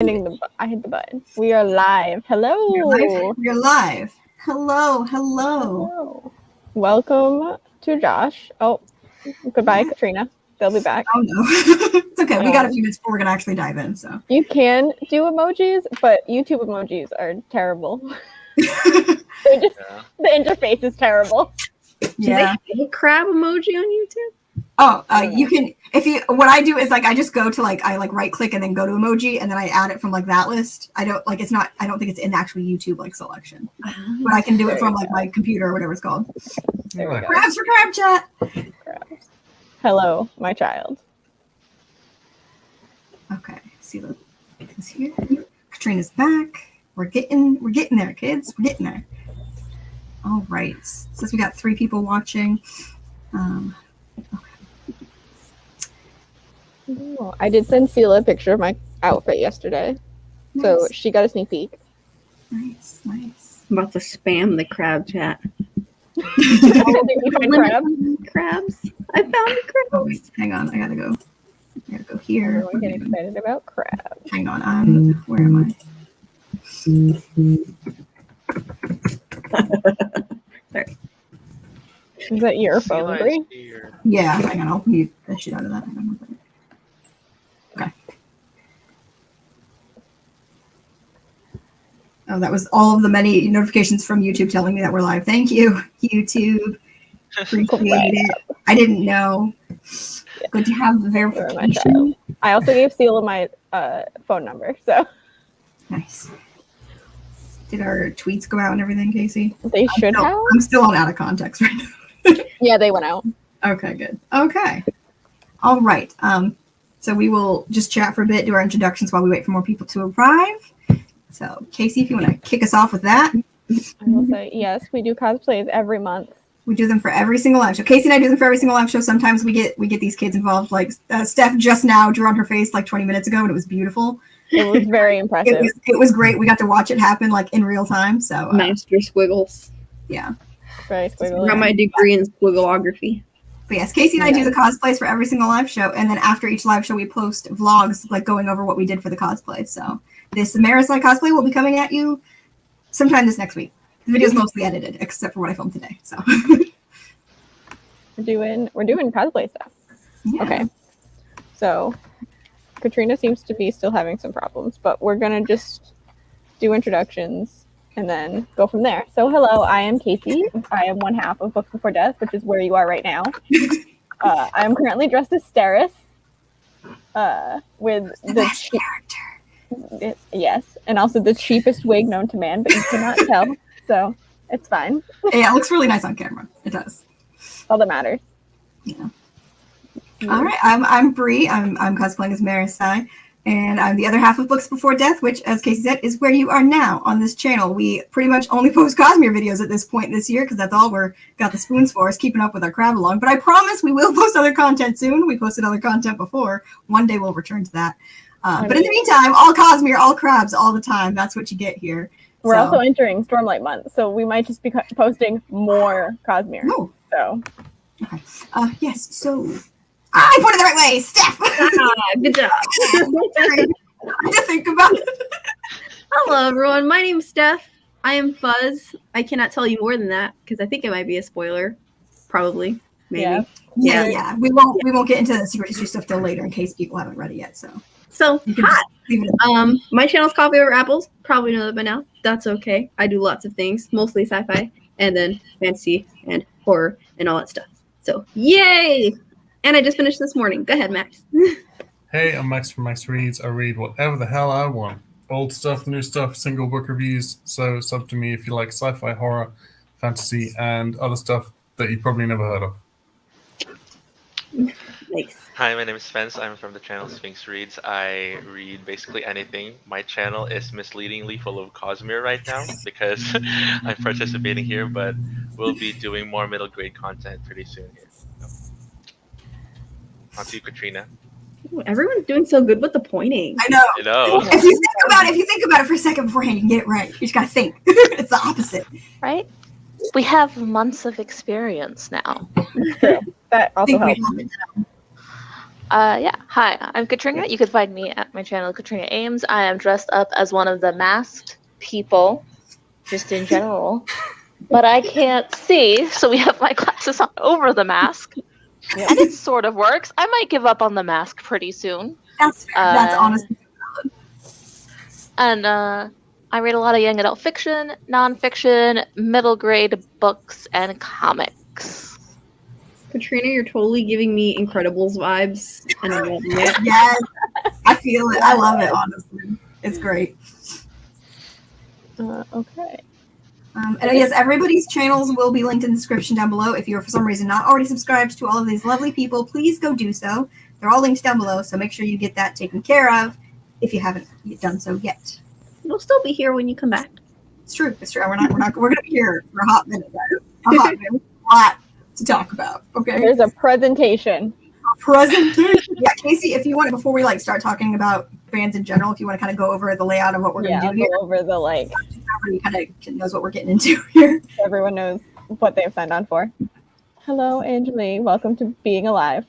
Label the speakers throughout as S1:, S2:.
S1: I hit the button. We are live. Hello.
S2: We're live. Hello.
S1: Welcome to Josh. Oh, goodbye, Katrina. They'll be back.
S2: Oh no. It's okay. We got a few minutes before we're gonna actually dive in. So
S1: you can do emojis, but YouTube emojis are terrible. The interface is terrible.
S3: Yeah. Do they have a crab emoji on YouTube?
S2: Oh, you can. What I do is I just go to I right click and then go to emoji and then I add it from that list. I don't think it's in the actual YouTube selection, but I can do it from my computer or whatever it's called. Crabs for crab chat.
S1: Crabs. Hello, my child.
S2: Okay, see the is here. Katrina's back. We're getting there, kids. We're getting there. All right. Since we got 3 people watching,
S1: Oh, I did send Sela a picture of my outfit yesterday, so she got a sneak peek.
S2: Nice.
S3: I'm about to spam the crab chat. Crabs. I found the crabs.
S2: Oh, wait, hang on. I gotta go here.
S1: I'm getting excited about crabs.
S2: Hang on. Where am I?
S3: Sorry.
S1: Is that your phone, Brie?
S2: Yeah, hang on. I'll mute the shit out of that. Okay. Oh, that was all of the many notifications from YouTube telling me that we're live. Thank you, YouTube. Appreciate it. I didn't know. Good to have the verification.
S1: I also gave Sela my phone number, so.
S2: Nice. Did our tweets go out and everything, Casey?
S1: They should have.
S2: I'm still on out of context right now.
S1: Yeah, they went out.
S2: Okay, good. Okay. All right. So we will just chat for a bit, do our introductions while we wait for more people to arrive. So, Casey, if you want to kick us off with that.
S1: I will say, yes, we do cosplays every month.
S2: We do them for every single live show. Casey and I do them for every single live show. Sometimes we get these kids involved. Steph just now drew on her face 20 minutes ago, and it was beautiful.
S1: It was very impressive.
S2: It was great. We got to watch it happen in real time. So
S3: Master Squiggles.
S2: Yeah.
S1: Very squiggly.
S3: I got my degree in squiggleography.
S2: But yes, Casey and I do the cosplays for every single live show, and then after each live show, we post vlogs going over what we did for the cosplay. So this Marisai cosplay will be coming at you sometime this next week. The video's mostly edited, except for what I filmed today. So
S1: we're doing cosplay stuff.
S2: Yeah.
S1: Okay. So Katrina seems to be still having some problems, but we're gonna just do introductions and then go from there. So hello, I am Casey. I am one half of Books Before Death, which is where you are right now. I am currently dressed as Steris, with the character. Yes, and also the cheapest wig known to man, but you cannot tell, so it's fine.
S2: Yeah, it looks really nice on camera. It does.
S1: All that matters.
S2: Yeah. All right, I'm Brie. I'm cosplaying as Marisai. And I'm the other half of Books Before Death, which, as Casey said, is where you are now on this channel. We pretty much only post Cosmere videos at this point this year because that's all we're got the spoons for is keeping up with our crowd along. But I promise we will post other content soon. We posted other content before. One day we'll return to that. But in the meantime, all Cosmere, all crabs, all the time. That's what you get here.
S1: We're also entering Stormlight Month, so we might just be posting more Cosmere.
S2: Oh.
S1: So.
S2: Okay. Yes, so... I pointed the right way, Steph.
S3: Good job.
S2: I had to think about it.
S3: Hello, everyone. My name's Steph. I am Fuzz. I cannot tell you more than that because I think it might be a spoiler. Probably, maybe.
S2: Yeah. We won't get into the secret history stuff till later in case people haven't read it yet. So
S3: hi. My channel's Coffee Over Apples. Probably know that by now. That's okay. I do lots of things, mostly sci-fi, and then fantasy and horror and all that stuff. So yay! And I just finished this morning. Go ahead, Max.
S4: Hey, I'm Max from Max Reads. I read whatever the hell I want. Old stuff, new stuff, single book reviews. So it's up to me if you like sci-fi, horror, fantasy, and other stuff that you probably never heard of.
S3: Nice.
S5: Hi, my name is Spence. I'm from the channel Sphinx Reads. I read basically anything. My channel is misleadingly full of Cosmere right now because I'm participating here, but we'll be doing more middle grade content pretty soon here. On to you, Katrina.
S3: Ooh, everyone's doing so good with the pointing.
S2: I know.
S5: You know.
S2: If you think about it for a second beforehand, you can get it right. You just gotta think. It's the opposite.
S6: Right? We have months of experience now.
S1: True. That also helps.
S6: Yeah. Hi, I'm Katrina. You can find me at my channel, Katrina Ames. I am dressed up as one of the masked people, just in general. But I can't see, so we have my glasses on over the mask.
S1: Yep.
S6: And it sort of works. I might give up on the mask pretty soon.
S2: That's fair. That's honestly.
S6: And I read a lot of young adult fiction, nonfiction, middle grade books, and comics.
S3: Katrina, you're totally giving me Incredibles vibes, and I'm loving it.
S2: Yes, I feel it. I love it. Honestly, it's great.
S1: Okay.
S2: And yes, everybody's channels will be linked in the description down below. If you're for some reason not already subscribed to all of these lovely people, please go do so. They're all linked down below, so make sure you get that taken care of if you haven't done so yet.
S3: We'll still be here when you come back.
S2: It's true. It's true. We're gonna be here for a hot minute, guys. A hot minute. A lot to talk about. Okay.
S1: There's a presentation.
S2: Presentation. Yeah, Casey, if you want, before we start talking about bands in general, if you want to kind of go over the layout of what we're
S1: Yeah,
S2: gonna
S1: I'll
S2: do here,
S1: go over the
S2: everybody kind of knows what we're getting into here.
S1: everyone knows what they've signed on for. Hello, Angelie. Welcome to Being Alive.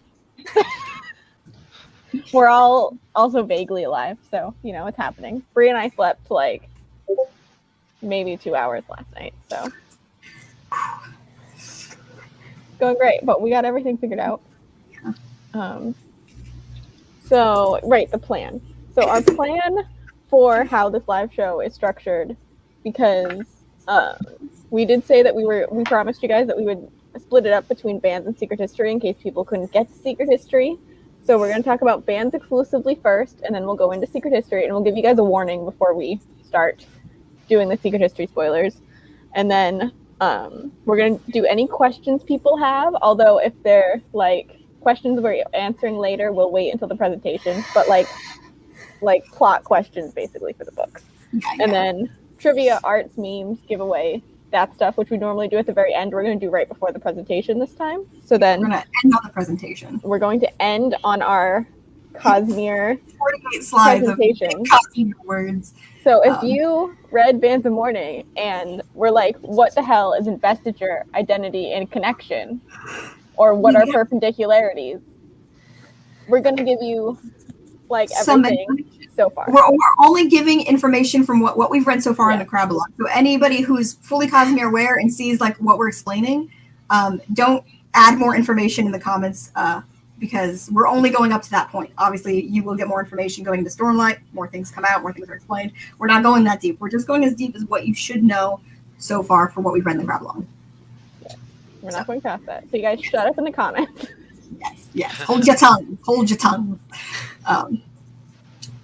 S1: We're all also vaguely alive, so it's happening. Bree and I slept maybe 2 hours last night, so going great. But we got everything figured out. So right, the plan. So our plan for how this live show is structured, because we did say that we promised you guys that we would split it up between bands and secret history in case people couldn't get to secret history. So we're going to talk about bands exclusively first, and then we'll go into secret history, and we'll give you guys a warning before we start doing the secret history spoilers. And then we're going to do any questions people have, although if they're questions we're answering later, we'll wait until the presentation, but like plot questions basically for the books.
S2: Yeah.
S1: And then trivia, arts, memes, giveaway, that stuff, which we normally do at the very end, we're going to do right before the presentation this time. So then
S2: we're going to end on the presentation.
S1: We're going to end on our Cosmere
S2: 48 slides
S1: presentation.
S2: Of Cosmere words.
S1: So if you read Bands of Mourning and we're like, what the hell is investiture, identity, and connection? Or what are perpendicularities? We're going to give you everything so far.
S2: We're only giving information from what we've read so far in the Epilogue. So anybody who's fully Cosmere aware and sees what we're explaining, don't add more information in the comments because we're only going up to that point. Obviously, you will get more information going into Stormlight. More things come out. More things are explained. We're not going that deep. We're just going as deep as what you should know so far for what we've read in the Epilogue.
S1: We're not going past that. So you guys shut up in the comments.
S2: Yes. Hold your tongue. Hold your tongue.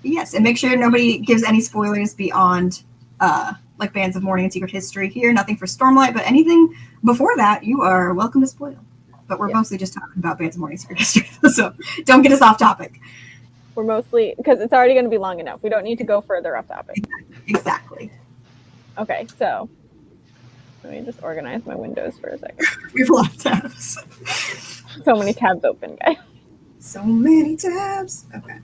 S2: Yes, and make sure nobody gives any spoilers beyond Bands of Mourning and Secret History here. Nothing for Stormlight, but anything before that, you are welcome to spoil. But we're mostly just talking about Bands of Mourning and Secret History, so don't get us off topic.
S1: We're mostly, because it's already going to be long enough. We don't need to go further off topic.
S2: Exactly.
S1: Okay, so let me just organize my windows for a second.
S2: We have a lot of tabs.
S1: So many tabs open, guys.
S2: So many tabs. Okay.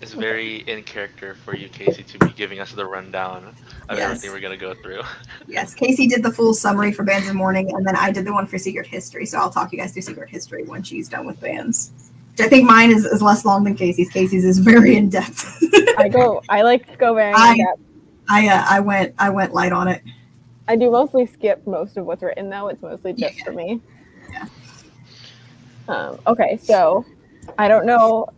S5: It's very in character for you, Casey, to be giving us the rundown of everything we're going to go through.
S2: Yes, Casey did the full summary for Bands of Mourning, and then I did the one for Secret History, so I'll talk you guys through Secret History when she's done with bands. Which I think mine is less long than Casey's. Casey's is very in-depth.
S1: I like to go very in-depth.
S2: I went light on it.
S1: I do mostly skip most of what's written, though. It's mostly just for me.
S2: Yeah.
S1: Okay, so I don't know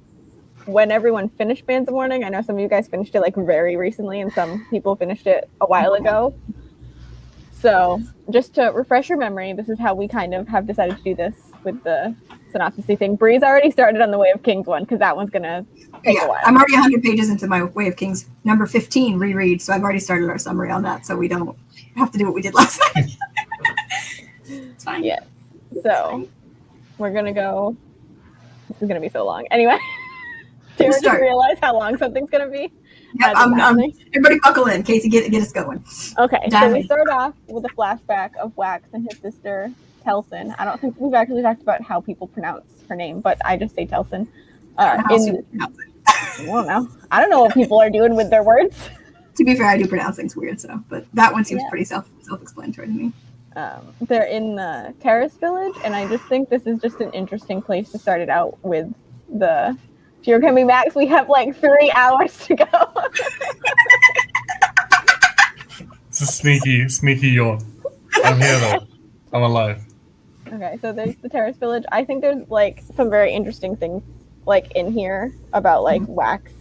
S1: when everyone finished Bands of Mourning. I know some of you guys finished it very recently, and some people finished it a while ago. So just to refresh your memory, this is how we kind of have decided to do this with the synopsis thing. Bree's already started on the Way of Kings one, because that one's going to take a while.
S2: I'm already 100 pages into my Way of Kings number 15 reread, so I've already started our summary on that, so we don't have to do what we did last night. It's fine.
S1: Yeah. So we're going to go. This is going to be so long. Anyway, do you just realize how long something's going to be?
S2: Yep, everybody buckle in. Casey, get us going.
S1: Okay, so we start off with a flashback of Wax and his sister, Telsin. I don't think we've actually talked about how people pronounce her name, but I just say Telsin. I don't know. I don't know what people are doing with their words.
S2: To be fair, I do pronounce things weird, but that one seems pretty self-explanatory to me.
S1: They're in the Terrace Village, and I just think this is just an interesting place to start it out with if you're coming back, we have like 3 hours to go.
S4: It's a sneaky yawn. I'm here though. I'm alive.
S1: Okay, so there's the terrace village. I think there's like some very interesting things like in here about like Wax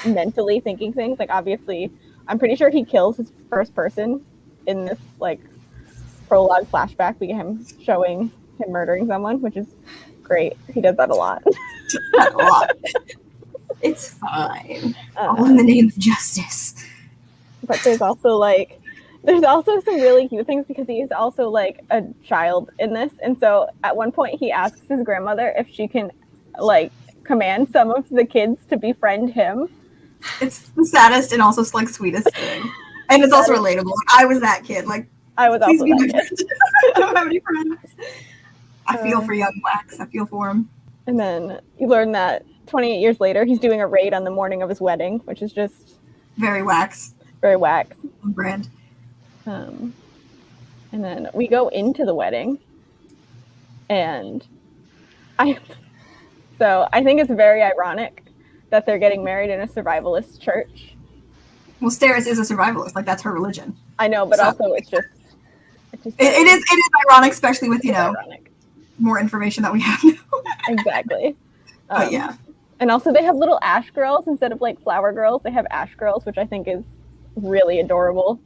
S1: mentally thinking things. Like obviously, I'm pretty sure he kills his first person in this like prologue flashback. We get him showing him murdering someone, which is great. He does that a lot.
S2: A lot. It's fine. All in the name of justice.
S1: But there's also some really cute things because he is also like a child in this. And so at one point he asks his grandmother if she can like command some of the kids to befriend him.
S2: It's the saddest and also like sweetest thing. And it's also relatable. I was that kid. Like
S1: I was also that kid.
S2: I don't have any friends. I feel for young Wax. I feel for him.
S1: And then you learn that 28 years later he's doing a raid on the morning of his wedding, which is just
S2: very Wax.
S1: Very Wax.
S2: On brand.
S1: And then we go into the wedding, and I think it's very ironic that they're getting married in a survivalist church.
S2: Well, Steris is a survivalist, like that's her religion.
S1: I know, but also it
S2: is ironic, especially with more information that we have now.
S1: Exactly.
S2: But yeah,
S1: and also they have little ash girls instead of like flower girls. They have ash girls, which I think is really adorable.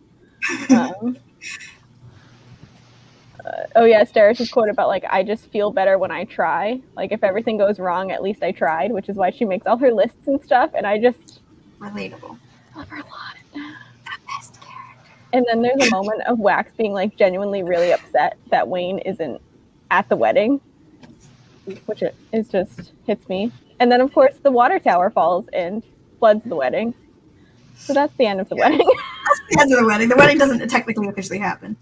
S1: Steris is quote about like, I just feel better when I try. Like if everything goes wrong, at least I tried, which is why she makes all her lists and stuff. And I just
S2: relatable.
S1: Love her a lot.
S2: The best character.
S1: And then there's a moment of Wax being like genuinely really upset that Wayne isn't at the wedding, which is just hits me. And then of course the water tower falls and floods the wedding. So that's the end of the wedding.
S2: That's the end of the wedding. The wedding doesn't technically officially happen.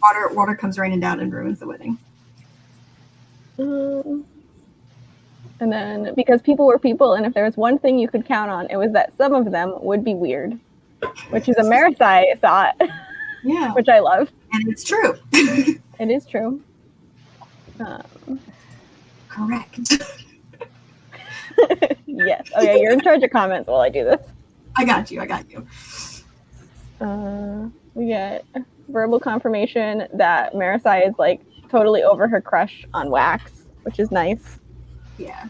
S2: Water comes raining down and ruins the wedding.
S1: And then, because people were people, and if there was one thing you could count on, it was that some of them would be weird, which is a Marasai thought.
S2: Yeah.
S1: Which I love.
S2: And it's true.
S1: It is true.
S2: Correct.
S1: Yes. Oh yeah, you're in charge of comments while I do this.
S2: I got you.
S1: We get verbal confirmation that Marasai is like totally over her crush on Wax, which is nice.
S2: Yeah.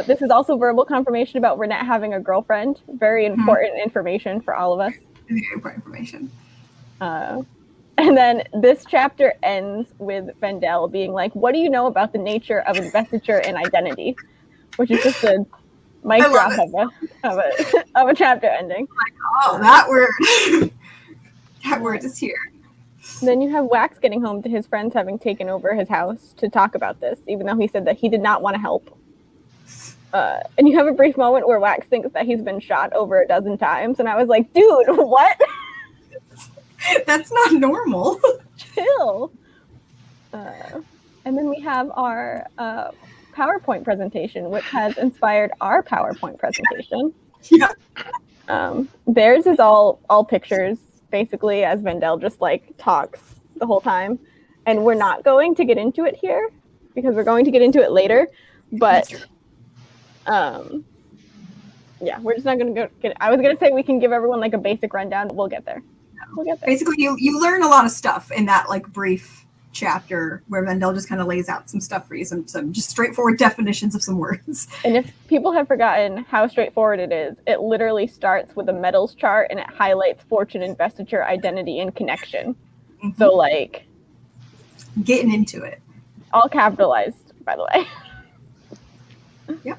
S1: This is also verbal confirmation about Renette having a girlfriend. Very important information for all of us.
S2: Very important information.
S1: And then this chapter ends with Vendel being like, what do you know about the nature of investiture and identity? Which is just a mic drop of a chapter ending.
S2: Like, oh, that word. That word is here.
S1: Then you have Wax getting home to his friends having taken over his house to talk about this, even though he said that he did not want to help. And you have a brief moment where Wax thinks that he's been shot over a dozen times, and I was like, dude, what?
S2: That's not normal.
S1: Chill. And then we have our PowerPoint presentation, which has inspired our PowerPoint presentation.
S2: Yeah.
S1: Theirs is all pictures, basically, as Vendel just like talks the whole time. And we're not going to get into it here because we're going to get into it later. But yeah, we're just not going to get. I was going to say we can give everyone like a basic rundown, but we'll get there.
S2: Basically, you learn a lot of stuff in that like brief chapter where Vendel just kind of lays out some stuff for you, some just straightforward definitions of some words.
S1: And if people have forgotten how straightforward it is, it literally starts with a metals chart and it highlights fortune, investiture, identity, and connection. Mm-hmm. So like
S2: getting into it.
S1: All capitalized, by the way.
S2: Yep.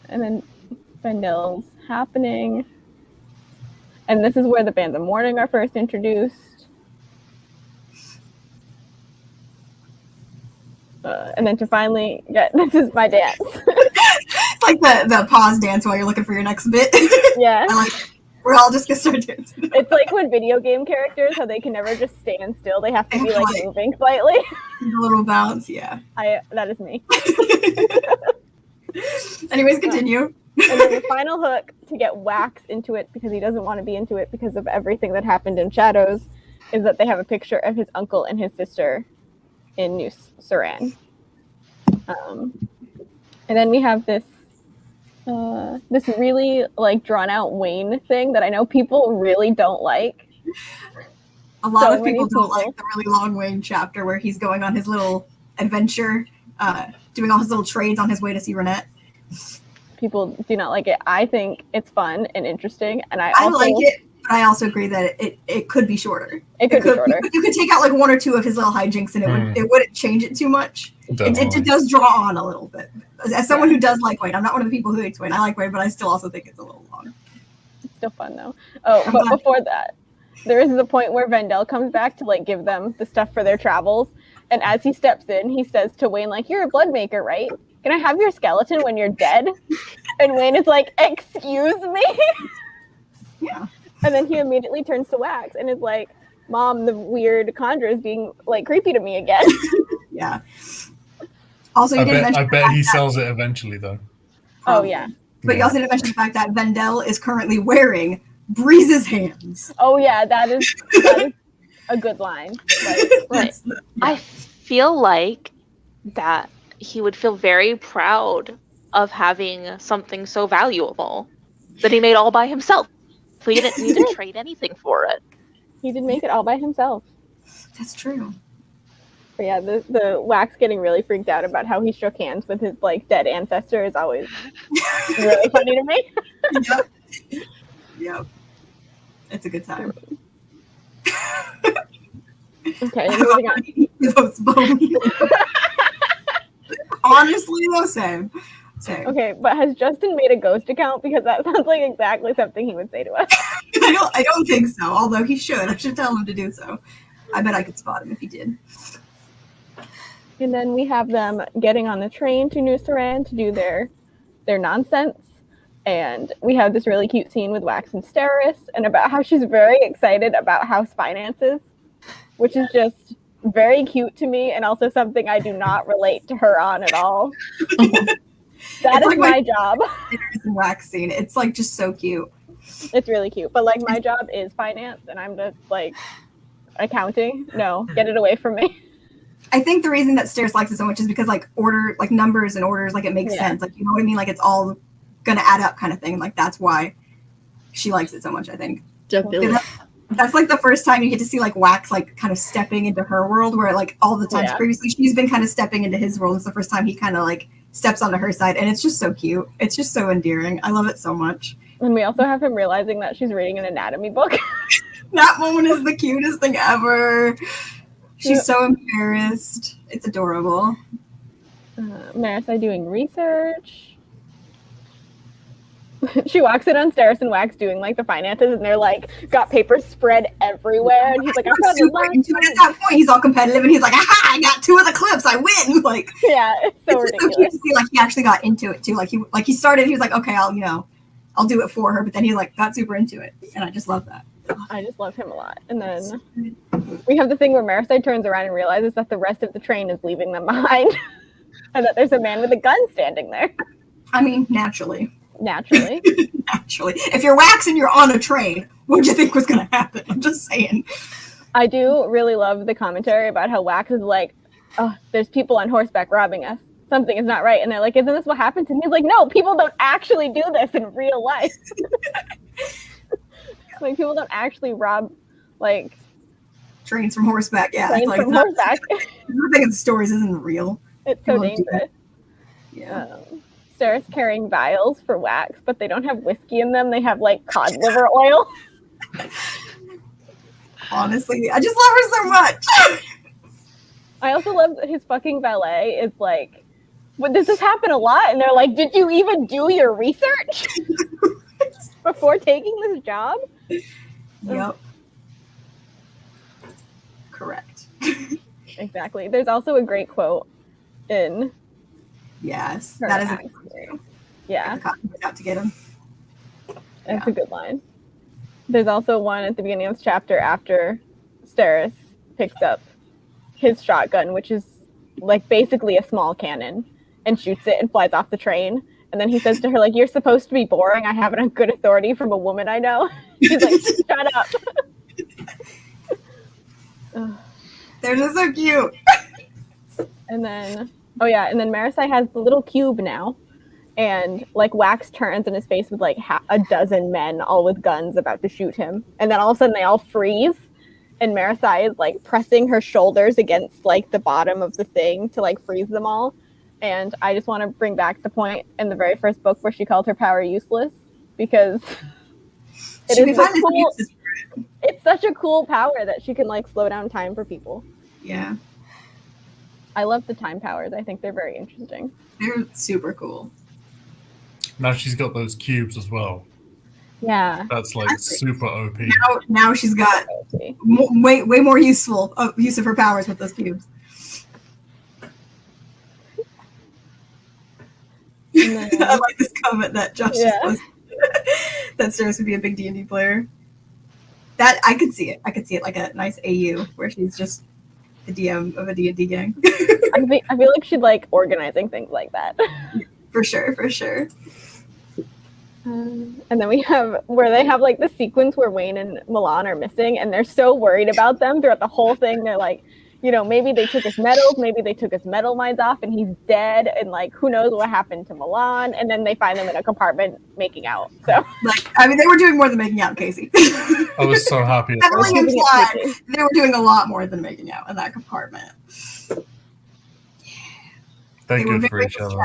S1: And then Vendel's happening. And this is where the bands of mourning are first introduced. And then to finally get, this is my dance.
S2: It's like the pause dance while you're looking for your next bit.
S1: Yeah.
S2: We're all just gonna start dancing.
S1: It's like when video game characters, how they can never just stand still. They have to be like moving slightly.
S2: A little bounce, yeah.
S1: That is me.
S2: Anyways, continue.
S1: And then the final hook to get Wax into it, because he doesn't want to be into it because of everything that happened in Shadows, is that they have a picture of his uncle and his sister in New Saran. And then we have this this really like drawn out Wayne thing that I know people really don't like.
S2: A lot
S1: So
S2: of people
S1: many
S2: don't
S1: people.
S2: like the really long Wayne chapter where he's going on his little adventure, doing all his little trades on his way to see Renette.
S1: People do not like it. I think it's fun and interesting, and I
S2: I
S1: also
S2: like it, but I also agree that it could be shorter.
S1: It could be shorter.
S2: You could take out like one or two of his little hijinks, and it wouldn't change it too much. It does draw on a little bit. As someone who does like Wayne, I'm not one of the people who hates Wayne. I like Wayne, but I still also think it's a little long.
S1: It's still fun though. Oh, but before that, there is the point where Vendel comes back to like give them the stuff for their travels, and as he steps in, he says to Wayne like, "You're a blood maker, right? Can I have your skeleton when you're dead?" And Wayne is like, "Excuse me?"
S2: Yeah.
S1: And then he immediately turns to Wax and is like, "Mom, the weird conjure is being like creepy to me again."
S2: Yeah. Also, you didn't mention.
S4: I bet he sells it eventually, though.
S1: Oh yeah.
S2: But you also didn't mention the fact that Vendel is currently wearing Breeze's hands.
S1: Oh yeah, that is a good line. Like,
S6: Right. I feel like that he would feel very proud of having something so valuable that he made all by himself. So he didn't need to trade anything for it.
S1: he did make it all by himself.
S2: That's true.
S1: But yeah, the Wax getting really freaked out about how he shook hands with his like dead ancestor is always really funny to me.
S2: Yep. Yep. It's a good time.
S1: Okay, moving on.
S2: Those bones. Honestly, though, same.
S1: Okay, but has Justin made a ghost account? Because that sounds like exactly something he would say to us.
S2: I don't think so, although he should. I should tell him to do so. I bet I could spot him if he did.
S1: And then we have them getting on the train to New Saran to do their nonsense. And we have this really cute scene with Wax and Steris and about how she's very excited about house finances, which is just very cute to me and also something I do not relate to her on at all. That is like my job.
S2: Steris and Wax scene. It's like just so cute.
S1: It's really cute. But like my job is finance and I'm just like accounting. No, get it away from me.
S2: I think the reason that Steris likes it so much is because like numbers and orders, like it makes sense. Like, you know what I mean? Like it's all gonna add up kind of thing. Like that's why she likes it so much, I think. That's like the first time you get to see like Wax like kind of stepping into her world, where like all the times previously she's been kind of stepping into his world. It's the first time he kind of like steps onto her side, and it's just so cute. It's just so endearing. I love it so much.
S1: And we also have him realizing that she's reading an anatomy book.
S2: That moment is the cutest thing ever. She's so embarrassed. It's adorable.
S1: Marissa doing research. She walks in on Steris and Wax doing like the finances, and they're like got papers spread everywhere. And he's like, "I'm
S2: super into it. At that point, he's all competitive, and he's like, "Aha! I got 2 of the clips. I win!" Like,
S1: yeah, it's so ridiculous.
S2: So cute to see like he actually got into it too. Like he started. He was like, "Okay, I'll do it for her," but then he like got super into it, and I just love that.
S1: I just love him a lot. And then we have the thing where Marissa turns around and realizes that the rest of the train is leaving them behind, and that there's a man with a gun standing there.
S2: I mean, naturally.
S1: Naturally.
S2: If you're Wax and you're on a train, what do you think was going to happen? I'm just saying.
S1: I do really love the commentary about how Wax is like, "Oh, there's people on horseback robbing us. Something is not right." And they're like, "Isn't this what happens?" And he's like, "No, people don't actually do this in real life." Like, people don't actually rob, like...
S2: trains from horseback, yeah.
S1: Trains
S2: like,
S1: from horseback.
S2: The thing in stories isn't real.
S1: It's so dangerous.
S2: Yeah.
S1: Steris carrying vials for Wax, but they don't have whiskey in them. They have, like, cod liver oil.
S2: Honestly, I just love her so much.
S1: I also love that his fucking valet is like, "But does this happen a lot?" And they're like, "Did you even do your research before taking this job?"
S2: Yep. Correct.
S1: Exactly. There's also a great quote in...
S2: Yes, that is a good one too.
S1: Yeah.
S2: The cop was out to get him.
S1: That's a good line. There's also one at the beginning of this chapter after Steris picks up his shotgun, which is like basically a small cannon, and shoots it and flies off the train. And then he says to her, like, "You're supposed to be boring. I have it on good authority from a woman I know." She's like, "Shut up."
S2: They're just so cute.
S1: And then Oh yeah, and then Marisai has the little cube now, and like Wax turns and is faced with like a dozen men all with guns about to shoot him, and then all of a sudden they all freeze, and Marisai is like pressing her shoulders against like the bottom of the thing to like freeze them all. And I just want to bring back the point in the very first book where she called her power useless, because it is cool. It's such a cool power that she can like slow down time for people.
S2: Yeah.
S1: I love the time powers. I think they're very interesting.
S2: They're super cool.
S4: Now she's got those cubes as well.
S1: Yeah.
S4: That's like super OP.
S2: Now she's got way more use of her powers with those cubes. I like this comment that Josh just posted. That Sarah's would be a big D&D player. That I could see it. I could see it like a nice AU where she's just the DM of a D&D gang.
S1: I feel like she'd like organizing things like that.
S2: For sure.
S1: And then we have where they have like the sequence where Wayne and Milan are missing, and they're so worried about them throughout the whole thing. They're like, you know, maybe they took his medals, maybe they took his metal mines off and he's dead, and like who knows what happened to Milan. And then they find them in a compartment making out. So
S2: like, I mean, they were doing more than making out, Casey.
S4: I was so happy.
S2: Definitely implied they were doing a lot more than making out in that compartment.
S4: They're good for each other.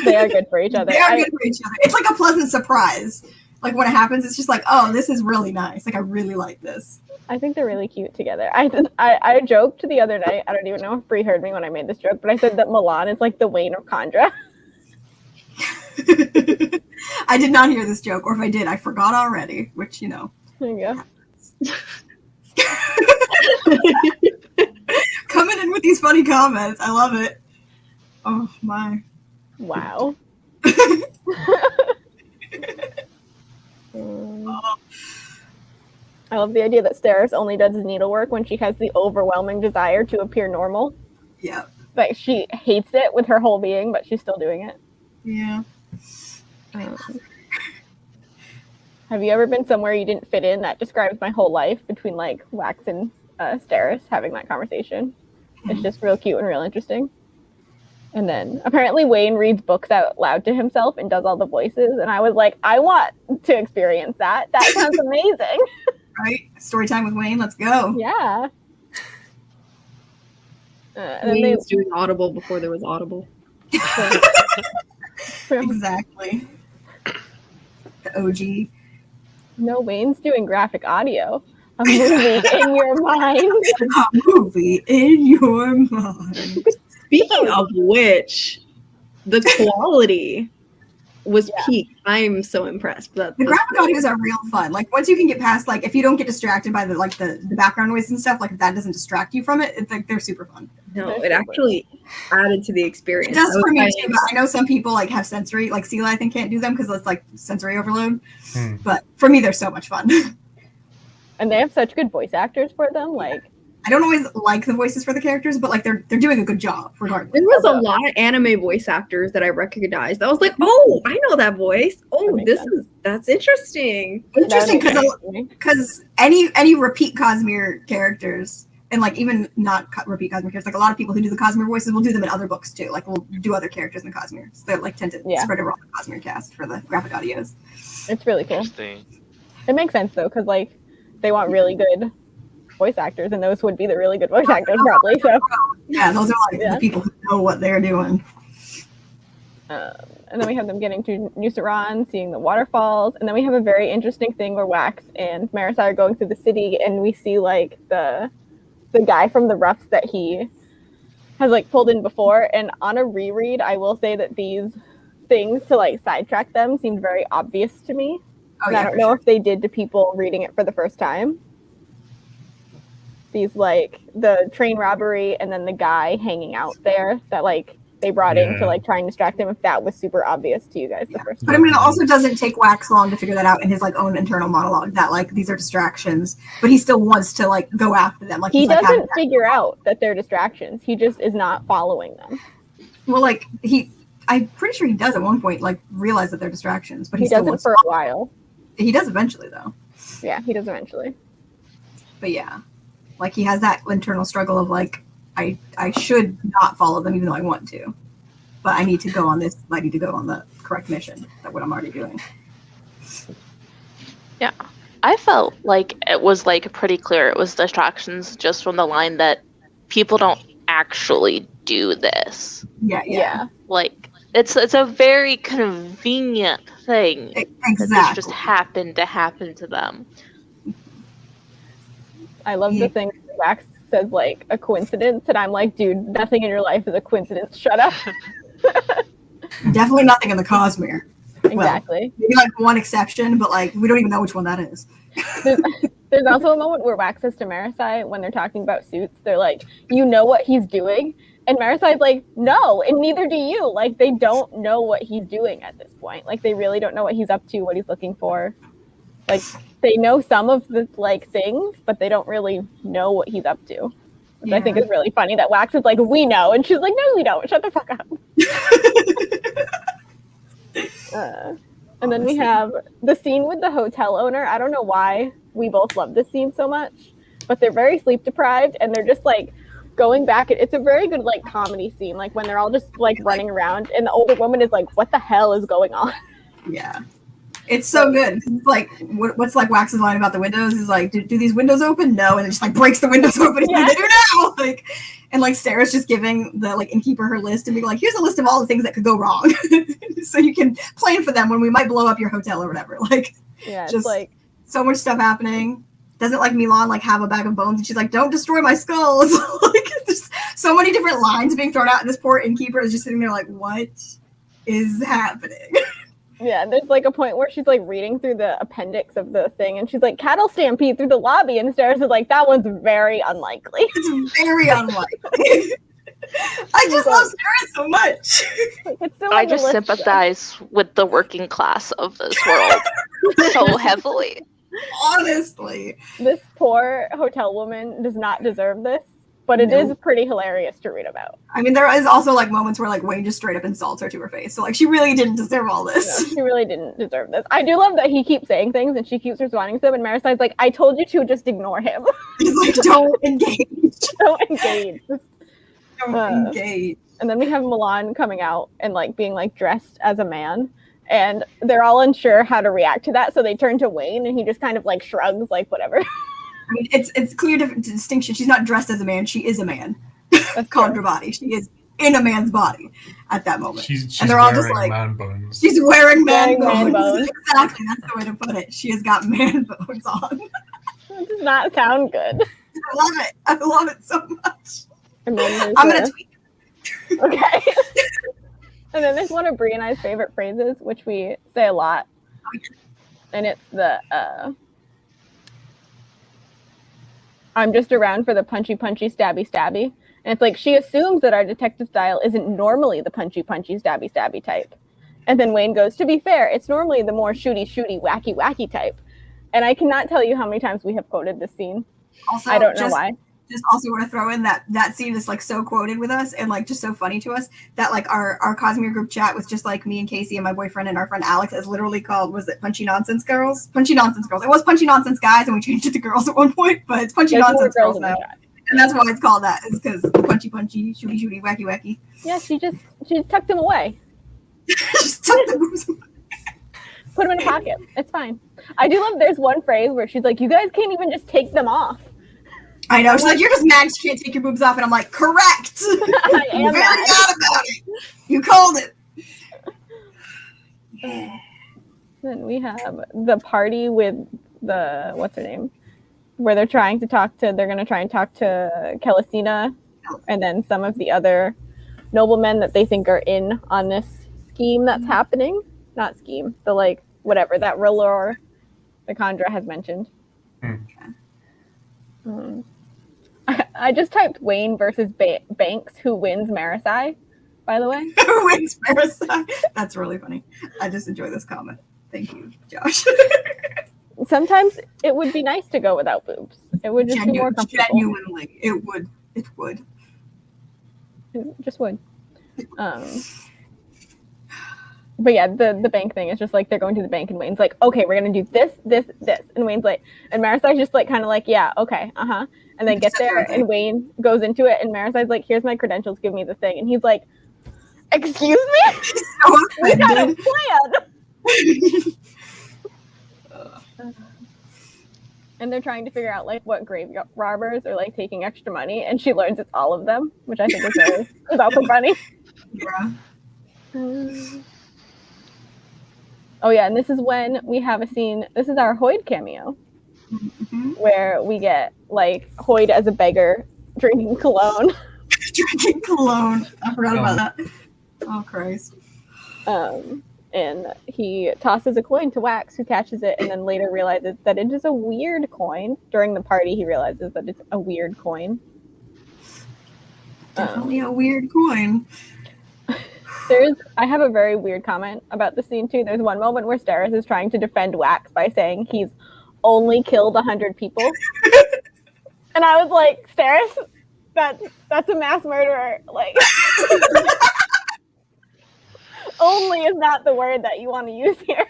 S1: They are good for each other.
S2: They are good for each other. It's like a pleasant surprise. Like when it happens, it's just like, oh, this is really nice. Like I really like this.
S1: I think they're really cute together. I joked the other night. I don't even know if Bree heard me when I made this joke, but I said that Milan is like the Wayne of Khandra.
S2: I did not hear this joke, or if I did, I forgot already. Which, you know.
S1: There you go.
S2: Coming in with these funny comments, I love it. Oh my!
S1: Wow. I love the idea that Steris only does needlework when she has the overwhelming desire to appear normal.
S2: Yeah.
S1: Like she hates it with her whole being, but she's still doing it.
S2: Yeah.
S1: Have you ever been somewhere you didn't fit in? That describes my whole life between like Wax and Steris having that conversation. It's just real cute and real interesting. And then apparently Wayne reads books out loud to himself and does all the voices. And I was like, I want to experience that. That sounds amazing.
S2: Right? Story time with Wayne. Let's go.
S1: Yeah.
S3: And Wayne was doing Audible before there was Audible.
S2: Exactly. The OG.
S1: No, Wayne's doing graphic audio. A movie in your mind.
S2: A movie in your mind.
S3: Speaking of which, the quality was peak. I'm so impressed.
S2: The graphic audios are real fun. Like once you can get past, like if you don't get distracted by the background noise and stuff, like if that doesn't distract you from it, it's like they're super fun.
S3: No, it actually added to the experience.
S2: It does for me too, but I know some people like have sensory, like Sela I think can't do them because it's like sensory overload. But for me, they're so much fun.
S1: And they have such good voice actors for them. Like
S2: I don't always like the voices for the characters, but like they're doing a good job regardless.
S3: There was a lot of anime voice actors that I recognized. I was like, oh, I know that voice. Oh, that's interesting.
S2: Interesting because any repeat Cosmere characters, and like even not repeat Cosmere characters, like a lot of people who do the Cosmere voices will do them in other books too. Like we'll do other characters in the Cosmere. So they like tend to spread around the Cosmere cast for the graphic audios.
S1: It's really cool. It makes sense though, because like they want really good voice actors, and those would be the really good voice actors probably. So
S2: yeah, those are like the people who know what they're doing.
S1: And then we have them getting to New Saran, seeing the waterfalls, and then we have a very interesting thing where Wax and Marisai are going through the city, and we see like the guy from the roughs that he has like pulled in before. And on a reread, I will say that these things to like sidetrack them seemed very obvious to me. And I don't know if they did to people reading it for the first time. These like the train robbery and then the guy hanging out there that like they brought in to like try and distract him, if that was super obvious to you guys the first time.
S2: But I mean, it also doesn't take Wax long to figure that out in his like own internal monologue that like these are distractions, but he still wants to like go after them. Like
S1: he doesn't figure out that they're distractions. He just is not following them.
S2: Well, like I'm pretty sure he does at one point like realize that they're distractions, but
S1: he doesn't for a while.
S2: He does eventually though.
S1: Yeah, he does eventually.
S2: But yeah. Like he has that internal struggle of like I should not follow them even though I want to. but I need to go on this. I need to go on the correct mission. That's what I'm already doing.
S6: Yeah. I felt like it was like pretty clear it was distractions just from the line that people don't actually do this.
S2: Yeah.
S6: Like it's a very convenient thing that this
S2: Exactly.
S6: just happened to happen to them.
S1: I love the thing that Wax says, like, a coincidence, and I'm like, dude, nothing in your life is a coincidence. Shut up.
S2: Definitely nothing in the Cosmere.
S1: Exactly.
S2: Maybe like one exception, but like we don't even know which one that is.
S1: There's also a moment where Wax says to Marisai, when they're talking about suits, they're like, you know what he's doing? And Marisai's like, no, and neither do you. Like, they don't know what he's doing at this point. Like, they really don't know what he's up to, what he's looking for. Like, they know some of the, like, things, but they don't really know what he's up to. Which I think is really funny that Wax is like, we know. And she's like, no, we don't. Shut the fuck up. And then we have the scene with the hotel owner. I don't know why we both love this scene so much, but they're very sleep deprived and they're just like going back. It's a very good like comedy scene, like when they're all just like running around and the older woman is like, what the hell is going on?
S2: Yeah. It's so good. It's like what's like Wax's line about the windows is like, do these windows open? No, and it just like breaks the windows open. Yeah. Like, they do now. Like, and like Sarah's just giving the like innkeeper her list and being like, here's a list of all the things that could go wrong, so you can plan for them when we might blow up your hotel or whatever. Like,
S1: yeah,
S2: just
S1: it's like
S2: so much stuff happening. Doesn't like Milan like have a bag of bones and she's like, don't destroy my skulls. Like, there's so many different lines being thrown out, and this poor innkeeper is just sitting there like, what is happening?
S1: Yeah, there's like a point where she's like reading through the appendix of the thing and she's like, cattle stampede through the lobby, and Sarah's is like, that one's very unlikely.
S2: It's very unlikely. I just love Sarah so much.
S1: Like, it's still
S6: I just sympathize with the working class of this world so heavily.
S2: Honestly.
S1: This poor hotel woman does not deserve this, but it is pretty hilarious to read about.
S2: I mean, there is also like moments where like Wayne just straight up insults her to her face. So like she really didn't deserve all this.
S1: No, she really didn't deserve this. I do love that he keeps saying things and she keeps responding to them, and Marisai's like, I told you to just ignore him.
S2: He's like, don't engage.
S1: Don't engage.
S2: Don't engage.
S1: And then we have Milan coming out and like being like dressed as a man, and they're all unsure how to react to that, so they turn to Wayne and he just kind of like shrugs like whatever.
S2: I mean, it's clear distinction. She's not dressed as a man. She is a man. Condra body. She is in a man's body at that moment.
S4: She's
S2: and they're all
S4: wearing
S2: just like,
S4: man bones.
S2: she's wearing man
S1: bones.
S2: bones. Exactly. That's the way to put it. She has got man bones on.
S1: That does not sound good.
S2: I love it. I love it so much.
S1: And then
S2: I'm going to tweet.
S1: Okay. And then there's one of Brie and I's favorite phrases, which we say a lot. And it's the, I'm just around for the punchy, stabby, stabby. And it's like, she assumes that our detective style isn't normally the punchy, stabby, stabby type. And then Wayne goes, to be fair, it's normally the more shooty, wacky type. And I cannot tell you how many times we have quoted this scene.
S2: Also,
S1: I don't know why.
S2: Just also want to throw in that scene is like so quoted with us and like just so funny to us that like our Cosmere group chat with just like me and Casey and my boyfriend and our friend Alex is literally called, was it Punchy Nonsense Girls? Punchy Nonsense Girls. It was Punchy Nonsense Guys and we changed it to girls at one point, but it's Punchy Nonsense Girls now. And that's why it's called that, is because punchy, shooty, wacky.
S1: Yeah, she tucked him away.
S2: Just tucked the boobs away.
S1: Put him in a pocket. It's fine. I do love there's one phrase where she's like, you guys can't even just take them off.
S2: I know. She's like, you're just mad you can't take your boobs off. And I'm like, correct.
S1: I am
S2: very
S1: mad
S2: about it. You called it.
S1: Then we have the party with the, what's her name? Where they're going to try and talk to Kelisina and then some of the other noblemen that they think are in on this scheme that's happening. Not scheme, the like, whatever, that R'hllor the Condra has mentioned. I just typed Wayne versus Banks, who wins Marisai, by the way.
S2: Who wins Marisai? That's really funny. I just enjoy this comment. Thank you, Josh.
S1: Sometimes it would be nice to go without boobs. It would just be more comfortable.
S2: Genuinely, it would. It
S1: just would. But yeah, the bank thing is just like they're going to the bank and Wayne's like, okay, we're gonna do this, and Wayne's like, and Marisai's just like kind of like, yeah, okay, and then get there and Wayne goes into it and Marisai's like, here's my credentials, give me the thing, and he's like, Excuse me?
S2: She's so
S1: We had a
S2: offended.
S1: plan. And they're trying to figure out like what grave robbers are like taking extra money, and she learns it's all of them, which I think is also funny.
S2: Yeah.
S1: Oh yeah, and this is when we have a scene. This is our Hoyd cameo, where we get like Hoyd as a beggar drinking cologne.
S2: Drinking cologne. I forgot about that. Oh Christ.
S1: And he tosses a coin to Wax, who catches it, and then later realizes that it is a weird coin. During the party, he realizes that it's a weird coin.
S2: Definitely a weird coin.
S1: I have a very weird comment about the scene too. There's one moment where Steris is trying to defend Wax by saying he's only killed 100 people. And I was like, Steris, that's a mass murderer. Like, only is not the word that you want to use here.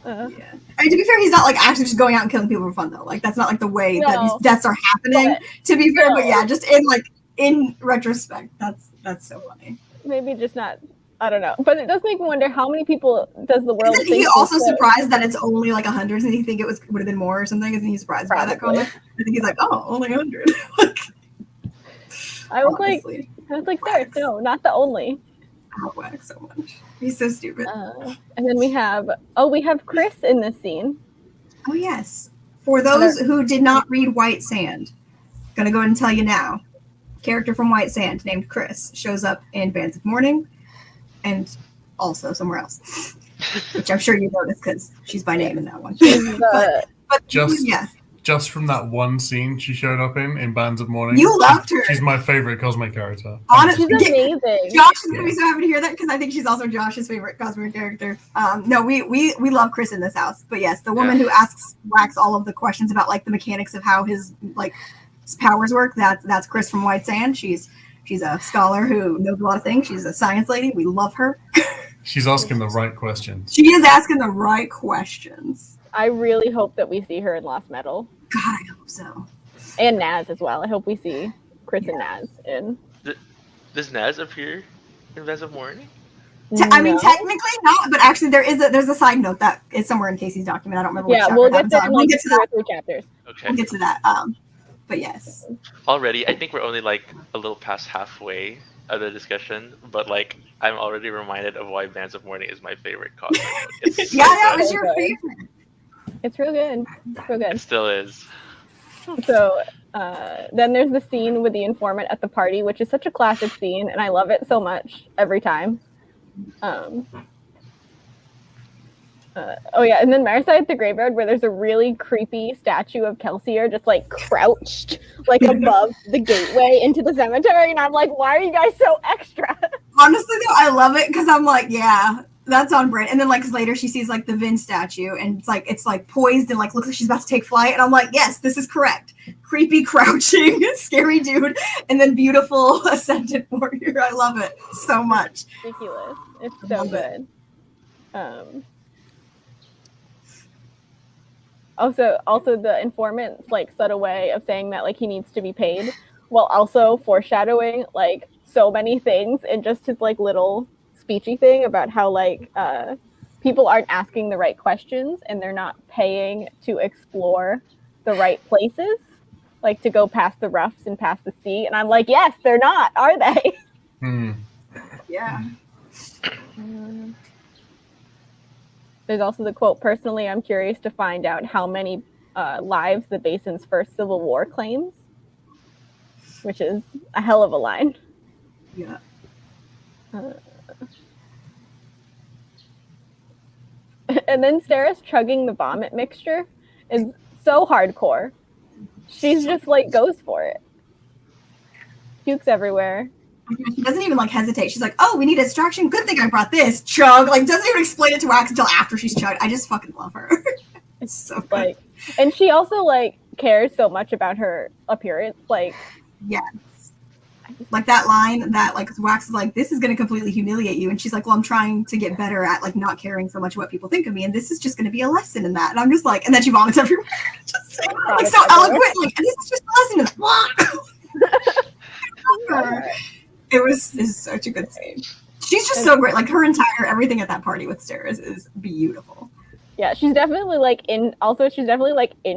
S2: Yeah. I mean, to be fair, he's not like actually just going out and killing people for fun though. Like that's not like the way that these deaths are happening. To be fair, but yeah, just in retrospect, that's so funny.
S1: Maybe just not. I don't know, but it does make me wonder how many people does the world.
S2: Isn't he also surprised that it's only like 100? Doesn't he think it would have been more or something? Isn't he surprised by that comment? I think he's like, oh, only 100.
S1: I was like, Steris, no, not the only.
S2: I love Wax so much. He's so stupid.
S1: And then we have Chris in this scene.
S2: Oh yes. For those who did not read White Sand, gonna go ahead and tell you now. Character from White Sand named Chris shows up in Bands of Mourning, and also somewhere else, which I'm sure you noticed because she's by name in that one. But
S4: just from that one scene she showed up in Bands of Mourning.
S2: You loved her.
S4: She's my favorite Cosmere character.
S2: Honestly,
S1: she's amazing.
S2: Josh is gonna be so happy to hear that because I think she's also Josh's favorite Cosmere character. No, we love Chris in this house. But yes, the woman who asks Wax all of the questions about like the mechanics of how his powers work, that's Chris from White Sand. She's a scholar who knows a lot of things. She's a science lady. We love her.
S4: She's asking the right questions.
S2: She is asking the right questions.
S1: I really hope that we see her in Lost Metal.
S2: God, I hope so.
S1: And Naz as well. I hope we see Chris and Naz in.
S5: Does Naz appear in Bands of Mourning?
S2: I mean, technically not, but actually there's a side note that is somewhere in Casey's document. I don't remember.
S1: Yeah, we'll get to like 2 or 3 chapters.
S5: Okay.
S2: We'll get to that. But yes.
S5: Already, I think we're only like a little past halfway of the discussion, but like I'm already reminded of why Bands of Mourning is my favorite costume.
S2: That was your favorite.
S1: It's real good. It's real good.
S5: It still is.
S1: So then there's the scene with the informant at the party, which is such a classic scene, and I love it so much every time. And then Mariside at the graveyard, where there's a really creepy statue of Kelsier just like crouched like above the gateway into the cemetery, and I'm like, why are you guys so extra?
S2: Honestly though, I love it because I'm like, yeah, that's on brand. And then like later she sees like the Vin statue and it's like poised and like looks like she's about to take flight, and I'm like, yes, this is correct. Creepy, crouching, scary dude, and then beautiful ascendant warrior. I love it so much.
S1: Ridiculous. It's so good. Also the informant's like subtle way of saying that like he needs to be paid, while also foreshadowing like so many things in just his like little speechy thing about how like people aren't asking the right questions and they're not paying to explore the right places, like to go past the roughs and past the sea. And I'm like, yes, they're not, are they?
S2: Yeah.
S1: There's also the quote, personally, I'm curious to find out how many lives the Basin's first civil war claims, which is a hell of a line.
S2: Yeah.
S1: And then Steris chugging the vomit mixture is so hardcore. She's just like goes for it. Pukes everywhere.
S2: She doesn't even like hesitate. She's like, oh, we need a distraction. Good thing I brought this. Chug. Like, doesn't even explain it to Wax until after she's chugged. I just fucking love her. It's so good.
S1: Like, and she also like cares so much about her appearance. Like,
S2: yes. Like that line that like Wax is like, this is going to completely humiliate you. And she's like, well, I'm trying to get better at like not caring so much what people think of me. And this is just going to be a lesson in that. And I'm just like, and then she vomits everywhere. Just like so eloquent. Like, and this is just a lesson in that. It's such a good scene. She's just so great. Like her entire everything at that party with Stairs is beautiful.
S1: Yeah, she's definitely like in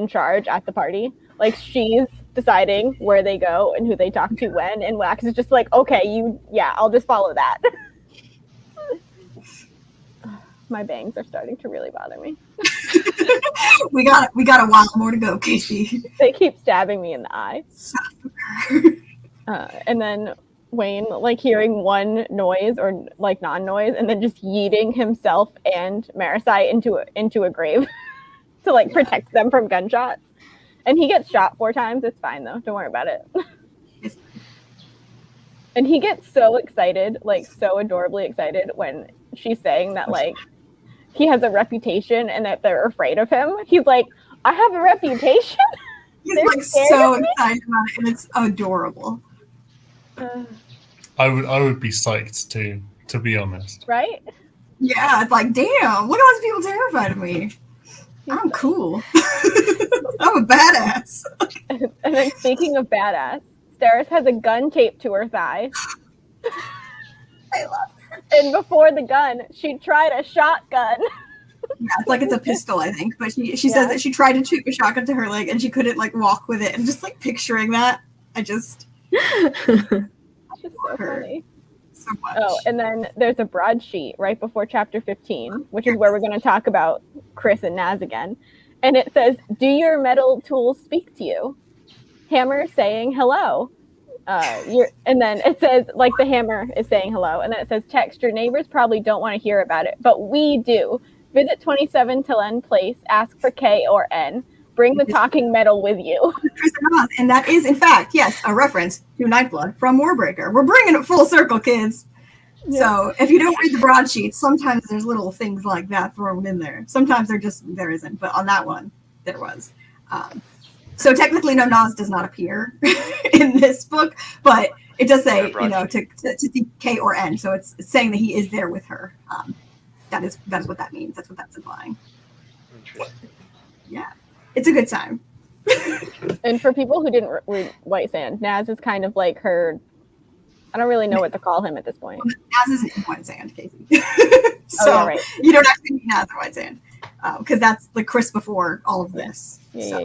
S1: charge at the party. Like she's deciding where they go and who they talk to when, and Wax is just like, okay, I'll just follow that. My bangs are starting to really bother me.
S2: we got a while more to go, Casey.
S1: They keep stabbing me in the eye. And then Wayne, like hearing one noise or like non-noise, and then just yeeting himself and Marasai into a grave to like protect them from gunshots. And he gets shot 4 times. It's fine though. Don't worry about it. And he gets so excited, like so adorably excited when she's saying that like he has a reputation and that they're afraid of him. He's like, I have a reputation.
S2: He's like so excited about it, and it's adorable.
S4: I would be psyched too, to be honest.
S1: Right?
S2: Yeah, it's like, damn, look at all these people terrified of me. I'm cool. I'm a badass.
S1: And then speaking of badass, Steris has a gun taped to her thigh.
S2: I love her.
S1: And before the gun, she tried a shotgun.
S2: Yeah, it's like it's a pistol, I think. But she says that she tried to shoot a shotgun to her leg and she couldn't like walk with it. And just like picturing that, I just
S1: It's just so funny.
S2: So much.
S1: Oh, and then there's a broadsheet right before chapter 15, which is where we're going to talk about Chris and Naz again. And it says, do your metal tools speak to you? Hammer saying hello. And then it says, like the hammer is saying hello. And then it says, text, your neighbors probably don't want to hear about it, but we do. Visit 27 Tilen Place, ask for K or N. Bring the talking metal with you.
S2: And that is, in fact, yes, a reference to Nightblood from Warbreaker. We're bringing it full circle, kids. Yeah. So if you don't read the broadsheets, sometimes there's little things like that thrown in there. Sometimes there isn't, but on that one, there was. So technically, no, Nas does not appear in this book, but it does say, to see K or N. So it's saying that he is there with her. That is what that means. That's what that's implying.
S5: Interesting.
S2: Yeah. It's a good time.
S1: And for people who didn't read White Sand, Naz is kind of like her. I don't really know what to call him at this point.
S2: Naz isn't in White Sand, Casey. So right. You don't actually mean Naz in White Sand, because that's the Chris before all of this. Yeah.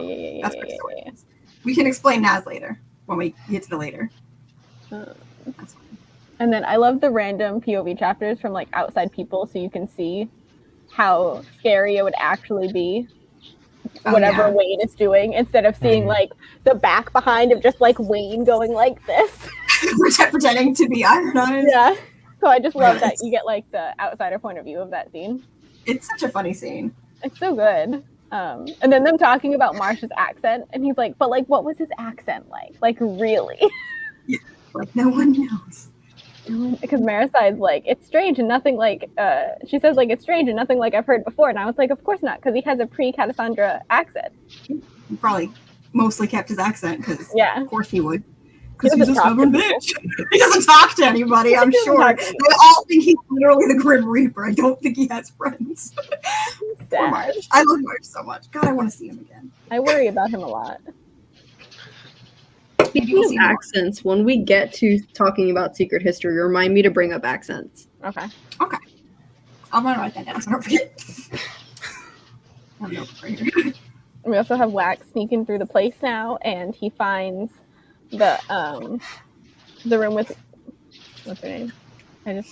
S2: We can explain Naz later when we get to the later.
S1: That's fine. And then I love the random POV chapters from like outside people, so you can see how scary it would actually be. Whatever Wayne is doing, instead of seeing like the back behind of just like Wayne going like this,
S2: pretending to be Iron Eyes.
S1: Yeah. So I just love that you get like the outsider point of view of that scene.
S2: It's such a funny scene.
S1: It's so good. And then them talking about Marsh's accent, and he's like, "But like, what was his accent like? Like, really?"
S2: Yeah. Like no one knows.
S1: Because Marasai's like, it's strange and nothing like, she says like, it's strange and nothing like I've heard before. And I was like, of course not, because he has a pre-Cassandra accent.
S2: He probably mostly kept his accent, because of course he would.
S1: Because
S2: he's a stubborn bitch. He doesn't talk to anybody, I'm sure. They all think he's literally the Grim Reaper. I don't think he has friends. Poor Marsh. I love Marsh so much. God, I want to see him again.
S1: I worry about him a lot.
S3: Speaking of accents, when we get to talking about Secret History, remind me to bring up accents.
S1: Okay.
S2: I'm gonna write that down so I don't forget.
S1: We also have Wax sneaking through the place now, and he finds the room with, what's her name? It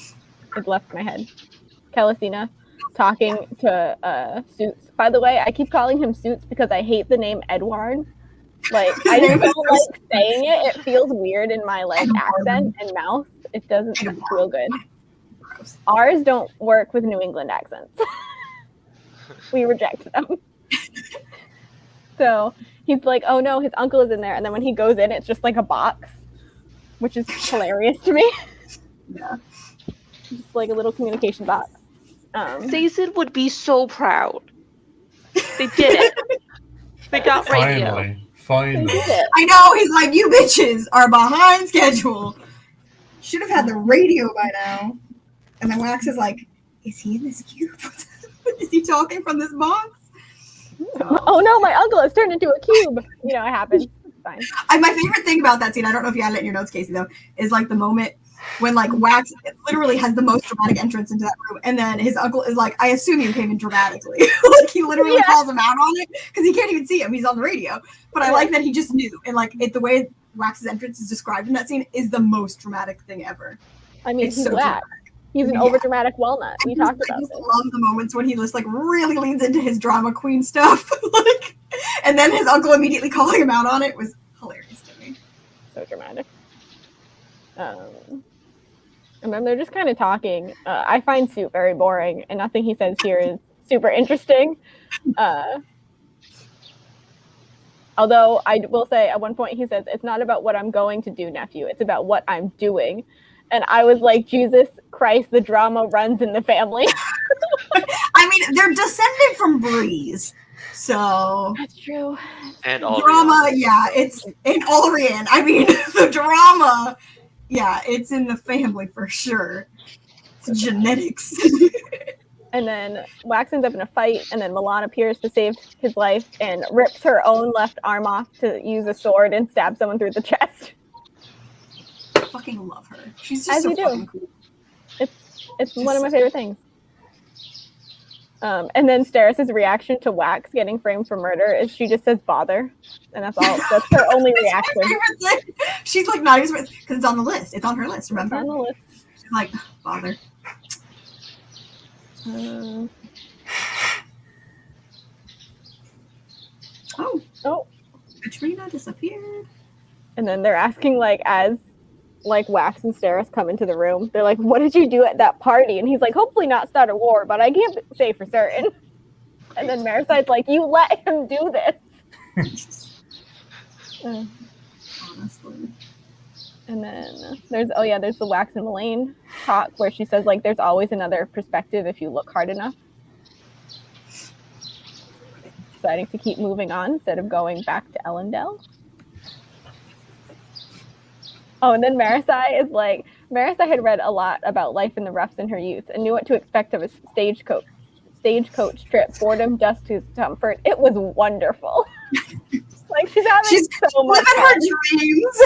S1: left my head. Kelisina talking to Suits. By the way, I keep calling him Suits because I hate the name Edward. Like, I just don't like saying it. It feels weird in my like accent and mouth. It doesn't feel good. Ours don't work with New England accents. We reject them. So he's like, oh no, his uncle is in there. And then when he goes in, it's just like a box, which is hilarious to me.
S2: Yeah.
S1: Just like a little communication box.
S6: Sazed would be so proud. They did it. They got radio.
S4: Finally.
S2: I know, he's like, you bitches are behind schedule. Should have had the radio by now. And then Wax is like, is he in this cube? Is he talking from this box?
S1: Oh no, my uncle has turned into a cube. You know, it happens. It's fine.
S2: My favorite thing about that scene, I don't know if you had it in your notes, Casey, though, is like the moment when like Wax literally has the most dramatic entrance into that room, and then his uncle is like, "I assume you came in dramatically." Like he literally calls him out on it because he can't even see him; he's on the radio. But I like that he just knew, and like the way Wax's entrance is described in that scene is the most dramatic thing ever.
S1: I mean,
S2: It's
S1: he's
S2: so
S1: Wax. He's an overdramatic walnut. We talked
S2: I
S1: about
S2: just
S1: this.
S2: love the moments when he just like really leans into his drama queen stuff, like, and then his uncle immediately calling him out on it was hilarious to me.
S1: So dramatic. And then they're just kind of talking. I find Soup very boring, and nothing he says here is super interesting. Although I will say at one point he says, "It's not about what I'm going to do, nephew. It's about what I'm doing." And I was like, Jesus Christ, the drama runs in the family.
S2: I mean, they're descended from Breeze, so
S1: That's true.
S5: And all
S2: drama, yeah, it's in Ulrian. I mean, the drama, yeah, it's in the family for sure. It's genetics.
S1: And then Wax ends up in a fight, and then Milan appears to save his life and rips her own left arm off to use a sword and stab someone through the chest.
S2: I fucking love her. She's just
S1: As
S2: so
S1: you do.
S2: fucking cool.
S1: It's one of my favorite things. And then Steris' reaction to Wax getting framed for murder is she just says bother, and that's all. That's her only reaction.
S2: My favorite thing. She's like not even because it's on the list. It's on her list. Remember?
S1: It's on the list.
S2: She's like bother.
S1: Oh,
S2: Katrina disappeared.
S1: and then they're asking as Wax and Steris come into the room, they're like, "What did you do at that party?" And he's like, "Hopefully not start a war, but I can't say for certain." And then Mariside's like, "You let him do this."
S2: Honestly.
S1: And then there's the Wax and Elaine talk where she says there's always another perspective if you look hard enough. Deciding to keep moving on instead of going back to Ellendale. Oh, and then Marisi is like, Marisi had read a lot about life in the roughs in her youth and knew what to expect of a stagecoach trip, boredom, dust, discomfort. It was wonderful. She's having so much
S2: living
S1: fun.
S2: her dreams.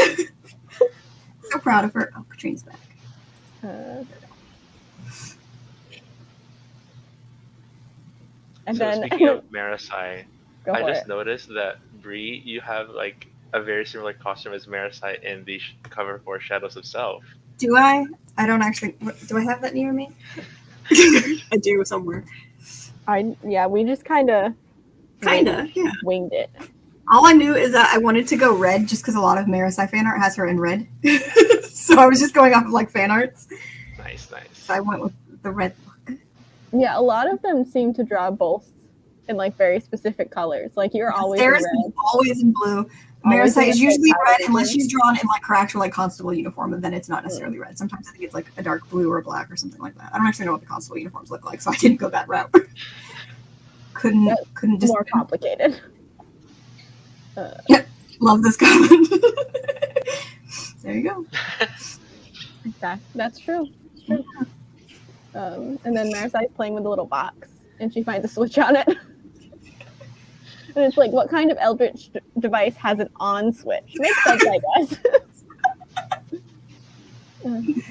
S2: So proud of her. Oh, Katrina's back.
S1: And
S5: So
S1: then
S5: speaking of Marisi,
S1: go
S5: I
S1: for
S5: just
S1: it.
S5: noticed that Bree, you have a very similar costume as Marisi in the cover for Shadows of Self.
S2: Do I? I don't actually. Do I have that near me? I do somewhere.
S1: We just kind of winged it.
S2: All I knew is that I wanted to go red just because a lot of Marisi fan art has her in red. So I was just going off of fan arts.
S5: Nice.
S2: So I went with the red look.
S1: Yeah, a lot of them seem to draw both in very specific colors. You're always in
S2: Sarah's
S1: red.
S2: always in blue.
S1: Always
S2: Marisi
S1: in
S2: is
S1: a
S2: usually
S1: red
S2: red
S1: color.
S2: unless she's drawn in her actual constable uniform, and then it's not necessarily red. Sometimes I think it's a dark blue or black or something like that. I don't actually know what the constable uniforms look like, so I didn't go that route. couldn't just
S1: More complicated.
S2: love this comment. There you go.
S1: That's true. It's true. And then Marisi's playing with a little box, and she finds a switch on it. And it's what kind of eldritch device has an on switch? Makes sense, I guess. And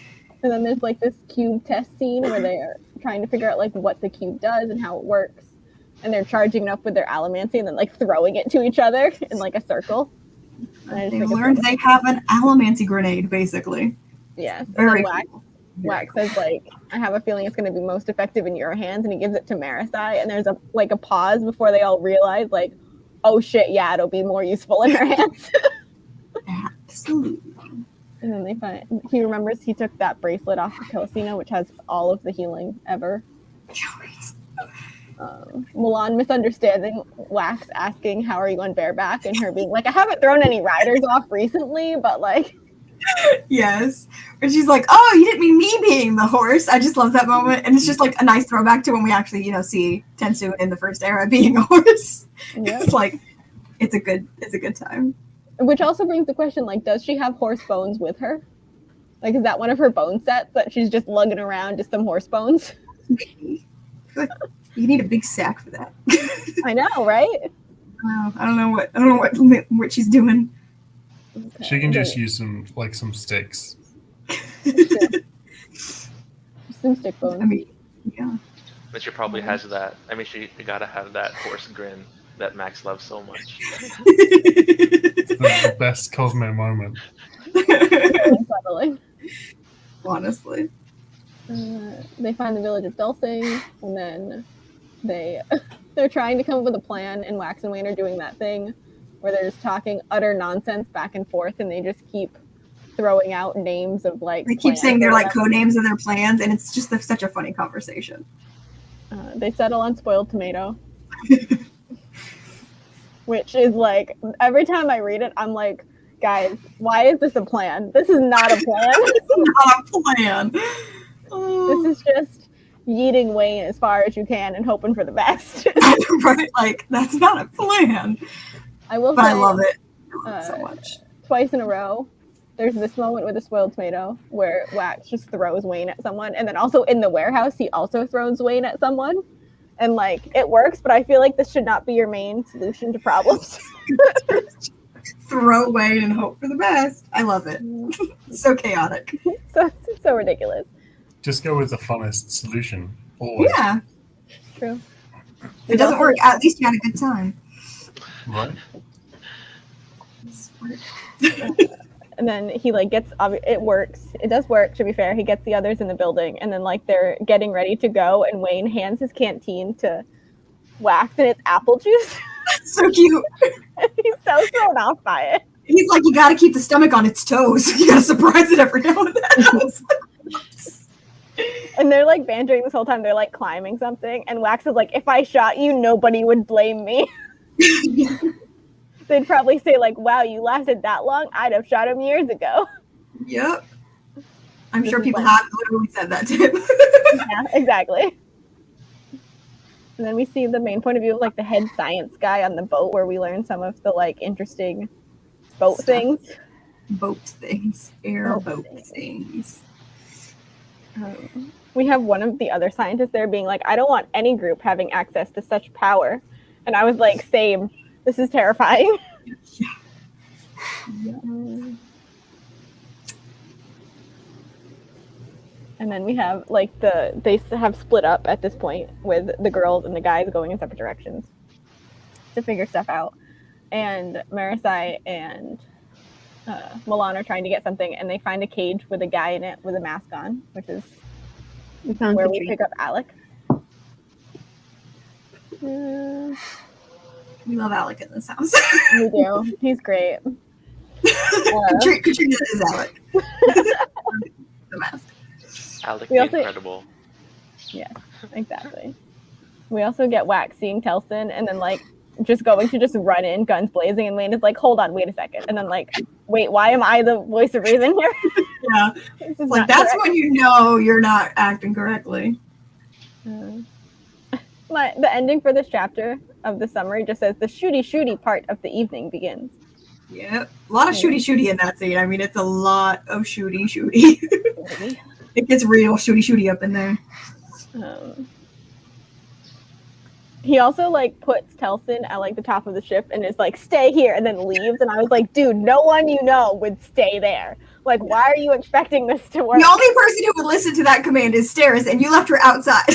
S1: then there's this cube test scene where they're trying to figure out what the cube does and how it works. And they're charging it up with their allomancy and then throwing it to each other in a circle. And
S2: They learned they have an allomancy grenade, basically.
S1: Yeah.
S2: Very
S1: cool. Wax says I have a feeling it's going to be most effective in your hands, and he gives it to Marisi, and there's a pause before they all realize oh shit, yeah, it'll be more useful in her hands.
S2: Absolutely.
S1: And then he remembers he took that bracelet off of Telesina, which has all of the healing ever. Milan misunderstanding Wax asking how are you on bareback, and her being I haven't thrown any riders off recently, but
S2: Yes. And she's like, oh, you didn't mean me being the horse. I just love that moment. And it's just a nice throwback to when we actually, see Tensu in the first era being a horse.
S1: Yeah.
S2: It's a good time.
S1: Which also brings the question, does she have horse bones with her? Is that one of her bone sets that she's just lugging around, just some horse bones?
S2: You need a big sack for that.
S1: I know, right?
S2: I don't know what she's doing.
S4: She can just use some sticks.
S1: Some stick bones.
S2: I mean, yeah.
S5: But she probably has that. I mean, she gotta have that horse grin that Max loves so much.
S4: The best Cosmere moment.
S1: Settling.
S2: Honestly.
S1: They find the village of Dulcing, and then they're trying to come up with a plan, and Wax and Wayne are doing that thing where they're just talking utter nonsense back and forth, and they just keep throwing out names of like.
S2: They keep saying they're like code names of their plans, and it's just such a funny conversation.
S1: They settle on spoiled tomato, which is like every time I read it, I'm like, guys, why is this a plan? This is not a plan.
S2: It's not a plan.
S1: This is just yeeting Wayne as far as you can and hoping for the best.
S2: Right? Like, that's not a plan.
S1: I will
S2: But
S1: say,
S2: I love it. I love it so much.
S1: Twice in a row, there's this moment with the spoiled tomato where Wax just throws Wayne at someone, and then also in the warehouse, he also throws Wayne at someone. And like, it works, but I feel like this should not be your main solution to problems.
S2: Throw Wayne and hope for the best. I love it. So chaotic.
S1: so ridiculous.
S4: Just go with the funnest solution. Always.
S2: Yeah.
S1: True.
S2: If it doesn't work, at least you had a good time.
S4: Right?
S1: And then he like gets it works. It does work, to be fair. He gets the others in the building, and then like they're getting ready to go, and Wayne hands his canteen to Wax, and it's apple juice.
S2: So cute.
S1: He's so thrown off by it.
S2: He's like, you gotta keep the stomach on its toes. You gotta surprise it every now and then.
S1: And they're like bantering this whole time. They're like climbing something, and Wax is like, if I shot you, nobody would blame me. They'd probably say like, wow, you lasted that long? I'd have shot him years ago.
S2: Yep. I'm
S1: This
S2: sure
S1: is
S2: people
S1: like-
S2: have literally said that to him.
S1: Yeah, exactly. And then we see the main point of view of like the head science guy on the boat, where we learn some of the like interesting boat
S2: Stuff.
S1: things.
S2: Boat things. Airboat things.
S1: We have one of the other scientists there being like, I don't want any group having access to such power. And I was like, same. This is terrifying.
S2: Yeah.
S1: And then we have like they have split up at this point with the girls and the guys going in separate directions to figure stuff out. And Marisai and Milan are trying to get something, and they find a cage with a guy in it with a mask on, which is
S3: We found
S1: where
S3: the
S1: we
S3: tree.
S1: pick up Alec.
S2: We love Alec in this house.
S1: We do. He's great.
S2: Katrina is Alec. The mask.
S5: Alec
S1: We
S5: the
S1: also-
S5: Incredible.
S1: Exactly. We also get Wax seeing Telson, and then like just going to just run in, guns blazing, and Wayne is like, hold on, wait a second. And then like, wait, why am I the voice of reason here?
S2: Yeah.
S1: This is
S2: Like,
S1: not
S2: that's
S1: correct.
S2: when you know you're not acting correctly.
S1: The ending for this chapter of the summary just says the shooty part of the evening begins.
S2: Yep. A lot of shooty in that scene. I mean, it's a lot of shooty.
S1: Maybe.
S2: It gets real shooty up in there.
S1: He also like puts Telson at like the top of the ship and is like, stay here, and then leaves. And I was like, dude, no one you know would stay there. Like, why are you expecting this to work?
S2: The only person who would listen to that command is Steris, and you left her outside.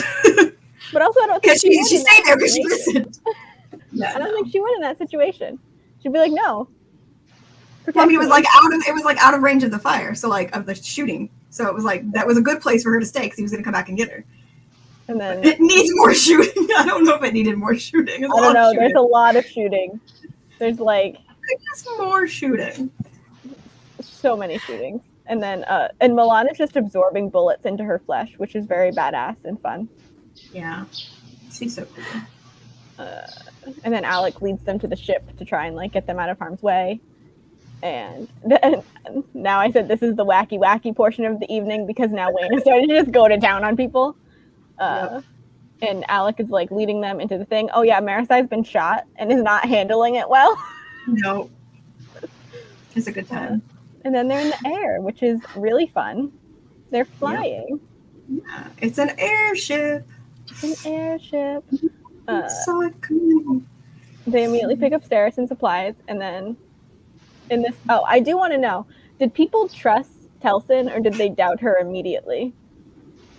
S1: But also, I don't think
S2: Because she
S1: would in
S2: stayed
S1: that
S2: there because she
S1: situation.
S2: listened. Yeah,
S1: I don't think she would in that situation. She'd be like, no.
S2: Well, I mean, it was
S1: Protect
S2: like out of range of the fire, so like of the shooting. So it was like that was a good place for her to stay because he was going to come back and get her.
S1: me. And then
S2: It needs more shooting. I don't know if it needed more shooting. It's a
S1: I
S2: lot
S1: don't know.
S2: of
S1: There's
S2: shooting.
S1: a lot of shooting. There's like
S2: Just more shooting.
S1: so many shootings. And then and Milan is just absorbing bullets into her flesh, which is very badass and fun.
S2: Yeah, she's so cool.
S1: And then Alec leads them to the ship to try and like get them out of harm's way. And then, now I said this is the wacky portion of the evening because now Wayne is starting to just go to town on people. And Alec is like leading them into the thing. Oh yeah, Marisai's been shot and is not handling it well.
S2: No, it's a good time.
S1: And then they're in the air, which is really fun. They're flying.
S2: Yeah, it's an airship.
S1: It's an airship.
S2: So cool.
S1: They immediately pick up Steris and supplies, and then in this. Oh, I do want to know: did people trust Telsin, or did they doubt her immediately?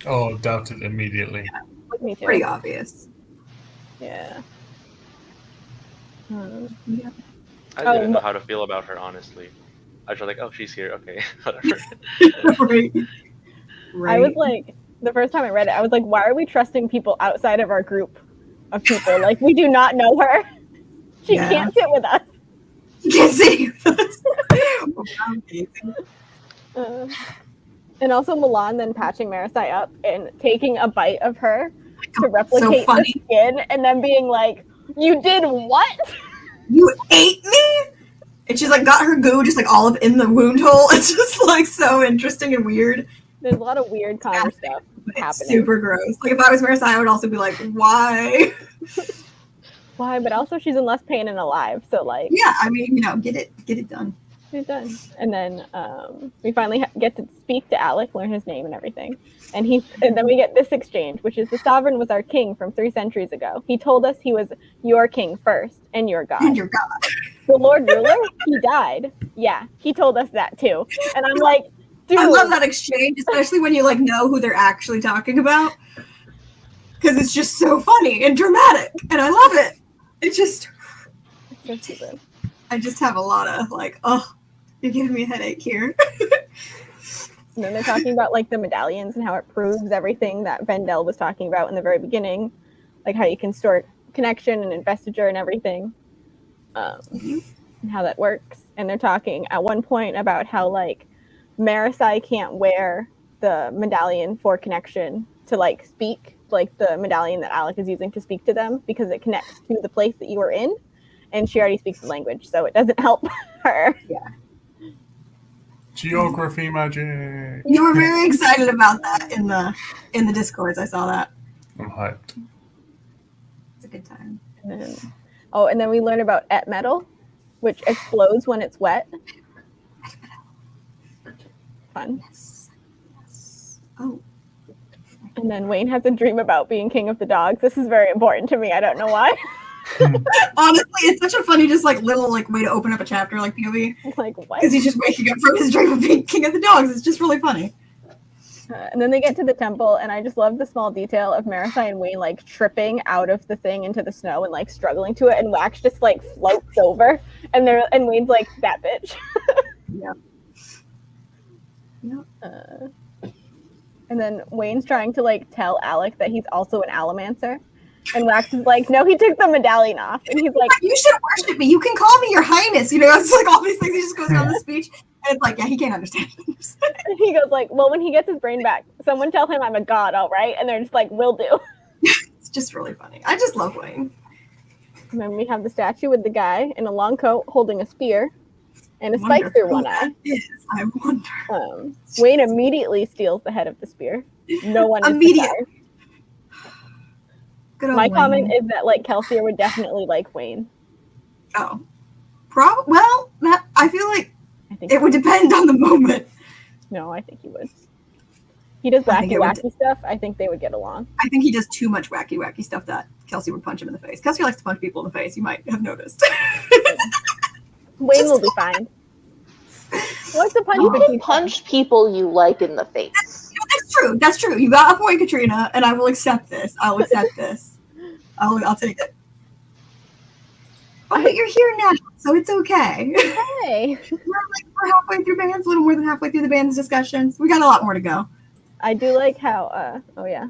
S4: Oh, doubted immediately.
S1: Me too.
S2: Pretty obvious.
S1: Yeah.
S2: Yeah.
S5: I didn't know how to feel about her, honestly. I was just like, oh, she's here. Okay, whatever.
S2: Right.
S1: I was like, the first time I read it, I was like, why are we trusting people outside of our group of people? Like, we do not know her. She can't sit with us.
S2: She can't sit with us.
S1: And also Milan then patching Marasai up and taking a bite of her to replicate the skin, and then being like, you did what?
S2: You ate me? And she's like got her goo just like all up in the wound hole. It's just like so interesting and weird.
S1: There's a lot of weird kind of stuff happening.
S2: Super gross. Like if I was Marasai, I would also be like, why?
S1: Why? But also she's in less pain and alive, so like.
S2: Yeah, I mean, you know, get it done.
S1: Get it done. And then we finally get to speak to Alec, learn his name and everything. And then we get this exchange, which is the sovereign was our king from 3 centuries ago. He told us he was your king first and your god.
S2: And your god.
S1: The Lord Ruler, he died. Yeah, he told us that too. And I'm like, dude.
S2: I love that exchange, especially when you like know who they're actually talking about. Because it's just so funny and dramatic. And I love it. It's just
S1: so stupid.
S2: I just have a lot of like, oh, you're giving me a headache here.
S1: And then they're talking about like the medallions and how it proves everything that Vendel was talking about in the very beginning, like how you can store connection and investiture and everything, and how that works. And they're talking at one point about how like Marasai can't wear the medallion for connection to like speak, like the medallion that Alec is using to speak to them, because it connects to the place that you are in, and she already speaks the language, so it doesn't help her.
S2: Yeah.
S4: Geography magic.
S2: You were very excited about that in the Discords. I saw that.
S4: I'm hyped.
S2: It's a good time.
S1: And then we learn about Et metal, which explodes when it's wet. Fun.
S2: Yes. Oh.
S1: And then Wayne has a dream about being king of the dogs. This is very important to me. I don't know why.
S2: Honestly, it's such a funny, just like little like way to open up a chapter, like POV.
S1: Like what?
S2: Because he's just waking up from his dream of being king of the dogs. It's just really funny.
S1: And then they get to the temple, and I just love the small detail of Marasai and Wayne like tripping out of the thing into the snow and like struggling to it, and Wax just like floats over, and Wayne's like, that bitch.
S2: Yeah. Yep.
S1: And then Wayne's trying to like tell Alec that he's also an Allomancer. And Wax is like, no, he took the medallion off. And he's like,
S2: you should worship me. You can call me your highness. You know, it's like all these things. He just goes on the speech. And it's like, yeah, he can't understand.
S1: And he goes like, well, when he gets his brain back, someone tell him I'm a god, all right? And they're just like, will do.
S2: It's just really funny. I just love Wayne.
S1: And then we have the statue with the guy in a long coat holding a spear and a spike through one eye.
S2: I wonder.
S1: Wayne immediately steals the head of the spear. No one is
S2: Immediate.
S1: My comment is that like Kelsier would definitely like Wayne.
S2: Oh, well, I feel like it would depend on the moment.
S1: No, I think he would. He does wacky stuff. I think they would get along.
S2: I think he does too much wacky stuff that Kelsey would punch him in the face. Kelsey likes to punch people in the face. You might have noticed.
S1: Wayne will be fine. What's the punch?
S6: You can punch people you like in the face.
S2: That's true. You got a point, Katrina, and I will accept this. I'll accept this. I'll take it. Oh, but you're here now, so it's okay.
S1: Hey.
S2: We're halfway through bands, a little more than halfway through the band's discussions. We got a lot more to go.
S1: I do like how, oh yeah.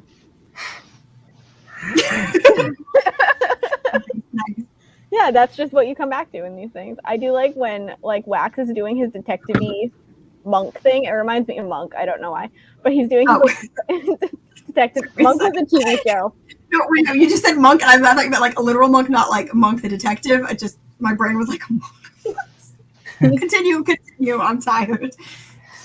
S2: Nice.
S1: Yeah, that's just what you come back to in these things. I do like when like Wax is doing his detective-y monk thing. It reminds me of Monk. I don't know why, but he's doing his detective. Monk was a TV show.
S2: No, you just said monk, and I thought you meant like a literal monk, not like Monk the detective. My brain was like, monk. Continue. I'm tired.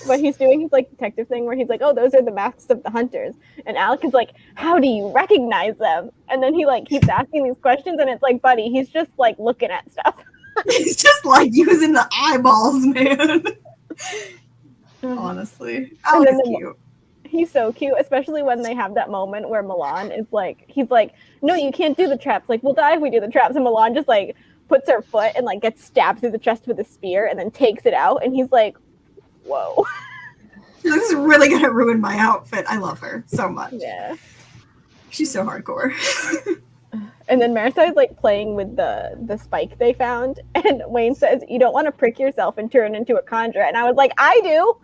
S1: But he's doing his like detective thing where he's like, oh, those are the masks of the hunters. And Alec is like, how do you recognize them? And then he like keeps asking these questions, and it's like, buddy, he's just like looking at stuff.
S2: He's just like using the eyeballs, man. Honestly. Alec is cute.
S1: He's so cute, especially when they have that moment where Milan is like, he's like, no, you can't do the traps. Like, we'll die if we do the traps. And Milan just like puts her foot and like gets stabbed through the chest with a spear and then takes it out. And he's like, whoa.
S2: This is really gonna ruin my outfit. I love her so much.
S1: Yeah.
S2: She's so hardcore.
S1: And then Marissa is like playing with the spike they found, and Wayne says, "You don't want to prick yourself and turn into a conjurer." And I was like, "I do."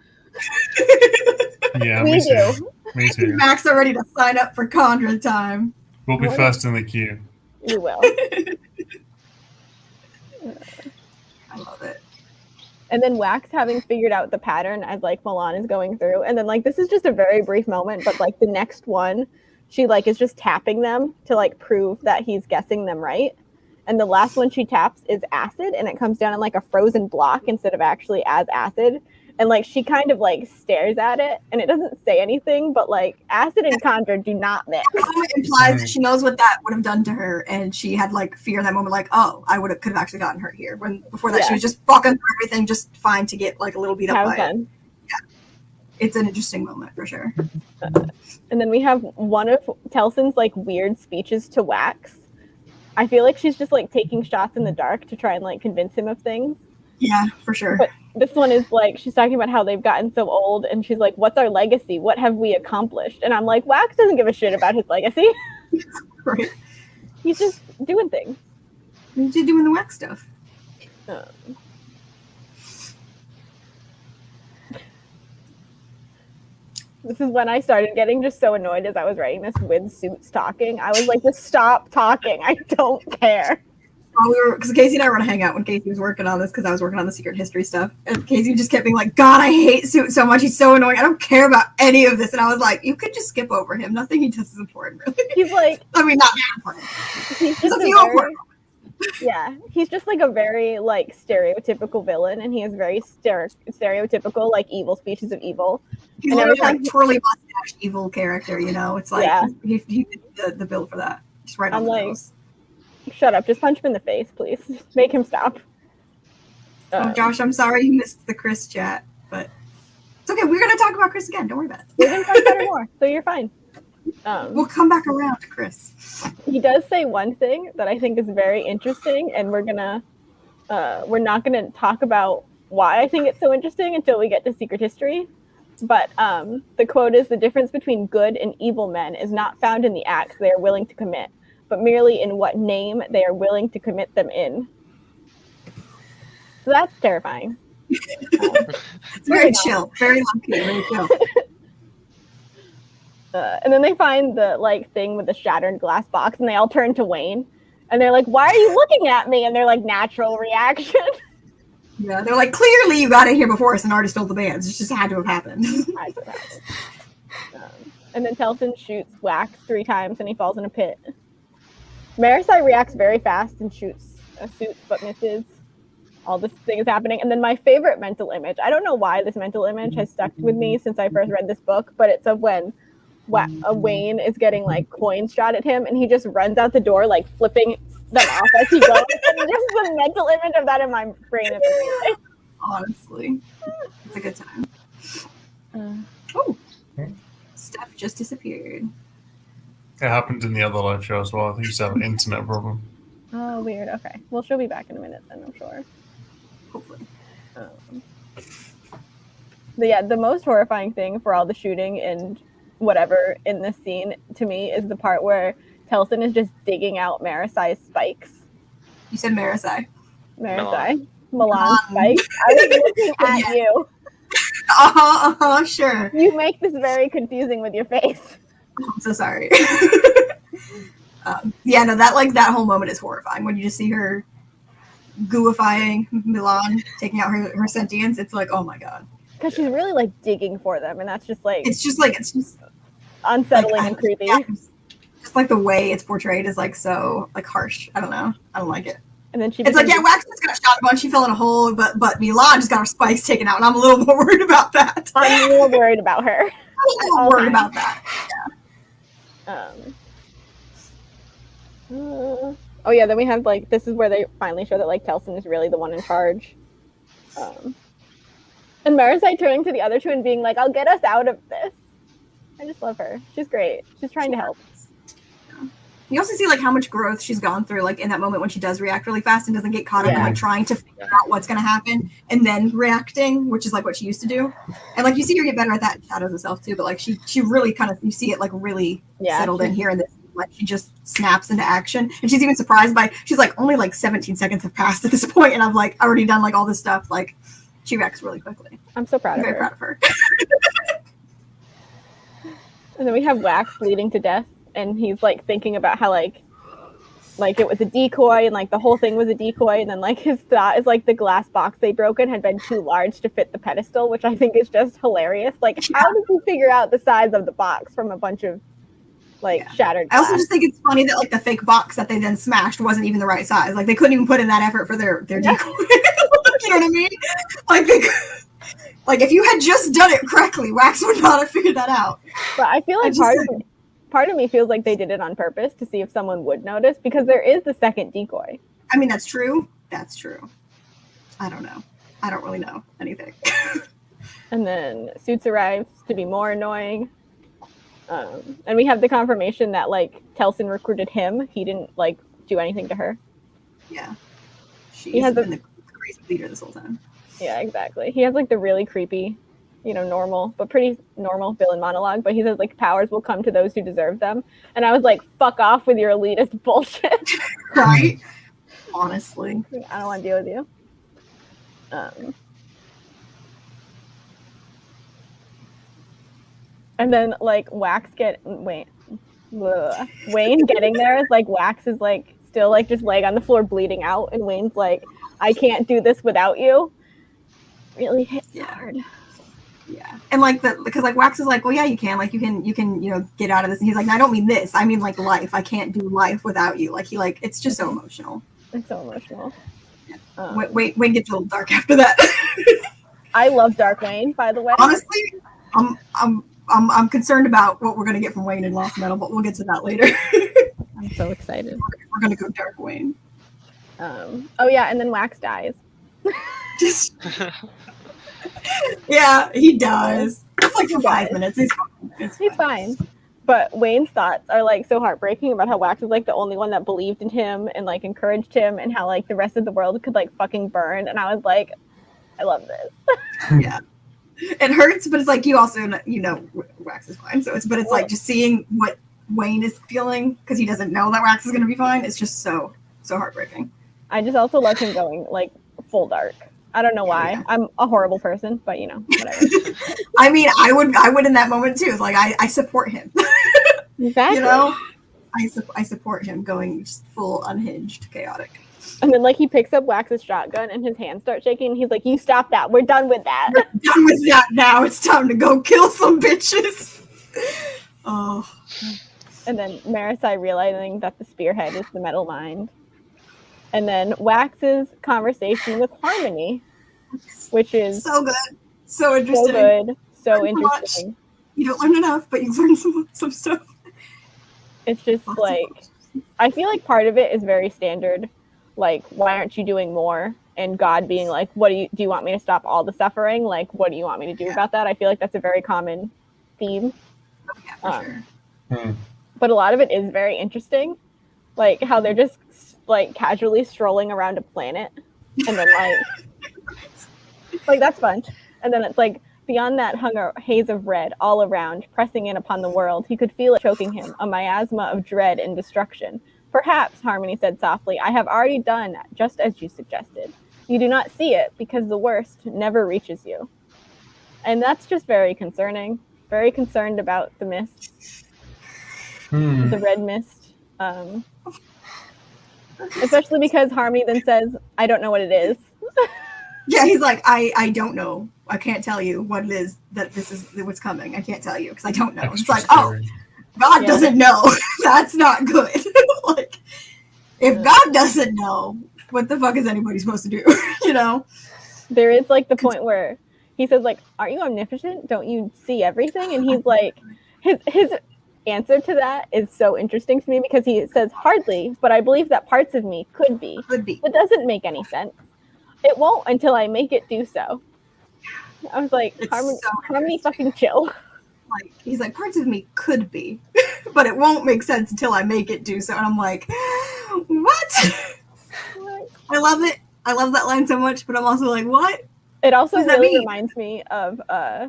S4: Yeah,
S1: We
S4: me too.
S1: do.
S4: Me too.
S2: Max are ready to sign up for Conjure time.
S4: We'll be first in the queue.
S1: We will.
S2: I love it.
S1: And then Wax having figured out the pattern as like Milan is going through, and then like this is just a very brief moment, but like the next one, she like is just tapping them to like prove that he's guessing them right. And the last one she taps is acid, and it comes down in like a frozen block instead of actually as acid. And like she kind of like stares at it, and it doesn't say anything, but like acid and conjure do not mix.
S2: It implies that she knows what that would have done to her, and she had like fear in that moment, like, oh, I could have actually gotten hurt here. When before that she was just walking through everything just fine to get like a little beat up by it. Yeah, it's an interesting moment for sure.
S1: And then we have one of Telson's like weird speeches to Wax. I feel like she's just like taking shots in the dark to try and like convince him of things.
S2: Yeah, for sure.
S1: But this one is like, she's talking about how they've gotten so old, and she's like, what's our legacy? What have we accomplished? And I'm like, Wax doesn't give a shit about his legacy.
S2: Right.
S1: He's just doing things.
S2: He's just doing the Wax stuff.
S1: This is when I started getting just so annoyed as I was writing this with Suits talking. I was like, just stop talking. I don't care.
S2: Because Casey and I were gonna hang out when Casey was working on this, because I was working on the secret history stuff, and Casey just kept being like, God, I hate Suit so much, he's so annoying, I don't care about any of this. And I was like, you could just skip over him, nothing he does is important, really.
S1: He's like,
S2: I mean, not that important.
S1: He's just yeah, he's just like a very like stereotypical villain, and he has very stereotypical like evil speeches of evil.
S2: He's literally like twirly mustache evil character, you know. It's like he did the bill for that. Just right on the nose.
S1: Shut up! Just punch him in the face, please. Make him stop.
S2: Oh, Josh, I'm sorry you missed the Chris chat, but it's okay. We're gonna talk about Chris again. Don't worry about it.
S1: We're gonna talk about it more, so you're fine.
S2: We'll come back around to Chris.
S1: He does say one thing that I think is very interesting, and we're not gonna talk about why I think it's so interesting until we get to Secret History. But the quote is, "The difference between good and evil men is not found in the acts they are willing to commit, but merely in what name they are willing to commit them in." So that's terrifying.
S2: It's very chill, very low-key, very chill.
S1: And then they find the like thing with the shattered glass box, and they all turn to Wayne, and they're like, "Why are you looking at me?" And they're like, natural reaction.
S2: Yeah, they're like, clearly you got in here before us and already stole the bands. It just had to have happened. And then Telson shoots Wax 3 times, and he falls in a pit. Marisai reacts very fast and shoots a Suit, but misses. All this thing is happening. And then my favorite mental image, I don't know why this mental image has stuck with me since I first read this book, but it's of when Wayne is getting like coins shot at him, and he just runs out the door like flipping them off as he goes. And just the mental image of that in my brain is amazing. Honestly, it's a good time. Steph just disappeared.
S4: It happened in the other live show as well. I think you have an internet problem.
S1: Oh, weird. Okay. Well, she'll be back in a minute then, I'm sure.
S2: Hopefully.
S1: But yeah, the most horrifying thing for all the shooting and whatever in this scene to me is the part where Telson is just digging out Marisai's spikes.
S2: You said Marisai.
S1: Milan spikes. I was looking at you.
S2: Sure.
S1: You make this very confusing with your face.
S2: I'm so sorry. Yeah, no, that whole moment is horrifying when you just see her gooifying Milan, taking out her sentience. It's like, oh my god.
S1: Because she's really like digging for them, and that's just like
S2: it's just
S1: unsettling
S2: like,
S1: and creepy.
S2: Yeah, just like the way it's portrayed is like so like harsh. I don't know. I don't like it.
S1: And then
S2: it's like, yeah, Wax just got shot a bunch. She fell in a hole, but Milan just got her spikes taken out, and I'm a little more worried about that.
S1: I'm a little worried about her.
S2: I'm a little worried about that. Yeah.
S1: Oh yeah, then we have like, this is where they finally show that like Telson is really the one in charge. And Marisai turning to the other two and being like, "I'll get us out of this." I just love her. She's great. She's trying to help.
S2: Yeah. You also see like how much growth she's gone through, like in that moment when she does react really fast and doesn't get caught up in like trying to figure out what's going to happen and then reacting, which is like what she used to do. And like you see her get better at that in Shadows herself too. But like she really kind of, you see it like really settled in here in this. Like she just snaps into action, and she's even surprised by. She's like only like 17 seconds have passed at this point, and I've like already done like all this stuff. Like she reacts really quickly.
S1: I'm so proud of her.
S2: Very proud of her.
S1: And then we have Wax bleeding to death, and he's like thinking about how like it was a decoy, and like the whole thing was a decoy, and then like his thought is like the glass box they broke in had been too large to fit the pedestal, which I think is just hilarious. Like, how did you figure out the size of the box from a bunch of shattered glass?
S2: I also just think it's funny that like the fake box that they then smashed wasn't even the right size. Like they couldn't even put in that effort for their decoy. You know what I mean? Like like if you had just done it correctly, Wax would not have figured that out.
S1: But I feel like part of me feels like they did it on purpose to see if someone would notice, because there is the second decoy.
S2: I mean, that's true. That's true. I don't know. I don't really know anything.
S1: And then Suits arrives to be more annoying. And we have the confirmation that like Telsin recruited him. He didn't like do anything to her.
S2: Yeah. He has been the crazy leader this whole time.
S1: Yeah, exactly. He has like the really creepy, normal, but pretty normal villain monologue. But he says like powers will come to those who deserve them. And I was like, fuck off with your elitist bullshit.
S2: Right? Honestly.
S1: I don't want to deal with you. And then like Wayne getting there is like Wax is like still like just laying on the floor bleeding out, and Wayne's like, I can't do this without you. Really hits hard.
S2: Yeah. And like because like Wax is like, well, yeah, you can get out of this, and he's like, no, I don't mean this, I mean like life. I can't do life without you. Like he like, it's just so emotional.
S1: It's so emotional.
S2: Wayne gets a little dark after that.
S1: I love Dark Wayne, by the way.
S2: Honestly, I'm concerned about what we're gonna get from Wayne in Lost Metal, but we'll get to that later.
S1: I'm so excited.
S2: We're gonna go Dark Wayne.
S1: Oh yeah, and then Wax dies.
S2: Just yeah, he does. It's like for 5 minutes. He's fine.
S1: But Wayne's thoughts are like so heartbreaking about how Wax was like the only one that believed in him and like encouraged him, and how like the rest of the world could like fucking burn. And I was like, I love this.
S2: Yeah. It hurts, but it's like you also Wax is fine. So it's like just seeing what Wayne is feeling because he doesn't know that Wax is gonna be fine. It's just so heartbreaking.
S1: I just also love him going like full dark. I don't know why. Yeah. I'm a horrible person, but whatever.
S2: I mean, I would in that moment too. It's like I support him.
S1: Exactly.
S2: I support him going just full unhinged, chaotic.
S1: And then like he picks up Wax's shotgun and his hands start shaking. And he's like, "You stop that. We're done with that.
S2: We're done with that now. It's time to go kill some bitches." Oh.
S1: And then Marisai realizing that the spearhead is the metal mind. And then Wax's conversation with Harmony, which is
S2: so good, so interesting,
S1: so interesting.
S2: Much. You don't learn enough, but you learn some stuff.
S1: It's just like, I feel like part of it is very standard. Like, why aren't you doing more? And God being like, do you want me to stop all the suffering? Like, what do you want me to do about that? I feel like that's a very common theme.
S2: Yeah, for sure.
S1: But a lot of it is very interesting. Like how they're just like casually strolling around a planet, and then like that's fun. And then it's like beyond that hung a haze of red all around, pressing in upon the world. He could feel it choking him, a miasma of dread and destruction. Perhaps, Harmony said softly, I have already done just as you suggested. You do not see it because the worst never reaches you. And that's just very concerning. Very concerned about the mist, the red mist. Especially because Harmony then says, I don't know what it is.
S2: Yeah, he's like, I don't know. I can't tell you what it is that this is what's coming. I can't tell you because I don't know. It's like, scary. Oh, God doesn't know. That's not good. Like, if God doesn't know, what the fuck is anybody supposed to do?
S1: There is like the point where he says like, aren't you omniscient? Don't you see everything? And he's like, his answer to that is so interesting to me because he says hardly, but I believe that parts of me could be. It doesn't make any sense. It won't until I make it do so. I was like, Harmony fucking chill.
S2: Like, he's like, parts of me could be. but it won't make sense until I make it do so. And I'm like, what? I love it. I love that line so much, but I'm also like, what?
S1: It also
S2: What does that
S1: really
S2: mean?
S1: reminds me of I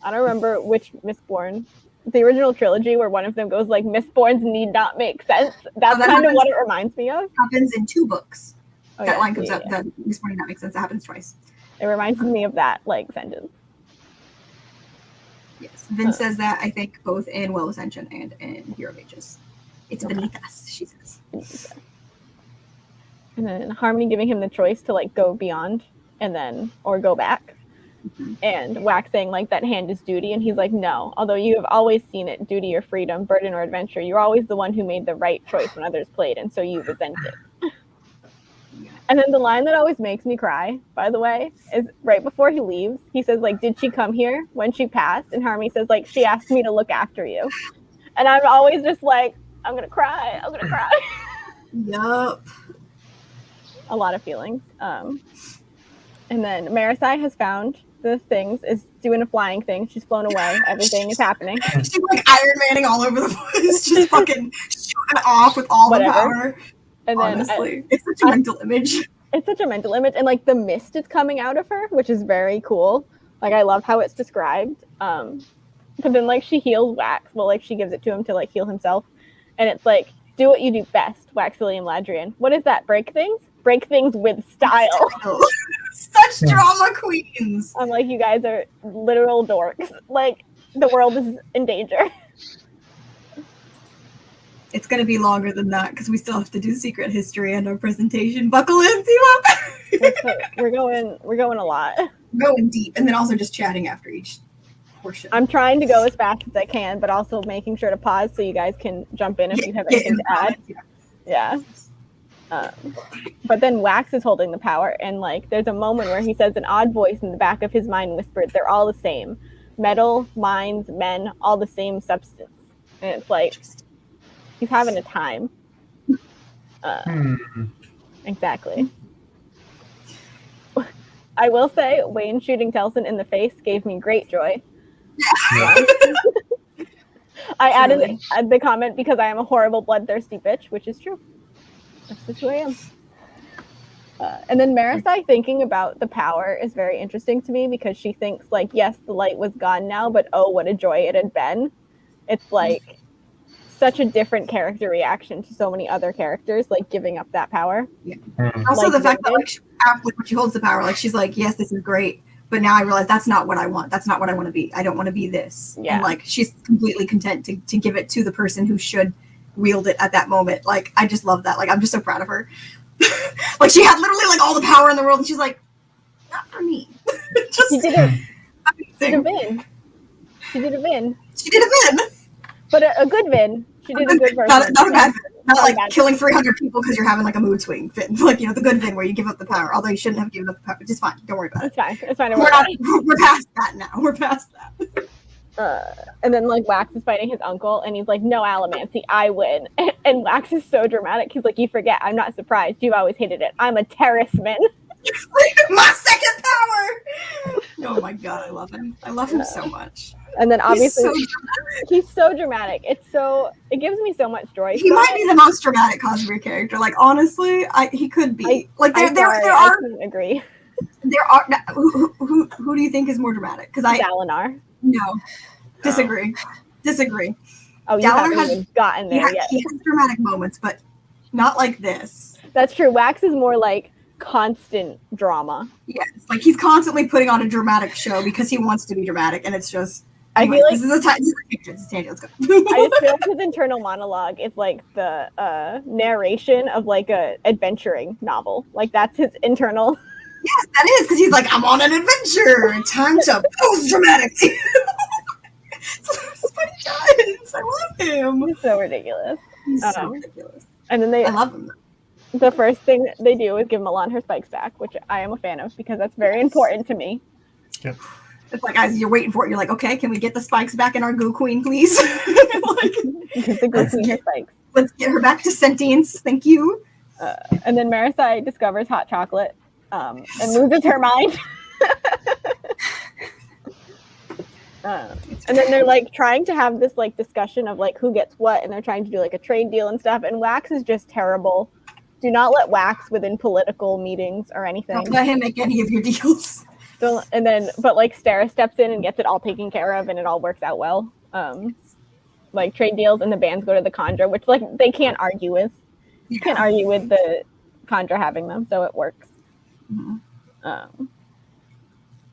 S1: don't remember which Mistborn, the original trilogy where one of them goes like, Mistborns need not make sense. That's
S2: that
S1: kind of
S2: happens-
S1: what it reminds me of.
S2: Happens in 2 books.
S1: Oh,
S2: That
S1: yeah,
S2: line comes
S1: yeah,
S2: up.
S1: yeah.
S2: That this morning that makes sense. That happens twice.
S1: It reminds me of that like sentence.
S2: Yes. Vin says that, I think, both in Well Ascension and in Hero of Ages. It's
S1: Okay.
S2: beneath us, she says.
S1: And then Harmony giving him the choice to like go beyond and then or go back.
S2: Mhm.
S1: And Wax saying like that hand is duty, and he's like, no. Although you have always seen it, duty or freedom, burden or adventure, you're always the one who made the right choice when others played, and so you resent it. And then the line that always makes me cry, by the way, is right before he leaves. He says like, did she come here when she passed? And Harmony says like, she asked me to look after you. And I'm always just like, I'm gonna cry. I'm gonna cry.
S2: Yup.
S1: A lot of feelings. And then Marisai has found the things, is doing a flying thing. She's flown away. Everything is happening.
S2: She's like Iron Manning all over the place, just fucking shooting off with all
S1: Whatever.
S2: the power.
S1: And then
S2: Honestly, it's such a mental image.
S1: it's such a mental image, and like the mist is coming out of her, which is very cool. Like I love how it's described. But then like she heals Wax. Well, like she gives it to him to like heal himself, and it's like, do what you do best, Wax, William, Ladrian. What is that? Break things? Break things with style.
S2: Such drama queens.
S1: I'm like, you guys are literal dorks. Like the world is in danger.
S2: It's gonna be longer than that because we still have to do secret history and our presentation. Buckle in, Seema.
S1: We're going a lot.
S2: Going deep, and then also just chatting after each portion.
S1: I'm trying to go as fast as I can, but also making sure to pause so you guys can jump in if you have anything to add. Yeah. But then Wax is holding the power, and like there's a moment where he says an odd voice in the back of his mind whispered, they're all the same. Metal, minds, men, all the same substance. And it's like, he's having a time. Exactly. I will say, Wayne shooting Telson in the face gave me great joy. I added the comment because I am a horrible bloodthirsty bitch, which is true. That's just who I am. And then Marisai thinking about the power is very interesting to me because she thinks like, yes, the light was gone now, but oh, what a joy it had been. It's like such a different character reaction to so many other characters, like giving up that power.
S2: Yeah. Also,
S1: Like
S2: the fact that
S1: Vivian.
S2: like after when she holds the power, like she's like, yes, this is great, but now I realize that's not what I want. That's not what I want to be. I don't want to be this.
S1: Yeah.
S2: And like she's completely content to give it to the person who should wield it at that moment. Like I just love that. Like I'm just so proud of her. Like she had literally like all the power in the world, and she's like, not for me. Just
S1: She did a
S2: amazing.
S1: Vin. She did a Vin.
S2: She did a Vin.
S1: But a good Vin. She did a good version.
S2: Not a bad Vin. Not
S1: Not a
S2: like
S1: bad
S2: killing 300 people because you're having like a mood swing Vin. Like, you know, the good Vin where you give up the power. Although you shouldn't have given up the power. Just fine. Don't worry about it.
S1: It's fine. It's fine.
S2: We're past that now. We're past that.
S1: And then like Wax is fighting his uncle, and he's like, "No Allomancy, I win." And Wax is so dramatic. He's like, "You forget, I'm not surprised. You've always hated it. I'm a terraceman."
S2: My second power. Oh my god, I love him. I love him so much.
S1: And then obviously
S2: He's so
S1: he's so dramatic. It gives me so much joy.
S2: he might be the most dramatic Cosmere character. Like honestly, he could be. Like there
S1: I couldn't agree.
S2: who do you think is more dramatic? Because
S1: Dalinar.
S2: no disagree.
S1: Oh, you
S2: Dalinar
S1: haven't
S2: has-
S1: even gotten there yet.
S2: He has dramatic moments, but not like this.
S1: That's true. Wax is more like constant drama.
S2: Yes, like he's constantly putting on a dramatic show because he wants to be dramatic, and it's just.
S1: I
S2: Anyways,
S1: feel like
S2: this is a tangent. Let's go.
S1: I just feel like his internal monologue is like the narration of like a adventuring novel. Like that's his internal.
S2: Yes, that is because he's like, I'm on an adventure. Time to pose dramatically. That's what he does. I love him.
S1: He's so ridiculous.
S2: He's so ridiculous.
S1: And then
S2: I love him.
S1: the first thing they do is give Milan her spikes back, which I am a fan of because that's very important to me.
S4: Yep.
S2: It's like, as you're waiting for it, you're like, okay, can we get the spikes back in our goo queen, please? Like,
S1: Because the good queen her spikes.
S2: let's get her back to sentience. Thank you.
S1: And then Marisai discovers hot chocolate and loses her mind. And then they're like trying to have this like discussion of like who gets what, and they're trying to do like a trade deal and stuff. And Wax is just terrible. Do not let Wax within political meetings or anything.
S2: Don't let him make any of your deals.
S1: But like Stara steps in and gets it all taken care of, and it all works out well. Like trade deals, and the bands go to the Khandra, which like they can't argue with. You can't argue with the Khandra having them, so it works. Mm-hmm.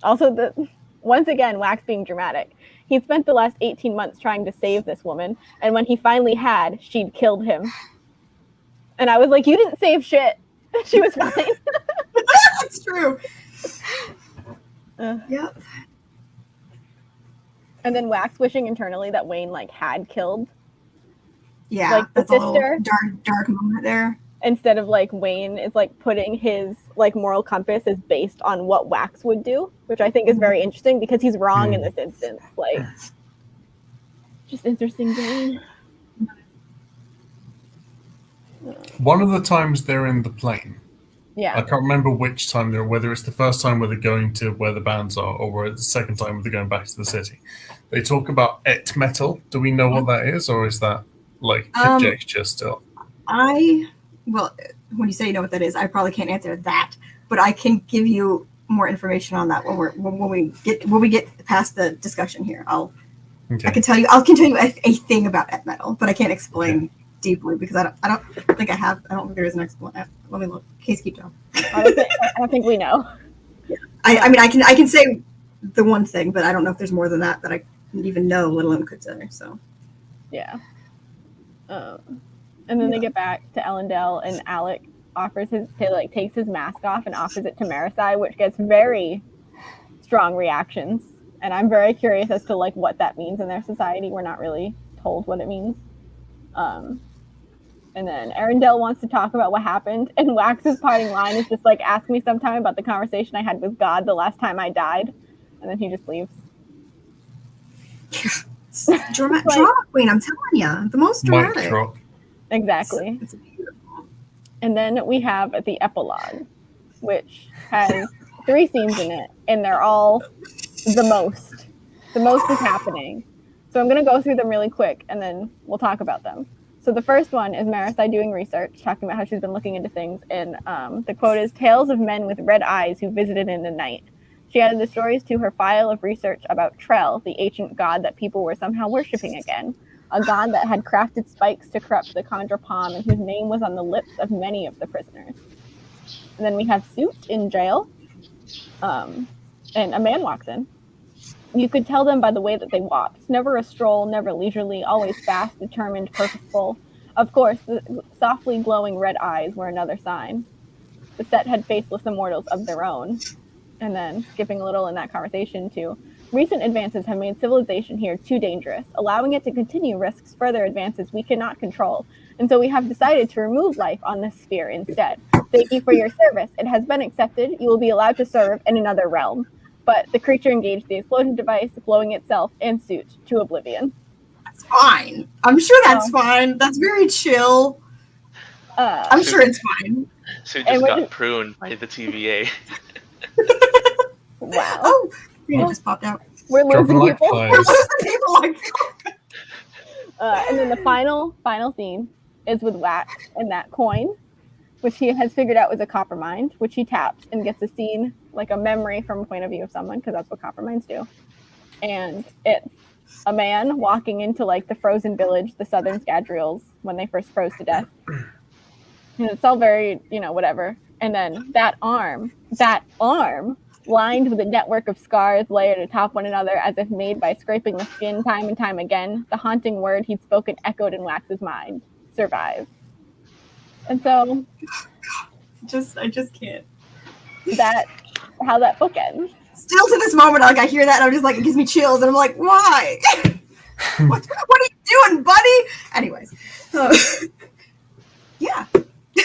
S1: Also, once again, Wax being dramatic. He spent the last 18 months trying to save this woman, and when he finally had, she'd killed him. And I was like, you didn't save shit. She was fine.
S2: That's true. Yep.
S1: And then Wax wishing internally that Wayne like had killed.
S2: Yeah,
S1: like the
S2: that's
S1: sister.
S2: A little dark moment there.
S1: Instead of like Wayne is like putting his like moral compass is based on what Wax would do, which I think is very interesting because he's wrong in this instance. Like, just interesting to me.
S4: One of the times they're in the plane.
S1: Yeah.
S4: I can't remember which time they're, whether it's the first time where they're going to where the bands are, or where it's the second time where they're going back to the city. They talk about et metal. Do we know what that is, or is that like conjecture still?
S2: Well, when you say you know what that is, I probably can't answer that, but I can give you more information on that when we get past the discussion here. I can tell you a thing about et metal, but I can't explain deeply because I don't think there is an explanation. Let me look. Case, keep going.
S1: I don't think we know.
S2: Yeah. I mean I can say the one thing, but I don't know if there's more than that I even know, let alone could say. So
S1: yeah. And then they get back to Ellendale, and Alec takes his mask off and offers it to Marisai, which gets very strong reactions. And I'm very curious as to like what that means in their society. We're not really told what it means. And then Arendelle wants to talk about what happened, and Wax's parting line is just like, ask me sometime about the conversation I had with God the last time I died. And then he just leaves.
S2: Drama queen, I'm telling you. The most dramatic.
S4: Mic drop.
S1: Exactly.
S2: It's beautiful.
S1: And then we have the epilogue, which has 3 scenes in it, and they're all the most. The most is happening. So I'm going to go through them really quick, and then we'll talk about them. So the first one is Marisai doing research, talking about how she's been looking into things, and the quote is, "Tales of men with red eyes who visited in the night." She added the stories to her file of research about Trell, the ancient god that people were somehow worshipping again. A god that had crafted spikes to corrupt the Khandra palm, and whose name was on the lips of many of the prisoners. And then we have Suit in jail, and a man walks in. You could tell them by the way that they walked. Never a stroll, never leisurely, always fast, determined, purposeful. Of course, the softly glowing red eyes were another sign. The set had faceless immortals of their own. And then, skipping a little in that conversation too, recent advances have made civilization here too dangerous. Allowing it to continue risks further advances we cannot control. And so we have decided to remove life on this sphere instead. Thank you for your service. It has been accepted. You will be allowed to serve in another realm. But the creature engaged the explosion device, blowing itself and Suit to oblivion.
S2: That's fine. I'm sure that's fine. That's very chill. I'm sure it's fine.
S5: Suit just got pruned by the TVA.
S1: Wow.
S2: Oh, Brianna just popped out.
S1: We're losing people.
S2: We're losing people like
S1: and then the final scene is with Wax and that coin, which he has figured out was a copper mine, which he taps and gets a scene, like a memory from a point of view of someone, because that's what copper mines do. And it's a man walking into like the frozen village, the southern Scadrials, when they first froze to death. And it's all very, whatever. And then that arm lined with a network of scars layered atop one another as if made by scraping the skin time and time again, the haunting word he'd spoken echoed in Wax's mind: survive. And so
S2: I just can't.
S1: That's how that book ends.
S2: Still to this moment, like I hear that and I'm just like, it gives me chills and I'm like, why? what are you doing, buddy? Anyways. Yeah.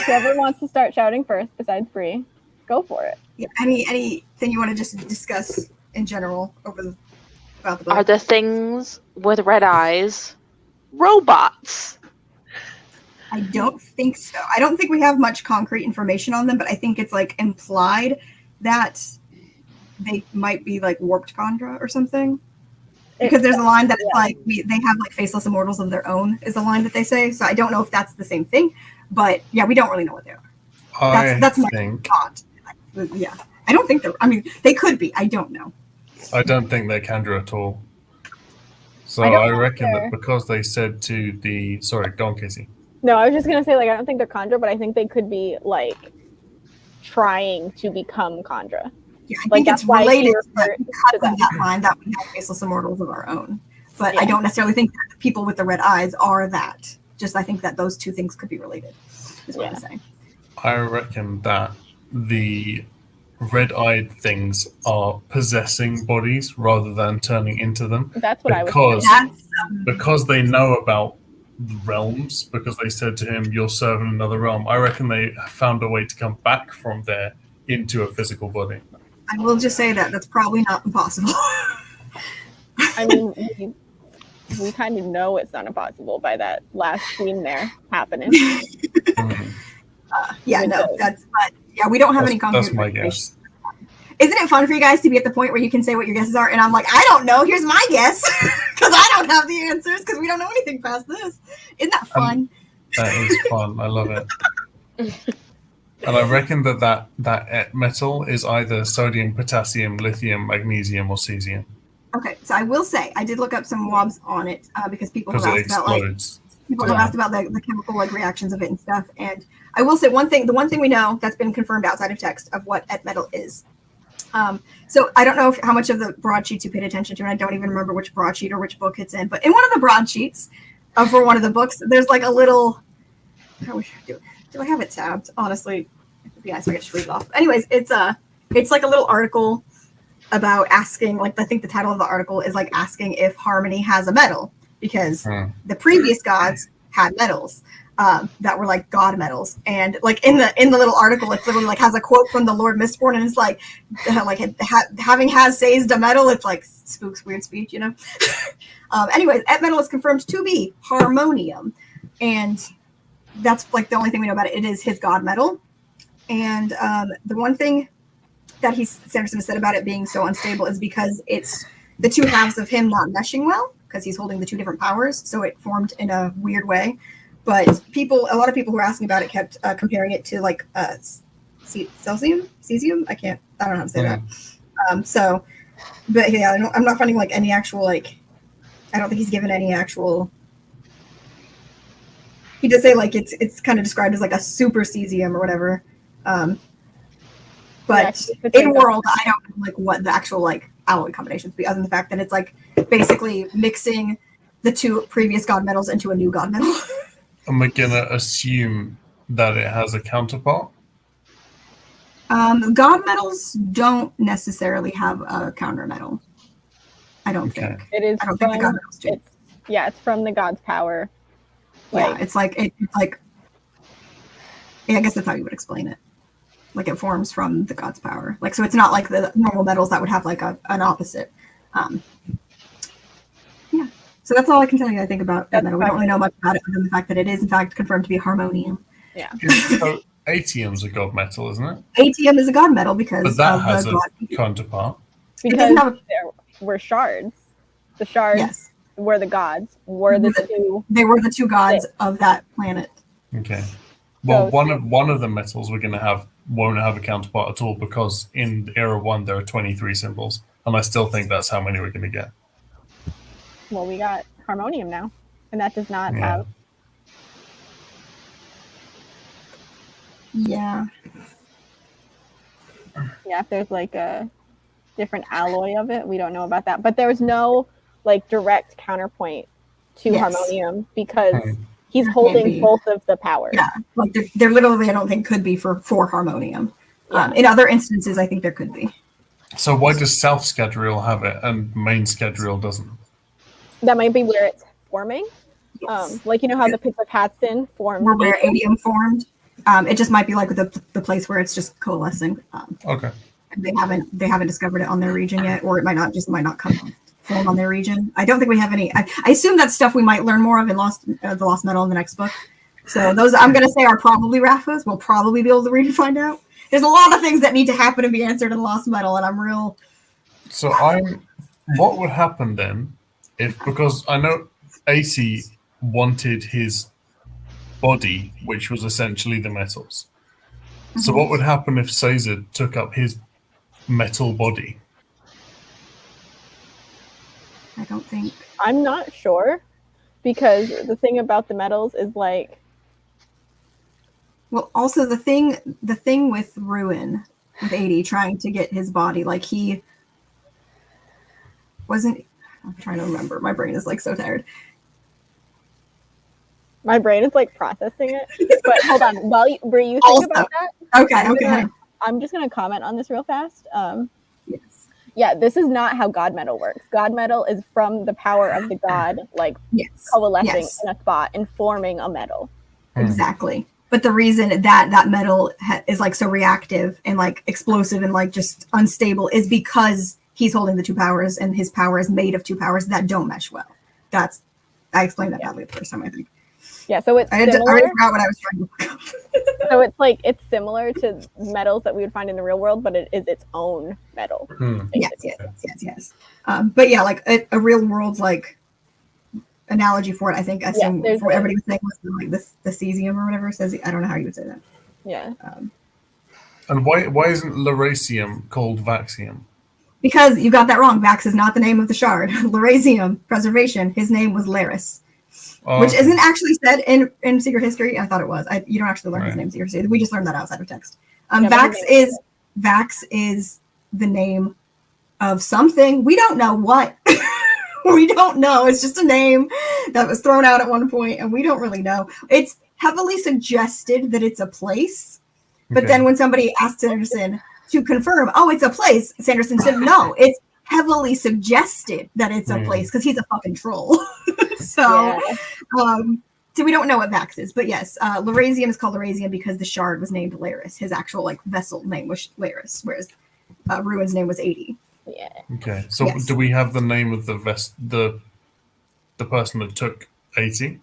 S1: Whoever wants to start shouting first besides Bree, go for it.
S2: Yeah, anything you want to just discuss in general about the book?
S6: Are the things with red eyes robots?
S2: I don't think so. I don't think we have much concrete information on them, but I think it's like implied that they might be like warped Khandra or something. Because there's a line that it's like they have like faceless immortals of their own is a line that they say. So I don't know if that's the same thing, but yeah, we don't really know what they are. That's my thought. Yeah, I don't think they're. I mean, they could be. I don't know.
S4: I don't think they're Kandra at all. So I reckon that because they said to the sorry, go on, Casey.
S1: No, I was just gonna say like I don't think they're Kandra, but I think they could be like trying to become Kandra.
S2: Yeah, I think it's related because of that line that we have faceless immortals of our own. But I don't necessarily think that the people with the red eyes are that. Just I think that those two things could be related. Is what I'm saying.
S4: I reckon that the red-eyed things are possessing bodies rather than turning into them.
S1: That's what I was saying.
S4: Because they know about the realms, because they said to him, "You're serving another realm." I reckon they found a way to come back from there into a physical body.
S2: I will just say that that's probably not impossible.
S1: I mean, we kind of know it's not impossible by that last scene there happening.
S2: Yeah, no, that's but yeah, we don't have any concrete.
S4: That's my guess.
S2: Isn't it fun for you guys to be at the point where you can say what your guesses are, and I'm like, I don't know. Here's my guess because I don't have the answers because we don't know anything past this. Isn't that fun?
S4: That is fun. I love it. And I reckon that metal is either sodium, potassium, lithium, magnesium, or cesium.
S2: Okay, so I will say I did look up some WOBs on it because people have asked about the chemical like reactions of it and stuff. And I will say the one thing we know that's been confirmed outside of text of what et metal is. So I don't know how much of the broadsheets you paid attention to, and I don't even remember which broadsheet or which book it's in. But in one of the broadsheets for one of the books, there's like a little. Do I have it tabbed? Honestly, it would be nice if I could just read it off. Anyways, it's like a little article about asking, like I think the title of the article is like asking if Harmony has a medal because the previous gods had medals that were like god medals, and like in the little article, it's literally like has a quote from the Lord Mistborn, and it's like having has seized a medal. It's like spooks weird speech, you know. Anyways, et metal is confirmed to be harmonium, and that's like the only thing we know about it. It is his god medal, and the one thing that Sanderson said about it being so unstable is because it's the two halves of him not meshing well because he's holding the two different powers, so it formed in a weird way. But a lot of people who were asking about it kept comparing it to like cesium. I don't know how to say that. But yeah, I'm not finding like any actual like. I don't think he's given any actual. He does say like it's kind of described as like a super cesium or whatever. But in world, I don't know like what the actual like alloy combinations be, other than the fact that it's like basically mixing the two previous god metals into a new god metal.
S4: Am I gonna assume that it has a counterpart?
S2: God metals don't necessarily have a counter metal. I don't think.
S1: It is.
S2: I don't think the god metals do.
S1: It's from the god's power.
S2: Yeah, it's like yeah, I guess that's how you would explain it. Like it forms from the god's power. Like so, it's not like the normal metals that would have like an opposite. Yeah. So that's all I can tell you. I think about that metal. We don't really know much about it other than the fact that it is in fact confirmed to be harmonium.
S1: Yeah.
S4: So atium's a god metal, isn't it?
S2: Atium is a god metal because
S4: but that has a counterpart.
S1: Because there were shards. The shards were the gods. They were the two gods of that planet.
S4: Okay. Well, one of the metals we're going to have won't have a counterpart at all because in Era 1 there are 23 symbols, and I still think that's how many we're going to get.
S1: Well, we got harmonium now, and that does not have.
S2: Yeah.
S1: Yeah, if there's like a different alloy of it, we don't know about that. But there's no like direct counterpoint to harmonium because he's holding both of the powers.
S2: Yeah, like they're literally, I don't think could be for harmonium. Yeah. In other instances, I think there could be.
S4: So why does South Scadrial have it and Main Scadrial doesn't?
S1: That might be where it's forming.
S2: Yes.
S1: Like you know how the pits of Hatson formed.
S2: Where atium formed. It just might be like the place where it's just coalescing.
S4: Okay.
S2: They haven't discovered it on their region yet, or it might not come form on their region. I don't think we have any. I assume that's stuff we might learn more of in the Lost Metal in the next book. So those I'm going to say are probably Raffas. We'll probably be able to read and find out. There's a lot of things that need to happen and be answered in Lost Metal, and I'm real.
S4: So what would happen then because I know 80 wanted his body, which was essentially the metals. So what would happen if Caesar took up his metal body?
S2: I don't think.
S1: I'm not sure, because the thing about the metals is like,
S2: Well, also the thing with Ruin, with 80 trying to get his body, like he wasn't. I'm trying to remember. My brain is like so tired.
S1: my brain is like processing it. But hold on, while Brie, you think
S2: Also,
S1: about that.
S2: Okay.
S1: I'm just gonna comment on this real fast.
S2: Yes.
S1: Yeah, this is not how God metal works. God metal is from the power of the god, like
S2: Yes.
S1: coalescing
S2: Yes.
S1: in a spot and forming a metal.
S2: Exactly. But the reason that metal is like so reactive and like explosive and like just unstable is because he's holding the two powers, and his power is made of two powers that don't mesh well. I explained that badly the first time, I think.
S1: Yeah, so it's
S2: I already
S1: similar.
S2: forgot what I was trying to look up.
S1: So it's similar to metals that we would find in the real world, but it is its own metal.
S2: Yes. But yeah, like a real world like analogy for it, I think. I assume
S1: there's
S2: for everybody was saying was like the cesium or whatever. Says I don't know how you would say that.
S1: Yeah.
S4: And why isn't Lerasium called Vaxium?
S2: Because you got that wrong. Vax is not the name of the shard. Lerasium, preservation. His name was Laris, which isn't actually said in Secret History. I thought it was. You don't actually learn his name in Secret History. We just learned that outside of text. Vax is the name of something. We don't know what. We don't know. It's just a name that was thrown out at one point, and we don't really know. It's heavily suggested that it's a place, but then when somebody asked Sanderson to confirm, oh, it's a place, Sanderson said, no, it's heavily suggested that it's a place because he's a fucking troll. So we don't know what Vax is, but yes, Lerasium is called Lerasium because the shard was named Laris. His actual like vessel name was Laris, whereas Ruin's name was 80.
S1: Yeah.
S4: Okay, so do we have the name of the person that took 80?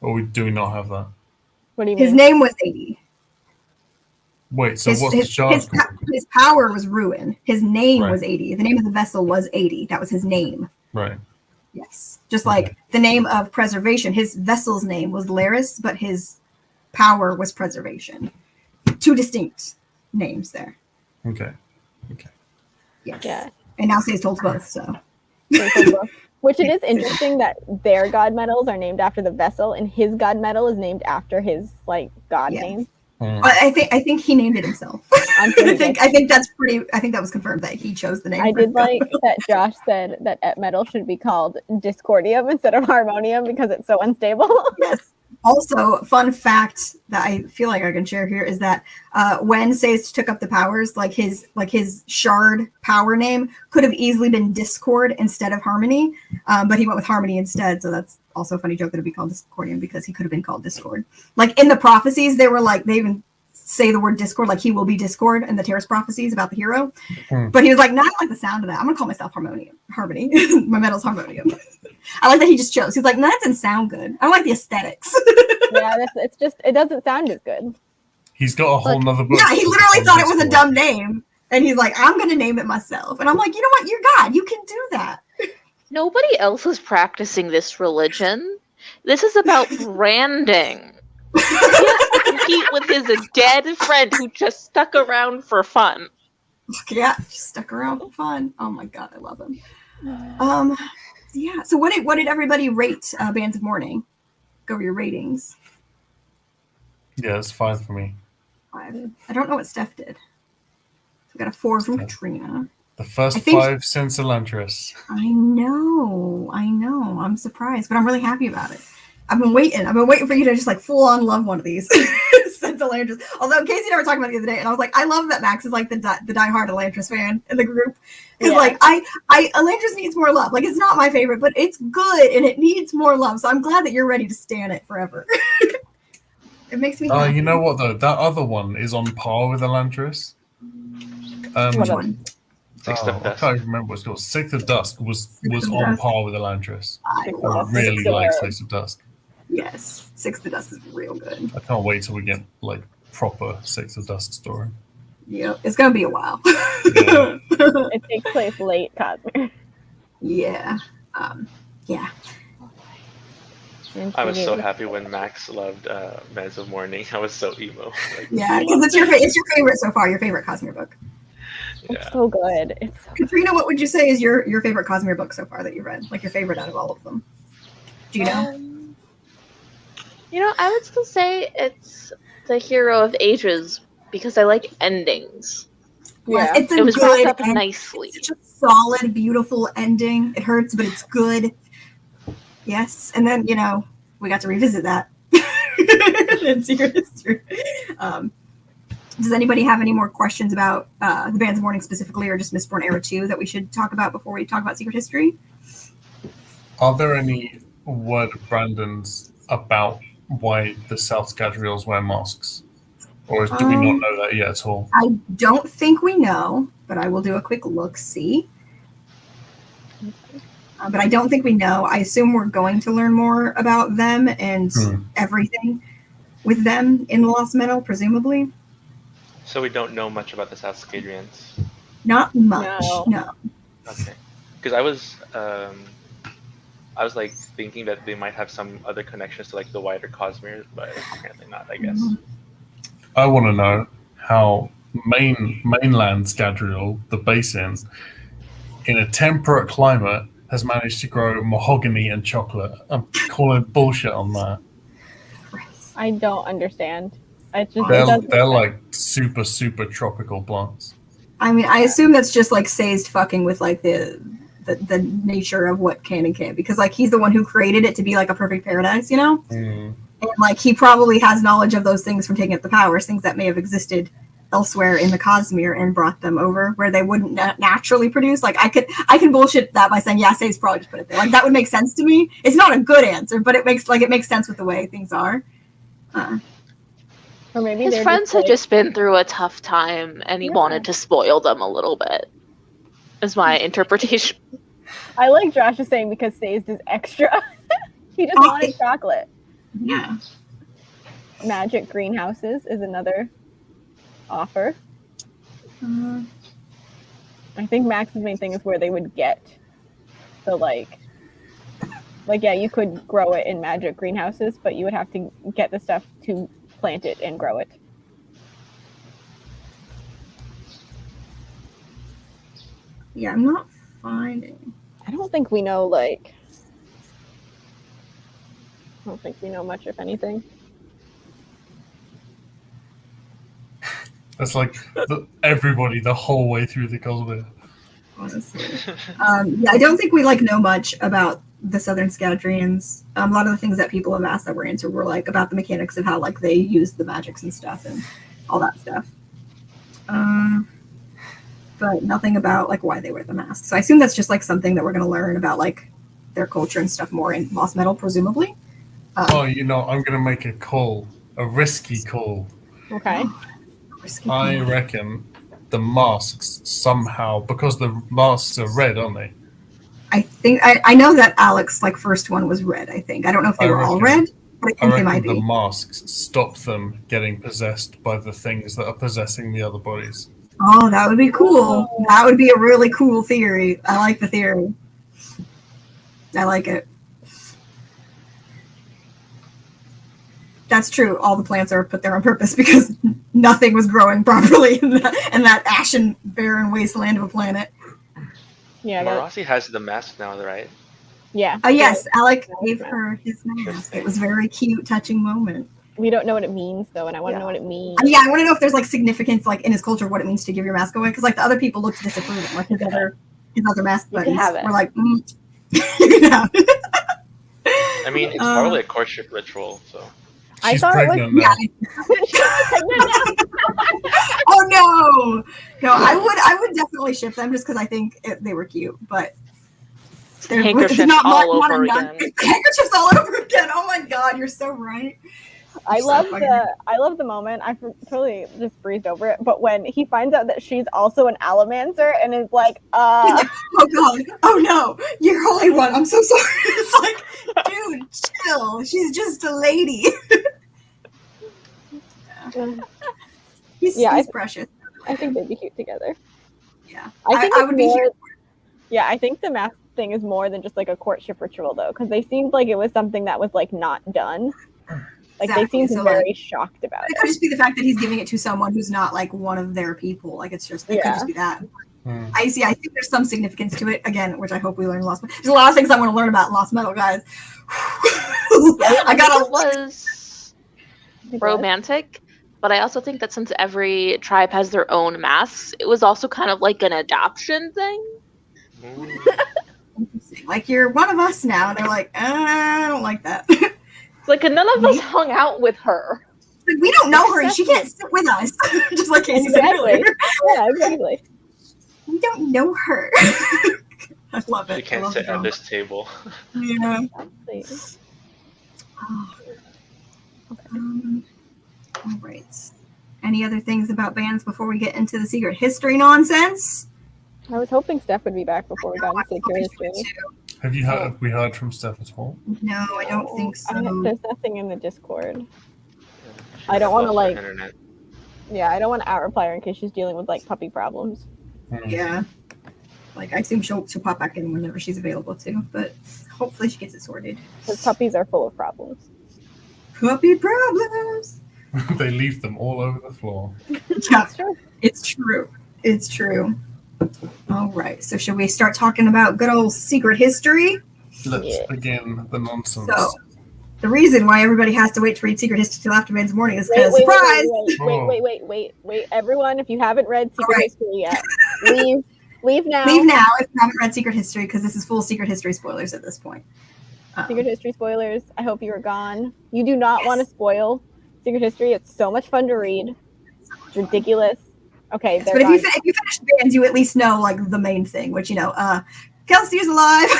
S4: Or do we not have that?
S1: What do you mean?
S2: His name was 80.
S4: Wait, so what's the shard called?
S2: His power was Ruin. His name was 80. The name of the vessel was 80. That was his name.
S4: Right.
S2: Yes. Just like the name of preservation. His vessel's name was Laris, but his power was preservation. Two distinct names there.
S4: Okay.
S2: Yes.
S1: Yeah.
S2: And now Say's told both, so.
S1: Which it is interesting that their god metals are named after the vessel, and his god metal is named after his like god name.
S2: I think he named it himself. I think that was confirmed that he chose the name.
S1: I did like that Josh said that Ep metal should be called Discordium instead of Harmonium because it's so unstable.
S2: Yes. Also, fun fact that I feel like I can share here is that when Sazed took up the powers, like his shard power name could have easily been Discord instead of Harmony, but he went with Harmony instead. So that's also a funny joke that it'd be called Discordium because he could have been called Discord. Like in the prophecies, they even say the word Discord, like he will be Discord in the Terrace prophecies about the hero. But he was like, no, I don't like the sound of that. I'm gonna call myself Harmony. My metal's Harmonium. I like that he just chose. He's like, no, that doesn't sound good. I don't like the aesthetics.
S1: Yeah, it doesn't sound as good.
S4: He's got a whole nother book.
S2: Yeah, he literally thought it was a dumb name. And he's like, I'm gonna name it myself. And I'm like, you know what? You're God. You can do that.
S6: Nobody else is practicing this religion. This is about branding. He has to compete with his dead friend who just stuck around for fun.
S2: Yeah, just stuck around for fun. Oh my god, I love him. Yeah. So what did everybody rate Bands of Mourning? Go over your ratings.
S4: Yeah, it's 5 for me.
S2: 5. I don't know what Steph did. We got a 4 from Katrina.
S4: The first 5 since Elantris.
S2: I know. I'm surprised, but I'm really happy about it. I've been waiting for you to just like full on love one of these since Elantris. Although Casey and I were talking about it the other day, and I was like, I love that Max is like the diehard Elantris fan in the group. Because like Elantris needs more love. Like it's not my favorite, but it's good and it needs more love. So I'm glad that you're ready to stand it forever. It makes me happy.
S4: You know what though? That other one is on par with Elantris.
S2: Which one?
S5: Sixth of Dusk.
S4: I can't remember what it's called. Sixth of Dusk was on par with Elantris.
S2: I
S4: really like Sixth of Dusk.
S2: Yes, Sixth of Dusk is real good.
S4: I can't wait till we get like proper Sixth of Dusk story.
S2: Yeah, it's gonna be a while.
S4: Yeah.
S1: It takes place late Cosmere.
S2: Yeah. Yeah.
S5: I was so happy when Max loved Meds of Mourning. I was so emo. Like,
S2: Yeah, because it's your favorite so far. Your favorite Cosmere book.
S1: It's so good. It's so
S2: Katrina, what would you say is your favorite Cosmere book so far that you read? Like your favorite out of all of them? Do you know?
S6: I would still say it's The Hero of Ages because I like endings.
S1: Yeah.
S2: It's
S6: It was
S2: good
S6: wrapped up
S2: ending.
S6: nicely.
S2: It's such a solid, beautiful ending. It hurts, but it's good. Yes, and then we got to revisit that in Secret History. Does anybody have any more questions about the Bands of Mourning specifically, or just Mistborn Era 2 that we should talk about before we talk about Secret History?
S4: Are there any word of Brandon's about why the South Gadriels wear masks? Or do we not know that yet at all?
S2: I don't think we know, but I will do a quick look-see. But I don't think we know. I assume we're going to learn more about them and everything with them in the Lost Metal, presumably.
S5: So we don't know much about the South Scadrians.
S2: Not much, no.
S5: Okay, because I was like thinking that they might have some other connections to like the wider Cosmere, but apparently not, I guess.
S4: I want to know how mainland Scadrial, the basin, in a temperate climate, has managed to grow mahogany and chocolate. I'm calling bullshit on that.
S1: I don't understand.
S4: They're like super, super tropical plants.
S2: I mean, I assume that's just like Say's fucking with like the nature of what can and can't, because like he's the one who created it to be like a perfect paradise, And like he probably has knowledge of those things from taking up the powers, things that may have existed elsewhere in the Cosmere and brought them over where they wouldn't naturally produce. Like I can bullshit that by saying, yeah, Say's probably just put it there. Like that would make sense to me. It's not a good answer, but it makes sense with the way things are.
S1: Or maybe
S6: his friends had just been through a tough time and he wanted to spoil them a little bit, is my interpretation.
S1: I like Josh is saying because Say's is extra. He just wanted chocolate.
S2: Yeah.
S1: Magic greenhouses is another offer. I think Max's main thing is where they would get the like yeah, you could grow it in magic greenhouses, but you would have to get the stuff to plant it and grow it.
S2: Yeah, I'm not finding.
S1: I don't think we know I don't think we know much, if anything.
S4: That's like everybody the whole way through the Cosmere.
S2: Honestly. Yeah, I don't think we know much about the Southern Scadrians. A lot of the things that people have asked that we're answered were about the mechanics of how they use the magics and stuff and all that stuff. But nothing about why they wear the masks. So I assume that's just something that we're going to learn about their culture and stuff more in Lost Metal, presumably.
S4: I'm going to make a call, a risky call.
S1: Okay.
S4: I reckon the masks somehow, because the masks are red, aren't they?
S2: I think I know that Alex first one was red. I think I don't know if they were all red, but I think they might be.
S4: The masks stop them getting possessed by the things that are possessing the other bodies.
S2: Oh, that would be cool. That would be a really cool theory. I like the theory. I like it. That's true. All the plants are put there on purpose because nothing was growing properly in that ashen, barren wasteland of a planet.
S1: Yeah.
S5: Marossi has the mask now, right?
S1: Yeah.
S2: Oh yes, Alec gave her his mask. It was a very cute, touching moment.
S1: We don't know what it means though, and I want to know what it means.
S2: Yeah, I want to know if there's significance in his culture what it means to give your mask away, because the other people looked disapproving, his other mask buddies were like, you can have it.
S5: I mean, it's probably a courtship ritual, so.
S1: I thought it was.
S2: Oh no! I would definitely ship them just because I think they were cute, but
S6: handkerchiefs all over again.
S2: Handkerchiefs all over again. Oh my god, you're so right.
S1: I love the moment. I totally just breezed over it. But when he finds out that she's also an Allomancer and is like,
S2: He's like, oh god, oh no, you're Holy One. I'm so sorry. It's dude, chill. She's just a lady. He's precious.
S1: I think they'd be cute together.
S2: Yeah,
S1: I think
S2: I would be here.
S1: Yeah, I think the thing is more than just like a courtship ritual, though, because they seemed like it was something that was like not done. Like
S2: Exactly.
S1: they seemed
S2: So,
S1: very shocked about
S2: It
S1: it.
S2: could just be the fact that he's giving it to someone who's not like one of their people. Like it could just be that. I see. I think there's some significance to it again, which I hope we learn in Lost Metal. There's a lot of things I want to learn about Lost Metal, guys. I got
S6: it was romantic, but I also think that since every tribe has their own masks, it was also kind of like an adoption thing.
S2: like you're one of us now, and they're like, I don't like that.
S6: It's like none of us hung out with her.
S2: We don't know her, and she can't sit with us. Just like Casey said
S1: Exactly.
S2: earlier.
S1: Yeah, exactly.
S2: We don't know her. I love it.
S5: You can't sit at this table.
S2: Yeah.
S1: Please.
S2: All right. Any other things about bands before we get into the secret history nonsense?
S1: I was hoping Steph would be back before we got into secret history.
S4: Have we heard from Steph at all?
S2: No, I don't think so.
S1: There's nothing in the Discord. I don't want to like.
S5: Internet.
S1: Yeah, I don't want to out-reply her in case she's dealing with like puppy problems.
S2: Yeah. Like, I assume she'll pop back in whenever she's available too, but hopefully she gets it sorted.
S1: Because puppies are full of problems.
S2: Puppy problems!
S4: They leave them all over the floor.
S2: Yeah, it's true. It's true. All right, so should we start talking about good old secret history?
S4: Let's begin the nonsense.
S2: So, the reason why everybody has to wait to read Secret History till after Man's Morning is because, surprise!
S1: Wait, everyone, if you haven't read Secret History yet, leave now.
S2: Leave now if you haven't read Secret History, because this is full Secret History spoilers at this point.
S1: Secret History spoilers, I hope you are gone. You do not want to spoil Secret History. It's so much fun to read. It's ridiculous. Okay,
S2: yes, but if you finish Bands, you at least know like the main thing, which Kelsey is alive.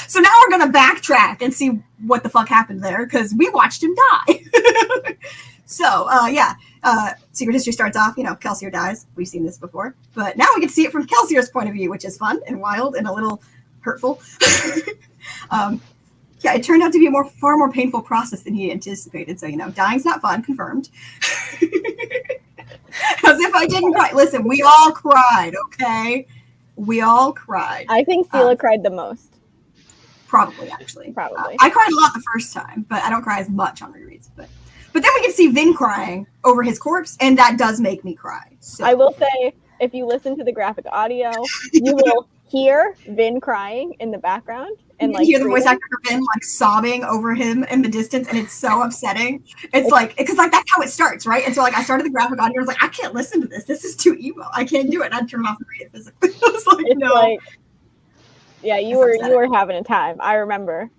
S2: So now we're gonna backtrack and see what the fuck happened there because we watched him die. So Secret History starts off. Kelsier dies. We've seen this before, but now we get to see it from Kelsier's point of view, which is fun and wild and a little hurtful. It turned out to be a far more painful process than he anticipated. So dying's not fun. Confirmed. As if I didn't cry. Listen, we all cried, okay? We all cried.
S1: I think Sela cried the most.
S2: Probably, actually.
S1: Probably.
S2: I cried a lot the first time, but I don't cry as much on rereads. But then we can see Vin crying over his corpse, and that does make me cry. So.
S1: I will say, if you listen to the graphic audio, you will hear Vin crying in the background. And
S2: you hear the voice actor for Vin like sobbing over him in the distance, and it's so upsetting. It's like because like that's how it starts, right? And so like I started the graphic audio, I was like, I can't listen to this. This is too emo. I can't do it. And I'd turn it off and read it physically. I was like,
S1: it's
S2: no.
S1: Like, yeah, you were having a time. I remember.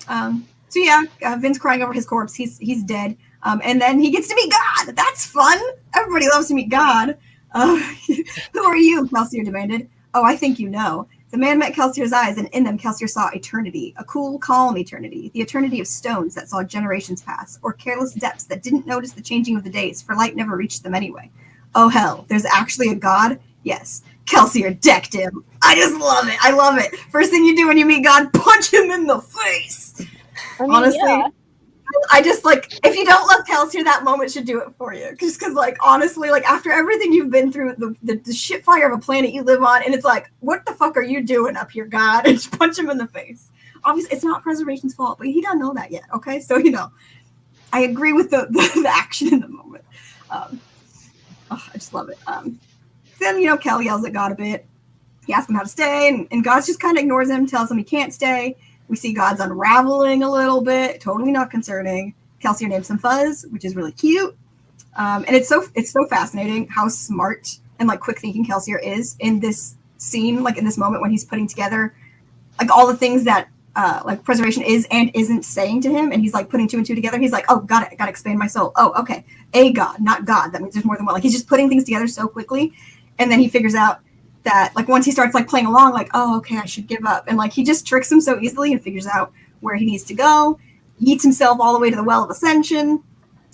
S2: Vin's crying over his corpse. He's dead. And then he gets to meet God. That's fun. Everybody loves to meet God. Who are you? Kelsier demanded. Oh, I think you know. The man met Kelsier's eyes, and in them Kelsier saw eternity, a cool, calm eternity, the eternity of stones that saw generations pass, or careless depths that didn't notice the changing of the days, for light never reached them anyway. Oh hell, there's actually a God? Yes. Kelsier decked him. I just love it. I love it. First thing you do when you meet God, punch him in the face. I mean, honestly, yeah. I just if you don't love Kelsier, that moment should do it for you. Just because, honestly, after everything you've been through, the shit fire of a planet you live on, and it's what the fuck are you doing up here, God? And just punch him in the face. Obviously, it's not Preservation's fault, but he doesn't know that yet, okay? So, I agree with the action in the moment. I just love it. Then, Kel yells at God a bit. He asks him how to stay, and God just kind of ignores him, tells him he can't stay. We see God's unraveling a little bit, totally not concerning. Kelsier names him Fuzz, which is really cute. And it's so fascinating how smart and quick thinking Kelsier is in this scene, in this moment when he's putting together all the things that Preservation is and isn't saying to him, and he's putting two and two together. He's oh, got it, gotta expand my soul. Oh, okay, a God, not God. That means there's more than one. He's just putting things together so quickly, and then he figures out that once he starts playing along, oh, okay, I should give up. And he just tricks him so easily and figures out where he needs to go. He eats himself all the way to the Well of Ascension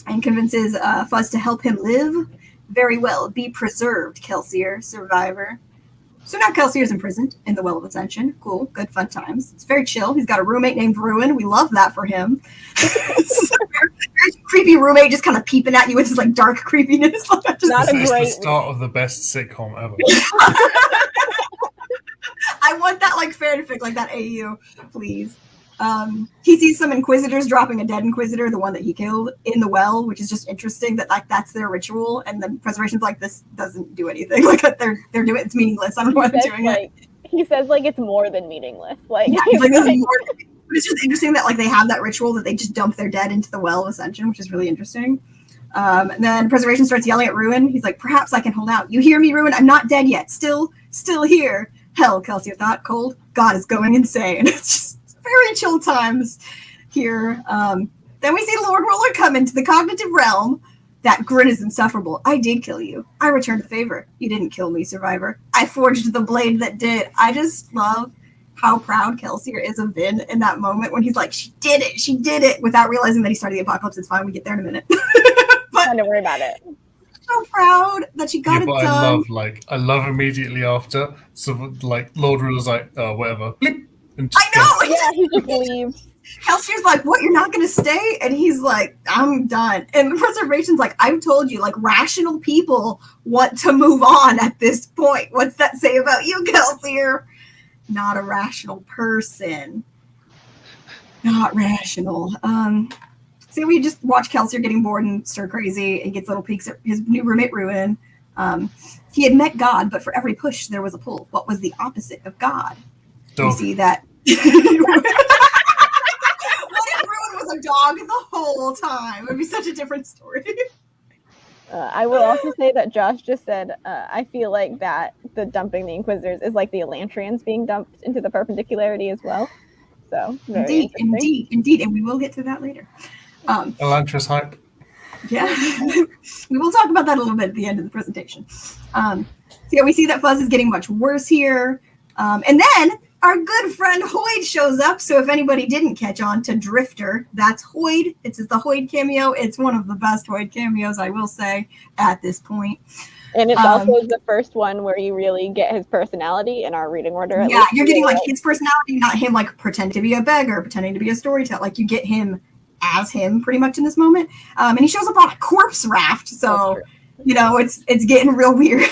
S2: and convinces Fuzz to help him live. Very well, be preserved, Kelsier, survivor. So now Kelsier's imprisoned in the Well of Ascension. Cool, good, fun times. It's very chill. He's got a roommate named Ruin. We love that for him. Very creepy roommate just kind of peeping at you with his dark creepiness.
S1: Not a
S4: it's
S1: great
S4: the start of the best sitcom ever.
S2: I want that like fanfic, like that AU, please. He sees some Inquisitors dropping a dead Inquisitor, the one that he killed, in the well, which is just interesting that like that's their ritual, and then Preservation's like, this doesn't do anything. Like they're doing it's meaningless. I don't know why they're doing it.
S1: He says like it's more than meaningless. Like
S2: yeah, he's like this is more. But it's just interesting that like they have that ritual that they just dump their dead into the well of Ascension, which is really interesting. And then Preservation starts yelling at Ruin. He's like, perhaps I can hold out. You hear me, Ruin? I'm not dead yet. Still here. Hell, Kelsier thought. Cold. God is going insane. It's just very chill times here. Then we see Lord Roller come into the cognitive realm. That grin is insufferable. I did kill you. I returned the favor. You didn't kill me, survivor. I forged the blade that did. I just love how proud Kelsier is of Vin in that moment when he's like, she did it, without realizing that he started the apocalypse. It's fine, we get there in a minute. But
S1: don't worry about it.
S2: So proud that she got it done.
S4: I love immediately after. So like Lord Ruler's like, whatever. Bleep, and
S2: I know.
S1: Yeah, he just leaves.
S2: Kelsier's like, what? You're not gonna stay? And he's like, I'm done. And the Preservation's like, I've told you, like rational people want to move on at this point. What's that say about you, Kelsier? Not a rational person. Not rational. So we just watch Kelsier getting bored and stir crazy and gets little peeks at his new roommate Ruin. He had met God, but for every push there was a pull. What was the opposite of God?
S4: Dog.
S2: You see that. What if Ruin was a dog the whole time? It would be such a different story.
S1: I will also say that Josh just said, I feel like that the dumping the Inquisitors is like the Elantrians being dumped into the perpendicularity as well. So
S2: Indeed, and we will get to that later.
S4: Elantris hype.
S2: Yeah, we will talk about that a little bit at the end of the presentation. So yeah, we see that Fuzz is getting much worse here. And then our good friend Hoyd shows up. So if anybody didn't catch on to Drifter, that's Hoyd. It's the Hoyd cameo. It's one of the best Hoyd cameos, I will say, at this point.
S1: And it's also the first one where you really get his personality in our reading order.
S2: Yeah, you're getting like his personality, not him like pretending to be a beggar, pretending to be a storyteller. Like you get him as him pretty much in this moment. And he shows up on a corpse raft. So, you know, it's getting real weird.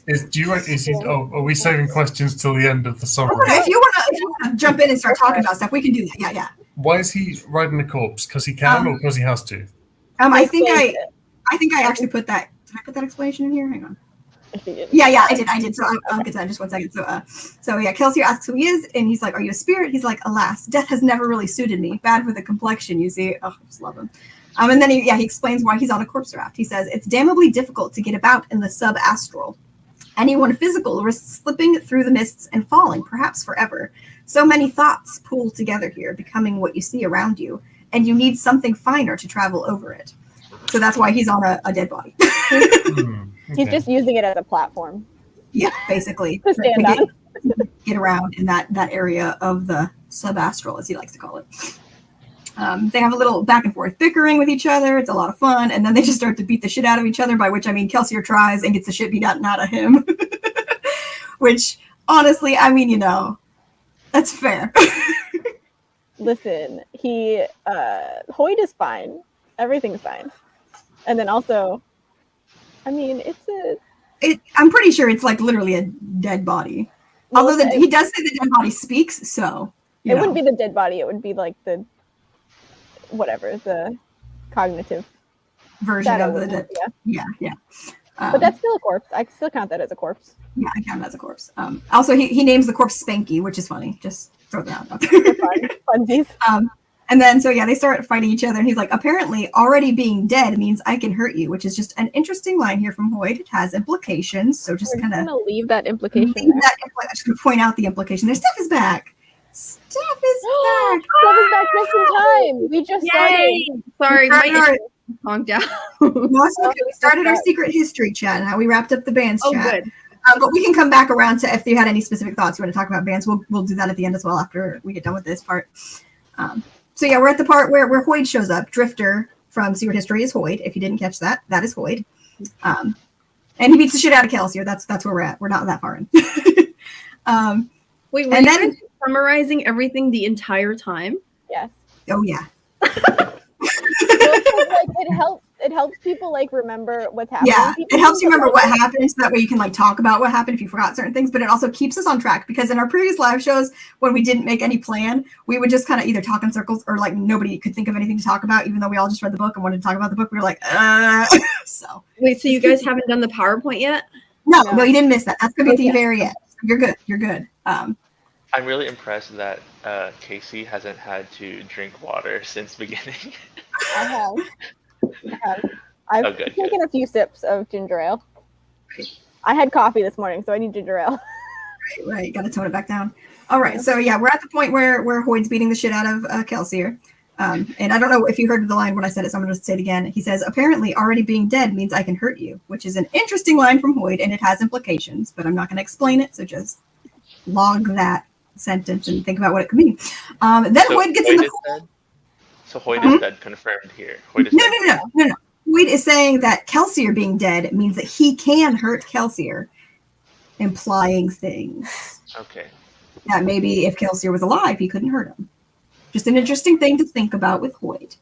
S4: Are we saving questions till the end of the summary?
S2: Okay, if you want to jump in and start talking about stuff, we can do that. Yeah.
S4: Why is he riding a corpse? Because he can or because he has to?
S2: I think I actually put that. Did I put that explanation in here? Hang on. Yeah, I did. So I'll get to that in just 1 second. So yeah, Kelsier asks who he is, and he's like, "Are you a spirit?" He's like, "Alas, death has never really suited me. Bad for the complexion, you see." Oh, I just love him. And then he explains why he's on a corpse raft. He says it's damnably difficult to get about in the sub-astral. Anyone physical risks slipping through the mists and falling, perhaps forever. So many thoughts pool together here, becoming what you see around you, and you need something finer to travel over it. So that's why he's on a dead body.
S1: He's just using it as a platform.
S2: Yeah, basically.
S1: To stand on.
S2: Get around in that area of the sub-astral, as he likes to call it. They have a little back and forth bickering with each other. It's a lot of fun. And then they just start to beat the shit out of each other, by which I mean Kelsier tries and gets the shit beat out of him. Which, honestly, I mean, you know, that's fair.
S1: Listen, Hoyd is fine. Everything's fine. And then also, I mean,
S2: I'm pretty sure it's like literally a dead body. Although he does say the dead body speaks, so.
S1: It wouldn't be the dead body. It would be like the cognitive
S2: version of the dead. Yeah.
S1: But that's still a corpse. I still count that as a corpse.
S2: Yeah, I count it as a corpse. Also, he names the corpse Spanky, which is funny. Just throw that out there.
S1: Funsies.
S2: And then, so yeah, they start fighting each other, and he's like, apparently already being dead means I can hurt you, which is just an interesting line here from Hoyd. It has implications, so just kind of
S1: leave that implication.
S2: I'm just going to point out the implication. Their stuff is back. Stuff is back.
S1: Stuff is back just in time. We just started.
S3: Sorry, my honked out.
S2: We started our secret history chat, and how we wrapped up the bands chat.
S3: Good.
S2: But we can come back around to if you had any specific thoughts you want to talk about bands. We'll do that at the end as well after we get done with this part. So yeah, we're at the part where Hoyd shows up. Drifter from Secret History is Hoyd. If you didn't catch that, that is Hoyd. And he beats the shit out of Kelsier. That's where we're at. We're not that far in.
S3: Wait, were you summarizing everything the entire time?
S1: Yes.
S2: Oh yeah.
S1: Well, it helps people like remember what's happening.
S2: Yeah,
S1: People
S2: it helps you
S1: think
S2: remember
S1: about
S2: what happened, so that way you can like talk about what happened if you forgot certain things. But it also keeps us on track because in our previous live shows, when we didn't make any plan, we would just kind of either talk in circles or like nobody could think of anything to talk about, even though we all just read the book and wanted to talk about the book. We were like, so.
S3: Wait, so you guys haven't done the PowerPoint yet?
S2: No, you didn't miss that. That's gonna be at the
S1: Okay.
S2: very end. You're good. You're good.
S5: I'm really impressed that Casey hasn't had to drink water since beginning.
S1: I have. I've
S5: Oh, good,
S1: taken a few sips of ginger ale. I had coffee this morning, so I need ginger ale.
S2: Right. Got to tone it back down. All right. So yeah, we're at the point where Hoyd's beating the shit out of Kelsier. And I don't know if you heard the line when I said it, so I'm going to say it again. He says, apparently already being dead means I can hurt you, which is an interesting line from Hoyd, and it has implications, but I'm not going to explain it, so just log that sentence and think about what it could mean. Then
S5: So
S2: Hoyd gets in the
S5: is
S2: pool.
S5: dead? So Hoyd is dead, confirmed here. Hoyd is
S2: No.
S5: dead.
S2: Hoyd is saying that Kelsier being dead means that he can hurt Kelsier, implying things.
S5: Okay.
S2: That maybe if Kelsier was alive, he couldn't hurt him. Just an interesting thing to think about with Hoyd.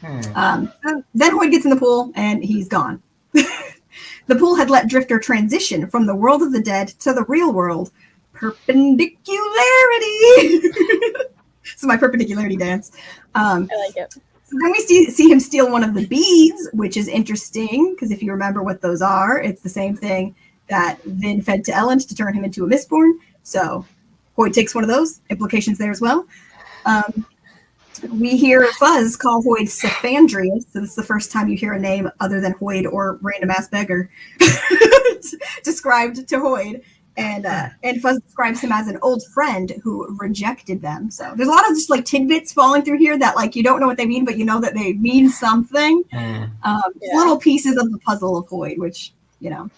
S2: Then Hoyd gets in the pool and he's gone. The pool had let Drifter transition from the world of the dead to the real world. Perpendicularity. So my perpendicularity dance.
S1: I like it.
S2: So then we see him steal one of the beads, which is interesting because if you remember what those are, it's the same thing that Vin fed to Elend to turn him into a Mistborn. So Hoyd takes one of those. Implications there as well. We hear Fuzz call Hoyd Cephandrius, so this is the first time you hear a name other than Hoyd or random ass beggar described to Hoyd. And Fuzz describes him as an old friend who rejected them. So there's a lot of just like tidbits falling through here that like you don't know what they mean, but you know that they mean something. Little pieces of the puzzle of Hoyd, which, you know.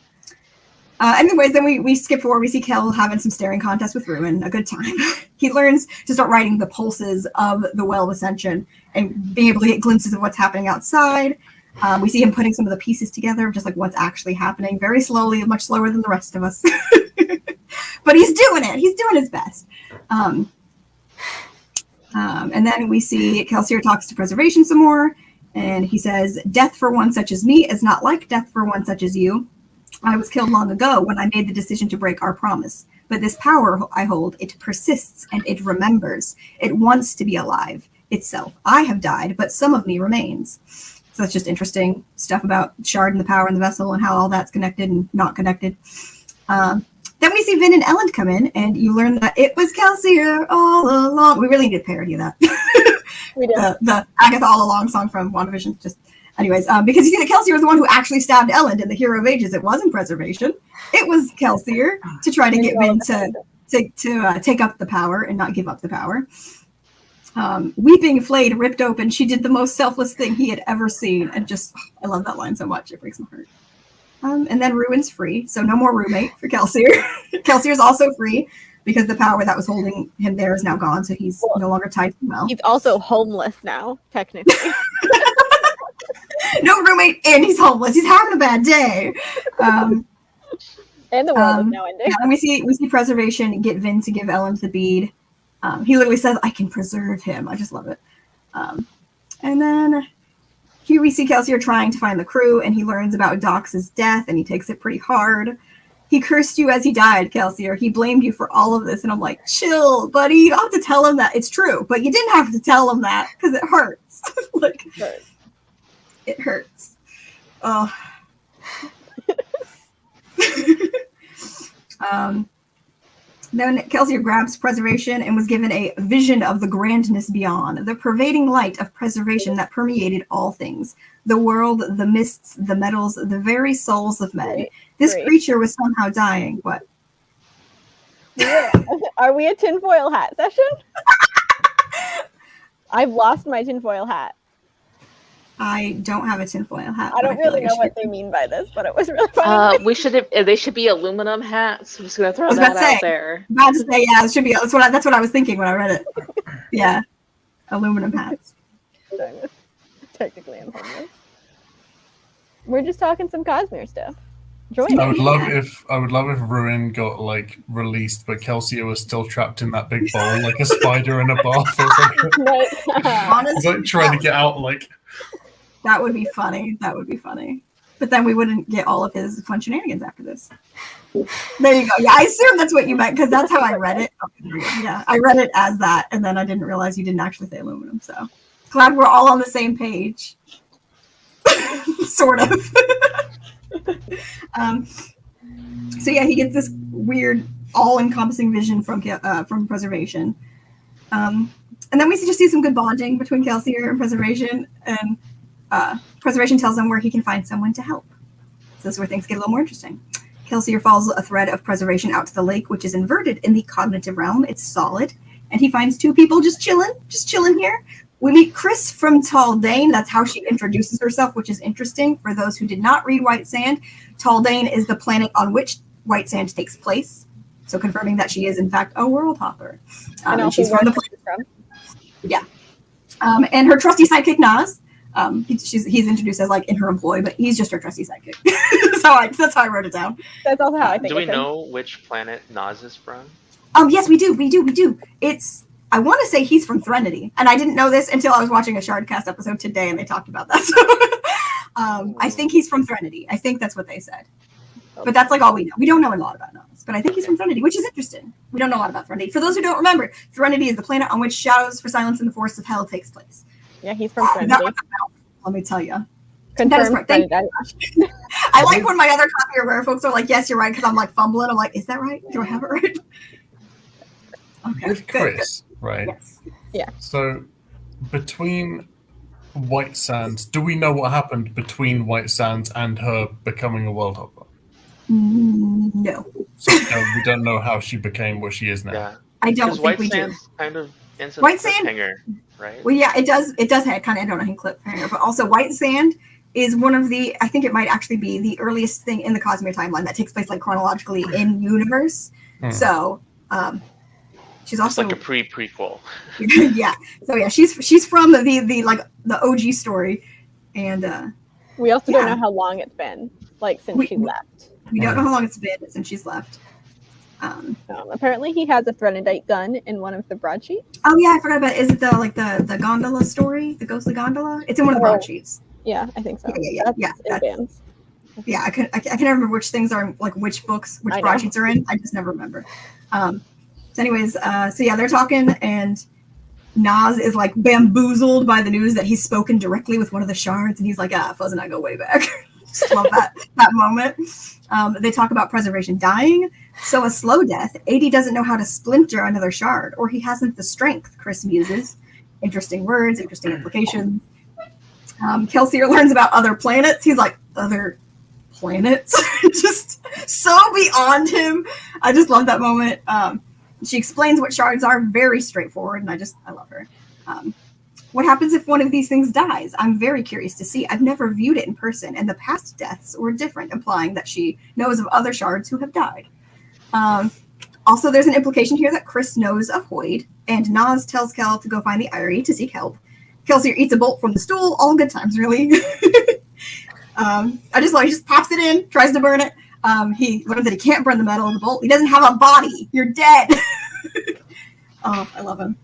S2: Anyways, then we skip forward. We see Kel having some staring contest with Ruin, a good time. He learns to start writing the pulses of the Well of Ascension and being able to get glimpses of what's happening outside. We see him putting some of the pieces together, just like what's actually happening, very slowly, much slower than the rest of us. But he's doing it. He's doing his best. And then we see Kelsier talks to Preservation some more, and he says, "Death for one such as me is not like death for one such as you. I was killed long ago when I made the decision to break our promise. But this power I hold, it persists and it remembers. It wants to be alive itself. I have died, but some of me remains." So that's just interesting stuff about Shard and the power in the vessel and how all that's connected and not connected. Then we see Vin and Elend come in, and you learn that it was Kelsier all along. We really need a parody of that.
S1: We did.
S2: The Agatha All Along song from WandaVision. Anyways, because you see that Kelsier was the one who actually stabbed Elend in the Hero of Ages. It wasn't Preservation. It was Kelsier to try to get Vin to take up the power and not give up the power. Weeping Flayed ripped open. She did the most selfless thing he had ever seen. And just, I love that line so much. It breaks my heart. And then Ruin's free. So no more roommate for Kelsier. Kelsier's also free because the power that was holding him there is now gone. So he's no longer tied to the well.
S1: He's also homeless now, technically.
S2: No roommate, and he's homeless. He's having a bad day.
S1: And the world is now ending.
S2: Yeah, and we see Preservation get Vin to give Elend the bead. He literally says, "I can preserve him." I just love it. And then here we see Kelsier trying to find the crew, and he learns about Dox's death, and he takes it pretty hard. "He cursed you as he died, Kelsier. He blamed you for all of this." And I'm like, chill, buddy. You don't have to tell him that. It's true, but you didn't have to tell him that because it hurts. Like, it hurts. Oh. Then Kelsier grabs Preservation and was given a vision of the grandness beyond, the pervading light of Preservation that permeated all things, the world, the mists, the metals, the very souls of men. This creature was somehow dying. What?
S1: Yeah. Are we a tinfoil hat session? I've lost my tinfoil hat.
S2: I don't have a tinfoil hat.
S1: I don't really know what they mean by this, but it was really funny.
S6: They should be aluminum hats. I'm just gonna throw that out there.
S2: I'm about to say, yeah, it should be. That's what I was thinking when I read it. Yeah, aluminum hats.
S1: Technically, I'm homeless. We're just talking some Cosmere stuff. Join
S4: I would love if Ruin got like released, but Kelsier was still trapped in that big bowl like a spider in a bath. Or something. He's like trying to get out, like.
S2: That would be funny. That would be funny. But then we wouldn't get all of his fun shenanigans after this. There you go. Yeah, I assume that's what you meant because that's how I read it. Yeah, I read it as that, and then I didn't realize you didn't actually say aluminum. So glad we're all on the same page. Sort of. So yeah, he gets this weird, all-encompassing vision from Preservation. And then we just see some good bonding between Kelsier and Preservation, and Preservation tells him where he can find someone to help. So this is where things get a little more interesting. Kelsier follows a thread of Preservation out to the lake, which is inverted in the cognitive realm. It's solid, and he finds two people just chilling here. We meet Chris from Taldane. That's how she introduces herself, which is interesting. For those who did not read White Sand, Taldane is the planet on which White Sand takes place. So confirming that she is, in fact, a world hopper. And she's from the planet. Yeah. And her trusty sidekick, Nas. He's introduced as like in her employ, but he's just her trusty sidekick. That's how I wrote it down.
S1: That's also how I think.
S5: Do we know which planet Nas is from?
S2: Yes, we do. I want to say he's from Threnody, and I didn't know this until I was watching a Shardcast episode today, and they talked about that. So, I think he's from Threnody. I think that's what they said. But that's like all we know. We don't know a lot about Nas, but I think he's from Threnody, which is interesting. We don't know a lot about Threnody. For those who don't remember, Threnody is the planet on which Shadows for Silence and the Force of Hell takes place.
S1: Yeah, he's from Threnody.
S2: Let me tell you.
S1: Confirmed.
S2: I like when my other copy or rare folks are like, yes, you're right, because I'm like fumbling. I'm like, is that right? Do I have it right? Okay.
S4: With Chris, right?
S2: Yes.
S1: Yeah.
S4: So between White Sands, do we know what happened between White Sands and her becoming a world hopper?
S2: No.
S4: So we don't know how she became what she is now.
S5: Yeah.
S2: I don't think we do.
S5: White Sands kind of ends
S2: White Sand
S5: hanger, right?
S2: Well, yeah, it does. It does have kind of, I don't know, cliffhanger, but also White Sand is one of the, I think it might actually be the earliest thing in the Cosmere timeline that takes place like chronologically in universe. So, she's also
S5: like a prequel.
S2: Yeah. So yeah, she's from the OG story, and
S1: we also don't know how long it's been since she left.
S2: We don't know how long it's been since she's left.
S1: Apparently, he has a Threnodite gun in one of the broadsheets.
S2: Oh yeah, I forgot about it. Is it the gondola story, the ghostly gondola? It's in one of the broadsheets.
S1: Yeah, I think so.
S2: Yeah. I can never remember which things are like which books, which broadsheets are in. I just never remember. So anyways, they're talking, and Nas is like bamboozled by the news that he's spoken directly with one of the shards, and he's like, Fuzz and I go way back. Just love that moment. They talk about Preservation dying, so a slow death. 80 doesn't know how to splinter another shard, or he hasn't the strength, Chris muses. Interesting words, interesting implications. Kelsier learns about other planets. He's like, other planets? Just so beyond him. I just love that moment. She explains what shards are, very straightforward, and I love her. What happens if one of these things dies? I'm very curious to see. I've never viewed it in person, and the past deaths were different, implying that she knows of other shards who have died. Also, there's an implication here that Chris knows of Hoyd, and Nas tells Kel to go find the Eyrie to seek help. Kelsier eats a bolt from the stool. All good times, really. I just love. He just pops it in, tries to burn it. He learns that he can't burn the metal in the bolt. He doesn't have a body. You're dead. Oh, I love him.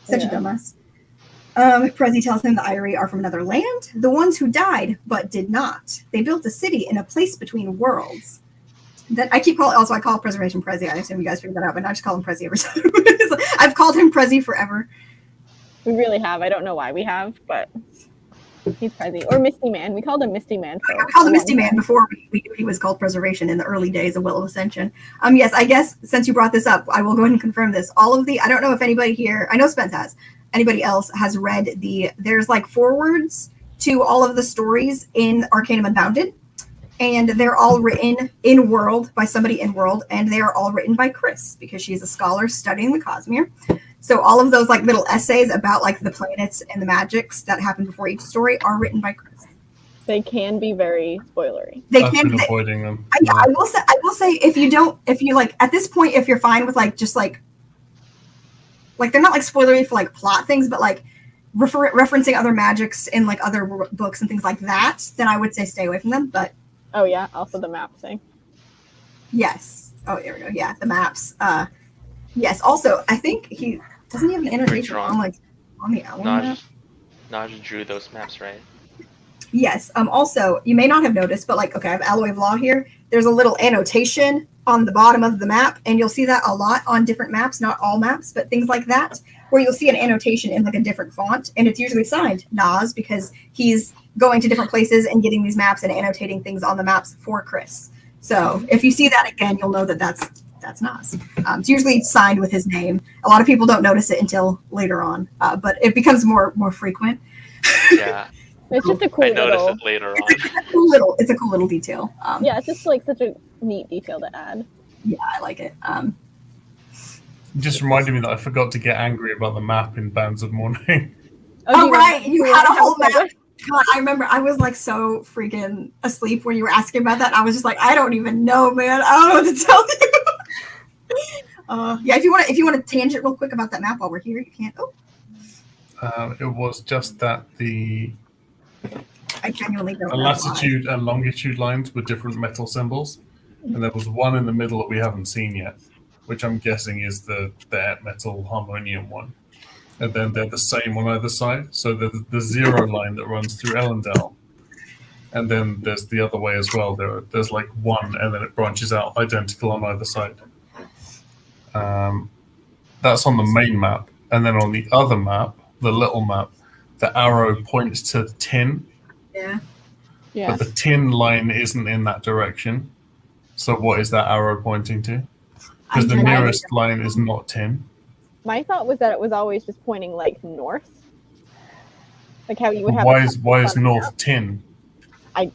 S2: Such a dumbass. Prezi tells him the Eyrie are from another land, the ones who died but did not. They built a city in a place between worlds. That I call Preservation Prezi. I assume you guys figured that out, but I just call him Prezi every time. I've called him Prezi forever.
S1: We really have. I don't know why we have, but he's Prezi. Or Misty Man. We called him Misty Man.
S2: I called him Misty Man before we knew he was called Preservation in the early days of Will of Ascension. Yes, I guess since you brought this up, I will go ahead and confirm this. I don't know if anybody here, I know Spence has, anybody else has read there's like forewords to all of the stories in Arcanum Unbounded, and they're all written in world by somebody in world, and they are all written by Chris because she's a scholar studying the Cosmere. So all of those like little essays about like the planets and the magics that happen before each story are written by Chris.
S1: They can be very spoilery.
S2: They
S4: I've
S2: can
S4: been
S2: be.
S4: avoiding them.
S2: I will say if you like at this point, if you're fine with like just like they're not like spoilery for like plot things, but like referencing other magics in like other books and things like that, then I would say stay away from them. But
S1: oh yeah, also the map thing.
S2: Yes. Oh, there we go. Yeah, the maps. Yes. Also, I think he have an annotation on the album map.
S5: Naj drew those maps, right?
S2: Yes. Also, you may not have noticed, but like, okay, I have Alloy of Law here. There's a little annotation on the bottom of the map, and you'll see that a lot on different maps, not all maps, but things like that, where you'll see an annotation in like a different font, and it's usually signed Nas because he's going to different places and getting these maps and annotating things on the maps for Chris. So if you see that again, you'll know that that's Nas. It's usually signed with his name. A lot of people don't notice it until later on, but it becomes more frequent.
S5: Yeah.
S1: It's just a cool
S5: I noticed
S1: little.
S5: it later on.
S2: It's a cool little detail.
S1: Yeah, it's just like such a neat detail to add.
S2: Yeah, I like it.
S4: It just reminded me that I forgot to get angry about the map in Bands of Mourning.
S2: Oh, right. You had a whole map. God, I remember I was like so freaking asleep when you were asking about that. I was just like, I don't even know, man. I don't know what to tell you. Yeah, if you want to tangent real quick about that map while we're here, you can. Oh,
S4: It was just that
S2: I genuinely don't
S4: the
S2: know.
S4: latitude and longitude lines were different metal symbols, and there was one in the middle that we haven't seen yet, which I'm guessing is the metal harmonium one. And then they're the same on either side. So the zero line that runs through Ellendale. And then there's the other way as well. There's like one, and then it branches out identical on either side. That's on the main map. And then on the other map, the little map, the arrow points to tin.
S2: Yeah.
S1: Yeah.
S4: But the tin line isn't in that direction. So what is that arrow pointing to? Because the nearest line is not tin.
S1: My thought was that it was always just pointing like north, like how you would have.
S4: Why is north tin?
S1: I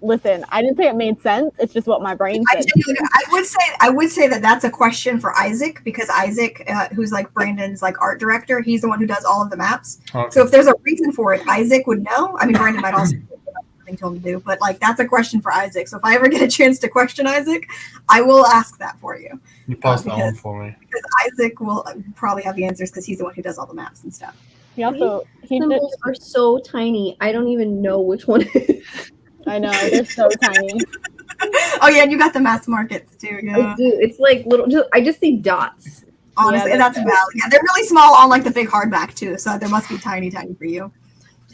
S1: listen. I didn't say it made sense. It's just what my brain said.
S2: I would say that that's a question for Isaac, because Isaac, who's like Brandon's like art director, he's the one who does all of the maps.
S4: Okay.
S2: So if there's a reason for it, Isaac would know. I mean, Brandon might also have something to him to do, but like that's a question for Isaac. So if I ever get a chance to question Isaac, I will ask that for you.
S4: You pass that on for me.
S2: Because Isaac will probably have the answers because he's the one who does all the maps and stuff.
S1: He also he did.
S3: Symbols are so tiny. I don't even know which one it is.
S1: I know they're so tiny.
S2: Oh yeah, and you got the mass markets too. Yeah.
S3: I do. It's like little. I just see dots.
S2: Honestly,
S1: Yeah,
S2: that's valid. Yeah, they're really small on like the big hardback too, so there must be tiny for you.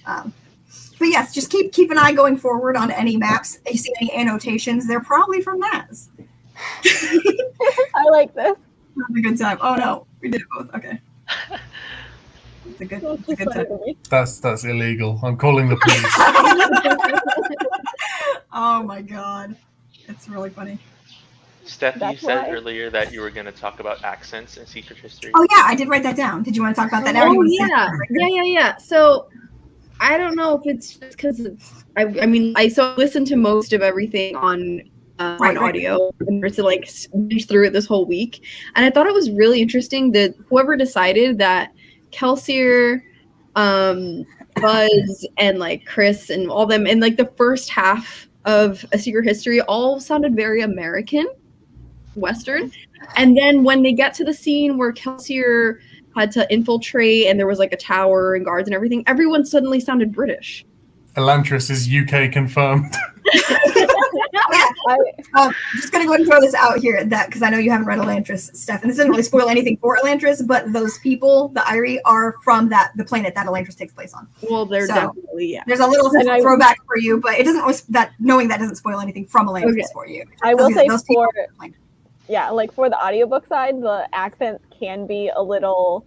S2: But yes, just keep an eye going forward on any maps. If you see any annotations, they're probably from Naz.
S1: I like this.
S2: Have a good time. Oh no, we did it both. Okay. It's a good time.
S4: That's illegal. I'm calling the police.
S2: Oh my god, it's really funny.
S5: Steph, you
S1: That's
S5: said
S1: why.
S5: earlier that you were going to talk about accents in Secret History.
S2: Oh yeah, I did write that down. Did you want to talk about that now? or do you
S3: Oh
S2: want to say it?
S3: yeah. So I don't know if it's just because I listened to most of everything on
S2: Right.
S3: audio and to like binge through it this whole week, and I thought it was really interesting that whoever decided that Kelsier, Buzz, and like Chris and all them in like the first half of A Secret History all sounded very American, Western, and then when they get to the scene where Kelsier had to infiltrate and there was like a tower and guards and everything, everyone suddenly sounded British.
S4: Elantris is UK confirmed.
S2: I'm just gonna go ahead and throw this out here that because I know you haven't read Elantris, Steph, and this doesn't really spoil anything for Elantris, but those people, the Irie, are from the planet that Elantris takes place on.
S3: Well, they're
S2: So,
S3: definitely, yeah.
S2: There's a little
S1: And I-
S2: throwback for you, but it doesn't knowing that doesn't spoil anything from Elantris for you.
S1: I will say
S2: Those people-
S1: like for the audiobook side, the accents can be a little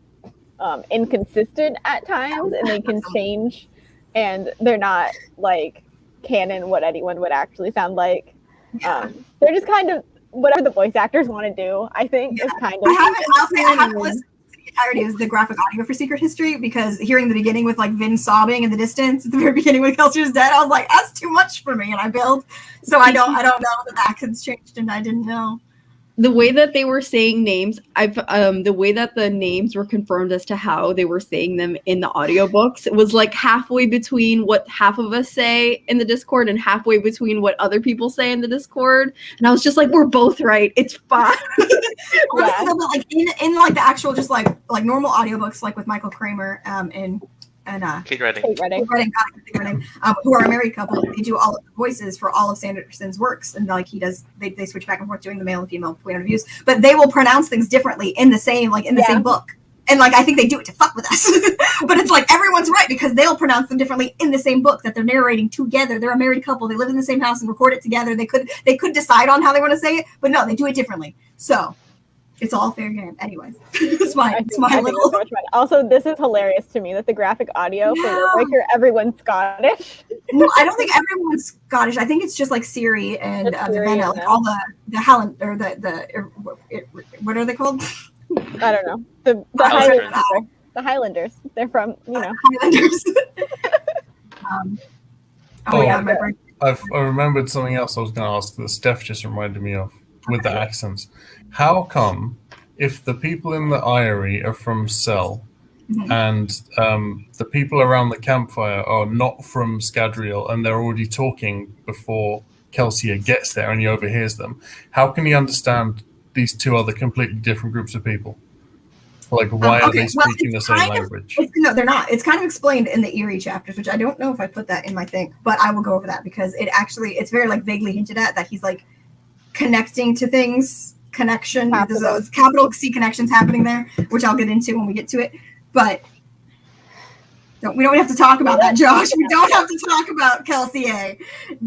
S1: inconsistent at times, and they can change, and they're not like canon what anyone would actually sound like. They're just kind of whatever the voice actors want to do. I think is kind of.
S2: I haven't listened to the entirety of the graphic audio for Secret History because hearing the beginning with like Vin sobbing in the distance at the very beginning when Kelsier's dead, I was like, that's too much for me, and I bailed. So I don't know that the accents changed, and I didn't know.
S3: The way that they were saying names, the way that the names were confirmed as to how they were saying them in the audiobooks, it was like halfway between what half of us say in the Discord and halfway between what other people say in the Discord. And I was just like, we're both right. It's fine.
S2: Honestly, though, but like in like the actual just like normal audiobooks, like with Michael Kramer and
S5: Kate Redding.
S2: who are a married couple, they do all of the voices for all of Sanderson's works, and like they switch back and forth doing the male and female point of views, but they will pronounce things differently in the same same book. And like I think they do it to fuck with us. But it's like everyone's right because they'll pronounce them differently in the same book that they're narrating together. They're a married couple. They live in the same house and record it together. They could decide on how they want to say it, but no, they do it differently. So it's all fair game. Anyways, it's my little.
S1: So much fun. Also, this is hilarious to me that the graphic audio for Warbreaker, everyone's Scottish.
S2: No, I don't think everyone's Scottish. I think it's just like Siri and Vienna, like all the Highland or what are they called?
S1: I don't know. The Highlanders. The Highlanders. They're from,
S2: Highlanders. Yeah, my brain.
S4: I remembered something else I was going to ask that Steph just reminded me of with the accents. How come if the people in the Eyrie are from Cell and the people around the campfire are not from Scadrial and they're already talking before Kelsier gets there and he overhears them, how can he understand these two other completely different groups of people? Like, why are they speaking the same language?
S2: No, they're not. It's kind of explained in the Eyrie chapters, which I don't know if I put that in my thing, but I will go over that because it's very like vaguely hinted at that he's like connecting to things. Connection. There's a capital C connections happening there, which I'll get into when we get to it. But we don't have to talk about that, Josh. We don't have to talk about Kelsier.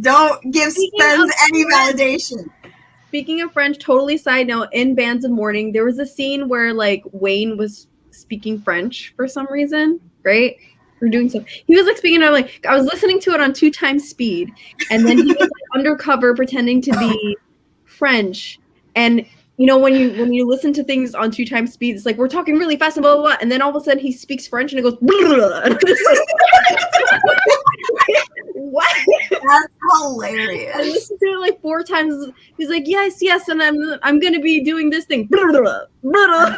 S2: Don't give Spence any validation.
S3: Speaking of French, totally side note, in Bands of Mourning, there was a scene where like Wayne was speaking French for some reason, right? We're doing so. He was like speaking, I was listening to it on 2 times speed, and then he was like, undercover pretending to be French. And when you listen to things on 2 times speed, it's like we're talking really fast and blah blah blah, and then all of a sudden he speaks French and it goes blah, blah, blah. What?
S2: That's hilarious.
S3: I listened to it like 4 times. He's like, yes, and I'm gonna be doing this thing. Blah, blah, blah, blah.
S2: I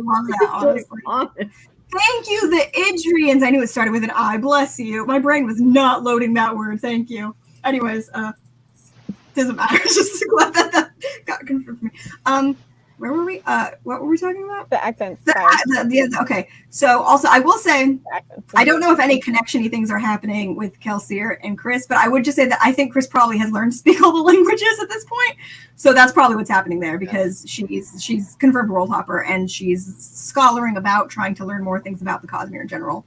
S2: love that, honestly. Thank you, the Idrians. I knew it started with an I. Bless you. My brain was not loading that word. Thank you. Anyways, doesn't matter. Just glad that got confirmed for me. Where were we? What were we talking about?
S1: The accents.
S2: Okay. So also, I will say, I don't know if any connection-y things are happening with Kelsier and Chris, but I would just say that I think Chris probably has learned to speak all the languages at this point. So that's probably what's happening there because she's confirmed world hopper and she's scholaring about trying to learn more things about the Cosmere in general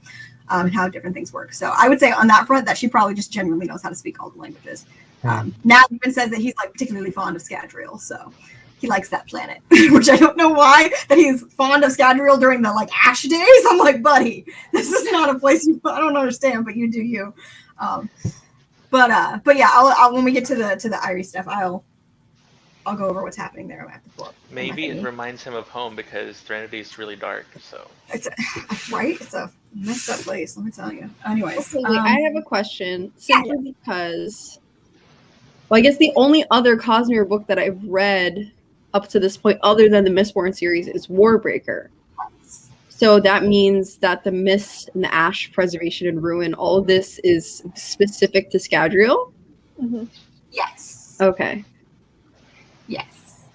S2: and how different things work. So I would say on that front that she probably just genuinely knows how to speak all the languages. Nat even says that he's like particularly fond of Scadrial, so he likes that planet, which I don't know why that he's fond of Scadrial during the like ash days. I'm like, buddy, this is not a place I don't understand, but you do you. But yeah, I'll when we get to the Eyrie stuff, I'll go over what's happening there at the book.
S5: Maybe it reminds him of home because Threnody is really dark. So
S2: it's right. It's a messed up place. Let me tell you. Anyways,
S3: okay, I have a question simply because. Well, I guess the only other Cosmere book that I've read up to this point, other than the Mistborn series, is Warbreaker. So that means that the Mist and the Ash, Preservation and Ruin, all of this is specific to Scadrial?
S2: Mm-hmm. Yes.
S3: Okay.
S2: Yes.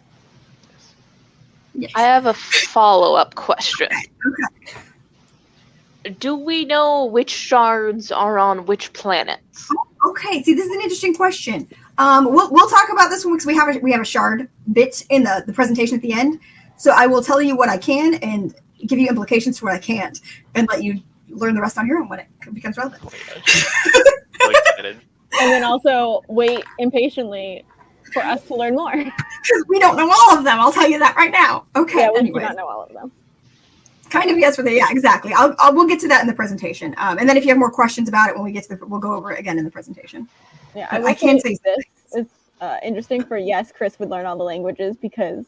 S6: I have a follow-up question.
S2: Okay.
S6: Do we know which shards are on which planets?
S2: Okay, see, this is an interesting question. We'll talk about this one because we have a shard bit in the presentation at the end. So I will tell you what I can and give you implications for what I can't, and let you learn the rest on your own when it becomes relevant.
S5: And
S1: then also wait impatiently for us to learn more.
S2: Because we don't know all of them. I'll tell you that right now. Okay.
S1: Yeah, we
S2: anyways.
S1: do not know all of them.
S2: Kind of yes, yeah, exactly. We'll get to that in the presentation, and then if you have more questions about it when we get to we'll go over it again in the presentation.
S1: Yeah,
S2: I can say
S1: this is interesting. Chris would learn all the languages because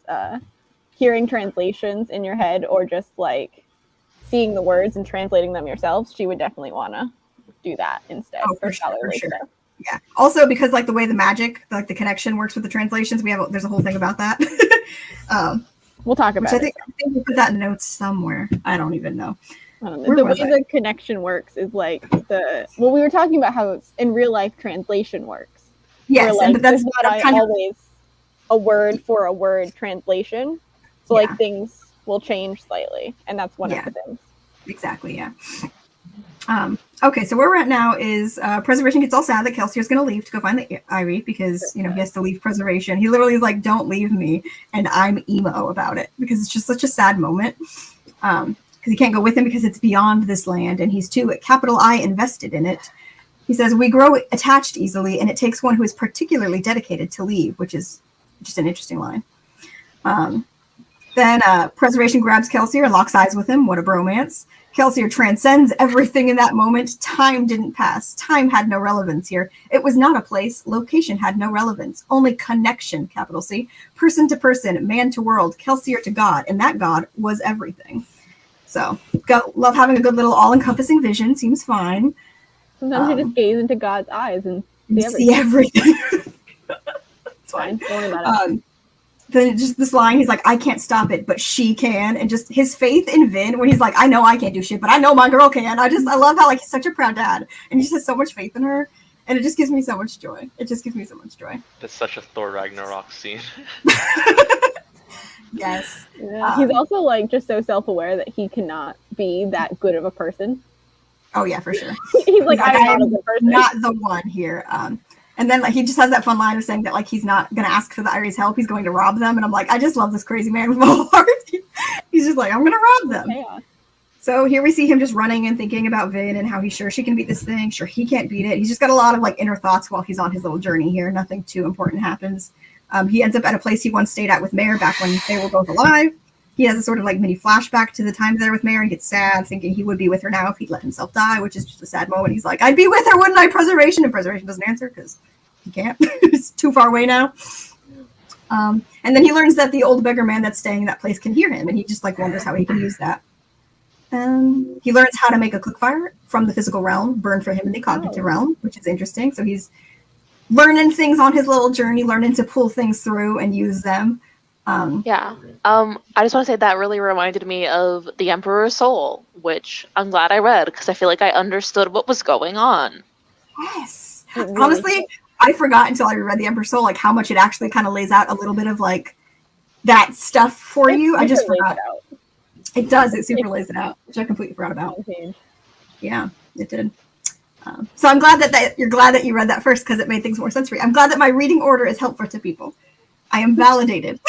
S1: hearing translations in your head or just like seeing the words and translating them yourself, she would definitely want to do that instead.
S2: Oh, for sure. Yeah. Also, because like the way the magic, like the connection works with the translations, there's a whole thing about that.
S1: We'll talk about
S2: it.
S1: I
S2: think we put that in notes somewhere. I don't even know.
S1: The way the connection works is like we were talking about how in real life translation works.
S2: Yes,
S1: like,
S2: but that's
S1: not always a word for a word translation. So like things will change slightly, and that's one of the things.
S2: Exactly. Yeah. Okay, so where we're at now is Preservation gets all sad that Kelsier's going to leave to go find the Eyrie because, he has to leave Preservation. He literally is like, don't leave me. And I'm emo about it because it's just such a sad moment. because he can't go with him because it's beyond this land, and he's too capital I invested in it. He says, we grow attached easily, and it takes one who is particularly dedicated to leave, which is just an interesting line. Then Preservation grabs Kelsier and locks eyes with him. What a bromance. Kelsier transcends everything in that moment. Time didn't pass. Time had no relevance here. It was not a place. Location had no relevance. Only connection, capital C. Person to person, man to world, Kelsier to God, and that God was everything. So, love having a good little all-encompassing vision. Seems fine.
S1: Sometimes you just gaze into God's eyes and
S2: see everything.
S1: It's fine. Don't worry about it.
S2: Then just this line, he's like, I can't stop it, but she can. And just his faith in Vin, when he's like, I know I can't do shit, but I know my girl can. I love how like he's such a proud dad, and he just has so much faith in her, and it just gives me so much joy. It just gives me so much joy.
S5: That's such a Thor Ragnarok scene.
S2: Yes.
S1: Yeah. He's also like just so self-aware that he cannot be that good of a person.
S2: Oh yeah, for sure.
S1: He's like, I'm not a good person.
S2: Not the one here. And then like he just has that fun line of saying that like he's not gonna ask for the Iries' help, he's going to rob them. And I'm like, I just love this crazy man with my whole heart. He's just like, I'm gonna rob them.
S1: Yeah.
S2: So here we see him just running and thinking about Vin and how he's sure she can beat this thing, sure he can't beat it. He's just got a lot of like inner thoughts while he's on his little journey here. Nothing too important happens. He ends up at a place he once stayed at with Mare back when they were both alive. He has a sort of like mini flashback to the time there with Mare and gets sad, thinking he would be with her now if he'd let himself die, which is just a sad moment. He's like, I'd be with her, wouldn't I? Preservation. And Preservation doesn't answer because he can't. It's too far away now. And then he learns that the old beggar man that's staying in that place can hear him, and he just like wonders how he can use that. He learns how to make a cook fire from the physical realm, burn for him in the cognitive realm, which is interesting. So he's learning things on his little journey, learning to pull things through and use them.
S6: I just want to say that really reminded me of The Emperor's Soul, which I'm glad I read because I feel like I understood what was going on.
S2: Yes. Honestly, I forgot until I read The Emperor's Soul, like how much it actually kind of lays out a little bit of like that stuff for you. I just forgot. It does. It super lays it out, which I completely forgot about. Yeah, it did. So I'm glad that you're glad that you read that first because it made things more sense for you. I'm glad that my reading order is helpful to people. I am validated.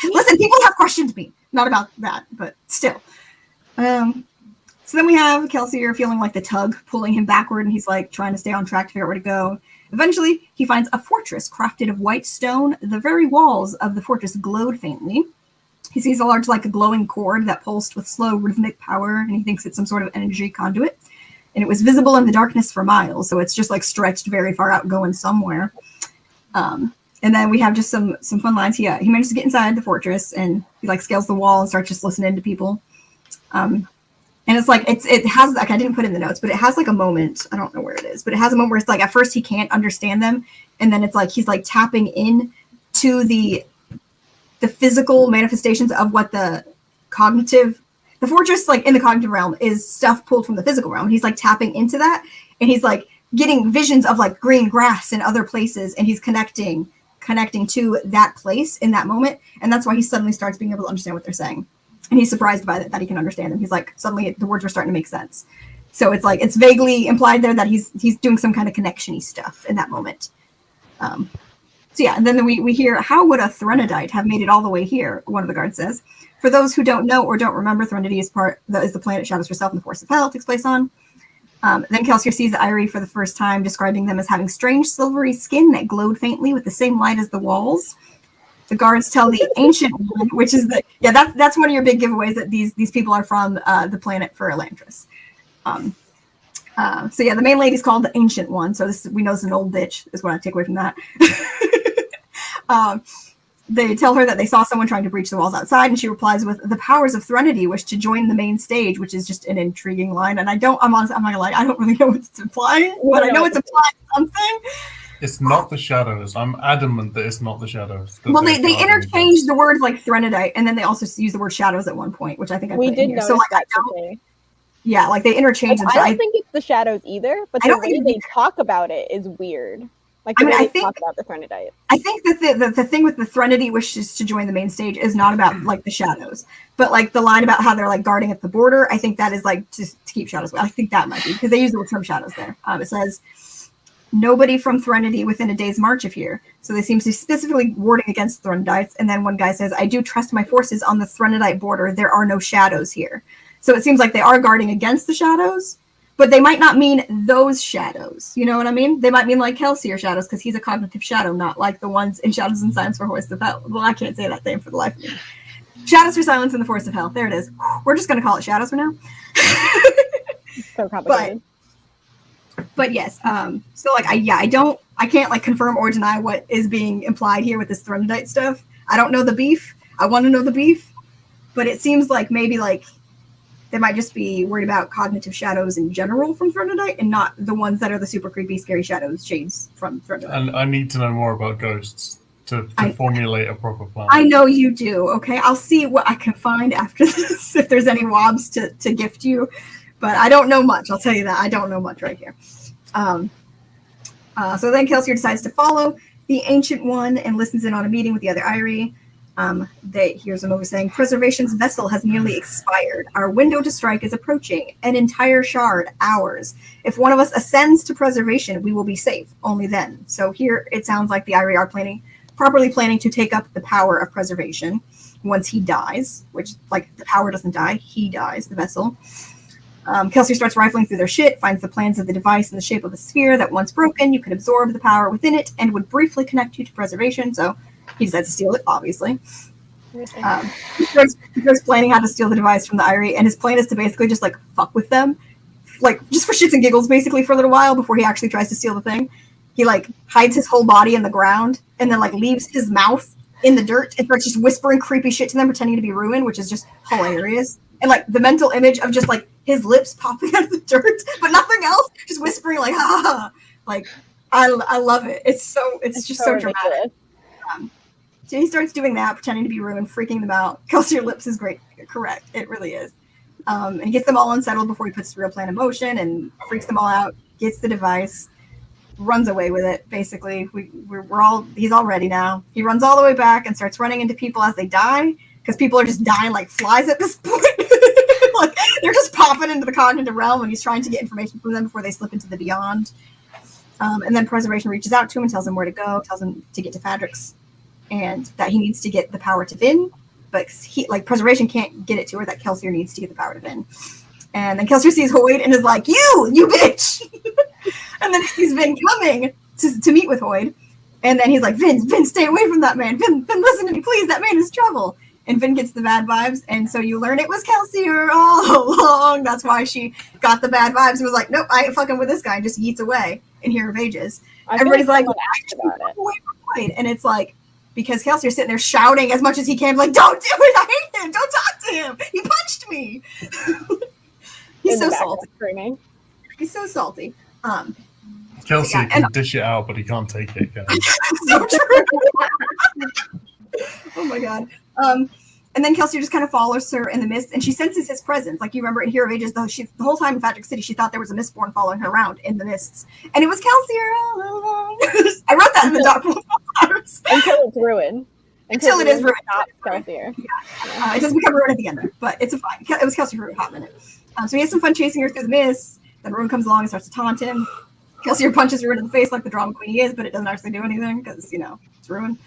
S2: Listen, people have questioned me. Not about that, but still. So then we have Kelsier feeling like the tug pulling him backward, and he's like trying to stay on track to figure out where to go. Eventually, he finds a fortress crafted of white stone. The very walls of the fortress glowed faintly. He sees a large, like a glowing cord that pulsed with slow rhythmic power, and he thinks it's some sort of energy conduit. And it was visible in the darkness for miles, so it's just like stretched very far out, going somewhere. And then we have just some fun lines. He manages to get inside the fortress, and he like scales the wall and starts just listening to people. And it's like it has like I didn't put in the notes, but it has like a moment. I don't know where it is, but it has a moment where it's like at first he can't understand them, and then it's like he's like tapping in to the physical manifestations of what the fortress, like in the cognitive realm, is stuff pulled from the physical realm. He's like tapping into that, and he's like getting visions of like green grass in other places, and he's connecting to that place in that moment, and that's why he suddenly starts being able to understand what they're saying, and he's surprised by that he can understand them. He's like suddenly the words are starting to make sense. So it's like it's vaguely implied there that he's doing some kind of connection-y stuff in that moment. So yeah, and then we hear, how would a Threnodite have made it all the way here? One of the guards says. For those who don't know or don't remember, Threnody is the planet Shadows herself and the Force of Hell takes place on. Then Kelsier sees the Irie for the first time, describing them as having strange silvery skin that glowed faintly with the same light as the walls. The guards tell the Ancient One, which is that's one of your big giveaways that these people are from the planet for Elantris. So yeah, the main lady's called the Ancient One, so we know it's an old bitch, is what I take away from that. They tell her that they saw someone trying to breach the walls outside, and she replies with, the powers of Threnody wish to join the main stage, which is just an intriguing line. And I'm not gonna lie, I don't really know what it's implying, but I know it's implying something.
S4: It's not the shadows. I'm adamant that it's not the shadows.
S2: Well, they interchange the words like Threnodite, and then they also use the word shadows at one point, which I think we did notice. So like, yeah, like they interchange.
S1: I don't think it's the shadows either, but the way they talk about it is weird. Like I think talk about the Threnodite. I think that the thing with the Threnody wishes to join the main stage is not about like the shadows, but like the line about how they're like guarding at the border. I think that is like to keep shadows away. I think that might be because they use the term shadows there. It says,
S2: nobody from Threnody within a day's march of here. So they seem to be specifically warding against Threnodites. And then one guy says, I do trust my forces on the Threnodite border. There are no shadows here. So it seems like they are guarding against the shadows, but they might not mean those shadows. You know what I mean? They might mean like Kelsier shadows, because he's a cognitive shadow, not like the ones in Shadows and Silence for Forest of Hell. Well, I can't say that name for the life of me. Shadows for Silence in the Forest of Hell. There it is. We're just going to call it Shadows for now.
S1: So complicated.
S2: But yes, so like I can't like confirm or deny what is being implied here with this Threnodite stuff. I don't know the beef. I want to know the beef, but it seems like maybe like they might just be worried about cognitive shadows in general from Threnodite, and not the ones that are the super creepy, scary shadows shades from Threnodite.
S4: And I need to know more about ghosts to formulate a proper plan.
S2: I know you do. Okay, I'll see what I can find after this if there's any wobs to gift you. But I don't know much. I'll tell you that. I don't know much right here. So then Kelsier decides to follow the Ancient One and listens in on a meeting with the other Irie. Here's a movie saying, Preservation's vessel has nearly expired. Our window to strike is approaching. An entire shard, ours. If one of us ascends to Preservation, we will be safe. Only then. So here it sounds like the Irie are properly planning to take up the power of Preservation once he dies, which, like, the power doesn't die. He dies, the vessel. Kelsier starts rifling through their shit, finds the plans of the device in the shape of a sphere that once broken, you could absorb the power within it and would briefly connect you to Preservation. So he decides to steal it, obviously. He starts planning how to steal the device from the Irie, and his plan is to basically just like fuck with them, like just for shits and giggles, basically for a little while before he actually tries to steal the thing. He like hides his whole body in the ground and then like leaves his mouth in the dirt and starts just whispering creepy shit to them, pretending to be Ruin, which is just hilarious. And like the mental image of just like his lips popping out of the dirt, but nothing else, just whispering like ah, like I love it. It's just so dramatic. So he starts doing that, pretending to be Ruin, freaking them out. Kelsier lips is great, correct? It really is. And he gets them all unsettled before he puts the real plan in motion and freaks them all out. Gets the device, runs away with it. Basically, he's all ready now. He runs all the way back and starts running into people as they die, because people are just dying like flies at this point. Like they're just popping into the cognitive realm, and he's trying to get information from them before they slip into the beyond. And then Preservation reaches out to him and tells him where to go, tells him to get to Fadrix, and that he needs to get the power to Vin, but Preservation can't get it to her, that Kelsier needs to get the power to Vin. And then Kelsier sees Hoyd and is like, you bitch! And then he sees Vin coming to meet with Hoyd, and then he's like, Vin, stay away from that man. Vin, listen to me, please, that man is trouble. And Vin gets the bad vibes, and so you learn it was Kelsier all along. That's why she got the bad vibes and was like, nope, I ain't fucking with this guy, and just yeets away in Hero of Ages. Everybody's like,
S1: about it.
S2: Away from Hoyd. And it's like, because Kelsier's sitting there shouting as much as he can, like, don't do it, I hate him, don't talk to him, he punched me. He's so salty.
S1: Screaming.
S2: He's so salty.
S4: Kelsier can dish it out, but he can't take it.
S2: So true. Oh my god. And then Kelsier just kind of follows her in the mist, and she senses his presence. Like, you remember in Hero of Ages, the whole time in Fadrix City, she thought there was a Mistborn following her around in the mists. And it was Kelsier all along. I wrote that in the Dark World Letters.
S1: Until it's Ruin.
S2: Until it is Ruin.
S1: Not Kelsier.
S2: Yeah. It doesn't become Ruin at the end, but it's fine. It was Kelsier for a hot minute. So he has some fun chasing her through the mist. Then Ruin comes along and starts to taunt him. Kelsier punches Ruin in the face like the drama queen he is, but it doesn't actually do anything because, it's Ruin.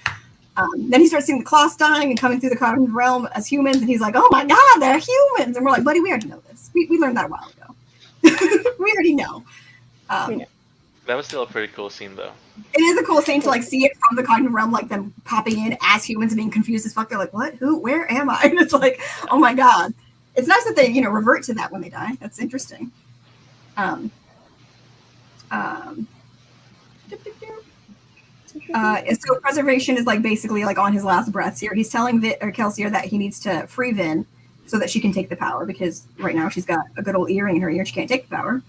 S2: Then he starts seeing the Kloss dying and coming through the cognitive realm as humans, and he's like, oh my god, they're humans! And we're like, buddy, we already know this. We learned that a while ago. We already know.
S5: That was still a pretty cool scene, though.
S2: It is a cool scene to, like, see it from the cognitive realm, like, them popping in as humans and being confused as fuck. They're like, what? Who? Where am I? And it's like, oh my god. It's nice that they, revert to that when they die. That's interesting. So Preservation is like basically like on his last breaths here. He's telling Kelsier that he needs to free Vin so that she can take the power, because right now she's got a good old earring in her ear. She can't take the power.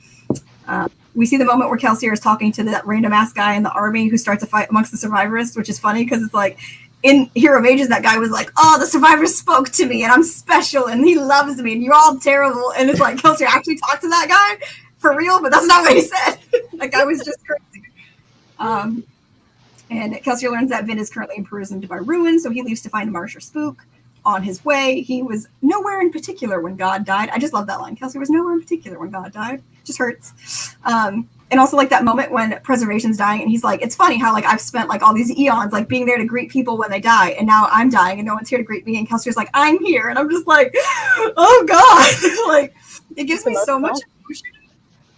S2: We see the moment where Kelsier is talking to that random ass guy in the army who starts a fight amongst the survivorists, which is funny because it's like in Hero of Ages, that guy was like, oh, the survivors spoke to me and I'm special and he loves me and you're all terrible. And it's like Kelsier actually talked to that guy for real, but that's not what he said. That guy was just crazy. And Kelsier learns that Vin is currently imprisoned by Ruin, so he leaves to find Marsh or Spook. On his way, he was nowhere in particular when God died. I just love that line. Kelsier was nowhere in particular when God died. Just hurts. And also like that moment when Preservation's dying and he's like, it's funny how like I've spent like all these eons like being there to greet people when they die, and now I'm dying and no one's here to greet me, and Kelsier's like, I'm here, and I'm just like, oh god. Like it gives me so much emotion.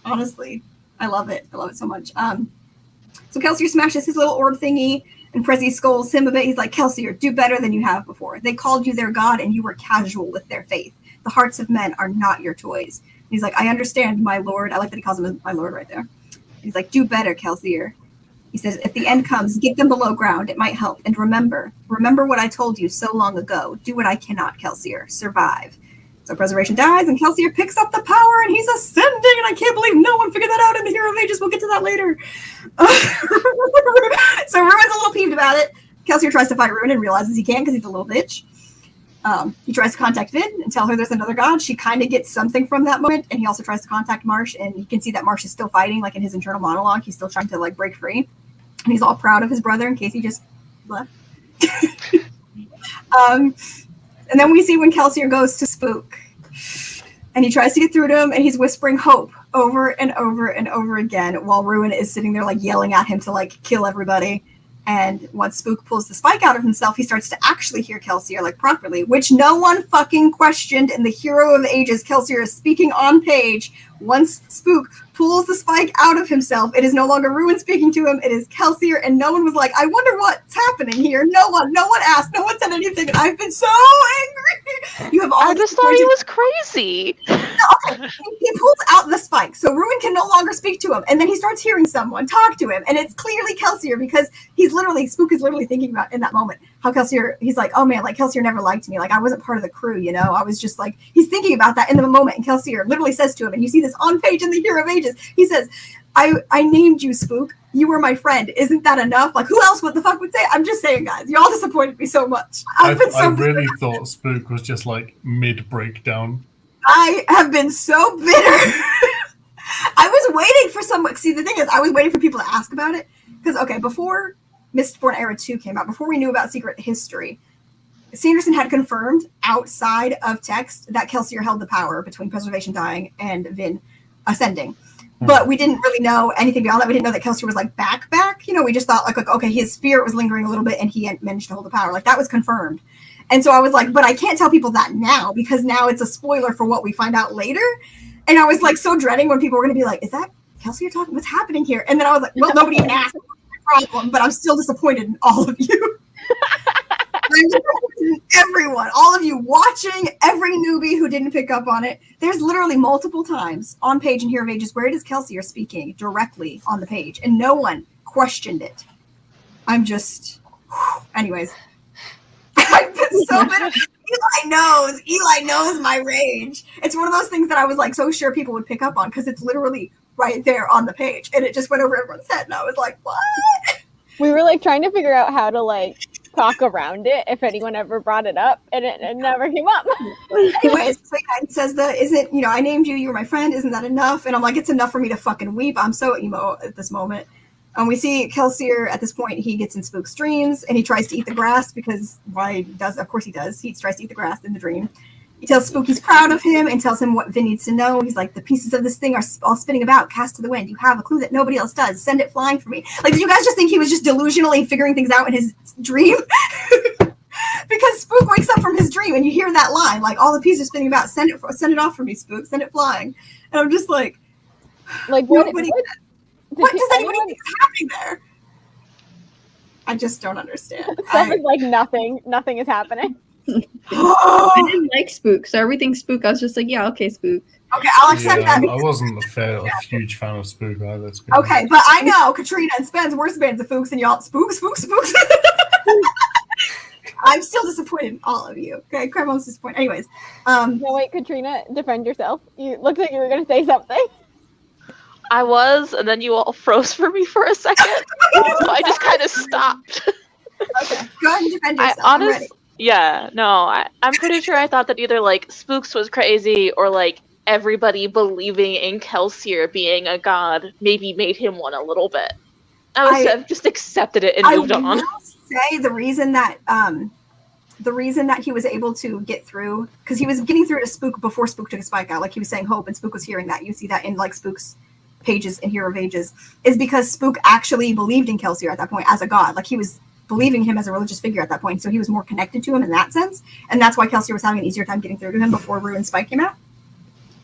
S2: Honestly, I love it so much. So Kelsier smashes his little orb thingy, and Prezi scolds him a bit. He's like, Kelsier, do better than you have before. They called you their god and you were casual with their faith. The hearts of men are not your toys. And he's like, I understand, my lord. I like that he calls him my lord right there. He's like, do better, Kelsier. He says, if the end comes, get them below ground. It might help. And remember what I told you so long ago. Do what I cannot, Kelsier. Survive. So Preservation dies, and Kelsier picks up the power, and he's ascending, and I can't believe no one figured that out in the Hero of Ages. We'll get to that later. So Ruin's a little peeved about it. Kelsier tries to fight Ruin and realizes he can't because he's a little bitch. He tries to contact Vin and tell her there's another god. She kind of gets something from that moment, and he also tries to contact Marsh, and you can see that Marsh is still fighting, like in his internal monologue. He's still trying to like break free, and he's all proud of his brother in case he just left. And then we see when Kelsier goes to Spook, and he tries to get through to him, and he's whispering hope over and over and over again while Ruin is sitting there like yelling at him to like kill everybody. And once Spook pulls the spike out of himself, he starts to actually hear Kelsier like properly, which no one fucking questioned in the Hero of Ages. Kelsier is speaking on page. Once Spook pulls the spike out of himself, it is no longer Ruin speaking to him, it is Kelsier, and no one was like, I wonder what's happening here. No one asked, no one said anything, and I've been so angry. You have all
S6: I just thought he was crazy.
S2: Okay. He pulls out the spike, so Ruin can no longer speak to him, and then he starts hearing someone talk to him, and it's clearly Kelsier because Spook is literally thinking about in that moment how Kelsier, he's like, oh man, like Kelsier never liked me, like I wasn't part of the crew, you know, I was just like, he's thinking about that in the moment, and Kelsier literally says to him, and you see this on page in the Hero of Ages, he says, I named you Spook, you were my friend, isn't that enough? Like who else what the fuck would say? I'm just saying, guys, you all disappointed me so much.
S4: I really thought Spook was just like mid breakdown.
S2: I have been so bitter. I was waiting for someone. See, the thing is, I was waiting for people to ask about it. Because, okay, before Mistborn Era 2 came out, before we knew about Secret History, Sanderson had confirmed outside of text that Kelsier held the power between Preservation dying and Vin ascending. But we didn't really know anything beyond that. We didn't know that Kelsier was like back. You know, we just thought like, okay, his spirit was lingering a little bit and he managed to hold the power. Like that was confirmed. And so I was like, but I can't tell people that now because now it's a spoiler for what we find out later. And I was like so dreading when people were going to be like, is that Kelsier talking? What's happening here? And then I was like, well, nobody even asked my problem, but I'm still disappointed in all of you. I'm disappointed in everyone, all of you watching, every newbie who didn't pick up on it. There's literally multiple times on page in Hero of Ages where it is Kelsier speaking directly on the page, and no one questioned it. I'm just, anyways. I've been so bitter. Eli knows my rage. It's one of those things that I was like so sure people would pick up on because it's literally right there on the page, and it just went over everyone's head, and I was like, what?
S1: We were like trying to figure out how to like talk around it if anyone ever brought it up, and it never came up.
S2: Anyways, so yeah, it says I named you, you were my friend, isn't that enough? And I'm like, it's enough for me to fucking weep. I'm so emo at this moment. And we see Kelsier at this point, he gets in Spook's dreams and he tries to eat the grass because of course he does. He tries to eat the grass in the dream. He tells Spook he's proud of him and tells him what Vin needs to know. He's like, the pieces of this thing are all spinning about, cast to the wind. You have a clue that nobody else does. Send it flying for me. Like, did you guys just think he was just delusionally figuring things out in his dream? Because Spook wakes up from his dream and you hear that line, like, all the pieces are spinning about. Send it off for me, Spook. Send it flying. And I'm just like what does anybody think is happening there? I just don't understand.
S1: Stuff is like nothing is happening.
S3: I didn't like Spook, so everything Spook, I was just like, yeah, okay, Spook.
S2: Okay, I'll accept that.
S4: I wasn't a huge fan of Spook either.
S2: Okay, but I know Katrina and Spence were Spence and Fooks, and y'all spooks. I'm still disappointed in all of you. Okay, Cremo's disappointed. Anyways,
S1: no, wait, Katrina, defend yourself. You looked like you were going to say something.
S6: I was, and then you all froze for me for a second, so I just kind of stopped.
S2: Okay, go ahead and defend yourself.
S6: I'm pretty sure I thought that either like Spooks was crazy or like everybody believing in Kelsier being a god maybe made him one a little bit. I've just accepted it and moved on.
S2: I will say the reason that he was able to get through, because he was getting through to Spook before Spook took a spike out, like he was saying hope, and Spook was hearing that. You see that in like Spook's pages in Hero of Ages, is because Spook actually believed in Kelsier at that point as a god. Like, he was believing him as a religious figure at that point, so he was more connected to him in that sense, and that's why Kelsier was having an easier time getting through to him before Rue and Spike came out,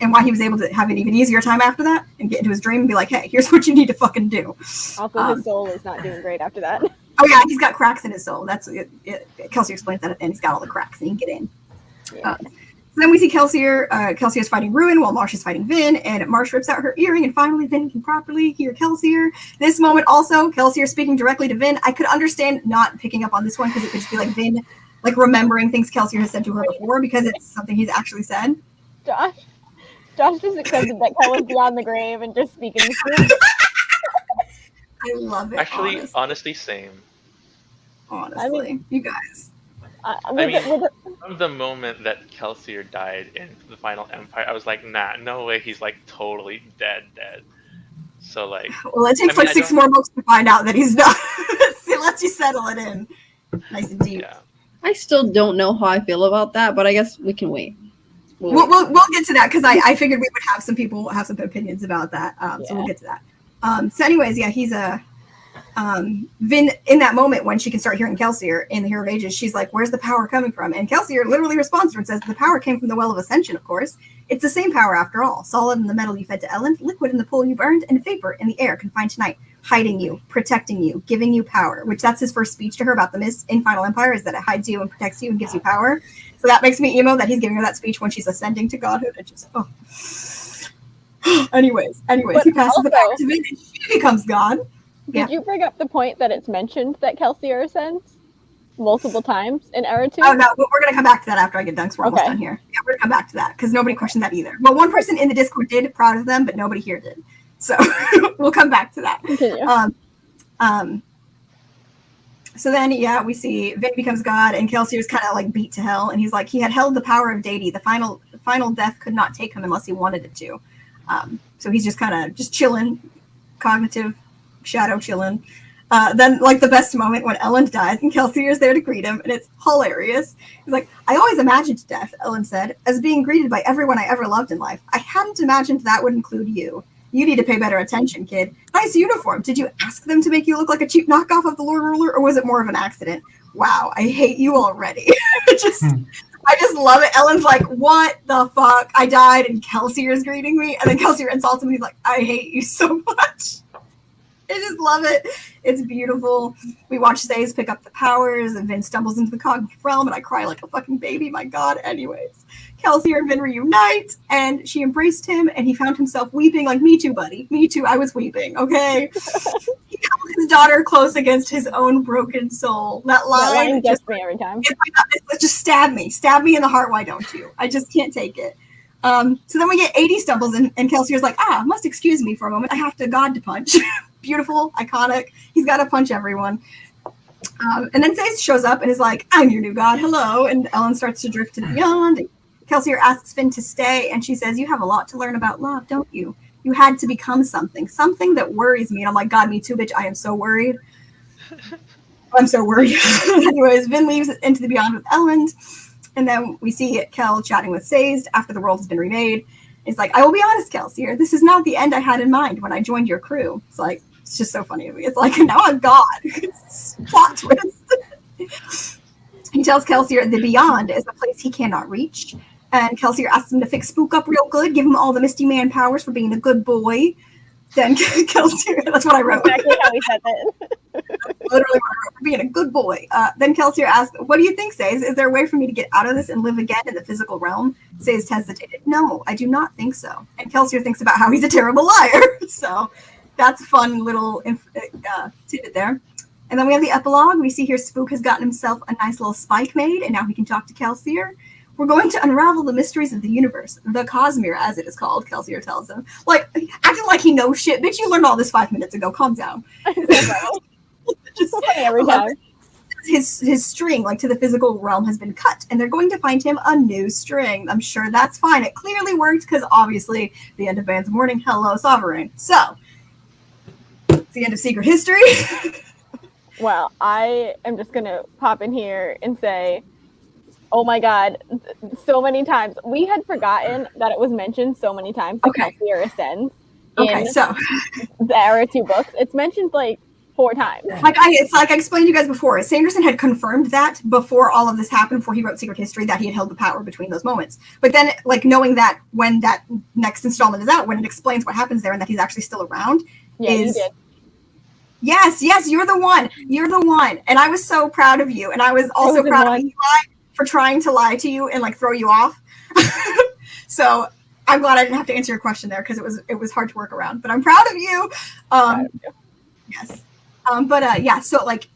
S2: and why he was able to have an even easier time after that and get into his dream and be like, hey, here's what you need to fucking do.
S1: Also, his soul is not doing great after that.
S2: Oh yeah, he's got cracks in his soul. That's Kelsier explains that, and he's got all the cracks, and he can get in.
S1: Yeah.
S2: So then we see Kelsier. Kelsier's fighting Ruin while Marsh is fighting Vin, and Marsh rips out her earring, and finally Vin can properly hear Kelsier. This moment also, Kelsier speaking directly to Vin. I could understand not picking up on this one because it could just be like Vin, like remembering things Kelsier has said to her before because it's something he's actually said.
S1: Josh just accepted that Kel was beyond the grave and just speaking the truth.
S2: I love it.
S5: Actually, honestly, same.
S2: Honestly,
S1: I mean,
S2: you guys.
S5: From the moment that Kelsier died in the Final Empire, I was like, nah, no way, he's like totally dead. So like,
S2: well, it takes like 6 more books to find out that he's not. It lets you settle it in, nice and deep.
S5: Yeah.
S3: I still don't know how I feel about that, but I guess we can wait.
S2: We'll get to that because I figured we would have some people have some opinions about that. So we'll get to that. So anyways, yeah, he's Vin, in that moment when she can start hearing Kelsier in the Hero of Ages, she's like, where's the power coming from? And Kelsier literally responds to her and says, the power came from the Well of Ascension, of course. It's the same power after all. Solid in the metal you fed to Ellen, liquid in the pool you've earned, and vapor in the air confined tonight, hiding you, protecting you, giving you power, which that's his first speech to her about the mist in Final Empire, is that it hides you and protects you and gives you power. So that makes me emo that he's giving her that speech when she's ascending to godhood. It just, Anyways, he passes the power to Vin and she becomes god.
S1: Did you bring up the point that it's mentioned that Kelsier ascends multiple times in Era 2?
S2: Oh, no, we're going to come back to that after I get done, so we're almost done here. Yeah, we're going to come back to that, because nobody questioned that either. Well, one person in the Discord did, proud of them, but nobody here did. So we'll come back to that.
S1: Continue.
S2: So then, yeah, we see Vin becomes god, and Kelsier's kind of like beat to hell, and he's like, he had held the power of deity. The final death could not take him unless he wanted it to. So he's just kind of just chilling, cognitive, shadow chilling. Then, like, the best moment when Ellen dies and Kelsier is there to greet him, and it's hilarious. He's like, I always imagined death, Ellen said, as being greeted by everyone I ever loved in life. I hadn't imagined that would include you. You need to pay better attention, kid. Nice uniform. Did you ask them to make you look like a cheap knockoff of the Lord Ruler, or was it more of an accident? Wow, I hate you already. I just love it. Ellen's like, what the fuck? I died and Kelsier's greeting me, and then Kelsier insults him and he's like, I hate you so much. I just love it. It's beautiful. We watch Says pick up the powers, and Vin stumbles into the cognitive realm, and I cry like a fucking baby. My God. Anyways, Kelsier and Vin reunite, and she embraced him, and he found himself weeping like, me too, buddy. Me too. I was weeping, okay? He held his daughter close against his own broken soul. That line
S1: gets me every time.
S2: It's just stab me in the heart. Why don't you? I just can't take it. So then we get 80 stumbles, and Kelsier's like, must excuse me for a moment. I have to God to punch. Beautiful, iconic. He's got to punch everyone. And then Says shows up and is like, I'm your new god, hello. And Ellen starts to drift to the beyond. And Kelsier asks Finn to stay, and she says, you have a lot to learn about love, don't you? You had to become something that worries me. And I'm like, God, me too, bitch. I am so worried. I'm so worried. Anyways, Vin leaves into the beyond with Ellen. And then we see Kel chatting with Says after the world has been remade. It's like, I will be honest, Kelsier, this is not the end I had in mind when I joined your crew. It's like, it's just so funny. It's like, now I'm God. Plot twist. He tells Kelsier the beyond is a place he cannot reach. And Kelsier asks him to fix Spook up real good, give him all the Misty Man powers for being a good boy. Then Kelsier, that's what I wrote.
S1: Exactly how he said it.
S2: Literally what I wrote, for being a good boy. Then Kelsier asks, what do you think, Says? Is there a way for me to get out of this and live again in the physical realm? Says hesitated. No, I do not think so. And Kelsier thinks about how he's a terrible liar. So that's a fun little tidbit there. And then we have the epilogue. We see here Spook has gotten himself a nice little spike made, and now he can talk to Kelsier. We're going to unravel the mysteries of the universe, the Cosmere, as it is called, Kelsier tells him. Like, acting like he knows shit. Bitch, you learned all this 5 minutes ago. Calm down.
S1: Just so funny every time.
S2: His string, like, to the physical realm has been cut, and they're going to find him a new string. I'm sure that's fine. It clearly worked, because obviously the end of Band's Mourning, hello, Sovereign. So, it's the end of Secret History.
S1: Well, I am just going to pop in here and say, oh my God, so many times. We had forgotten that it was mentioned so many times that Kelsier ascends.
S2: Okay,
S1: in
S2: so
S1: the Era 2 books. It's mentioned like 4 times.
S2: it's like I explained to you guys before. Sanderson had confirmed that before all of this happened, before he wrote Secret History, that he had held the power between those moments. But then, like, knowing that when that next installment is out, when it explains what happens there and that he's actually still around,
S1: Yeah, you did.
S2: Yes, you're the one. You're the one. And I was so proud of you. And I was also proud of Eli for trying to lie to you and like throw you off. So I'm glad I didn't have to answer your question there because it was hard to work around. But I'm proud of you. Yes. So like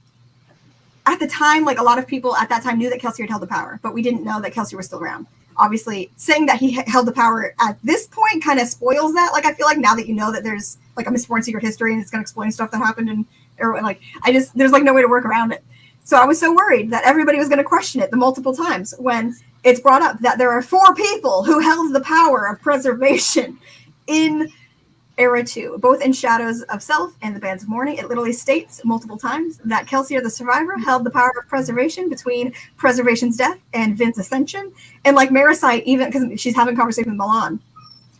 S2: at the time, like a lot of people at that time knew that Kelsey had held the power, but we didn't know that Kelsey was still around. Obviously, saying that he held the power at this point kind of spoils that. Like, I feel like now that you know that there's like a Mistborn Secret History and it's going to explain stuff that happened there's like no way to work around it. So I was so worried that everybody was going to question it the multiple times when it's brought up that there are 4 people who held the power of preservation in Era 2, both in Shadows of Self and the Bands of Mourning. It literally states multiple times that Kelsey, or the survivor, held the power of preservation between Preservation's death and Vin's ascension. And like Marasite, even because she's having a conversation with Milan,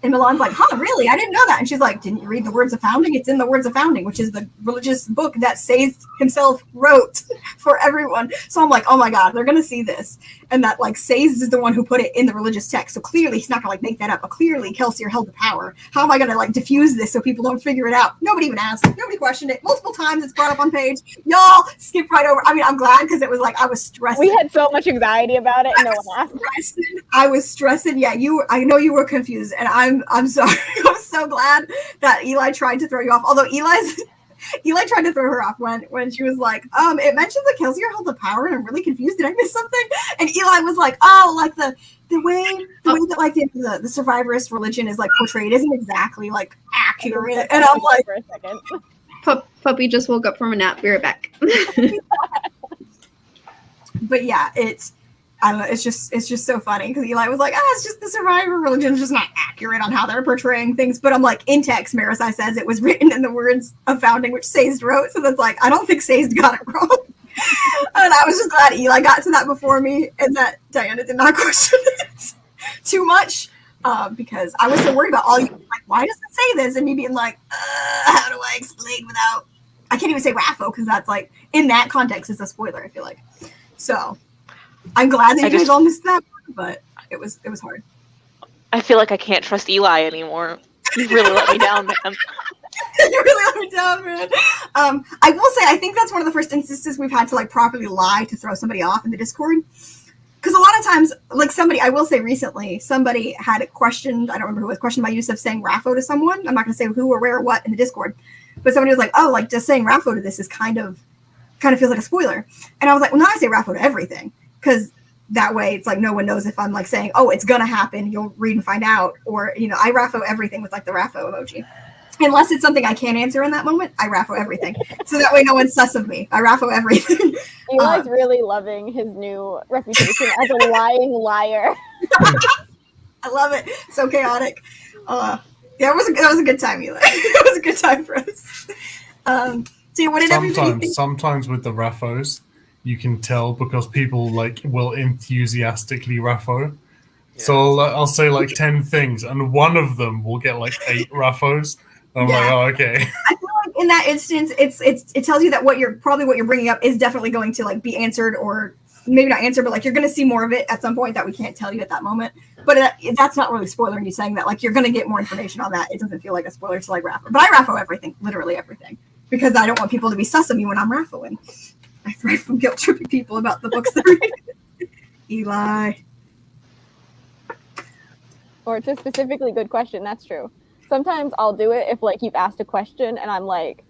S2: and Milan's like, huh, really? I didn't know that. And she's like, didn't you read the Words of Founding? It's in the Words of Founding, which is the religious book that Sazed himself wrote for everyone. So I'm like, oh my God, they're going to see this. And that like Sazed is the one who put it in the religious text. So clearly he's not going to like make that up. But clearly Kelsey held the power. How am I going to like diffuse this so people don't figure it out? Nobody even asked. Nobody questioned it. Multiple times it's brought up on page. Y'all skip right over. I mean, I'm glad because it was like, I was stressed.
S1: We had so much anxiety about it and no one asked.
S2: I was stressing. Yeah, I know you were confused, and I'm sorry. I'm so glad that Eli tried to throw you off. Although Eli tried to throw her off when she was like, it mentions that Kelsey held the power, and I'm really confused. Did I miss something? And Eli was like, oh, like the way that like the survivorist religion is like portrayed isn't exactly like accurate. And I'm like,
S1: for a second.
S3: Puppy just woke up from a nap. Be right back.
S2: But yeah, I don't know. It's just so funny because Eli was like, it's just the survivor religion is just not accurate on how they're portraying things. But I'm like, in text, Marasai says it was written in the Words of Founding, which Sazed wrote. So that's like, I don't think Sazed got it wrong. And I was just glad Eli got to that before me and that Diana did not question it too much because I was so worried about all you. Like, why does it say this? And me being like, how do I explain without? I can't even say Raffo because that's like, in that context, is a spoiler, I feel like. So I'm glad that you guys all missed that, but it was hard.
S6: I feel like I can't trust Eli anymore. You really let me down, man.
S2: You really let me down, man. I will say, I think that's one of the first instances we've had to like properly lie to throw somebody off in the Discord. Because a lot of times, like I will say recently, somebody had questioned, I don't remember who was questioned by Yusuf saying Raffo to someone. I'm not going to say who or where or what in the Discord. But somebody was like, oh, like just saying Raffo to this is kind of feels like a spoiler. And I was like, well, now I say Raffo to everything. Because that way it's like no one knows if I'm like saying, oh, it's going to happen. You'll read and find out. Or, I Raffo everything with like the Raffo emoji. Unless it's something I can't answer in that moment, I Raffo everything. So that way no one's sus of me. I Raffo everything.
S1: Eli's really loving his new reputation as a lying liar.
S2: I love it. So chaotic. That was a good time, Eli. It was a good time for us. So what did everybody think?
S4: Sometimes with the Raffos, you can tell because people like will enthusiastically Raffo. Yeah. So I'll say like 10 things, and one of them will get like 8 Raffos. I'm like, oh, okay.
S2: I feel like in that instance, it tells you that what you're bringing up is definitely going to like be answered, or maybe not answered, but like you're going to see more of it at some point that we can't tell you at that moment. But that's not really spoiling you saying that. Like you're going to get more information on that. It doesn't feel like a spoiler to like Raffo, but I Raffo everything, literally everything, because I don't want people to be sus of me when I'm Raffoing. I thrive from guilt tripping people about the books they're reading. Eli.
S1: Or it's a specifically good question. That's true. Sometimes I'll do it if like you've asked a question and I'm like,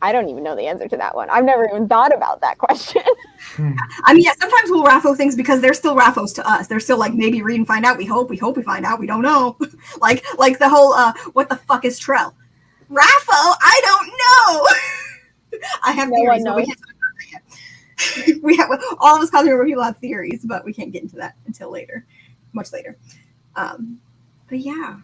S1: I don't even know the answer to that one. I've never even thought about that question.
S2: I mean, yeah, sometimes we'll Raffo things because they're still Raffos to us. They're still like, maybe read and find out. We hope we find out. We don't know. like the whole, what the fuck is Trell? Raffo? I don't know. I have theories, but we can't talk about that yet. We have, all of us Cosmere people have theories, but we can't get into that until later, much later. But yeah.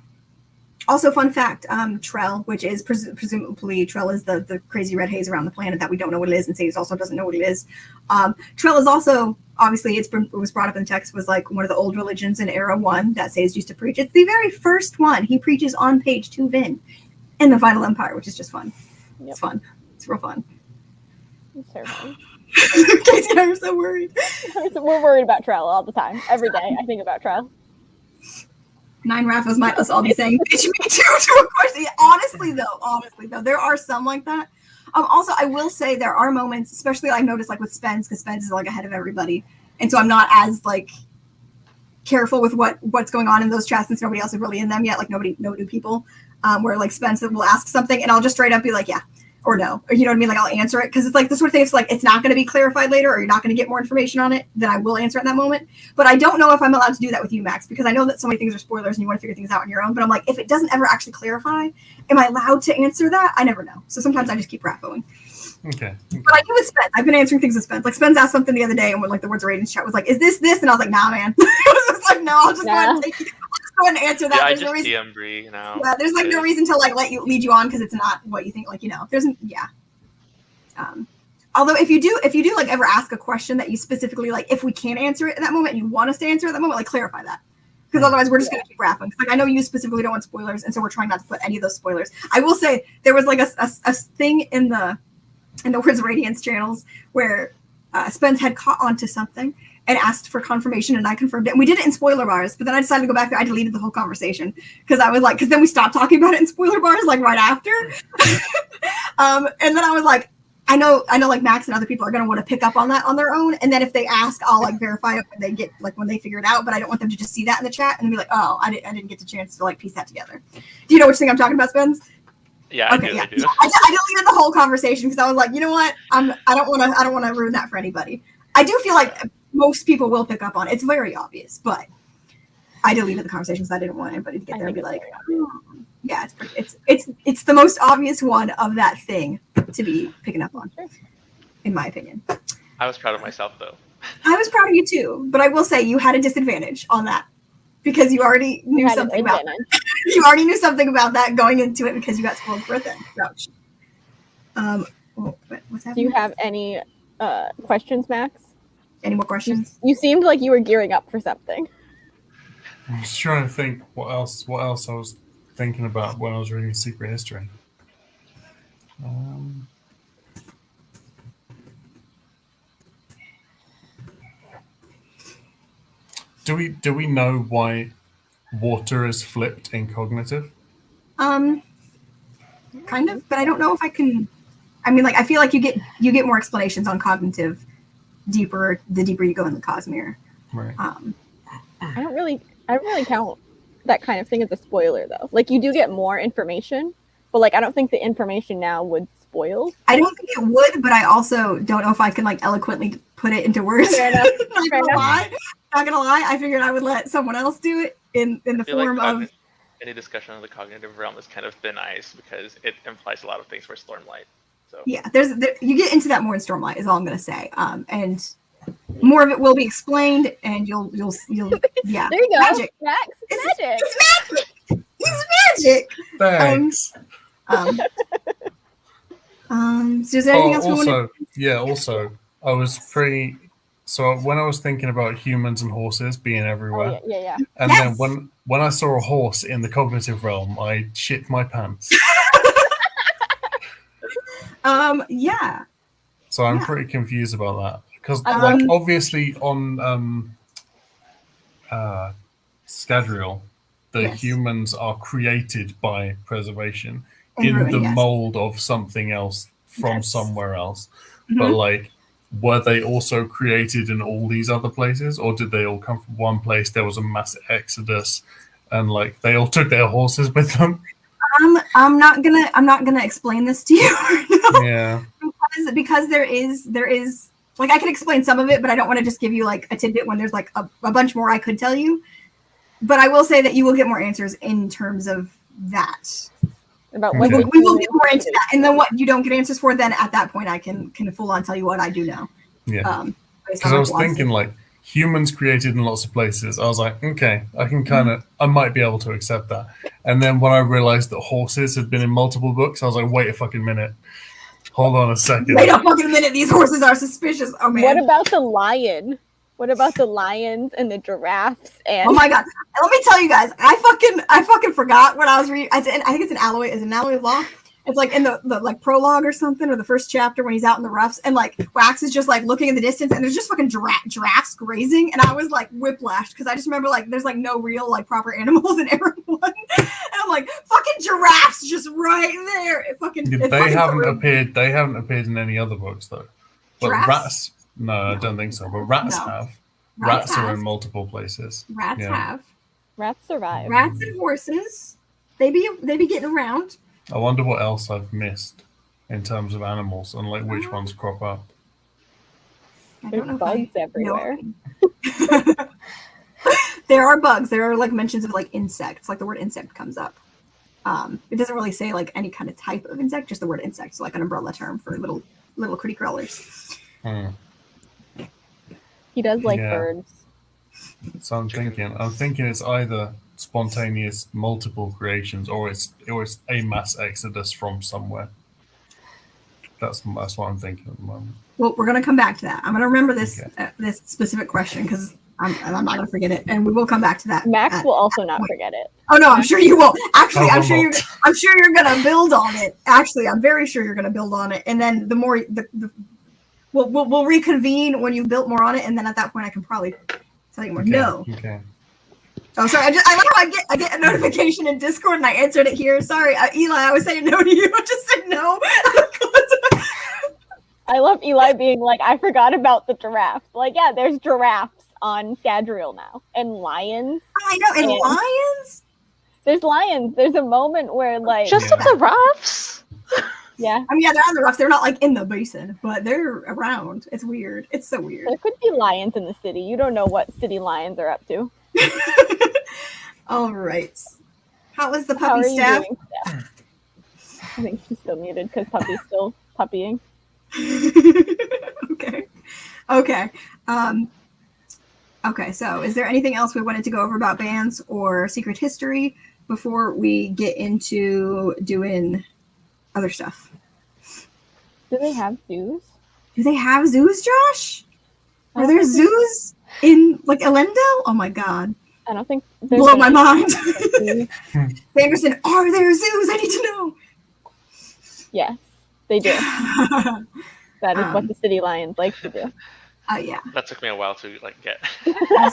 S2: Also, fun fact, Trell, which is presumably Trell is the crazy red haze around the planet that we don't know what it is, and Sage also doesn't know what it is. Trell is also, obviously, it was brought up in text, was like one of the old religions in Era 1 that Sage used to preach. It's the very first one he preaches on page 2 Vin. and the Final Empire, which is just fun.
S1: Yep.
S2: It's fun. It's real fun.
S1: It's terrifying.
S2: Casey and I are so worried.
S1: We're worried about Trell all the time. Every day I think about Trell.
S2: 9 Raffas might us all be saying, bitch, me too, to a question. Honestly, though, there are some like that. Also, I will say there are moments, especially I noticed like with Spence, because Spence is like ahead of everybody. And so I'm not as like careful with what's going on in those chats since nobody else is really in them yet. Like no new people, where like Spence will ask something and I'll just straight up be like, yeah, or no, or you know what I mean? Like I'll answer it because it's like the sort of thing. It's like it's not going to be clarified later, or you're not going to get more information on it. Then I will answer in that moment. But I don't know if I'm allowed to do that with you, Max, because I know that so many things are spoilers and you want to figure things out on your own. But I'm like, if it doesn't ever actually clarify, am I allowed to answer that? I never know. So sometimes I just keep raffoing.
S4: Okay.
S2: But I do with Spence. I've been answering things with Spence. Like Spence asked something the other day, and when like the Words of Radiance chat was like, "Is this?" And I was like, "Nah, man." I was just like, "No, I'll just go ahead and take it. I'll just go ahead and answer that."
S5: Yeah, I
S2: There's
S5: just
S2: no reason.
S5: DM Bree now.
S2: Yeah, there's like no reason to like lead you on because it's not what you think. Like there's yeah. Although if you do like ever ask a question that you specifically like, if we can't answer it in that moment, and you want us to answer it at that moment, like clarify that. Because otherwise we're just going to keep rapping. Like I know you specifically don't want spoilers, and so we're trying not to put any of those spoilers. I will say there was like a thing in the Words of Radiance channels where Spence had caught onto something and asked for confirmation, and I confirmed it. And we did it in spoiler bars, but then I decided to go back there. I deleted the whole conversation because I was like, because then we stopped talking about it in spoiler bars like right after. And then I was like, I know like Max and other people are going to want to pick up on that on their own. And then if they ask, I'll like verify it when they figure it out, but I don't want them to just see that in the chat and be like, oh, I didn't get the chance to like piece that together. Do you know which thing I'm talking about, Spence?
S5: Yeah,
S2: Okay,
S5: I do.
S2: I deleted the whole conversation because I was like, you know what? I don't want to ruin that for anybody. I do feel like most people will pick up on it. It's very obvious, but I deleted the conversation because I didn't want anybody to get there and be like, yeah, it's the most obvious one of that thing to be picking up on, in my opinion.
S5: I was proud of myself though.
S2: I was proud of you too, but I will say you had a disadvantage on that because you already knew something about that. You already knew something about that going into it because you got spoiled for it then. Ouch. What's happening?
S1: Do you have any questions, Max?
S2: Any more questions?
S1: You seemed like you were gearing up for something.
S4: I was trying to think what else I was thinking about when I was reading Secret History. Do we know why water is flipped in cognitive?
S2: Kind of, but I don't know if I can. I mean, like I feel like you get more explanations on cognitive the deeper you go in the Cosmere.
S4: Right.
S1: I don't really count that kind of thing as a spoiler though. Like you do get more information, but like I don't think the information now would spoil.
S2: I don't think it would, but I also don't know if I can like eloquently put it into words.
S1: Fair enough.
S2: Not gonna lie. I figured I would let someone else do it in the form of
S5: any discussion of the cognitive realm is kind of thin ice because it implies a lot of things for Stormlight. So
S2: yeah, you get into that more in Stormlight is all I'm gonna say. And more of it will be explained, and you'll yeah.
S1: There you go,
S2: Magic.
S1: Max. Magic.
S2: It's magic. It's magic.
S4: Thanks.
S2: So is there anything else we want to?
S4: Also, I was so when I was thinking about humans and horses being everywhere,
S1: Yeah.
S4: and then when I saw a horse in the cognitive realm, I shit my pants.
S2: Yeah.
S4: So I'm pretty confused about that because, like, obviously on Scadrial, the humans are created by preservation in the mold of something else from somewhere else. Mm-hmm. But like, were they also created in all these other places, or did they all come from one place? There was a mass exodus, and like they all took their horses with them.
S2: I'm not gonna explain this to you.
S4: Yeah.
S2: Because there is like I can explain some of it, but I don't want to just give you like a tidbit when there's like a bunch more I could tell you. But I will say that you will get more answers in terms of that.
S1: About
S2: we will get more into that, and then what you don't get answers for, then at that point I can full on tell you what I do know.
S4: Yeah. Because I was thinking like humans created in lots of places. I was like, okay, I might be able to accept that. And then when I realized that horses had been in multiple books, I was like, wait a fucking minute. Hold on a second.
S2: Wait a fucking minute. These horses are suspicious. Oh man.
S1: What about the lion? What about the lions and the giraffes? And
S2: Oh my god! Let me tell you guys, I fucking forgot what I was reading. I think it's an alloy. Is it an alloy of law? It's like in the like prologue or something, or the first chapter when he's out in the roughs, and like Wax is just like looking in the distance, and there's just fucking giraffes grazing, and I was like whiplashed because I just remember like there's like no real like proper animals in Era 1, and I'm like fucking giraffes just right there.
S4: They haven't appeared. They haven't appeared in any other books though. But
S2: Giraffes?
S4: rats? No, I don't think so. But rats
S2: No.
S4: have.
S2: Rats
S4: Rats are
S2: have.
S4: in multiple places.
S2: Rats
S4: Yeah.
S2: have
S1: rats survive.
S2: rats and horses. They be getting around.
S4: I wonder what else I've missed in terms of animals and like which ones crop up.
S2: I
S1: There's
S2: don't know if
S1: bugs
S2: I
S1: everywhere.
S2: know. There are bugs. There are like mentions of like insects. Like the word insect comes up. It doesn't really say like any kind of type of insect, just the word insect. So like an umbrella term for little kitty crawlers.
S1: He does like
S4: Yeah.
S1: birds.
S4: So I'm thinking it's either spontaneous multiple creations or it's a mass exodus from somewhere. That's what I'm thinking at the moment.
S2: Well, we're gonna come back to that. I'm gonna remember this
S4: Okay.
S2: this specific question because I'm not gonna forget it, and we will come back to that.
S1: Max will also not forget it.
S2: Oh no, I'm sure you will. Actually,
S4: I
S2: I'm
S4: will
S2: sure
S4: not.
S2: you're gonna build on it. Actually, I'm very sure you're gonna build on it, and then the more we'll reconvene when you've built more on it, and then at that point I can probably tell you more.
S4: Okay.
S2: No.
S4: Okay.
S2: Oh, sorry. I love how I get a notification in Discord and I answered it here. Sorry, Eli. I was saying no to you. I just said no.
S1: I love Eli being like, I forgot about the giraffes. Like, yeah, there's giraffes on Gadriel now. And lions.
S2: I know. And
S1: And-
S2: lions.
S1: There's lions. There's a moment where, like,
S6: Just
S4: Yeah.
S6: the roughs.
S1: yeah,
S2: I mean, yeah, they're on the rough. They're not like in the basin, but they're around. It's weird. It's so weird.
S1: there could be lions in the city. You don't know what city lions are up to.
S2: All right. How was the
S1: How
S2: puppy
S1: are you
S2: staff?
S1: doing, Steph? I think she's still muted because Puppy's still puppying.
S2: Okay. Okay. Okay. So, is there anything else we wanted to go over about bands or secret history before we get into doing other stuff?
S1: Do they have zoos?
S2: Do they have zoos, Josh?
S1: I
S2: Are
S1: don't
S2: there
S1: think
S2: zoos in like Elendil? Oh my god.
S1: I don't think there's
S2: Blow my
S1: any
S2: mind.
S1: zoos.
S2: Sanderson, are there zoos? I need to know.
S1: Yes, they do. That is what
S2: Um,
S1: the city lions like to do.
S2: Yeah.
S5: That took me a while to like get.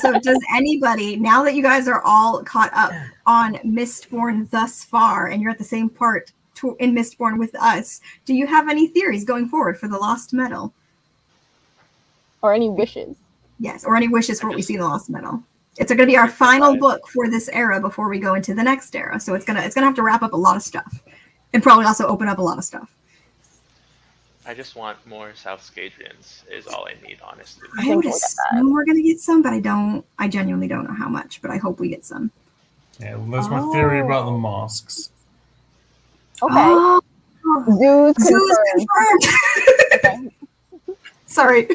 S2: So does anybody, now that you guys are all caught up on Mistborn thus far, and you're at the same part in Mistborn with us, do you have any theories going forward for the Lost Metal?
S1: Or any wishes.
S2: Yes, or any wishes for what we see in the Lost Metal? It's going to be our final book for this era before we go into the next era. So it's gonna have to wrap up a lot of stuff, and probably also open up a lot of stuff.
S5: I just want more South Scadrians is all I need, honestly.
S2: I
S1: think
S2: would
S1: we'll get
S2: assume we're going to get some, but I genuinely don't know how much, but I hope we get some.
S4: Yeah, well, that's my theory about the masks.
S1: Okay.
S2: Oh,
S1: Zoos
S2: zoos
S1: confirmed.
S2: confirmed.
S1: Okay.
S2: Sorry.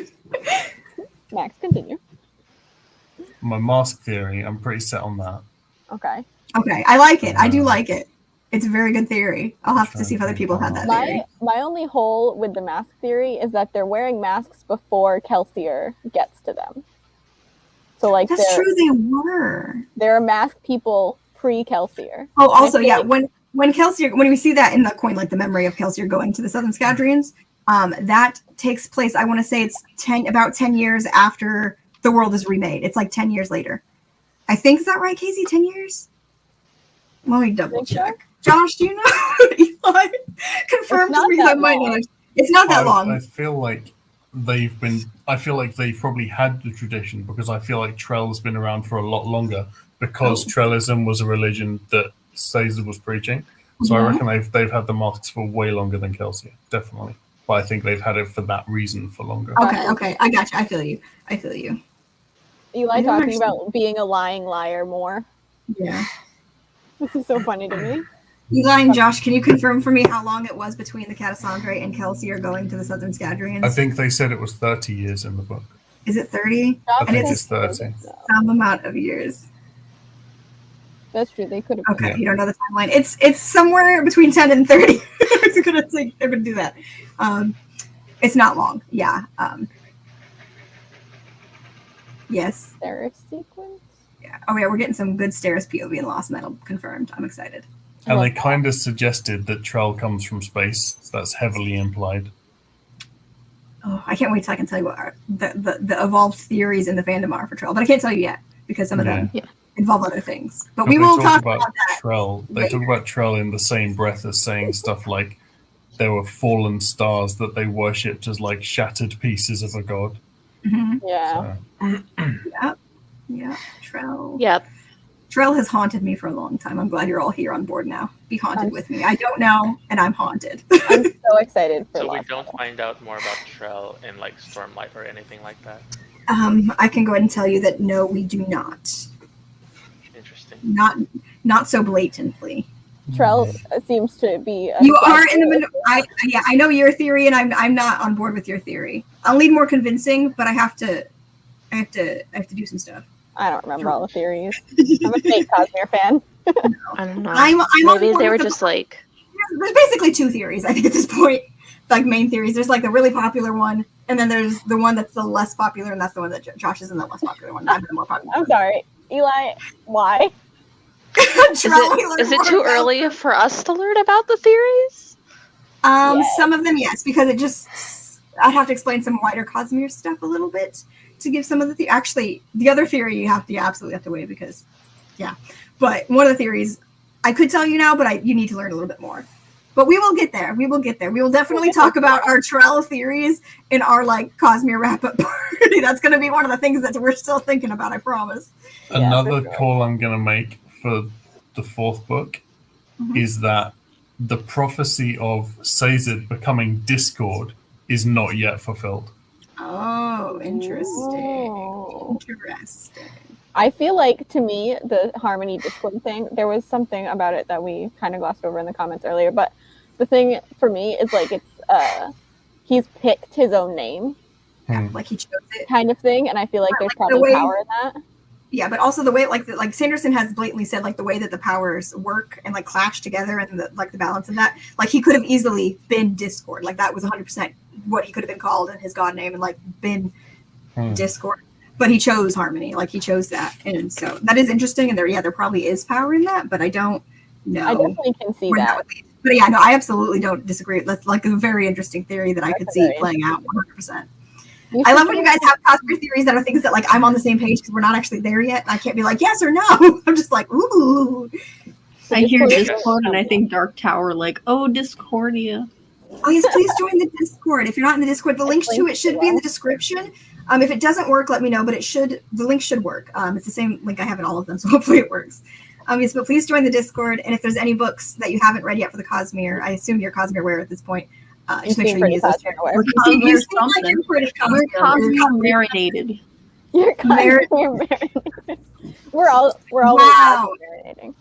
S1: Max, continue.
S4: My mask theory, I'm pretty set on that.
S1: Okay.
S2: Okay, I like it. I do like it. It's a very good theory. I'll have to see if other people have that theory.
S1: My only hole with the mask theory is that they're wearing masks before Kelsier gets to them. So like
S2: That's true, they were.
S1: there are masked people pre-Kelsier.
S2: Oh, also,
S1: I feel
S2: yeah,
S1: like-
S2: when Kelsier, when we see that in the coin, like the memory of Kelsier going to the Southern Scadrians, that takes place, I want to say it's about 10 years after the world is remade. It's like 10 years later. I think, is that right, Casey? 10 years? Let me double
S1: Think so?
S2: check. Josh, do you know? Eli, confirm
S1: not
S2: because I
S1: that
S2: might
S1: long.
S2: not. It's not that long.
S4: I feel like they've probably had the tradition because I feel like Trell's been around for a lot longer because Trellism was a religion that Caesar was preaching. So I reckon they've had the masks for way longer than Kelsier, definitely. But I think they've had it for that reason for longer.
S2: Okay, I got you. I feel you.
S1: Eli
S2: I don't
S1: talking
S2: actually-
S1: about being a lying liar more.
S2: Yeah.
S1: This is so funny to me.
S2: Eli and Josh, can you confirm for me how long it was between the Catasandre and Kelsier going to the Southern Scadrians?
S4: I think they said it was 30 years in the book.
S2: Is it 30?
S4: I think
S2: it's
S4: it's 30.
S2: Some amount of years.
S1: That's true. They could have.
S2: Okay,
S4: Yeah.
S2: you don't know the timeline. It's somewhere between 10 and 30. They're gonna do that. It's not long. Yeah. Yes.
S1: Steris sequence.
S2: Yeah. Oh yeah, we're getting some good Steris POV in Lost Metal confirmed. I'm excited.
S4: And they
S1: Love that.
S4: kind of suggested that Trell comes from space. That's heavily implied.
S2: Oh, I can't wait till I can tell you what the evolved theories in the fandom are for Trell, but I can't tell you yet because some of them
S6: Yeah.
S2: involve other things. But
S4: And
S2: we
S4: they
S2: will
S4: talk
S2: talk
S4: about
S2: about that.
S4: Trell. They
S2: later.
S4: talk about Trell in the same breath as saying stuff like there were fallen stars that they worshipped as like shattered pieces of a god.
S2: Mhm.
S1: Yeah.
S4: So,
S2: Yeah. Trell.
S6: Yep.
S2: Trell has haunted me for a long time. I'm glad you're all here on board now. Be haunted
S1: I'm-
S2: with me. I don't know, and I'm haunted.
S1: I'm so excited for
S5: So we
S1: Lost
S5: don't
S1: Metal.
S5: find out more about Trell in like Stormlight or anything like that.
S2: I can go ahead and tell you that no, we do not.
S5: Interesting.
S2: Not so blatantly.
S1: Trell seems to be.
S2: You are in the. I know your theory, and I'm not on board with your theory. I'll need more convincing, but I have to do some stuff.
S1: I don't remember all the theories. I'm a fake Cosmere fan.
S6: I don't know.
S2: I'm on
S6: Maybe
S2: board
S6: they were
S2: with the-
S6: just like,
S2: There's basically two theories, I think, at this point. Like main theories. There's like the really popular one, and then there's the one that's the less popular, and that's the one that Josh is in the less popular one. I'm the more popular.
S1: I'm sorry, Eli. Why?
S6: is it too early for us to learn about the theories?
S1: Yes.
S2: Some of them, yes, because it just I'd have to explain some wider Cosmere stuff a little bit to give some of the actually the other theory you absolutely have to wait because but one of the theories I could tell you now, but you need to learn a little bit more. But we will get there. We will definitely talk about our Trell theories in our like Cosmere wrap-up party. That's going to be one of the things that we're still thinking about, I promise.
S1: Yeah,
S4: Another
S1: for sure.
S4: call I'm going to make for the fourth book
S2: Mhm.
S4: is that the prophecy of Sazed becoming Discord is not yet fulfilled.
S2: Oh, interesting.
S1: Ooh.
S2: Interesting.
S1: I feel like, to me, the Harmony Discord thing, there was something about it that we kind of glossed over in the comments earlier, but the thing for me is like he's picked his own name
S2: Like he chose it.
S1: kind of thing, and I feel like there's
S2: Like the
S1: probably
S2: way-
S1: power in that.
S2: Yeah, but also the way like Sanderson has blatantly said like the way that the powers work and like clash together and the balance of that, like he could have easily been Discord. Like that was 100% what he could have been called in his god name and like been Discord. But he chose Harmony, like he chose that, and so that is interesting. And there probably is power in that, but I don't know.
S1: I definitely can see
S2: where
S1: that.
S2: would lead. But yeah, no, I absolutely don't disagree. That's like a very interesting theory that I could see
S1: very
S2: playing out 100%.
S1: You
S2: I
S1: should
S2: love when
S1: do
S2: you guys have Cosmere theories that are things that like I'm on the same page because we're not actually there yet. And I can't be like yes or no. I'm just like ooh.
S3: I hear
S1: Discord is
S3: Discord and I
S1: awesome.
S3: think Dark Tower, like, oh, Discordia.
S2: Oh yes, please join the Discord. If you're not in the Discord, the links to it should be in the description. If it doesn't work, let me know. But the link should work. It's the same link I have in all of them, so hopefully it works. Yes, but please join the Discord. And if there's any books that you haven't read yet for the Cosmere, I assume you're Cosmere aware at this point. Just make sure you use those.
S1: Cosmere aware.
S2: You seem like you're pretty
S3: We're
S2: Cosmere.
S3: Cosmere marinated.
S1: You're Cosmere marinating. We're all
S2: Wow.
S1: marinating.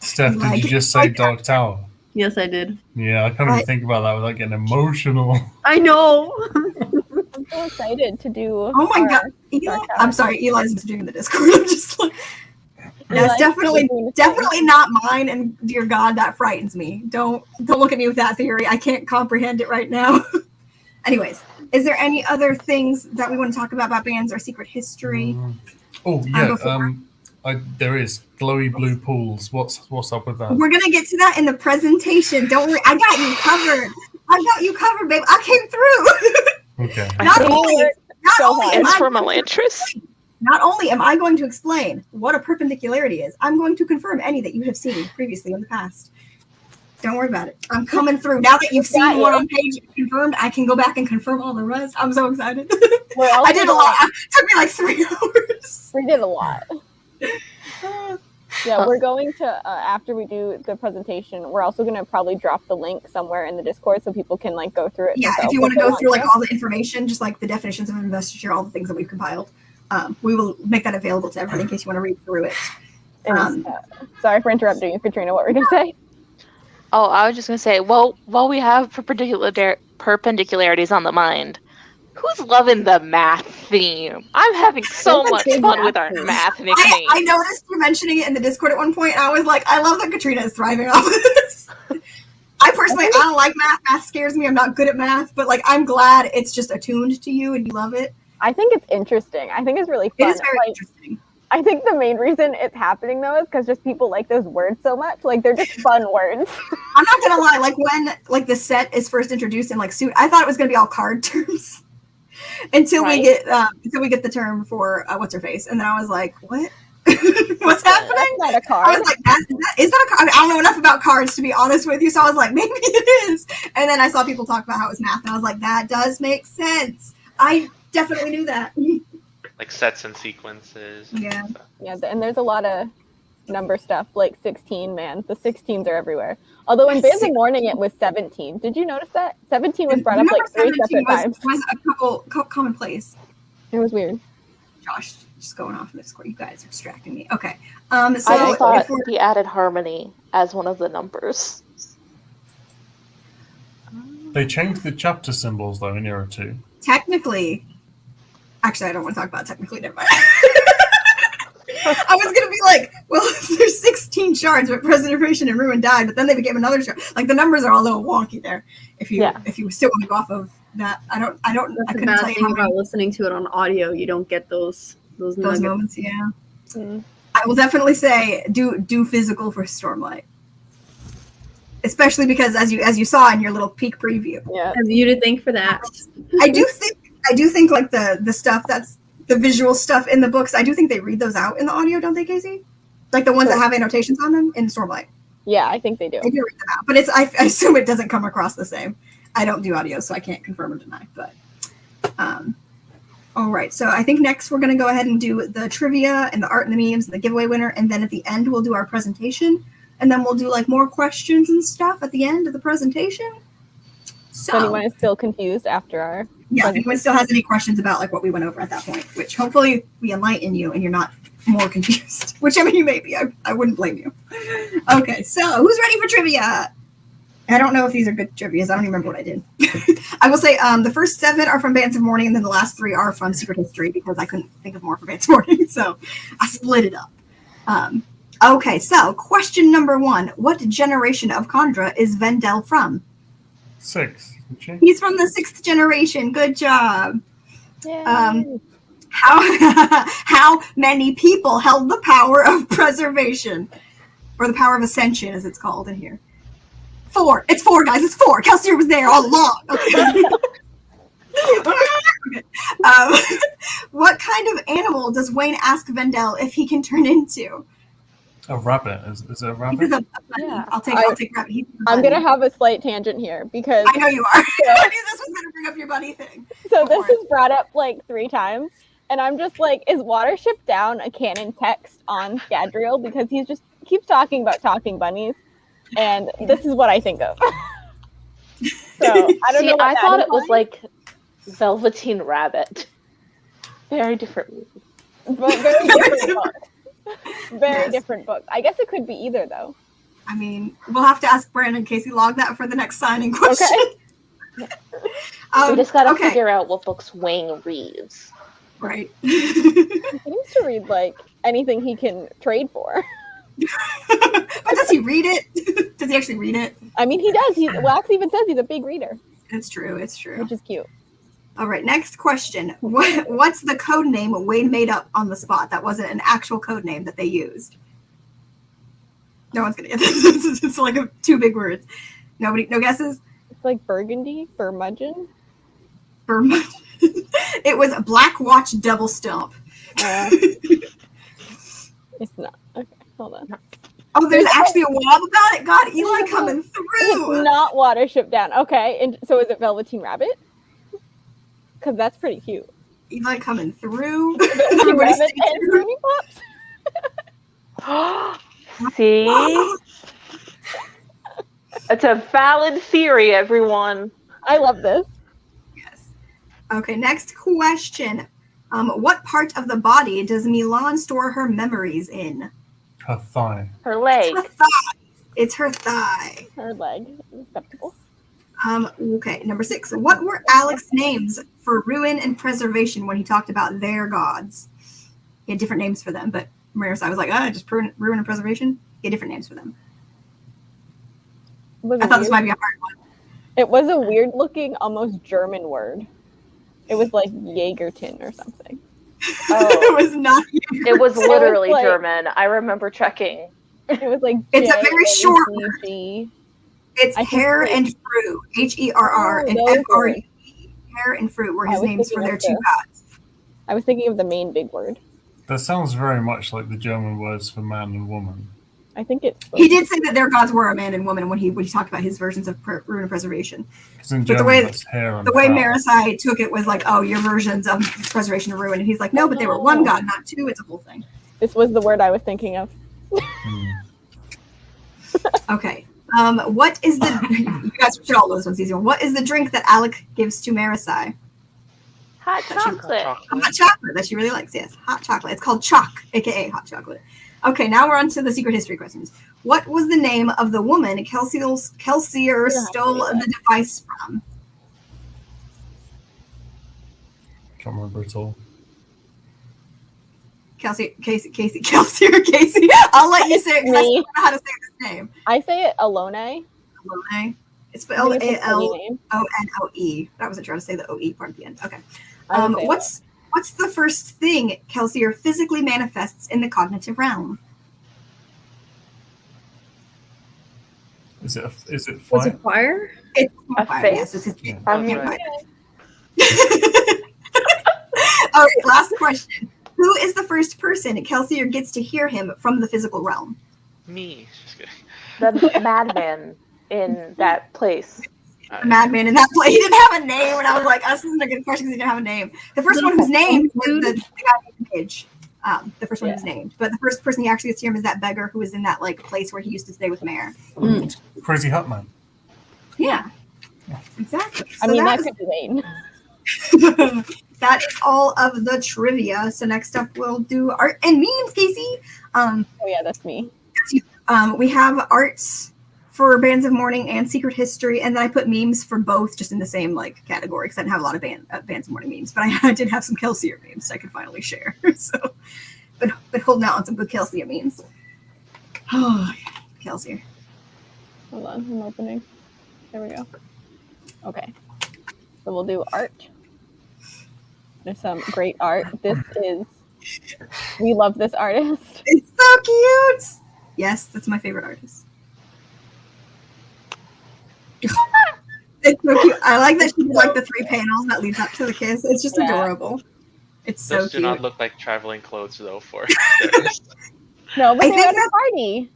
S4: Steph, did
S2: Like-
S4: you just say Dark Tower?
S3: Yes, I did.
S4: Yeah, I can't even think about that without getting emotional.
S3: I know.
S1: I'm so excited to do.
S2: Oh my god, Eli,
S1: Dark Tower.
S2: I'm sorry, Eli's doing the Discord. I'm just like, that's
S1: Eli,
S2: definitely not mine. And dear God, that frightens me. Don't look at me with that theory. I can't comprehend it right now. Anyways, is there any other things that we want to talk about bands or secret history?
S4: Oh yeah,
S2: before.
S4: there is glowy blue pools. What's up with that?
S2: We're gonna get to that in the presentation. Don't worry, I got you covered. Babe. I came through.
S4: Okay.
S2: Not
S1: think
S2: only,
S1: we're
S2: not
S1: so
S2: only
S1: high.
S2: am
S6: It's
S2: I
S6: for Melantris.
S2: Not only am I going to explain what a perpendicularity is, I'm going to confirm any that you have seen previously in the past. Don't worry about it. I'm coming through. Now that you've seen one on page confirmed, I can go back and confirm all the rest. I'm so excited.
S1: We're all
S2: I did a lot. It took me like 3 hours.
S1: We did a lot. Yeah, we're going to after we do the presentation. We're also going to probably drop the link somewhere in the Discord so people can like go through it.
S2: Yeah, if you want to go through like all the information, just like the definitions of investiture, all the things that we've compiled, we will make that available to everybody in case you want to read through it.
S1: Sorry for interrupting you, Katrina. What were you going to say?
S6: Oh, I was just gonna say, well, while we have perpendicularities on the mind, who's loving the math theme? I'm having so much fun with our math nickname.
S2: I noticed you mentioning it in the Discord at one point, and I was like, I love that Katrina is thriving off of this. I don't like math. Math scares me. I'm not good at math, but like I'm glad it's just attuned to you and you love it.
S1: I think it's interesting. I think it's really fun.
S2: It is very
S1: Like,
S2: interesting.
S1: I think the main reason it's happening though is because just people like those words so much. Like they're just fun words.
S2: I'm not gonna lie. Like when like the set is first introduced in like suit, I thought it was gonna be all card terms until we get the term for what's her face, and then I was like, what? What's happening?
S1: That's not a card.
S2: I was like, is that a card? I don't know enough about cards to be honest with you, so I was like, maybe it is. And then I saw people talk about how it was math, and I was like, that does make sense. I definitely knew that.
S5: Like sets and sequences.
S2: Yeah.
S1: Yeah, and there's a lot of number stuff, like 16, man. The 16s are everywhere. Although in Bands of Mourning, it was 17. Did you notice that? 17 was brought up like 3 separate times.
S2: Was a couple commonplace.
S1: It was weird.
S2: Josh, just going off of Discord. You guys are distracting me. Okay. So
S6: I just thought
S2: if we're-
S6: he added harmony as one of the numbers.
S4: They changed the chapter symbols though in Era 2.
S2: technically, actually, I don't want to talk about technically. Never mind. I was gonna be like, well, there's 16 shards, but Preservation and Ruin died, but then they became another shard. Like the numbers are a little wonky there. If you still want to go off of that, I
S3: That's
S2: couldn't
S3: the bad
S2: tell you
S3: thing
S2: how
S3: about listening to it on audio. You don't get those nuggets.
S2: moments. Yeah,
S1: Mm.
S2: I will definitely say do physical for Stormlight, especially because as you saw in your little peek preview,
S1: Yeah.
S3: Have you to thank for that.
S2: I do think like the stuff that's the visual stuff in the books, I do think they read those out in the audio, don't they, Casey? Like the ones that have annotations on them in Stormlight.
S1: Yeah, I think they do.
S2: They do read them out, but I assume it doesn't come across the same. I don't do audio, so I can't confirm or deny. But all right, so I think next we're going to go ahead and do the trivia and the art and the memes and the giveaway winner, and then at the end we'll do our presentation, and then we'll do like more questions and stuff at the end of the presentation. So
S1: If anyone is still confused after our
S2: if anyone still has any questions about like what we went over at that point, which hopefully we enlighten you and you're not more confused, which I mean you may be. I wouldn't blame you. Okay, so who's ready for trivia? I don't know if these are good trivias. I don't even remember what I did. I will say the first 7 are from Bands of Mourning, and then the last 3 are from Secret History because I couldn't think of more for Bands of Mourning, so I split it up. Okay, so question number 1. What generation of Khandra is Vendel from?
S4: 6, isn't she?
S2: He's from the 6th generation. Good job.
S1: Yay.
S2: How many people held the power of preservation? Or the power of ascension, as it's called in here. 4. It's 4, guys. It's 4. Kelsier was there all along. Okay. What kind of animal does Wayne ask Vendel if he can turn into?
S4: A rabbit. Is it a
S2: He
S4: rabbit?
S2: says a bunny.
S1: Yeah.
S2: I'll take rabbit. He's a
S1: I'm
S2: bunny.
S1: gonna have a slight tangent here because
S2: I know you are. I knew this was gonna bring up your bunny thing.
S1: so
S2: Go
S1: this
S2: for it.
S1: is brought up like 3 times, and I'm just like, is Watership Down a canon text on Gadriel? Because he's just keeps talking about talking bunnies, and this is what I think of. So I don't
S6: See,
S1: know. What
S6: I
S1: that
S6: thought it was
S1: implies,
S6: like Velveteen Rabbit. Very different movie.
S1: but very different book. Very
S2: Yes.
S1: different book. I guess it could be either though.
S2: I mean, we'll have to ask Brandon Casey log that for the next signing question.
S1: Okay.
S6: We just gotta
S2: okay.
S6: figure out what books Wayne reads.
S2: Right.
S1: He seems to read like anything he can trade for.
S2: But does he read it? Does he actually read it?
S1: I mean, he does. Wax even says he's a big reader,
S2: It's true. It's true.
S1: which is cute.
S2: All right. Next question. What's the code name Wayne made up on the spot that wasn't an actual code name that they used? No one's gonna get this. It's like 2 big words. No guesses.
S1: It's like Burgundy, Burmudgeon.
S2: It was Black Watch Double Stump.
S1: It's not. Okay, hold on.
S2: Oh, there's actually a wob about it. God, Eli coming through.
S1: It's not Watership Down. Okay, and so is it Velveteen Rabbit? Because that's pretty cute.
S2: Eli coming through.
S1: Velveteen
S2: Everybody's
S1: Rabbit and
S2: singing.
S1: Fruity Pops.
S6: See? It's a valid theory, everyone.
S1: I love this.
S2: Yes. Okay, next question. What part of the body does Milan store her memories in?
S4: Her thigh.
S6: Her leg.
S2: Her thigh. It's her thigh.
S1: Her leg. Acceptable.
S2: Okay, number 6. What were Alex's names for Ruin and Preservation when he talked about their gods? He had different names for them, but Marissa, I was like, just Ruin and Preservation? He had different names for them. I thought this might be a hard one.
S1: It was a weird looking, almost German word. It was like Jaegerton or something.
S2: It was not.
S6: It was literally
S1: like-
S6: German. I remember checking.
S1: It was like
S2: It's a very short word.
S1: J-A-E-G.
S2: It's
S1: I think
S2: hair
S1: it's-
S2: and fruit. HERR and
S1: those
S2: FRE. Hair and fruit were his
S1: I was
S2: names for
S1: thinking
S2: their
S1: of
S2: two
S1: the-
S2: gods.
S1: I was thinking of the main big word.
S4: That sounds very much like the German words for man and woman.
S1: I think it's.
S2: He did say that their gods were a man and woman when he talked about his versions of rune of preservation.
S4: Because in
S2: But the
S4: German,
S2: way-
S4: that's hair and
S2: The way
S4: fowl.
S2: Marisai took it was like, oh, your versions of preservation of ruin. And he's like, no, but they were one god, not two. It's a whole thing.
S1: This was the word I was thinking of.
S4: Hmm.
S2: Okay. What is the you guys should all know this one's easy one. What is the drink that Alec gives to Marisai?
S6: Hot chocolate.
S2: Hot chocolate that she really likes, yes. Hot chocolate. It's called Choc, aka hot chocolate. Okay, now we're on to the secret history questions. What was the name of the woman Kelsier stole the device from?
S4: Can't remember at all.
S2: Kelsier. I'll let you say it because I
S1: Me.
S2: don't know how to say this name.
S1: I say it Alone.
S2: Alone. It's
S1: I
S2: spelled
S1: think it's a funny name.
S2: ALONE. I wasn't trying to say the OE part at the end. Okay.
S1: I would say
S2: What's the first thing Kelsier physically manifests in the cognitive realm?
S4: Is it
S3: Was
S4: fire?
S3: it fire?
S2: It's
S6: A
S2: fire.
S6: face?
S2: Yes, it's his
S4: Yeah.
S2: fire. All right, last question. Who is the first person Kelsier gets to hear him from the physical realm?
S5: Me. Just kidding.
S6: The madman in that place.
S2: The madman in that play. He didn't have a name, and I was like, this isn't a good question because he didn't have a name. The first one who's named was the guy named Pidge. The first one who's named. But the first person he actually gets to hear him is that beggar who was in that like place where he used to stay with Mare.
S4: Crazy Hut Man.
S2: Yeah. Exactly.
S1: I
S2: So
S1: mean, that
S2: that
S1: could be Wayne.
S2: that is all of the trivia. So next up we'll do art and memes, Casey.
S1: Oh yeah, that's me.
S2: We have arts for Bands of Mourning and Secret History, and then I put memes for both just in the same like category because I didn't have a lot of Bands of Mourning memes, but I did have some Kelsier memes so I could finally share. So, but holding out on some good Kelsier memes. Oh, Kelsier.
S1: Hold on, I'm opening. There we go. Okay. So we'll do art. There's some great art. We love this artist.
S2: It's so cute. Yes, that's my favorite artist. It's so cute. I like that she did like the 3 panels that leads up to the kiss. It's just
S1: Yeah.
S2: adorable. It's so
S5: Those do
S2: cute.
S5: not look like traveling clothes though. For
S1: No, but
S2: I
S1: they're
S2: think
S1: at a party.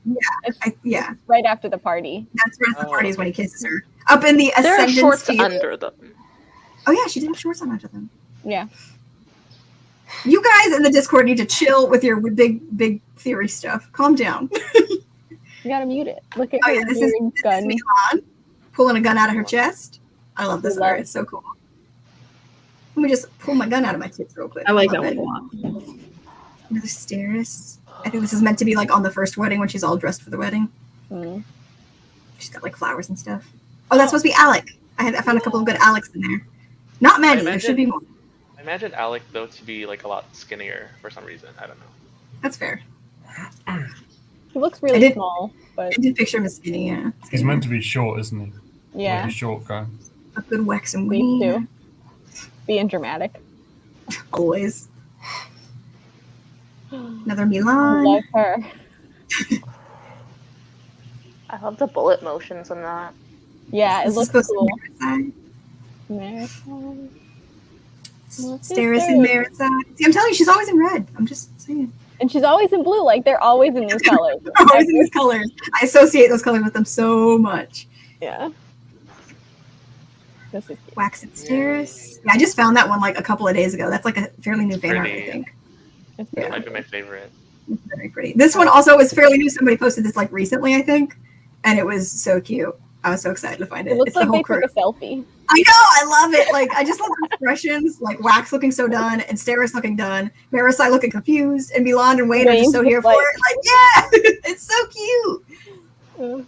S2: Yeah,
S1: Right after the party.
S2: that's right at the
S5: Oh,
S2: party is when he
S5: okay.
S2: kisses her. Up in the
S6: There are
S2: Ascendance
S6: shorts
S2: field.
S6: under them.
S2: Oh yeah, she did have shorts on under them.
S1: Yeah.
S2: You guys in the Discord need to chill with your big theory stuff. Calm down.
S1: You gotta mute it. Look at
S2: Oh
S1: her
S2: yeah, this is
S1: gun.
S2: Milan pulling a gun out of her chest. I love this
S1: Love
S2: art.
S1: it.
S2: It's so cool. Let me just pull my gun out of my tits real quick.
S3: I like that
S2: Love
S3: one
S2: it.
S3: a lot.
S2: Another stairs. I think this is meant to be like on the first wedding when she's all dressed for the wedding.
S1: Mm.
S2: She's got like flowers and stuff. Oh, that's supposed to be Alec. I found a couple of good Alecs in there. Not many. There should be more.
S5: I imagine Alec though to be like a lot skinnier for some reason. I don't know.
S2: That's fair.
S1: He looks
S2: I
S1: really
S2: did-
S1: small, but
S2: I did picture him as skinny. Yeah.
S4: He's meant to be short, isn't he?
S1: yeah,
S4: Like a short guy.
S2: A good waxen
S1: me
S2: wing.
S1: too. Being dramatic.
S2: Always. Another
S1: I
S2: Milan.
S1: love her.
S6: I love the bullet motions on that.
S1: Yeah, it
S2: This is
S1: looks
S2: supposed
S1: cool.
S2: to be
S1: Marathon.
S2: Stairs in Marisai. See, I'm telling you, she's always in red. I'm just saying.
S1: And she's always in blue. Like they're always in these colors.
S2: They're always in these colors. I associate those colors with them so much.
S1: Yeah. This is cute.
S2: Waxen Stairs. Yeah, I just found that one like a couple of days ago. That's like a fairly new fan art, I
S5: Pretty.
S2: think.
S1: It's
S5: That
S2: Yeah.
S5: might be my favorite.
S2: It's very pretty. This one also is fairly new. Somebody posted this like recently, I think, and it was so cute. I was so excited to find it.
S1: It looks
S2: It's
S1: like
S2: the
S1: they
S2: whole crew.
S1: took a selfie.
S2: I know, I love it. Like, I just love the expressions. Like Wax looking so done, and Steris looking done, Marisai looking confused, and Milan and Wayne are just so
S1: Wayne's
S2: here for
S1: like-
S2: it. Like, yeah, it's so cute.
S1: Uh,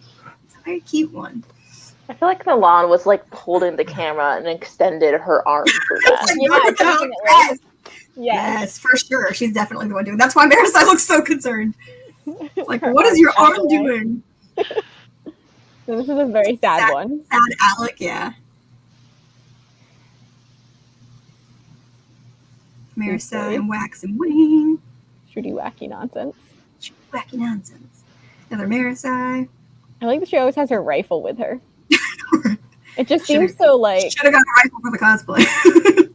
S2: It's a very cute one.
S6: I feel like Milan was like holding the camera and extended her arm for that.
S2: Like,
S1: Yeah,
S2: no,
S1: definitely.
S2: yes,
S1: Yeah.
S2: yes, for sure. She's definitely the one doing. That's why Marisai looks so concerned. It's like, what is your arm doing?
S1: So this is a very sad one.
S2: Sad Alec, yeah. Marissa and Wax and Wayne.
S1: Shooty wacky nonsense.
S2: Wacky nonsense. Another Marissa.
S1: I like that she always has her rifle with her. It just seems so like.
S2: Should have got a rifle for the cosplay.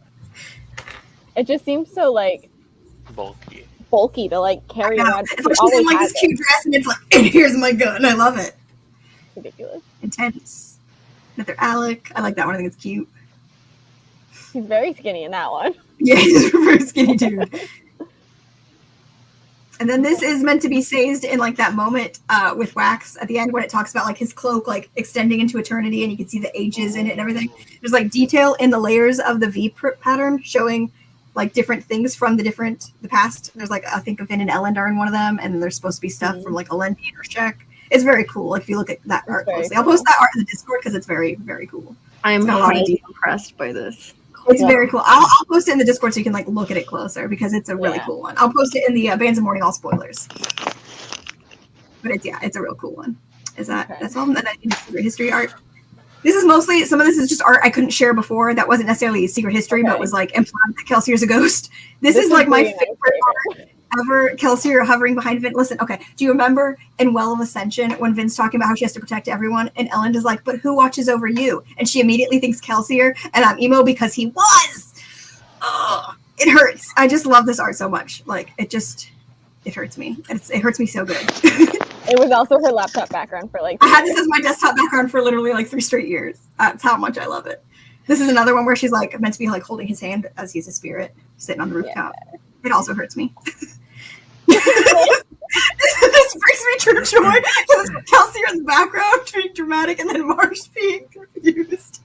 S1: It just seems so like bulky to like carry around.
S2: It's like she's in like this cute dress, and it's like, and here's my gun. I love it.
S1: Ridiculous.
S2: Intense. Another Alec. I like that one. I think it's cute.
S1: He's very skinny in that one.
S2: Yeah, he's a very skinny dude. And then this is meant to be saved in like that moment with Wax at the end when it talks about like his cloak like extending into eternity, and you can see the ages in it and everything. There's like detail in the layers of the V pattern showing like different things from the past. There's like I think Vin and Ellen are in one of them, and there's supposed to be stuff from like Elendine or Shek. It's very cool. Like if you look at that art closely, I'll post that art in the Discord because it's very, very cool.
S3: I am highly impressed by this.
S2: It's very cool. I'll post it in the Discord so you can like look at it closer because it's a really cool one. I'll post it in the Bands of Mourning, all spoilers. But it's a real cool one. That's all? And then Secret History art. This is mostly, some of this is just art I couldn't share before. That wasn't necessarily Secret History, but was like implied that Kelsier's a ghost. This is like my favorite art ever. Kelsier hovering behind Vin. Listen, okay. Do you remember in Well of Ascension when Vin's talking about how she has to protect everyone, and Ellen is like, but who watches over you? And she immediately thinks Kelsier, and I'm emo because he was. Ugh, it hurts. I just love this art so much. Like it hurts me. It hurts me so good.
S1: It was also her laptop background for like.
S2: I had this as my desktop background for literally like 3 straight years. That's how much I love it. This is another one where she's like meant to be like holding his hand as he's a spirit sitting on the rooftop. Yeah. It also hurts me. This brings me true joy because it's Kelsier in the background being dramatic and then Marsh being confused.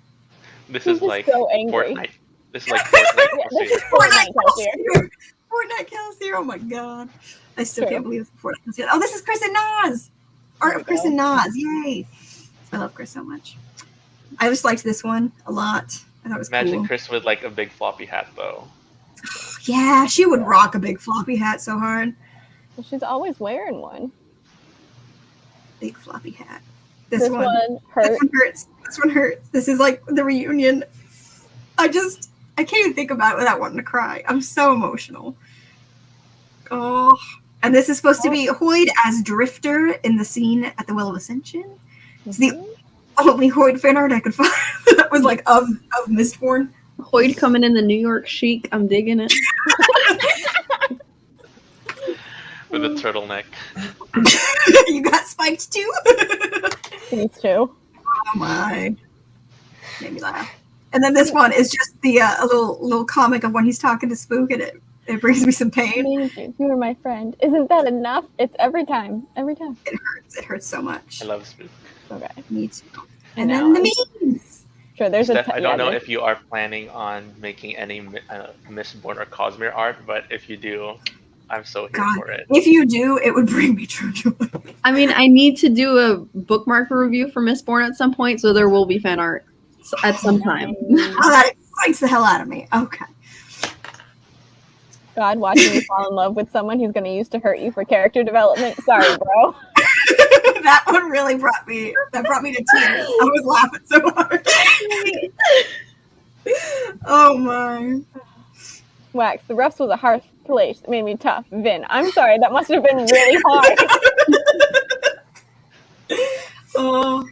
S5: This is like
S1: so angry.
S5: Fortnite. This is like Fortnite.
S1: This is Fortnite Kelsier.
S2: Fortnite Kelsier. Oh my god. I still can't believe it's Fortnite Kelsier. Oh, this is Chris and Nas. Art of Chris and Nas. Yay. I love Chris so much. I just liked this one a lot. I thought it was
S5: Imagine
S2: cool.
S5: Chris with like a big floppy hat though.
S2: Yeah, she would rock a big floppy hat so hard.
S1: Well, she's always wearing one.
S2: Big floppy hat. This one
S1: hurts.
S2: This one hurts. This one hurts. This is like the reunion. I can't even think about it without wanting to cry. I'm so emotional. Oh. And this is supposed to be Hoyd as Drifter in the scene at the Well of Ascension. It's the only Hoyd fan art I could find that was like of Mistborn.
S3: Hoyd coming in the New York chic. I'm digging it.
S5: With a turtleneck.
S2: You got spiked too?
S1: Me too.
S2: Oh my. Made me laugh. And then this one is just the a little comic of when he's talking to Spook, and it brings me some pain.
S1: You were my friend. Isn't that enough? It's every time. Every time.
S2: It hurts. It hurts so much.
S5: I love Spook.
S1: Okay.
S2: Me too. And then the memes.
S1: Sure, there's
S5: I don't know if you are planning on making any Mistborn or Cosmere art, but if you do, I'm so here for it.
S2: If you do, it would bring me true joy.
S3: I mean, I need to do a bookmark review for Mistborn at some point, so there will be fan art at some time.
S2: Oh, that excites the hell out of me. Okay.
S1: God, watching you fall in love with someone he's going to use to hurt you for character development. Sorry, bro.
S2: That one really brought me to tears. I was laughing so hard. Oh my.
S1: Wax, the Roughs was a harsh place. It made me tough. Vin, I'm sorry. That must have been really hard.
S2: Oh.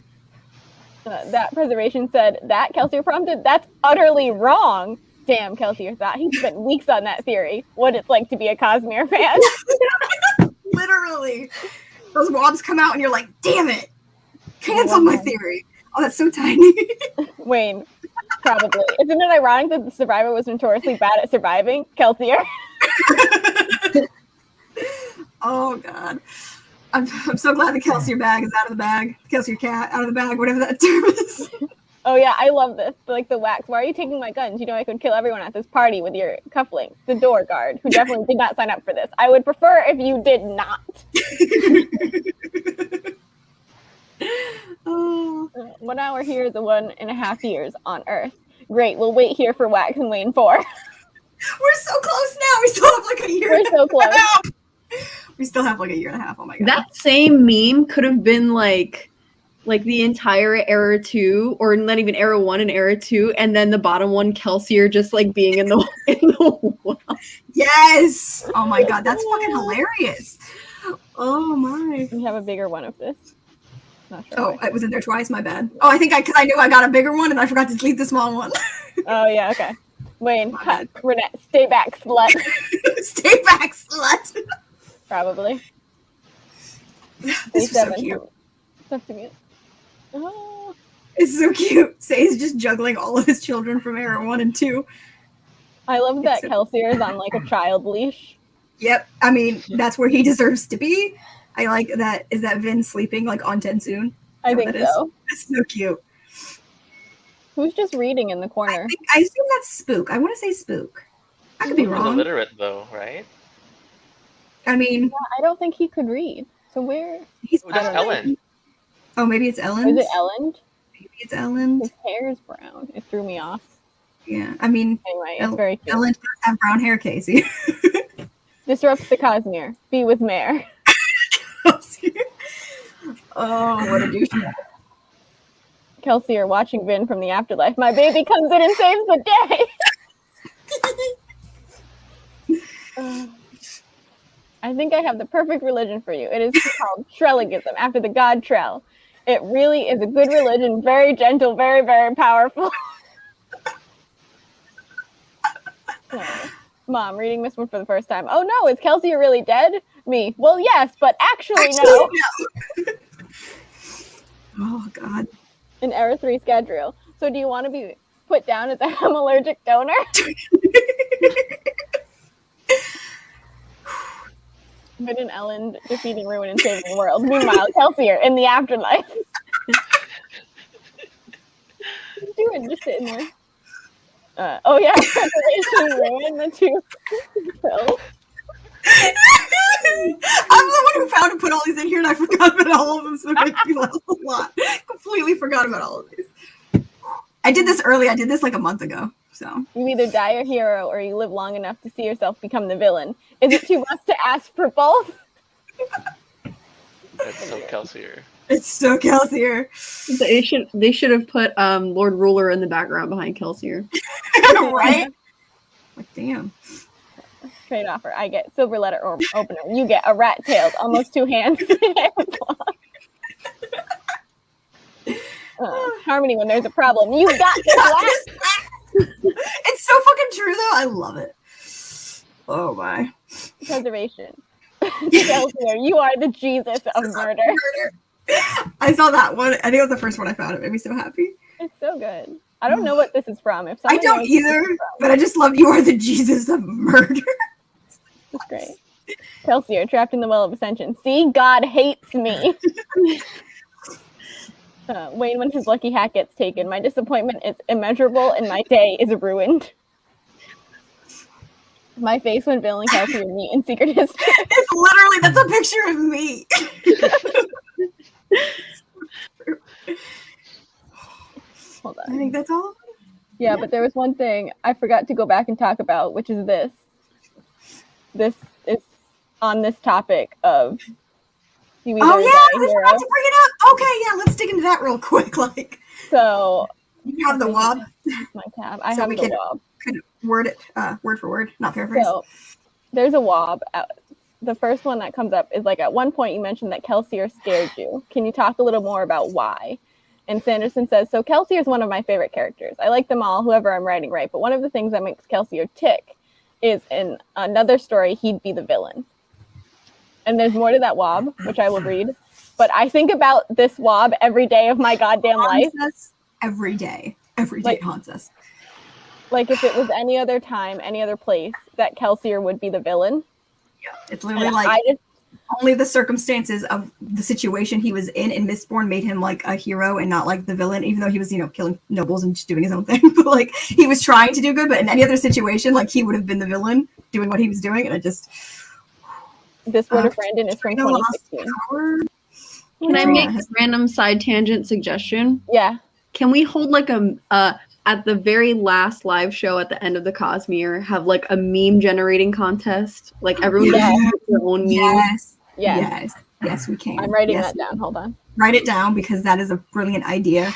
S1: That preservation said, that Kelsier prompted? That's utterly wrong. Damn, Kelsier thought he spent weeks on that theory. What it's like to be a Cosmere fan.
S2: Literally. Those mobs come out and you're like, damn it. Cancel my theory. Oh, that's so tiny.
S1: Wayne, probably. Isn't it ironic that the survivor was notoriously bad at surviving? Kelsier.
S2: Oh, God. I'm so glad the Kelsier bag is out of the bag. The Kelsier cat out of the bag, whatever that term is.
S1: Oh, yeah, I love this. Like the Wax. Why are you taking my guns? You know I could kill everyone at this party with your cufflinks. The door guard, who definitely did not sign up for this. I would prefer if you did not.
S2: Oh.
S1: 1 hour here is 1.5 years on Earth. Great, we'll wait here for Wax and Wayne 4.
S2: We're so close now. We still have like a year.
S1: We're so close.
S2: We still have like a year and a half. Oh my God.
S3: That same meme could have been like the entire era 2, or not even era 1 and era 2, and then the bottom one, Kelsier, just like being in the wall.
S2: Yes. Oh my god, that's fucking hilarious. Oh my.
S1: We have a bigger one of this. Not sure.
S2: Oh,
S1: why.
S2: it was in there twice. My bad. Oh, I think because I knew I got a bigger one and I forgot to delete the small one.
S1: Oh yeah, okay. Wayne,
S2: My
S1: cut. Renette, stay back, slut.
S2: Stay back, slut.
S1: Probably.
S2: This is so cute.
S1: That's cute. Oh.
S2: It's so cute. Say's just juggling all of his children from era 1 and 2.
S1: I love that
S2: so-
S1: Kelsier is on like a child leash.
S2: Yep. I mean, that's where he deserves to be. I like that. Is that Vin sleeping like on Tensoon?
S1: I think so.
S2: That's so cute.
S1: Who's just reading in the corner?
S2: I assume that's Spook. I want to say Spook. I could be
S5: He's
S2: wrong.
S5: illiterate though, right?
S2: I mean,
S1: Yeah, I don't think he could read. So where
S2: he's.
S5: Oh, that's Ellen.
S2: Oh, maybe it's Ellen.
S1: is it? Ellen?
S2: Maybe it's Ellen.
S1: His hair is brown. It threw me off.
S2: Yeah. I mean,
S1: Anyway, it's very cute.
S2: Ellen does have brown hair, Casey.
S1: Disrupts the Cosmere. Be with Mare.
S2: Oh, what a douche.
S1: Kelsier watching Vin from the afterlife. My baby comes in and saves the day. I think I have the perfect religion for you. It is called Trelligism, after the god Trell. It really is a good religion, very gentle, very, very powerful. Oh. Mom, reading this one for the first time. Oh no, is Kelsier really dead? Me, well, yes, but actually no.
S2: Oh, God.
S1: In Era 3 Scadrial. So do you want to be put down as a hem-allergic donor? Vin and Ellen defeating Ruin and saving the world. Meanwhile, Kelsier in the afterlife. What are you doing? Just sitting there. Oh yeah, Preparation, Ruin, the two pills.
S2: I'm the one who found and put all these in here, and I forgot about all of them, so it makes me laugh a lot. Completely forgot about all of these. I did this early. I did this like a month ago. So
S1: You either die a hero or you live long enough to see yourself become the villain. Is it too much to ask for both?
S5: That's so Kelsier.
S2: it's so Kelsier.
S3: They should have put Lord Ruler in the background behind Kelsier.
S2: Right? Like, damn.
S1: Trade offer. I get silver letter opener. You get a rat tailed, almost 2 hands. Harmony when there's a problem. You got this last.
S2: It's so fucking true, though. I love it. Oh, my.
S1: Preservation. Kelsier, you are the Jesus of murder.
S2: I saw that one. I think it was the first one I found. It made me so happy.
S1: It's so good. I don't know what this is from. If
S2: I
S1: someone
S2: don't
S1: knows what this
S2: either,
S1: is from,
S2: but I just love you are the Jesus of murder.
S1: it's great. Kelsier, trapped in the well of ascension. See, God hates me. Wayne, when his lucky hat gets taken, my disappointment is immeasurable and my day is ruined. My face when Bill and Kelsier meet in Secret History.
S2: It's literally, that's a picture of me.
S1: Hold
S2: I
S1: on.
S2: think that's all.
S1: Yeah, but there was one thing I forgot to go back and talk about, which is this. This is on this topic of you either
S2: Oh yeah,
S1: die
S2: I
S1: hero.
S2: forgot to bring it up. Okay, yeah, let's dig into that real quick. Like,
S1: So
S2: you have the wob.
S1: my tab. I
S2: So
S1: have
S2: we
S1: the
S2: can-
S1: wob.
S2: Could word it word for word, not paraphrase.
S1: So there's a wob. The first one that comes up is like at one point you mentioned that Kelsier scared you. Can you talk a little more about why? And Sanderson says, so Kelsier is one of my favorite characters. I like them all, whoever I'm writing, right? But one of the things that makes Kelsier tick is in another story, he'd be the villain. And there's more to that wob, which I will read. But I think about this wob every day of my goddamn life.
S2: Haunts us every day. Every day
S1: Like-
S2: it haunts us.
S1: Like if it was any other time, any other place, that Kelsier would be the villain.
S2: It's literally
S1: And
S2: like
S1: I just,
S2: only the circumstances of the situation he was in Mistborn made him like a hero and not like the villain, even though he was, killing nobles and just doing his own thing. But like he was trying to do good, but in any other situation, like he would have been the villain doing what he was doing. And I just
S1: this word of Brandon is from
S2: Trina lost
S1: 2016.
S2: power.
S3: Can I
S2: Yeah.
S3: make a random side tangent suggestion?
S1: Yeah.
S3: Can we hold like a at the very last live show at the end of the Cosmere, have like a meme generating contest? Like everyone
S1: Yeah.
S3: just has their own meme.
S2: Yes.
S1: Yeah.
S2: Yes, we can.
S1: I'm writing
S2: Yes,
S1: that down. Hold on.
S2: write it down because that is a brilliant idea.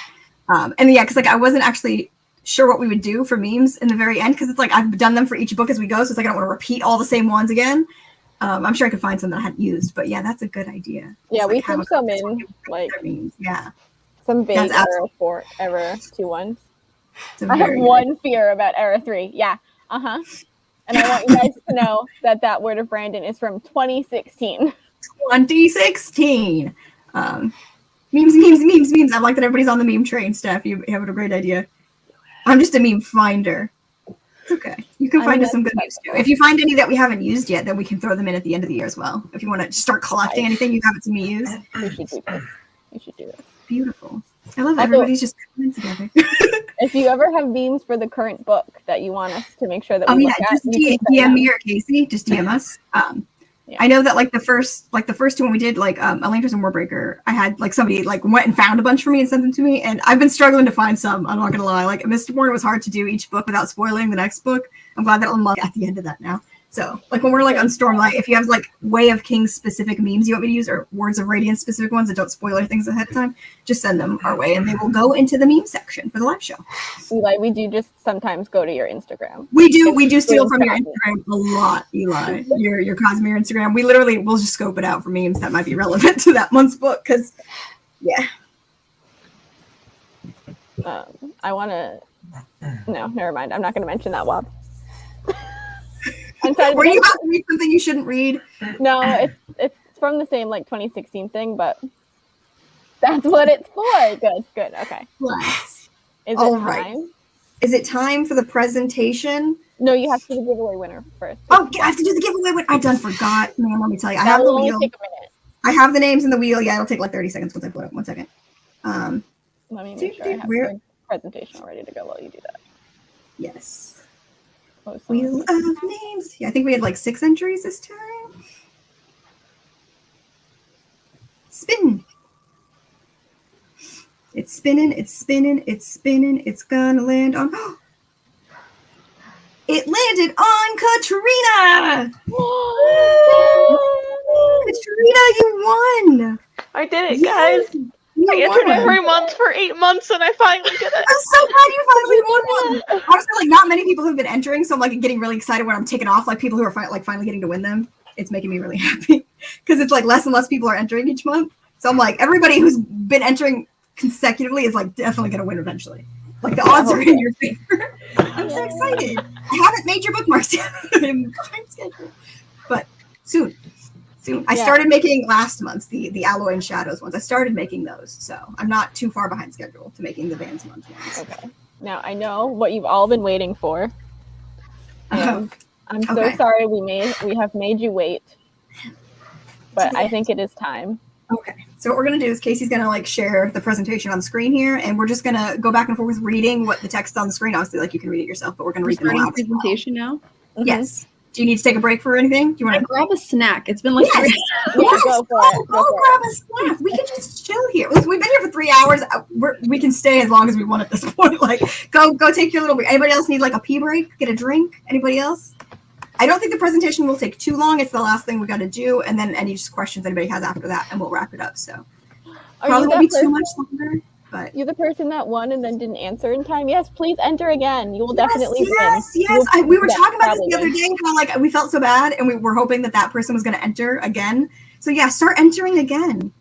S2: And yeah, because like I wasn't actually sure what we would do for memes in the very end, because it's like I've done them for each book as we go, so it's like I don't want to repeat all the same ones again. I'm sure I could find some that I hadn't used, but yeah, that's a good idea.
S1: Yeah,
S2: Just,
S1: we
S2: like, have
S1: threw
S2: a
S1: some
S2: couple
S1: in, like
S2: memes. Yeah,
S1: some big
S2: That's
S1: Era 2 ones.
S2: it's a
S1: I have
S2: very
S1: one fear about Era 3. Yeah. Uh-huh. And I want you guys to know that Word of Brandon is from 2016.
S2: 2016. Memes. I like that everybody's on the meme train, Steph. You have a great idea. I'm just a meme finder. It's okay. You can find us some good memes too. If you find any that we haven't used yet, then we can throw them in at the end of the year as well. If you want to start collecting anything you haven't seen me use.
S1: We should do this. We should do this.
S2: Beautiful. I love that everybody's just coming together.
S1: If you ever have memes for the current book that you want us to make sure that
S2: Oh
S1: we
S2: yeah,
S1: look at,
S2: just DM me or Casey. Just DM us.
S1: Yeah.
S2: I know that like the first two when we did like Elantris and Warbreaker, I had like somebody like went and found a bunch for me and sent them to me, and I've been struggling to find some. I'm not gonna lie. Like Mistborn was hard to do each book without spoiling the next book. I'm glad that I'll unlock at the end of that now. So like when we're like on Stormlight, if you have like Way of Kings specific memes you want me to use or Words of Radiance specific ones that don't spoil things ahead of time, just send them our way and they will go into the meme section for the live show.
S1: Eli, we do just sometimes go to your Instagram.
S2: We do steal from your Instagram a lot, Eli. Your Cosmere Instagram. We'll just scope it out for memes that might be relevant to that month's book. Because, yeah.
S1: I want to. No, never mind. I'm not going to mention that, Wob.
S2: Were you about to read something you shouldn't read?
S1: No, it's from the same like 2016 thing, but that's what it's for. Good. Okay.
S2: Yes.
S1: Is
S2: All
S1: it
S2: right.
S1: time?
S2: Is it time for the presentation?
S1: No, you have to do the giveaway winner first.
S2: Oh, I have to do the giveaway winner. I done forgot. Man, let me tell you. I
S1: That
S2: have the
S1: will only
S2: wheel.
S1: take a minute.
S2: I have the names in the wheel. Yeah, it'll take like 30 seconds once I put it. 1 second.
S1: Let me make sure I have
S2: where-
S1: the presentation all ready to go while you do that.
S2: Yes.
S1: Close
S2: Wheel
S1: on.
S2: of names. Yeah, I think we had like 6 entries this time. Spin. It's spinning. It's gonna land on. It landed on Katrina. Katrina, you won.
S6: I did it,
S2: Yes,
S6: guys.
S2: you
S6: I entered
S2: won.
S6: every month for 8 months, and I finally did it.
S2: I'm so glad you finally won one. Honestly, like not many people have been entering, so I'm like getting really excited when I'm taking off. Like people who are finally getting to win them. It's making me really happy because it's like less and less people are entering each month. So I'm like everybody who's been entering consecutively is like definitely gonna win eventually. Like the odds are in your favor. I'm so excited. I haven't made your bookmarks yet. I'm behind schedule, but soon. I started making last month's the Alloy and Shadows ones. I started making those, so I'm not too far behind schedule to making the Vans month ones.
S1: Okay. Now I know what you've all been waiting for. I'm so
S2: Okay.
S1: sorry we have made you wait, but I think it is time.
S2: Okay, so what we're gonna do is Casey's gonna like share the presentation on the screen here, and we're just gonna go back and forth with reading what the text on the screen. Obviously, like you can read it yourself, but we're gonna read them
S3: Starting
S2: aloud.
S3: presentation now.
S2: Yes. Do you need to take a break for anything? Do you
S3: I
S2: want to
S3: grab a snack. It's been like
S2: Yes.
S1: Yeah, go for it. Go for
S2: grab a snack. We can just chill here. Listen, we've been here for 3 hours. We can stay as long as we want at this point. Like, go take your little break. Anybody else need like a pee break? Get a drink? Anybody else? I don't think the presentation will take too long. It's the last thing we got to do, and then any just questions anybody has after that, and we'll wrap it up. So probably won't be too much longer. But
S1: You the person that won and then didn't answer in time? Yes, please enter again. You will definitely win.
S2: Yes.
S1: You will-
S2: We were talking about this the
S1: probably
S2: other day. How like we felt so bad, and we were hoping that person was going to enter again. So yeah, start entering again.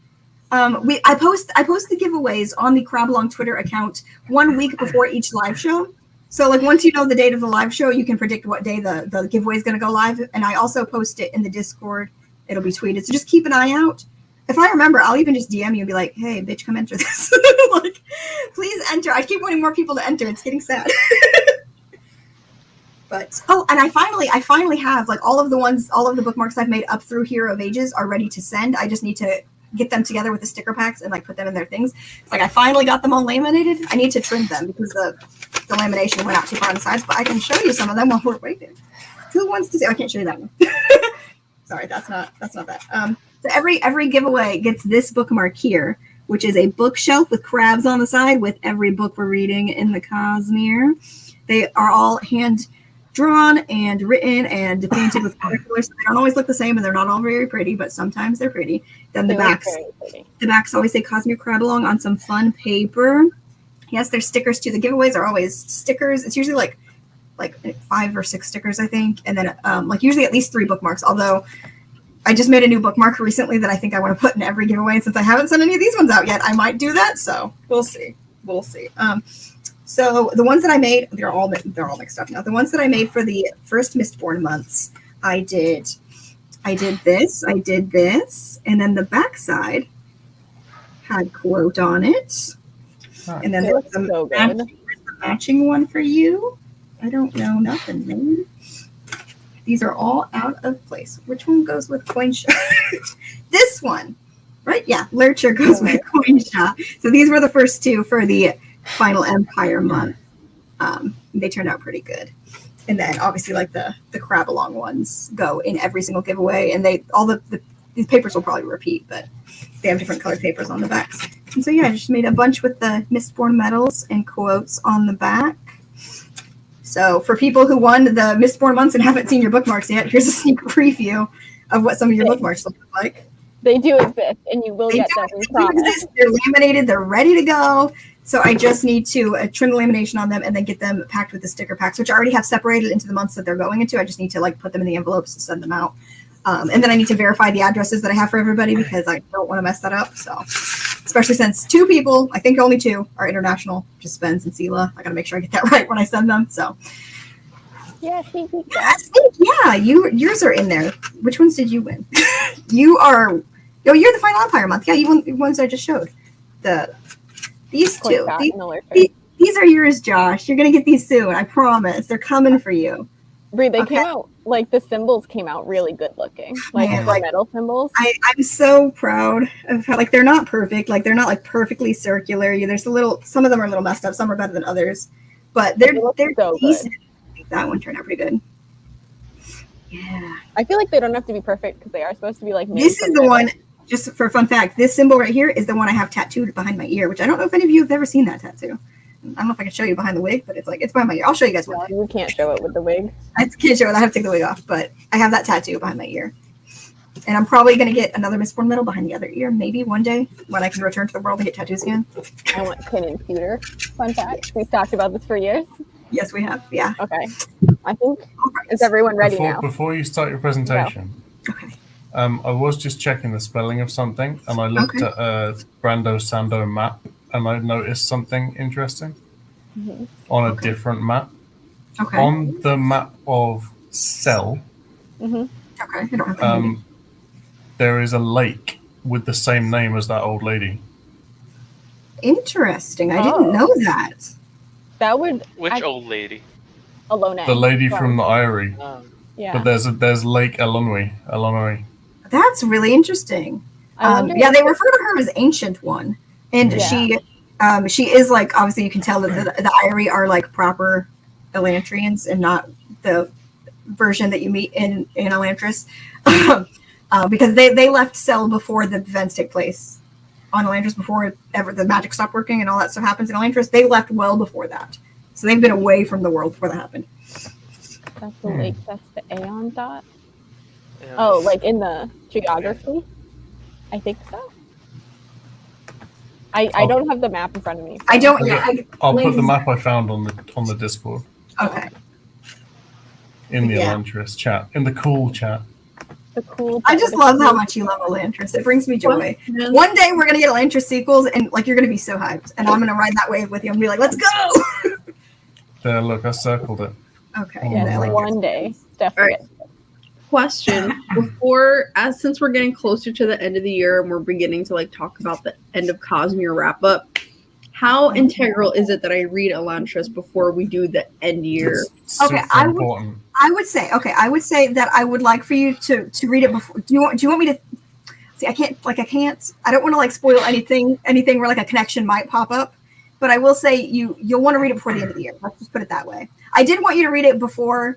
S2: I post the giveaways on the Crabalong Twitter account 1 week before each live show. So like once you know the date of the live show, you can predict what day the giveaway is going to go live. And I also post it in the Discord. It'll be tweeted. So just keep an eye out. If I remember, I'll even just DM you and be like, "Hey, bitch, come enter this." Like, please enter. I keep wanting more people to enter. It's getting sad. But and I finally have like all of the bookmarks I've made up through Hero of Ages are ready to send. I just need to get them together with the sticker packs and like put them in their things. It's like I finally got them all laminated. I need to trim them because the lamination went out too far on the sides. But I can show you some of them while we're waiting. Who wants to see? I can't show you that one. Sorry, that's not that. So every giveaway gets this bookmark here, which is a bookshelf with crabs on the side with every book we're reading in the Cosmere. They are all hand drawn and written and painted with watercolors. They don't always look the same, and they're not all very pretty, but sometimes they're pretty. Then the backs always say Cosmere Crabalong on some fun paper. Yes, there's stickers too. The giveaways are always stickers. It's usually like 5 or 6 stickers, I think, and then like usually at least 3 bookmarks. Although I just made a new bookmark recently that I think I want to put in every giveaway. Since I haven't sent any of these ones out yet, I might do that. So we'll see. We'll see. So the ones that I made, they're all mixed up now. The ones that I made for the first Mistborn months, I did this, and then the backside had quote on it. And then there's the matching one for you. I don't know nothing, man. These are all out of place. Which one goes with coin shop? This one, right? Yeah, Lurcher goes with coin shop. So these were the first 2 for the Final Empire month. They turned out pretty good. And then obviously like the crab along ones go in every single giveaway, and these papers will probably repeat, but they have different colored papers on the backs. And so yeah, I just made a bunch with the Mistborn medals and quotes on the back. So for people who won the Mistborn months and haven't seen your bookmarks yet, here's a sneak preview of what some of your bookmarks look like.
S1: They do exist, and you will get them. We promise.
S2: They're laminated. They're ready to go. So I just need to trim the lamination on them and then get them packed with the sticker packs, which I already have separated into the months that they're going into. I just need to like put them in the envelopes and send them out. And then I need to verify the addresses that I have for everybody because I don't want to mess that up. So, especially since 2 people, I think only 2 are international, just Spence and Sela. I got to make sure I get that right when I send them. So,
S1: yeah,
S2: yours are in there. Which ones did you win? You're the Final Empire month. Yeah, you won the ones I just showed. These 2. These are yours, Josh. You're gonna get these soon. I promise. They're coming for you.
S1: Brie, they came out like the symbols came out really good looking, like metal symbols.
S2: I'm so proud of how they're not perfect, they're not like perfectly circular. There's some of them are a little messed up. Some are better than others, but they're so decent. I think that one turned out pretty good. Yeah,
S1: I feel like they don't have to be perfect because they are supposed to be like.
S2: This is the one. Just for a fun fact, this symbol right here is the one I have tattooed behind my ear, which I don't know if any of you have ever seen that tattoo. I don't know if I can show you behind the wig, but it's behind my ear. I'll show you guys one day.
S1: We can't show it with the wig.
S2: I can't show it. I have to take the wig off, but I have that tattoo behind my ear. And I'm probably going to get another Mistborn medal behind the other ear, maybe one day when I can return to the world and get tattoos again.
S1: I want pin and pewter. Fun fact. We've talked about this for years.
S2: Yes, we have. Yeah.
S1: Okay. I think, is everyone ready now?
S4: Before you start your presentation.
S2: No. Okay.
S4: I was just checking the spelling of something, and I looked at Brando Sando map, and I noticed something interesting on a different map.
S2: Okay.
S4: On the map of Cell,
S2: okay. I don't have
S4: there is a lake with the same name as that old lady.
S2: Interesting. I didn't know that.
S1: That would.
S5: Which old lady?
S1: Alone.
S4: The lady from the Eyrie.
S1: Yeah.
S4: But there's Lake Elonoi.
S2: That's really interesting. Yeah, they refer to her as Ancient One, and she is like, obviously you can tell that the Eyrie are like proper Elantrians and not the version that you meet in Elantris, because they left Cell before the events take place on Elantris, before ever the magic stopped working and all that stuff happens in Elantris. They left well before that, so they've been away from the world before that happened.
S1: That's the lake. That's the Aeon dot. Yeah. Oh, like in the geography? I think so. I don't have the map in front of me. So.
S2: I don't.
S4: I'll put the map I found on the Discord.
S2: Okay.
S4: In the Elantris chat, in the cool chat.
S1: The cool.
S2: I just love how much you love Elantris. It brings me joy. One day we're gonna get Elantris sequels, and like you're gonna be so hyped, and I'm gonna ride that wave with you and be like, "Let's go!"
S4: There, look, I circled it.
S2: Okay.
S1: Yeah, like one day, definitely.
S3: All right. Question since we're getting closer to the end of the year and we're beginning to like talk about the end of Cosmere wrap up, how integral is it that I read Elantris before we do the end year?
S2: Okay, I would say that I would like for you to read it before. Do you want me to see? I don't want to like spoil anything where like a connection might pop up, but I will say you'll want to read it before the end of the year. Let's just put it that way. I did want you to read it before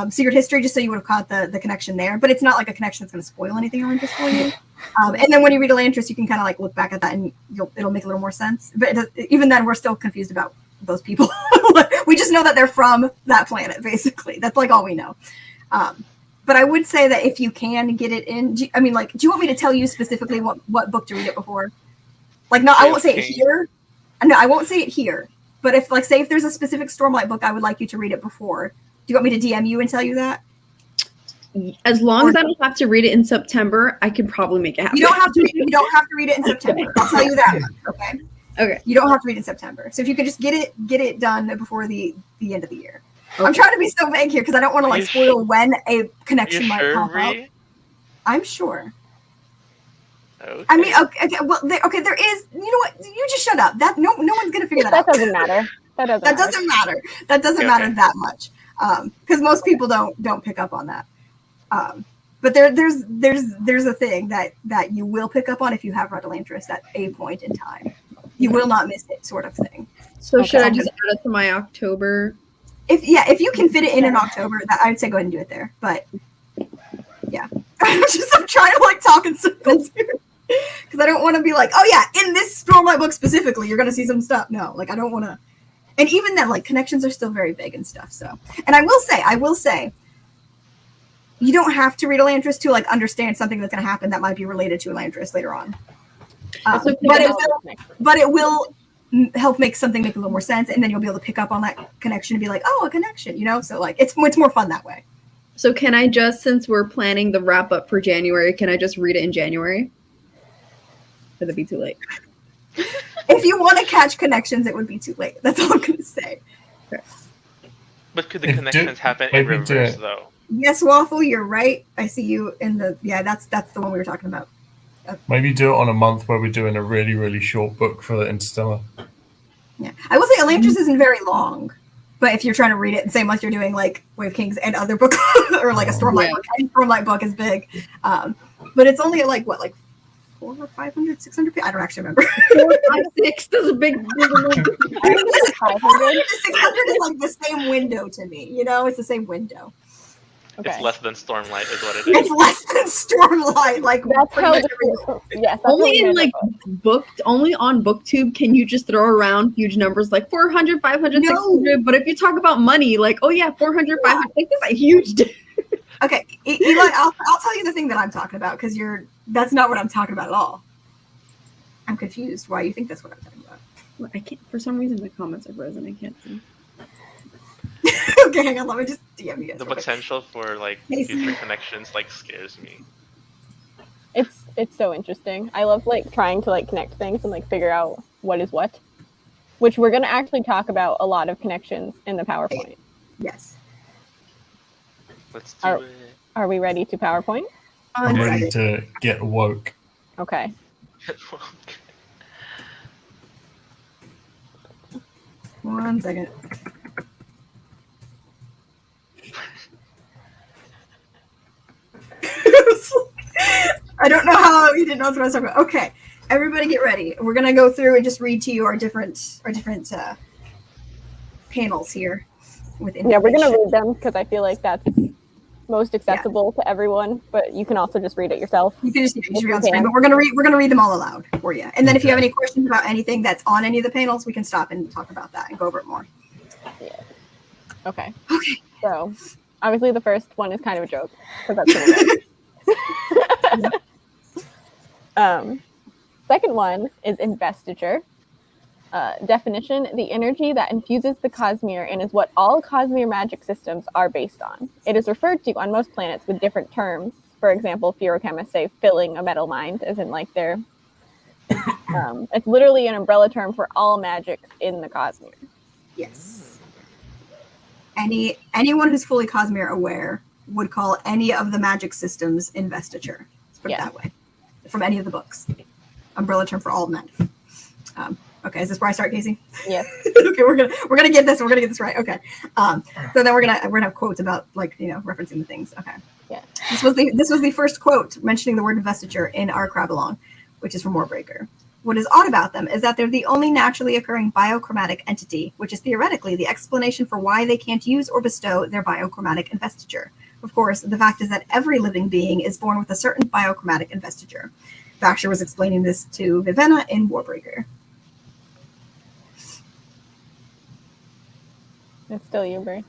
S2: Secret History, just so you would have caught the connection there, but it's not like a connection that's going to spoil anything Elantris for you. And then when you read Elantris, you can kind of like look back at that and it'll make a little more sense. But even then, we're still confused about those people. We just know that they're from that planet, basically. That's like all we know. But I would say that if you can get it in, do you want me to tell you specifically what book to read it before? Like, no, I won't say it here. No, I won't say it here. But if, like, say if there's a specific Stormlight book, I would like you to read it before. Do you want me to DM you and tell you that?
S3: As long as I don't have to read it in September, I can probably make it happen.
S2: You don't have to. You don't have to read it in September. I'll tell you that. Okay.
S3: Okay.
S2: You don't have to read it in September. So if you could just get it done before the end of the year. Okay. I'm trying to be so vague here because I don't want to like spoil when a connection might pop up. I'm sure.
S5: Okay.
S2: I mean, okay. Well, there is. You know what? You just shut up. That no one's gonna figure that out.
S1: That doesn't matter. That doesn't
S2: matter. That doesn't matter that much. Because most people don't pick up on that. But there's a thing that you will pick up on if you have read Elantris at a point in time. You will not miss it, sort of thing.
S3: So should I just add it to my October?
S2: If you can fit it in October, I'd say go ahead and do it there. But yeah, I'm trying to like talk in circles here because I don't want to be like, oh yeah, in this Stormlight book specifically, you're gonna see some stuff. No, like I don't want to. And even then, like connections are still very vague and stuff. So, and I will say. You don't have to read Elantris to like understand something that's going to happen that might be related to Elantris later on. But it will help make something make a little more sense, and then you'll be able to pick up on that connection and be like, "Oh, a connection," you know. So like, it's more fun that way.
S3: So can I just, since we're planning the wrap up for January, can I just read it in January? Or would it be too late?
S2: If you want to catch connections, it would be too late. That's all I'm going to say.
S3: Okay.
S5: But could the connections happen in reverse though?
S2: Yes, Waffle, you're right. I see you in the that's the one we were talking about.
S4: Maybe do it on a month where we're doing a really, really short book for the Interstellar.
S2: Yeah. I will say Elantris isn't very long. But if you're trying to read it the same month you're doing like Wave Kings and other books or like a Stormlight book. Any Stormlight book is big. But it's only like 400 or 500, 600 pages? I don't actually remember.
S3: 4, 5, 6. That's a big
S2: 500. 600 is like the same window to me. You know, it's the same window.
S1: Okay.
S5: It's less than Stormlight is what it is.
S2: It's less than Stormlight. Like
S1: that's how
S3: only in like only on BookTube can you just throw around huge numbers like 400, 500, 600. But if you talk about money, like 400, 500, like that's a huge.
S2: Okay, Eli, I'll tell you the thing that I'm talking about because that's not what I'm talking about at all. I'm confused why you think that's what I'm talking about.
S3: I can't. For some reason, the comments are frozen. I can't see.
S2: Okay, hang on. Let me just DM you.
S5: The potential for like future connections like scares me.
S1: It's so interesting. I love like trying to like connect things and like figure out what is what, which we're gonna actually talk about a lot of connections in the PowerPoint.
S2: Yes.
S5: Let's do it.
S1: Are we ready to PowerPoint?
S4: I'm ready to get woke.
S1: Okay.
S2: One second. I don't know how you didn't know what I was talking about. Okay, everybody get ready. We're gonna go through and just read to you our different panels here. With
S1: we're gonna read them because I feel like that's most accessible to everyone. But you can also just read it yourself.
S2: You can just read on screen, but we're gonna read them all aloud for you. And then if you have any questions about anything that's on any of the panels, we can stop and talk about that and go over it more.
S1: Yeah. Okay. Okay. So obviously the first one is kind of a joke because that's second one is investiture. Definition: the energy that infuses the Cosmere and is what all Cosmere magic systems are based on. It is referred to on most planets with different terms. For example, ferochemists say filling a metal mind, as in like they're. It's literally an umbrella term for all magics in the Cosmere.
S2: Yes. Anyone who's fully Cosmere aware would call any of the magic systems investiture. Let's put it that way. From any of the books. Umbrella term for all men. Okay, is this where I start, Casey?
S1: Yes.
S2: Okay, we're gonna get this. We're gonna get this right. Okay. So then we're gonna have quotes about like referencing the things. Okay.
S1: Yeah.
S2: This was the first quote mentioning the word investiture in our Crabalong, which is from Warbreaker. What is odd about them is that they're the only naturally occurring biochromatic entity, which is theoretically the explanation for why they can't use or bestow their biochromatic investiture. Of course, the fact is that every living being is born with a certain biochromatic investiture. Vaxer was explaining this to Vivenna in Warbreaker.
S1: It's still you, Brie.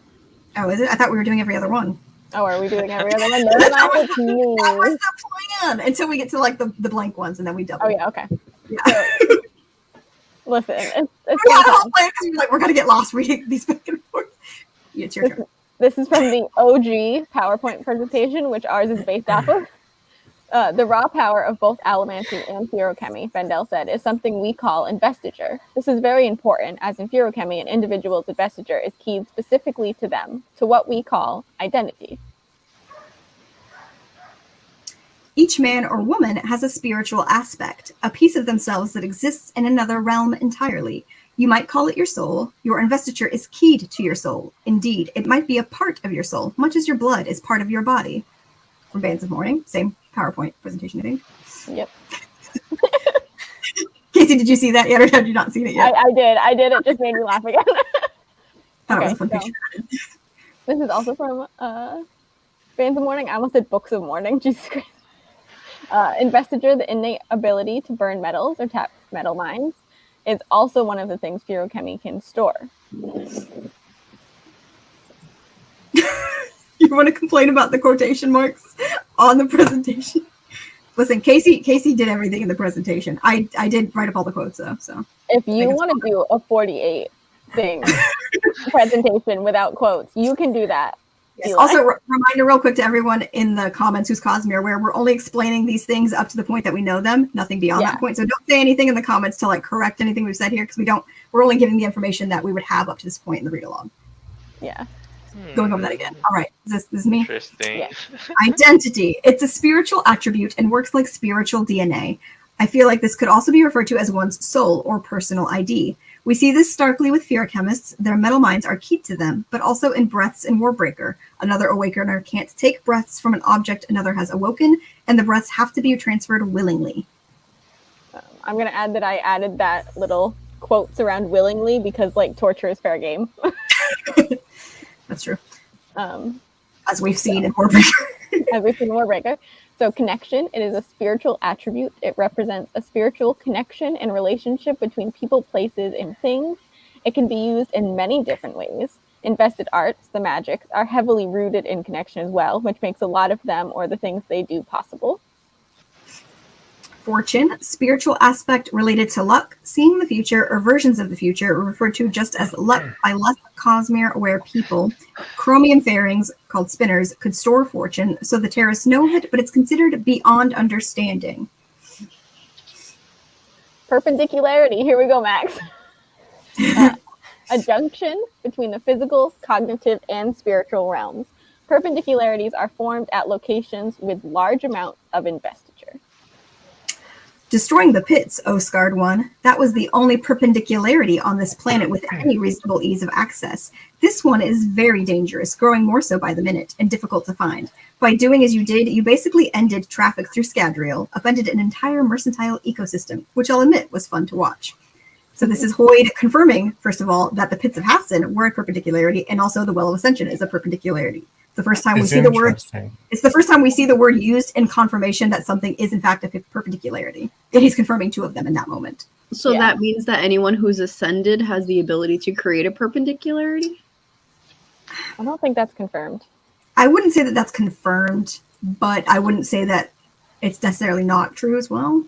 S2: Oh, is it? I thought we were doing every other one.
S1: Oh, are we doing every other one? No, that
S2: was the plan until we get to like the blank ones and then we double.
S1: Oh yeah, okay.
S2: Yeah.
S1: Listen, it's
S2: We had a
S1: fun.
S2: whole plan 'cause we were like, we're gonna get lost reading these back and forth. Yeah, it's your turn.
S1: This is from the OG PowerPoint presentation, which ours is based off of. The raw power of both allomancy and ferochemy, Bendel said, is something we call investiture. This is very important, as in ferochemy, an individual's investiture is keyed specifically to them, to what we call identity.
S2: Each man or woman has a spiritual aspect, a piece of themselves that exists in another realm entirely. You might call it your soul. Your investiture is keyed to your soul. Indeed, it might be a part of your soul, much as your blood is part of your body. From Bands of Mourning, same PowerPoint presentation, I think.
S1: Yep.
S2: Casey, did you see that yet, or have you not seen it yet?
S1: I did. It just made me laugh again.
S2: Thought it was
S1: Okay,
S2: a fun
S1: so-
S2: picture.
S1: This is also from Bands of Mourning. I almost said Books of Mourning. Jesus Christ. Investiture, the innate ability to burn metals or tap metal mines, is also one of the things ferochemy can store.
S2: You want to complain about the quotation marks on the presentation? Listen, Casey did everything in the presentation. I did write up all the quotes though. So
S1: If you want to do a 48 thing presentation without quotes, you can do that.
S2: yes.
S1: Eli.
S2: Also, reminder real quick to everyone in the comments who's Cosmere, where we're only explaining these things up to the point that we know them, nothing beyond
S1: Yeah.
S2: that point. So don't say anything in the comments to like correct anything we've said here, because we're only giving the information that we would have up to this point in the read-along.
S1: Yeah.
S2: Going over that again. All right, this is me.
S5: Interesting.
S1: Yeah.
S2: Identity. It's a spiritual attribute and works like spiritual DNA. I feel like this could also be referred to as one's soul or personal ID. We see this starkly with ferochemists. Their metal minds are keyed to them, but also in breaths in Warbreaker. Another awakener can't take breaths from an object another has awoken, and the breaths have to be transferred willingly.
S1: I'm going to add that I added that little quotes around willingly because, like, torture is fair game.
S2: That's true.
S1: um,
S2: As we've seen in Warbreaker.
S1: as we've seen in Warbreaker. So connection, it is a spiritual attribute. It represents a spiritual connection and relationship between people, places, and things. It can be used in many different ways. Invested arts, the magics, are heavily rooted in connection as well, which makes a lot of them or the things they do possible.
S2: Fortune, spiritual aspect related to luck, seeing the future, or versions of the future, referred to just as luck by less Cosmere-aware people. Chromium fairings, called spinners, could store fortune, so the terrorists know it, but it's considered beyond understanding.
S1: Perpendicularity, here we go, Max. A junction between the physical, cognitive, and spiritual realms. Perpendicularities are formed at locations with large amounts of investiture.
S2: Destroying the pits, O Scarred One. That was the only perpendicularity on this planet with any reasonable ease of access. This one is very dangerous, growing more so by the minute, and difficult to find. By doing as you did, you basically ended traffic through Scadrial, upended an entire mercantile ecosystem, which I'll admit was fun to watch. So this is Hoyd confirming, first of all, that the pits of Hassan were a perpendicularity, and also the Well of Ascension is a perpendicularity. The first time we see the word, it's the first time we see the word used in confirmation that something is in fact a perpendicularity. And he's confirming two of them in that moment.
S3: So
S1: Yeah.
S3: that means that anyone who's ascended has the ability to create a perpendicularity?
S1: I don't think that's confirmed.
S2: I wouldn't say that that's confirmed, but I wouldn't say that it's necessarily not true as well.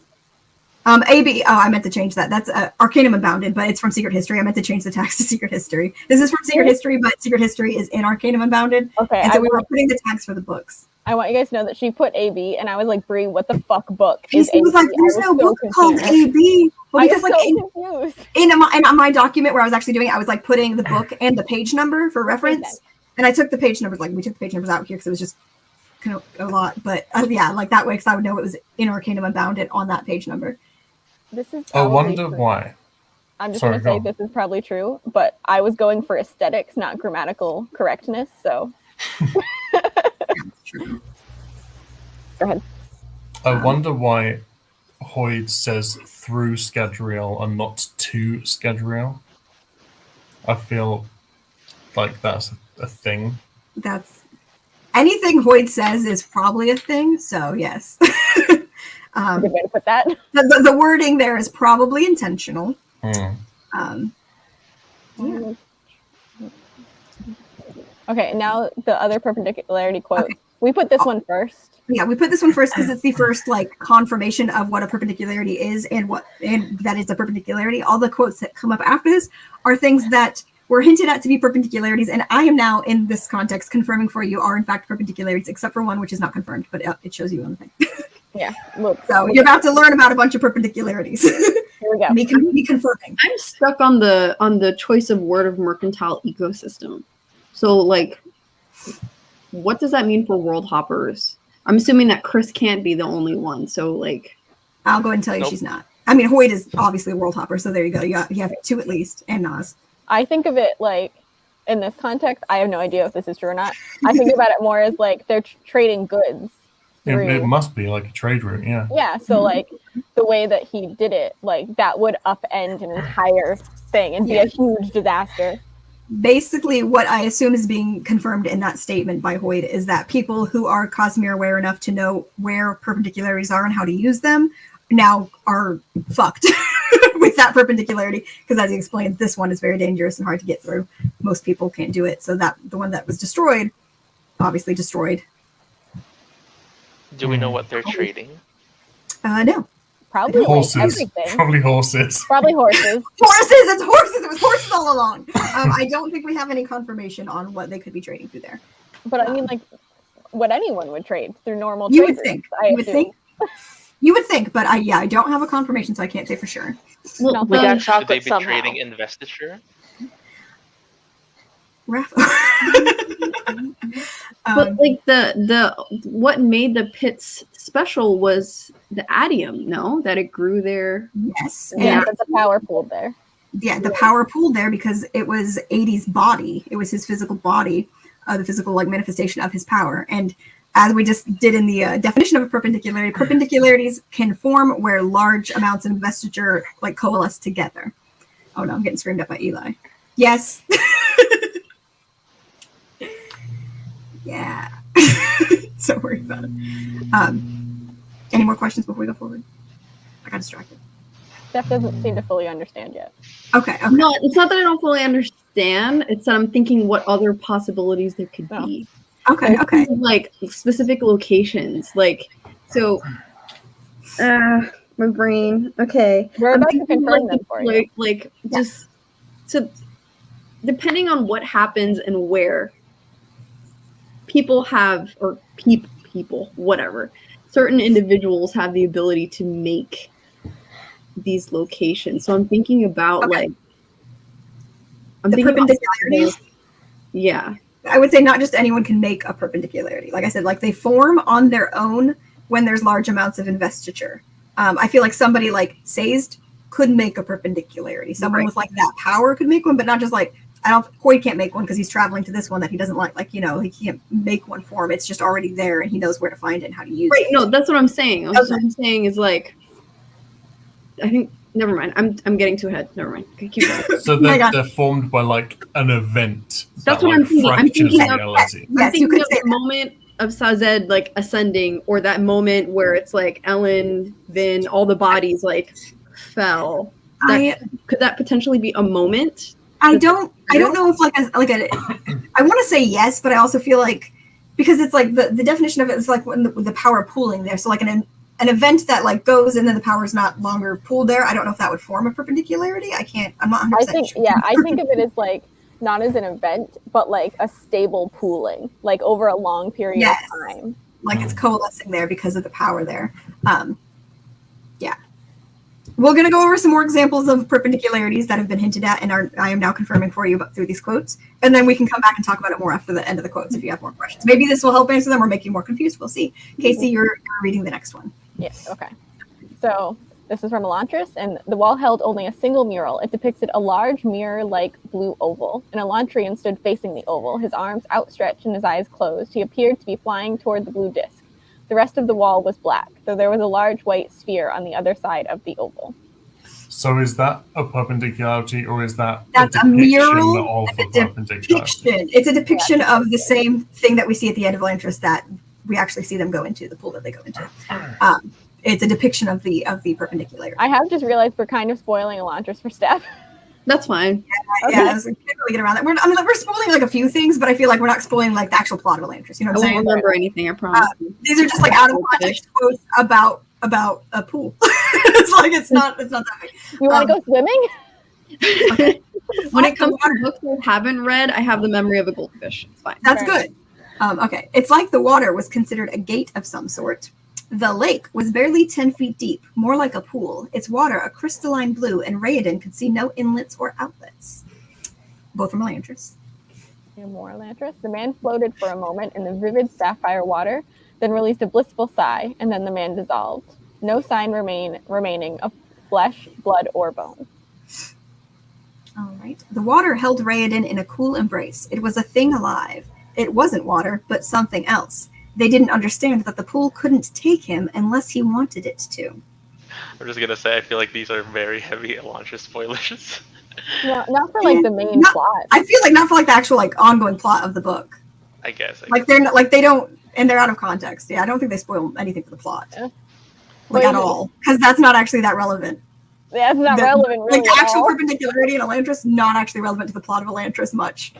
S2: AB, I meant to change that. That's Arcanum Unbounded, but it's from Secret History. I meant to change the tags to Secret History. This is from Secret History, but Secret History is in Arcanum Unbounded.
S1: Okay,
S2: And so we were putting the tags for the books.
S1: I want you guys to know that she put AB, and I was like, Brie, what the fuck book is
S2: He was
S1: AB?
S2: like, there's no book called AB. Well,
S1: I
S2: because
S1: was
S2: like
S1: so confused.
S2: in my document where I was actually doing it, I was like putting the book and the page number for reference. And I took the page numbers, like we took the page numbers out here because it was just kind of a lot. But yeah, like that way, because I would know it was in Arcanum Unbounded on that page number.
S1: This is
S4: I
S1: probably
S4: wonder
S1: true.
S4: why.
S1: I'm just
S4: Sorry,
S1: going to
S4: go
S1: say
S4: on.
S1: this is probably true, but I was going for aesthetics, not grammatical correctness, so
S2: True.
S1: go ahead.
S4: I wonder why Hoyd says through Scadrial and not to Scadrial. I feel like that's a thing.
S2: That's anything Hoyd says is probably a thing. So yes.
S1: A good way to put that.
S2: The wording there is probably intentional.
S4: Hmm.
S2: Yeah.
S1: Okay, now the other perpendicularity quote.
S2: Okay.
S1: We put this one first.
S2: Yeah, we put this one first because it's the first like confirmation of what a perpendicularity is and that it's a perpendicularity. All the quotes that come up after this are things that were hinted at to be perpendicularities, and I am now in this context confirming for you are in fact perpendicularities, except for one which is not confirmed, but it shows you on the thing.
S1: Yeah. Look,
S2: So you're about to learn about a bunch of perpendicularities.
S1: here we go.
S2: Me confirming.
S3: I'm stuck on the choice of word of mercantile ecosystem. So like, what does that mean for world hoppers? I'm assuming that Chris can't be the only one. So like,
S2: I'll go ahead and tell you
S5: Nope.
S2: she's not. I mean, Hoyt is obviously a world hopper, so there you go. You have two at least, and Nas.
S1: I think of it like, in this context, I have no idea if this is true or not. I think about it more as like they're trading goods.
S4: It must be like a trade route, yeah.
S1: Yeah, so like the way that he did it, like that would upend an entire thing and be a huge disaster.
S2: Basically, what I assume is being confirmed in that statement by Hoyt is that people who are Cosmere aware enough to know where perpendicularities are and how to use them now are fucked with that perpendicularity, because as he explained, this one is very dangerous and hard to get through. Most people can't do it, so that the one that was destroyed, obviously destroyed.
S5: Do we know what they're trading?
S2: No.
S1: Probably like
S4: Horses.
S1: everything.
S4: Probably horses.
S1: Probably horses.
S2: Horses! It's horses! It was horses all along. I don't think we have any confirmation on what they could be trading through there.
S1: But I mean, like, what anyone would trade through normal
S2: You
S1: trade
S2: would think.
S1: routes, I
S2: You would
S1: assume.
S2: think. You would think, but I don't have a confirmation, so I can't say for sure.
S3: well,
S1: No,
S6: We
S1: Um,
S6: got
S5: Should they
S6: chocolate
S5: be
S6: somehow.
S5: trading investiture?
S2: Raffle.
S3: but like the what made the pits special was the adium, no? That it grew there.
S2: Yes.
S1: Yeah,
S2: And
S1: that's a power pool there.
S2: yeah, the power pooled there because it was 80's body. It was his physical body, the physical like manifestation of his power. And as we just did in the definition of a perpendicularity, perpendicularities can form where large amounts of investiture like coalesce together. Oh no, I'm getting screamed at by Eli. Yes. Yeah. So worried about it. Any more questions before we go forward? I got distracted.
S1: Steph doesn't seem to fully understand yet.
S2: Okay.
S3: No, it's not that I don't fully understand. It's that I'm thinking what other possibilities there could
S1: Oh.
S3: be.
S2: Okay. Okay.
S3: Like specific locations. Like, so, my brain. Okay.
S1: We're
S3: I'm
S1: about to
S3: thinking,
S1: confirm them for you.
S3: Like just, so depending on what happens and where, people have, or people, whatever, certain individuals have the ability to make these locations. So I'm thinking about
S2: Okay.
S3: like, I'm
S2: The
S3: thinking about,
S2: perpendicularities?
S3: yeah.
S2: I would say not just anyone can make a perpendicularity. Like I said, like they form on their own when there's large amounts of investiture. I feel like somebody like Sazed could make a perpendicularity. Someone
S3: Right.
S2: with like that power could make one, but not just like, Hoyt can't make one because he's traveling to this one that he doesn't like. Like, you know, he can't make one for him. It's just already there and he knows where to find it and how to use
S3: Right.
S2: it.
S3: No, that's what I'm saying. What
S2: Okay.
S3: I'm saying is like, I think, never mind. I'm getting too ahead. Never mind. Okay, keep going.
S4: So
S2: my God.
S4: they're formed by like an event.
S3: That's
S4: that,
S3: what I'm
S4: like,
S3: thinking. I'm
S4: fractures
S3: thinking of-
S4: reality.
S2: Yes,
S3: I'm
S2: you
S3: thinking
S2: could
S3: of
S2: say
S3: the moment of Sazed like ascending, or that moment where it's like Ellen, Vin, all the bodies like fell. Could that potentially be a moment?
S2: I don't know if I want to say yes, but I also feel like because it's like the definition of it is like when the power pooling there. So like an event that like goes and then the power is not longer pooled there. I don't know if that would form a perpendicularity. I'm not 100%
S1: I think,
S2: sure.
S1: yeah, I think of it as like not as an event, but like a stable pooling, like over a long period
S2: Yes.
S1: of time.
S2: Like it's coalescing there because of the power there. Yeah. We're going to go over some more examples of perpendicularities that have been hinted at and I am now confirming for you through these quotes. And then we can come back and talk about it more after the end of the quotes if you have more questions. Maybe this will help answer them or make you more confused. We'll see. Casey, you're reading the next one.
S1: Yes, okay. So this is from Elantris, and the wall held only a single mural. It depicted a large mirror-like blue oval. An Elantrian stood facing the oval, his arms outstretched and his eyes closed. He appeared to be flying toward the blue disc. The rest of the wall was black, though there was a large white sphere on the other side of the oval.
S4: So is that a perpendicularity or is that
S2: That's a
S4: depiction
S2: mural
S4: of
S2: and
S4: a
S2: a
S4: perpendicularity?
S2: Depiction. It's a depiction of the same thing that we see at the end of Elantris that we actually see them go into, the pool that they go into. It's a depiction of the perpendicularity.
S1: I have just realized we're kind of spoiling Elantris for Steph.
S3: That's fine.
S1: Okay.
S2: Yeah, I was, can't really get around that. We're spoiling like a few things, but I feel like we're not spoiling like the actual plot of Elantris. You know
S3: I
S2: what I'm
S3: won't
S2: saying?
S3: remember anything, I promise.
S2: These are just like out of context quotes about a pool. It's like it's not that big.
S1: You want to go swimming?
S3: When it comes to books I haven't read, I have the memory of a goldfish. It's fine.
S2: That's
S1: Fair
S2: good. Okay. It's like the water was considered a gate of some sort. The lake was barely 10 feet deep, more like a pool. Its water a crystalline blue, and Raoden could see no inlets or outlets. Both from Elantris.
S1: And more Elantris. The man floated for a moment in the vivid sapphire water, then released a blissful sigh, and then the man dissolved. No sign remaining of flesh, blood, or bone.
S2: All right. The water held Raoden in a cool embrace. It was a thing alive. It wasn't water, but something else. They didn't understand that the pool couldn't take him unless he wanted it to.
S5: I'm just gonna say I feel like these are very heavy Elantris spoilers.
S1: No, not for like the main plot.
S2: I feel like not for like the actual like ongoing plot of the book.
S5: I guess.
S2: Like they're not, like they don't, and they're out of context. Yeah, I don't think they spoil anything for the plot,
S1: Yeah.
S2: like at all, because that's not actually that relevant.
S1: That's not relevant, really.
S2: Like the
S1: at
S2: actual
S1: all.
S2: perpendicularity in Elantris not actually relevant to the plot of Elantris much.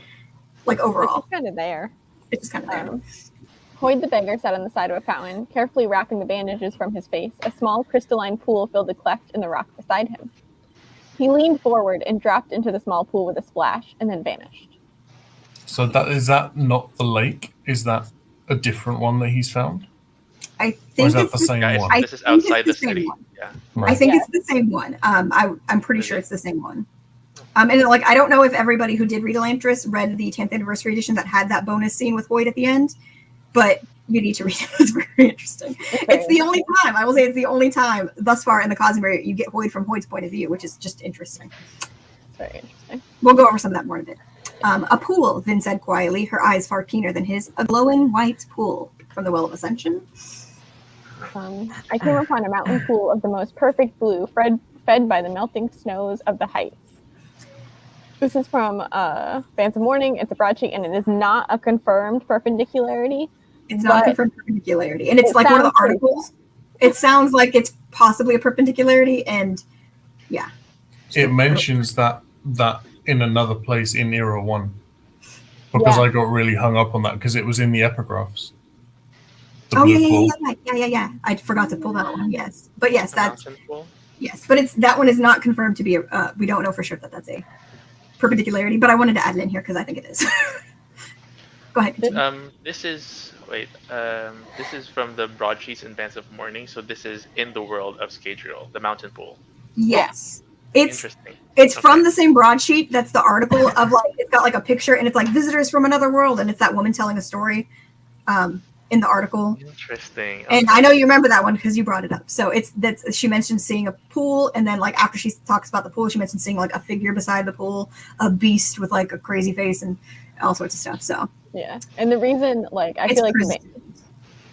S2: Like overall,
S1: It's kind of there.
S2: it's just kind of there.
S1: Hoyd the beggar sat on the side of a fountain, carefully wrapping the bandages from his face. A small crystalline pool filled the cleft in the rock beside him. He leaned forward and dropped into the small pool with a splash, and then vanished.
S4: So is that not the lake? Is that a different one that he's found?
S2: I
S4: Or
S2: think
S4: is that
S2: it's
S4: the same
S5: Guys,
S4: one?
S2: I
S5: this is
S2: think it's
S5: outside
S2: the
S5: the
S2: same
S5: city.
S2: one.
S5: Yeah.
S4: Right.
S2: I think
S1: Yeah.
S2: it's the same one. I'm pretty sure it's the same one. And like I don't know if everybody who did read Elantris read the 10th anniversary edition that had that bonus scene with Hoyd at the end, but you need to read it. It's very interesting. It's the only time, I will say it's the only time thus far in the Cosmere you get Hoyd from Hoyd's point of view, which is just interesting.
S1: It's very interesting.
S2: We'll go over some of that more in a bit. A pool, Vin said quietly, her eyes far keener than his. A glowing white pool from the Well of Ascension.
S1: I came upon a mountain pool of the most perfect blue, fed by the melting snows of the heights. This is from Bands of Mourning. It's a broadsheet, and it is not a confirmed perpendicularity.
S2: It's not
S1: But
S2: confirmed perpendicularity. And it's
S1: it
S2: like one of the
S1: sounds pretty
S2: articles. It sounds like it's possibly a perpendicularity, and yeah.
S4: It mentions that in another place in Era 1. Because
S1: Yeah.
S4: I got really hung up on that because it was in the epigraphs. The
S2: Oh
S4: blue
S2: yeah,
S4: pool.
S2: yeah. I forgot to pull that one. Yes, but yes,
S5: The
S2: that's
S5: mountain pool?
S2: yes, but it's that one is not confirmed to be. We don't know for sure that that's a perpendicularity, but I wanted to add it in here because I think it is. Go ahead. Continue.
S5: This is this is from the broadsheets in Bands of Mourning. So this is in the world of Scadrial, the mountain pool.
S2: Yes, it's
S5: Interesting.
S2: from the same broadsheet. That's the article of like it's got like a picture and it's like visitors from another world, and it's that woman telling a story. In the article.
S5: Interesting.
S2: And I know you remember that one because you brought it up. So she mentioned seeing a pool, and then like after she talks about the pool, she mentioned seeing like a figure beside the pool, a beast with like a crazy face and all sorts of stuff. So
S1: Yeah, and the reason, like, I
S2: it's
S1: feel like
S2: presumed.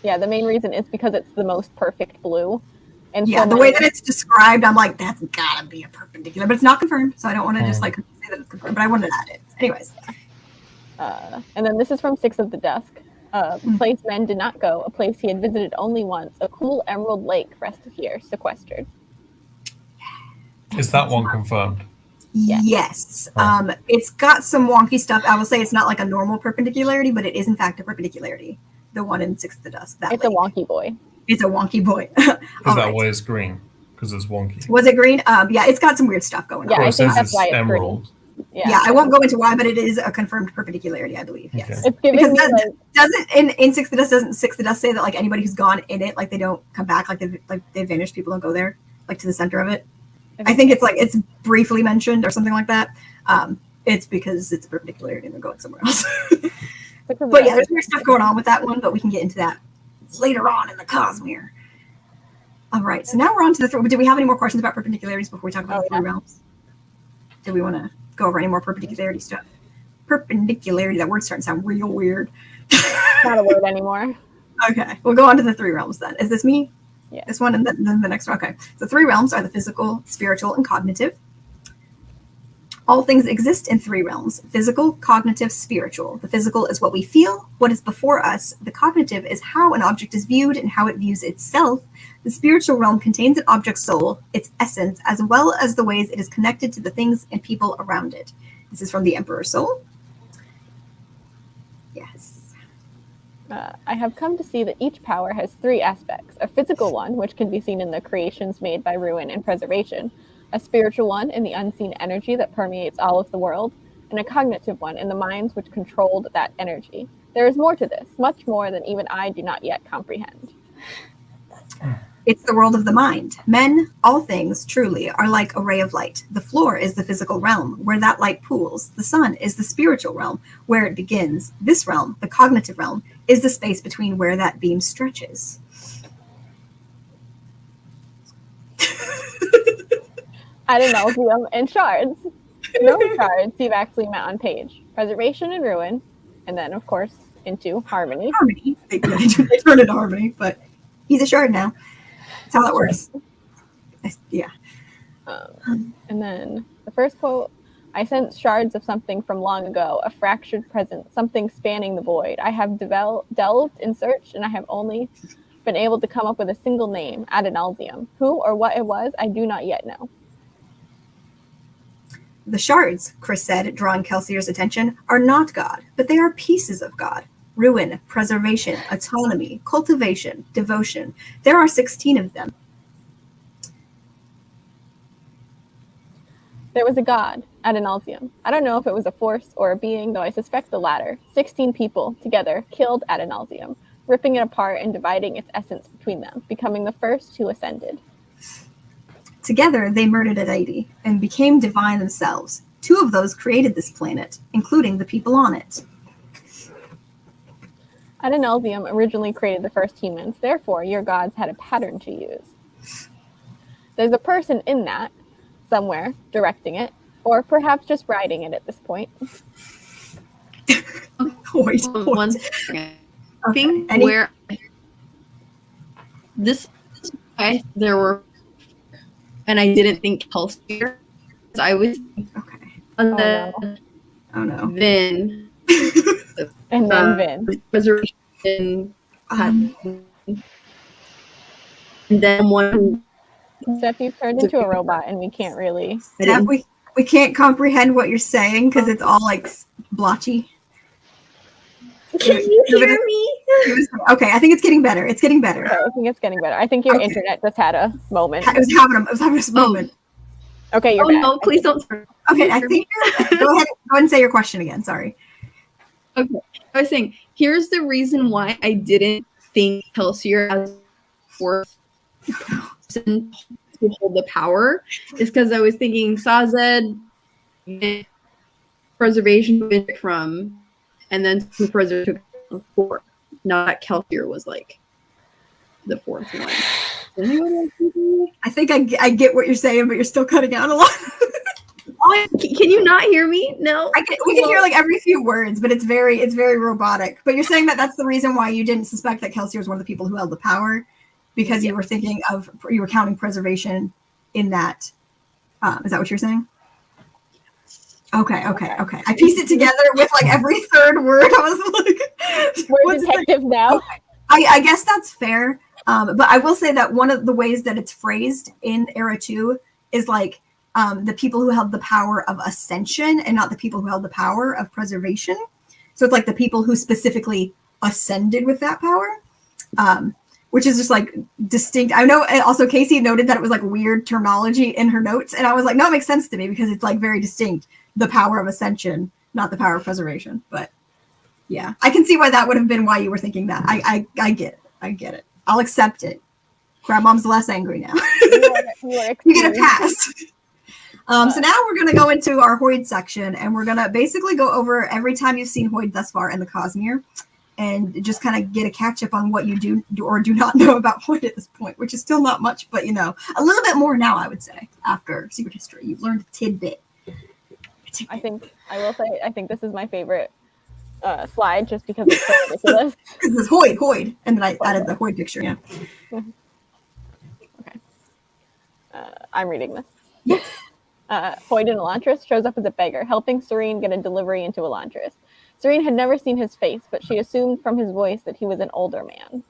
S1: the main reason is because it's the most perfect blue. And
S2: Yeah,
S1: so
S2: the way
S1: many-
S2: that it's described, I'm like, that's gotta be a perpendicular, but it's not confirmed, so I don't want to just like say that it's confirmed. But I wanted to add it, anyways.
S1: and then this is from Six of the Dusk. A place men did not go, a place he had visited only once, a cool emerald lake rested here, sequestered.
S4: Is that one confirmed?
S1: Yeah.
S2: Yes. It's got some wonky stuff. I will say it's not like a normal perpendicularity, but it is in fact a perpendicularity. The one in Six of the Dusk. That
S1: It's a
S2: lake.
S1: wonky boy.
S2: It's a wonky boy.
S4: Is
S2: All
S4: that
S2: right.
S4: why it's green? Because it's wonky.
S2: Was it green? Yeah, it's got some weird stuff going
S1: Yeah,
S2: on.
S4: Well,
S1: I
S4: it
S1: think
S4: says
S1: that's
S4: it's
S1: why it's
S4: emerald.
S2: Yeah, I won't go into why, but it is a confirmed perpendicularity, I believe. Yes.
S4: Okay.
S1: It's giving
S2: Because
S1: me
S2: that
S1: like,
S2: doesn't in Six of the Dust doesn't Six of the Dust say that like anybody who's gone in it, like they don't come back, like they vanish, people don't go there, like to the center of it. I think it's like it's briefly mentioned or something like that. It's because it's a perpendicularity and they're going somewhere else. But yeah, there's weird stuff going on with that one, but we can get into that later on in the Cosmere. All right, so now we're on to the three. Did we have any more questions about perpendicularities before we talk about the three realms? Did we want to go over any more perpendicularity stuff? Perpendicularity, that word's starting to sound real weird.
S1: not a word anymore.
S2: Okay, we'll go on to the three realms then. Is this me?
S1: Yeah.
S2: This one and then the next one. Okay. The three realms are the physical, spiritual, and cognitive. All things exist in three realms: physical, cognitive, spiritual. The physical is what we feel, what is before us. The cognitive is how an object is viewed and how it views itself. The spiritual realm contains an object's soul, its essence, as well as the ways it is connected to the things and people around it. This is from the Emperor's Soul. Yes.
S1: I have come to see that each power has three aspects: a physical one, which can be seen in the creations made by ruin and preservation, a spiritual one in the unseen energy that permeates all of the world, and a cognitive one in the minds which controlled that energy. There is more to this, much more than even I do not yet comprehend.
S2: It's the world of the mind. Men, all things, truly, are like a ray of light. The floor is the physical realm, where that light pools. The sun is the spiritual realm, where it begins. This realm, the cognitive realm, is the space between where that beam stretches.
S1: Adenaldium and shards. No shards you've actually met on page. Preservation and ruin, and then, of course, into harmony.
S2: Harmony. They turn into harmony, but he's a shard now. That's how that works. Yeah.
S1: And then the first quote: I sense shards of something from long ago, a fractured present, something spanning the void. I have delved in search, and I have only been able to come up with a single name, Adenaldium. Who or what it was, I do not yet know.
S2: The shards, Chris said, drawing Kelsier's attention, are not God, but they are pieces of God. Ruin, preservation, autonomy, cultivation, devotion. There are 16 of them.
S1: There was a god, Adenaldium. I don't know if it was a force or a being, though I suspect the latter. 16 people, together, killed Adenaldium, ripping it apart and dividing its essence between them, becoming the first who ascended.
S2: Together, they murdered a deity and became divine themselves. 2 of those created this planet, including the people on it.
S1: Adenaldium originally created the first humans, therefore your gods had a pattern to use. There's a person in that, somewhere, directing it, or perhaps just riding it at this point.
S3: One second. I think where this there were, and I didn't think Kelsier. I was
S2: Okay.
S3: Oh no. Then
S1: and then Vin.
S3: Resurrection. And then one.
S1: Steph, you've turned into a robot, and we can't really.
S2: Steph, we can't comprehend what you're saying because it's all like blotchy.
S3: Can you hear me?
S2: Okay, I think it's getting better. It's getting better.
S1: Okay, I think it's getting better. I think your internet just had a moment.
S2: It was having a moment.
S1: Okay, you're back.
S3: No, please don't.
S2: Okay, I think go ahead and say your question again. Sorry.
S3: Okay, I was saying, here's the reason why I didn't think Kelsier as fourth person to hold the power is because I was thinking Sazed, preservation from, and then preservation took 4. Not that Kelsier was like the 4th one.
S2: I think I get what you're saying, but you're still cutting out a lot.
S3: Can you not hear me? No,
S2: we can hear like every few words, but it's very robotic. But you're saying that that's the reason why you didn't suspect that Kelsier was one of the people who held the power, because you were thinking of, you were counting preservation in that. Is that what you're saying? Okay. I pieced it together with like every third word. I was like,
S1: we're detectives now.
S2: Okay. I guess that's fair. But I will say that one of the ways that it's phrased in Era 2 is like the people who held the power of ascension and not the people who held the power of preservation. So it's like the people who specifically ascended with that power, which is just like distinct. I know also Casey noted that it was like weird terminology in her notes. And I was like, no, it makes sense to me because it's like very distinct. The power of ascension, not the power of preservation. But yeah, I can see why that would have been why you were thinking that. I get it. I'll accept it. Grandmom's less angry now. You get a pass. So now we're going to go into our Hoid section, and we're going to basically go over every time you've seen Hoid thus far in the Cosmere, and just kind of get a catch up on what you do or do not know about Hoid at this point, which is still not much, but you know, a little bit more now, I would say, after Secret History. You've learned a tidbit.
S1: I think this is my favorite slide just because it's so ridiculous.
S2: Because it's Hoid, and then I added the Hoid picture, yeah.
S1: Okay. I'm reading this.
S2: Yes.
S1: Hoyd in Elantris shows up as a beggar, helping Serene get a delivery into Elantris. Serene had never seen his face, but she assumed from his voice that he was an older man.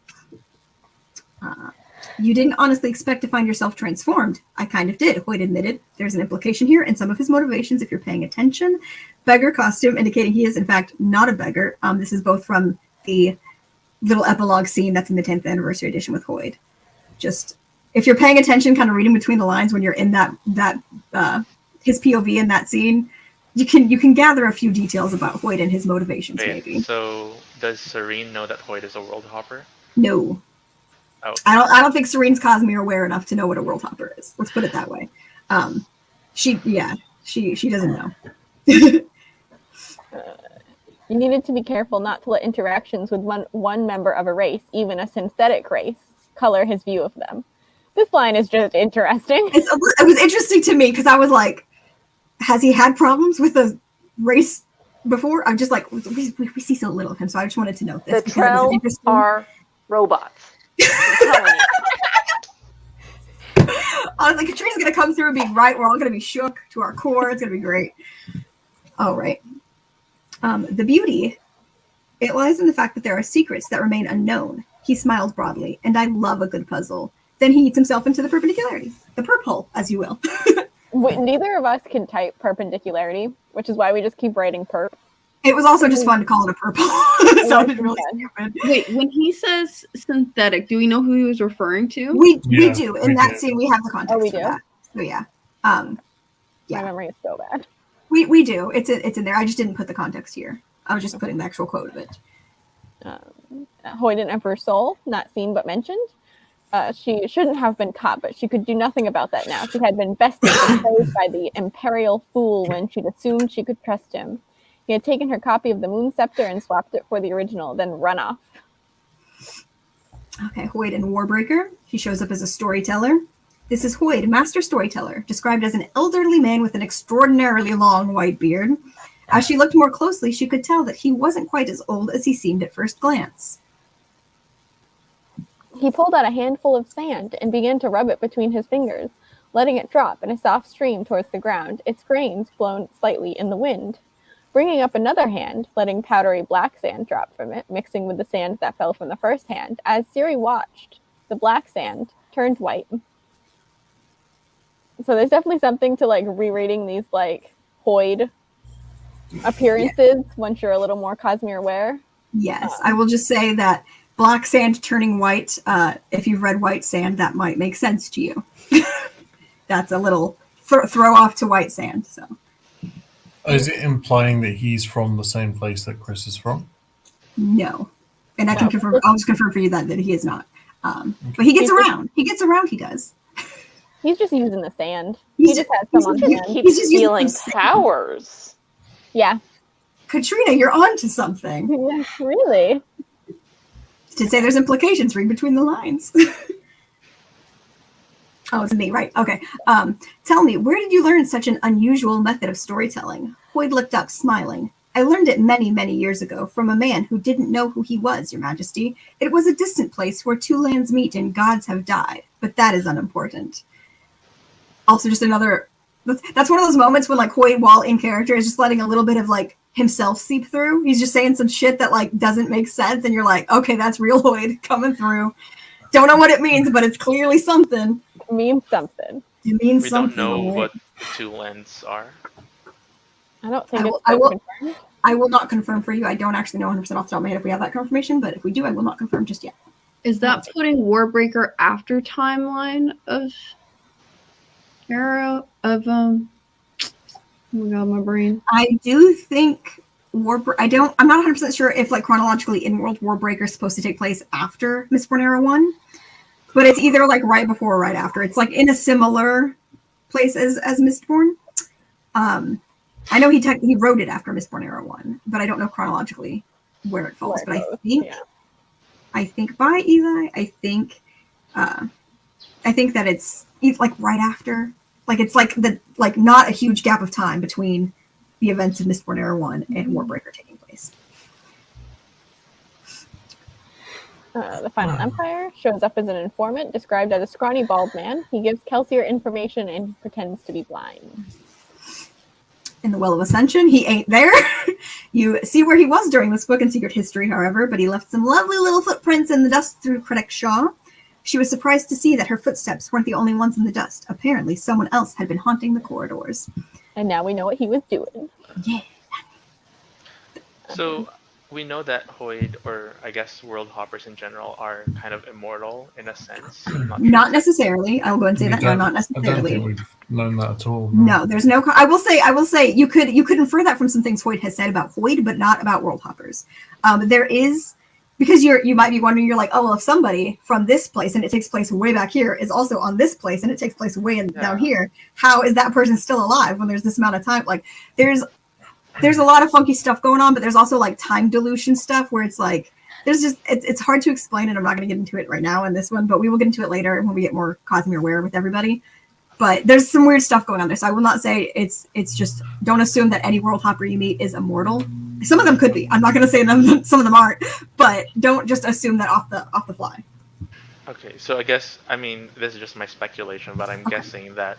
S2: You didn't honestly expect to find yourself transformed. I kind of did, Hoyd admitted. There's an implication here in some of his motivations if you're paying attention. Beggar costume, indicating he is, in fact, not a beggar. This is both from the little epilogue scene that's in the 10th anniversary edition with Hoyd. Just, if you're paying attention, kind of reading between the lines when you're in that his POV in that scene, you can gather a few details about Hoyd and his motivations, maybe.
S5: So, does Serene know that Hoyd is a world hopper?
S2: No.
S5: Oh.
S2: I don't think Serene's Cosmere aware enough to know what a world hopper is. Let's put it that way. She doesn't know.
S1: You needed to be careful not to let interactions with one member of a race, even a synthetic race, color his view of them. This line is just interesting.
S2: It was interesting to me because I was like, has he had problems with a race before? I'm just like, we see so little of him, so I just wanted to note this.
S6: The Trell are robots.
S2: I was like, Katrina's going to come through and be right. We're all going to be shook to our core. It's going to be great. All right. The beauty, it lies in the fact that there are secrets that remain unknown. He smiled broadly, and I love a good puzzle. Then he eats himself into the perpendicularity. The perp hole, as you will.
S1: Neither of us can type perpendicularity, which is why we just keep writing perp.
S2: It was also just fun to call it a perp hole. It sounded really stupid.
S3: Wait, when he says synthetic, do we know who he was referring to?
S2: We do. In that scene, we have the context
S1: we
S2: for
S1: do?
S2: that. So yeah.
S1: My memory is so bad.
S2: We do. It's in there. I just didn't put the context here. I was just putting the actual quote of it.
S1: Hoyd and Emperor Soul, not seen but mentioned. She shouldn't have been caught, but she could do nothing about that now. She had been bested and praised by the imperial fool when she'd assumed she could trust him. He had taken her copy of the Moon Scepter and swapped it for the original, then run off.
S2: Okay, Hoyd and Warbreaker. He shows up as a storyteller. This is Hoyd, master storyteller, described as an elderly man with an extraordinarily long white beard. As she looked more closely, she could tell that he wasn't quite as old as he seemed at first glance.
S1: He pulled out a handful of sand and began to rub it between his fingers, letting it drop in a soft stream towards the ground, its grains blown slightly in the wind. Bringing up another hand, letting powdery black sand drop from it, mixing with the sand that fell from the first hand, as Ciri watched, the black sand turned white. So there's definitely something to like rereading these like Hoyd appearances once you're a little more Cosmere aware.
S2: Yes, I will just say that black sand turning white, if you've read White Sand, that might make sense to you. That's a little throw off to White Sand. So,
S4: is it implying that he's from the same place that Chris is from?
S2: No, and I can confirm. I'll just confirm for you that he is not. But he gets around. He gets around. He does.
S1: He's just using the sand. He just has some on hand.
S6: He keeps stealing powers.
S1: Yeah.
S2: Katrina, you're on to something.
S1: Yes, really.
S2: To say there's implications, read between the lines. Oh, it's me, right? Okay. Tell me, where did you learn such an unusual method of storytelling? Hoyd looked up, smiling. I learned it many, many years ago from a man who didn't know who he was, Your Majesty. It was a distant place where two lands meet and gods have died, but that is unimportant. Also, just another... That's one of those moments when, like, Hoyd, while in character, is just letting a little bit of, like, himself seep through. He's just saying some shit that, like, doesn't make sense, and you're like, okay, that's real Hoyd coming through. Don't know what it means, but it's clearly something.
S1: It means something.
S2: It means
S5: We
S2: something.
S5: don't know what the two lands are.
S1: I don't think it's confirmed.
S2: I will not confirm for you. I don't actually know 100% off the top of my head if we have that confirmation, but if we do, I will not confirm just yet.
S3: Is that putting Warbreaker after timeline of era of oh my god, my brain.
S2: I do think I'm not 100% sure if like chronologically in World Warbreaker is supposed to take place after Mistborn Era 1, but it's either like right before or right after. It's like in a similar place as Mistborn. I know he wrote it after Mistborn Era 1, but I don't know chronologically where it falls. But I think by Eli, I think that it's like right after. Like it's like not a huge gap of time between the events of Mistborn Era 1 and Warbreaker taking place.
S1: The Final Empire shows up as an informant described as a scrawny bald man. He gives Kelsier information and pretends to be blind.
S2: in the Well of Ascension. He ain't there. You see where he was during this book in Secret History, however, but he left some lovely little footprints in the dust through Critic Shaw. She was surprised to see that her footsteps weren't the only ones in the dust. Apparently, someone else had been haunting the corridors.
S1: And now we know what he was doing.
S2: Yeah.
S5: So we know that Hoid, or I guess world hoppers in general, are kind of immortal in a sense.
S2: Not necessarily. I will go and say that. No, not
S4: I don't
S2: necessarily.
S4: think we've known that at all.
S2: No, there's no. I will say you could infer that from some things Hoid has said about Hoid, but not about world hoppers. There is, because you might be wondering, you're like, oh well, if somebody from this place and it takes place way back here is also on this place and it takes place way down here, how is that person still alive when there's this amount of time? Like there's a lot of funky stuff going on, but there's also like time dilution stuff where it's like it's hard to explain, and I'm not going to get into it right now in this one, but we will get into it later when we get more Cosmere aware with everybody. But there's some weird stuff going on there, so I will not say it's just, don't assume that any world hopper you meet is immortal. Some of them could be. I'm not going to say them. Some of them aren't, but don't just assume that off the fly.
S5: Okay, so I guess, I mean, this is just my speculation, but I'm guessing that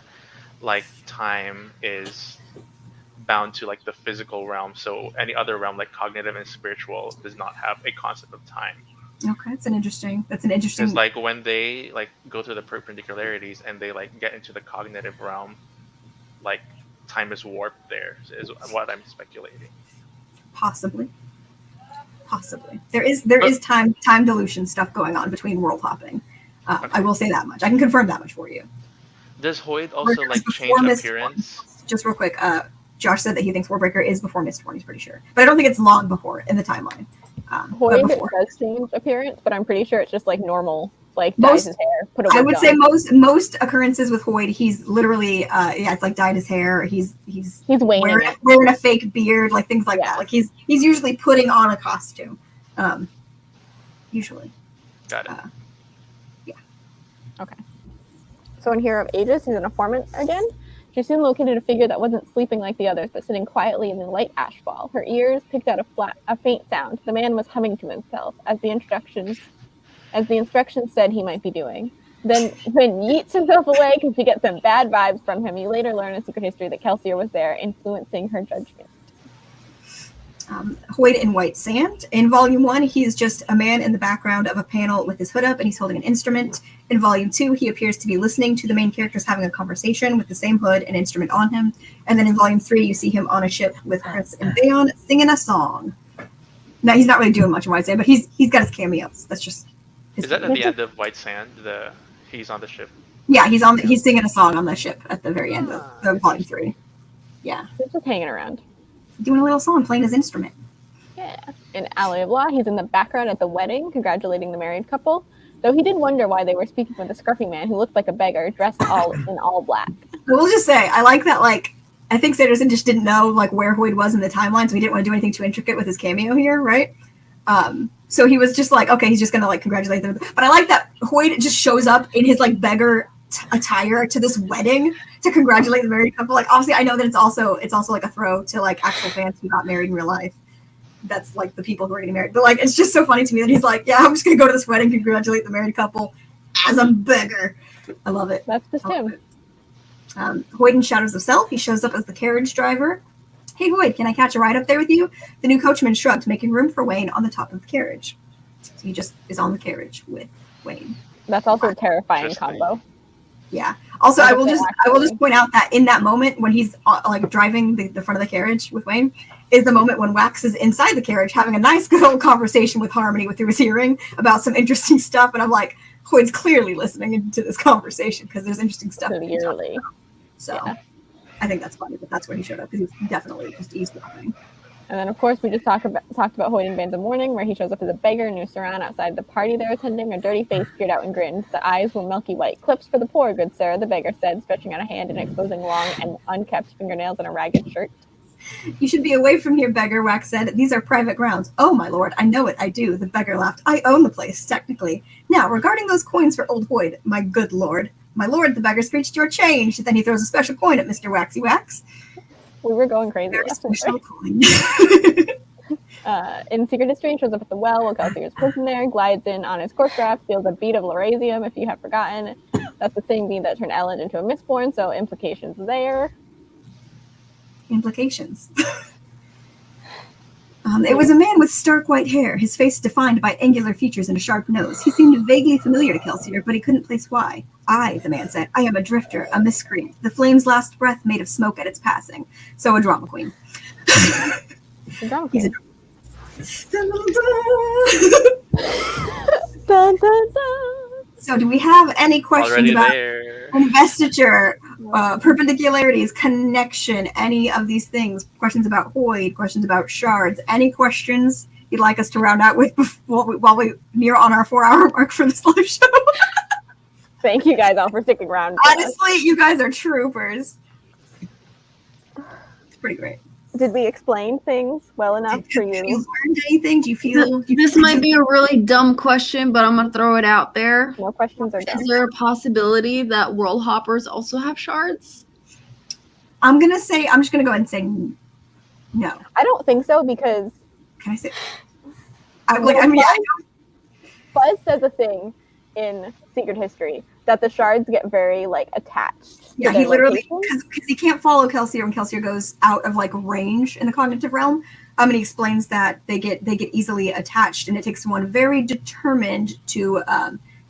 S5: like time is bound to like the physical realm, so any other realm like cognitive and spiritual does not have a concept of time.
S2: Okay, that's an interesting
S5: Because like when they like go through the perpendicularities and they like get into the cognitive realm, like time is warped there, is what I'm speculating.
S2: Possibly there is time dilution stuff going on between world hopping.
S5: Okay.
S2: I will say that much. I can confirm that much for you.
S5: Does Hoid also like change appearance?
S2: Just real quick, Josh said that he thinks Warbreaker is before Mistborn. He's pretty sure, but I don't think it's long before in the timeline.
S1: Hoid does change appearance, but I'm pretty sure it's just like normal, like dyes his hair.
S2: I would say most occurrences with Hoid, he's literally it's like dyed his hair. He's wearing a fake beard, like things like that. Like he's usually putting on a costume. Usually.
S5: Got it.
S2: Yeah.
S1: Okay. So in Hero of Ages, he's an informant again. She soon located a figure that wasn't sleeping like the others, but sitting quietly in the light ash fall. Her ears picked out a faint sound. The man was humming to himself, as the instructions said he might be doing. Then, when yeets himself away because she gets some bad vibes from him, you later learn in Secret History that Kelsier was there, influencing her judgment.
S2: Hoid in White Sand. In Volume 1, he's just a man in the background of a panel with his hood up, and he's holding an instrument. In Volume 2, he appears to be listening to the main characters having a conversation with the same hood and instrument on him. And then in Volume 3, you see him on a ship with Prince and Bayon singing a song. Now, he's not really doing much in White Sand, but he's got his cameos. That's just his.
S5: Is that at the end of White Sand? He's on the ship.
S2: Yeah, he's singing a song on the ship at the very end of Volume 3. Yeah.
S1: He's just hanging around.
S2: Doing a little song, playing his instrument.
S1: Yeah. In Alley of Law, he's in the background at the wedding, congratulating the married couple. Though he did wonder why they were speaking with a scruffy man who looked like a beggar, dressed in all black.
S2: I will just say, I like that, like, I think Sanderson just didn't know, like, where Hoid was in the timeline, so he didn't want to do anything too intricate with his cameo here, right? So he was just like, okay, he's just going to, like, congratulate them. But I like that Hoid just shows up in his, like, beggar attire to this wedding to congratulate the married couple. Like, obviously, I know that it's also like a throw to, like, actual fans who got married in real life. That's like the people who are getting married. But like, it's just so funny to me that he's like, yeah, I'm just gonna go to this wedding, congratulate the married couple as a beggar. I love it.
S1: That's just him.
S2: Hoid in Shadows of Self, he shows up as the carriage driver. Hey Hoid, can I catch a ride up there with you? The new coachman shrugged, making room for Wayne on the top of the carriage. So he just is on the carriage with Wayne.
S1: That's also a terrifying combo.
S2: Yeah. Also, I will just point out that in that moment when he's like driving the front of the carriage with Wayne, is the moment when Wax is inside the carriage having a nice good old conversation with Harmony through his hearing about some interesting stuff, and I'm like, Hoid's clearly listening into this conversation because there's interesting stuff.
S1: Clearly.
S2: So yeah. I think that's funny, but that's where he showed up because he's definitely just eavesdropping.
S1: And then, of course, we just talked about Hoid in Bands of Mourning, where he shows up as a beggar and noosed around outside the party they're attending. A dirty face peered out and grinned. The eyes were milky white. Clips for the poor, good sir, the beggar said, stretching out a hand and exposing long and unkept fingernails and a ragged shirt.
S2: You should be away from here, beggar, Wax said. These are private grounds. Oh, my lord, I know it, I do, the beggar laughed. I own the place, technically. Now, regarding those coins for old Hoid, my good lord. My lord, the beggar screeched, your change. Then he throws a special coin at Mr. Waxy Wax.
S1: We were going crazy.
S2: Special coin.
S1: In Secret History, he shows up at the well while Kelsier is prison there, glides in on his cork raft, feels a bead of Lerasium, if you have forgotten. That's the same bead that turned Ellen into a Mistborn, so implications there.
S2: Implications. It was a man with stark white hair, his face defined by angular features and a sharp nose. He seemed vaguely familiar to Kelsier, but he couldn't place why. I, the man said, I am a drifter, a miscreant, the flame's last breath made of smoke at its passing. So a drama queen.
S1: A drama
S2: He's
S1: queen.
S2: Dun,
S1: Dun, dun, dun.
S2: So do we have any questions
S5: Already
S2: about
S5: there.
S2: investiture, perpendicularities, connection, any of these things? Questions about Hoyd, questions about shards, any questions you'd like us to round out with while we near on our 4-hour mark for this live show?
S1: Thank you guys all for sticking around. for us.
S2: Honestly, you guys are troopers. It's pretty great.
S1: Did we explain things well enough for
S2: Have you
S1: you?
S2: learned anything? Do you feel
S3: This might be a really dumb question, but I'm gonna throw it out there.
S1: More questions are done.
S3: Is there a possibility that world hoppers also have shards?
S2: I'm just gonna go ahead and say no.
S1: I don't think so because
S2: Can I say? I know.
S1: Buzz says a thing in Secret History that the shards get very like attached.
S2: Yeah,
S1: to
S2: he
S1: their
S2: literally,
S1: location.
S2: because he can't follow Kelsier when Kelsier goes out of like range in the cognitive realm. And he explains that they get easily attached, and it takes one very determined to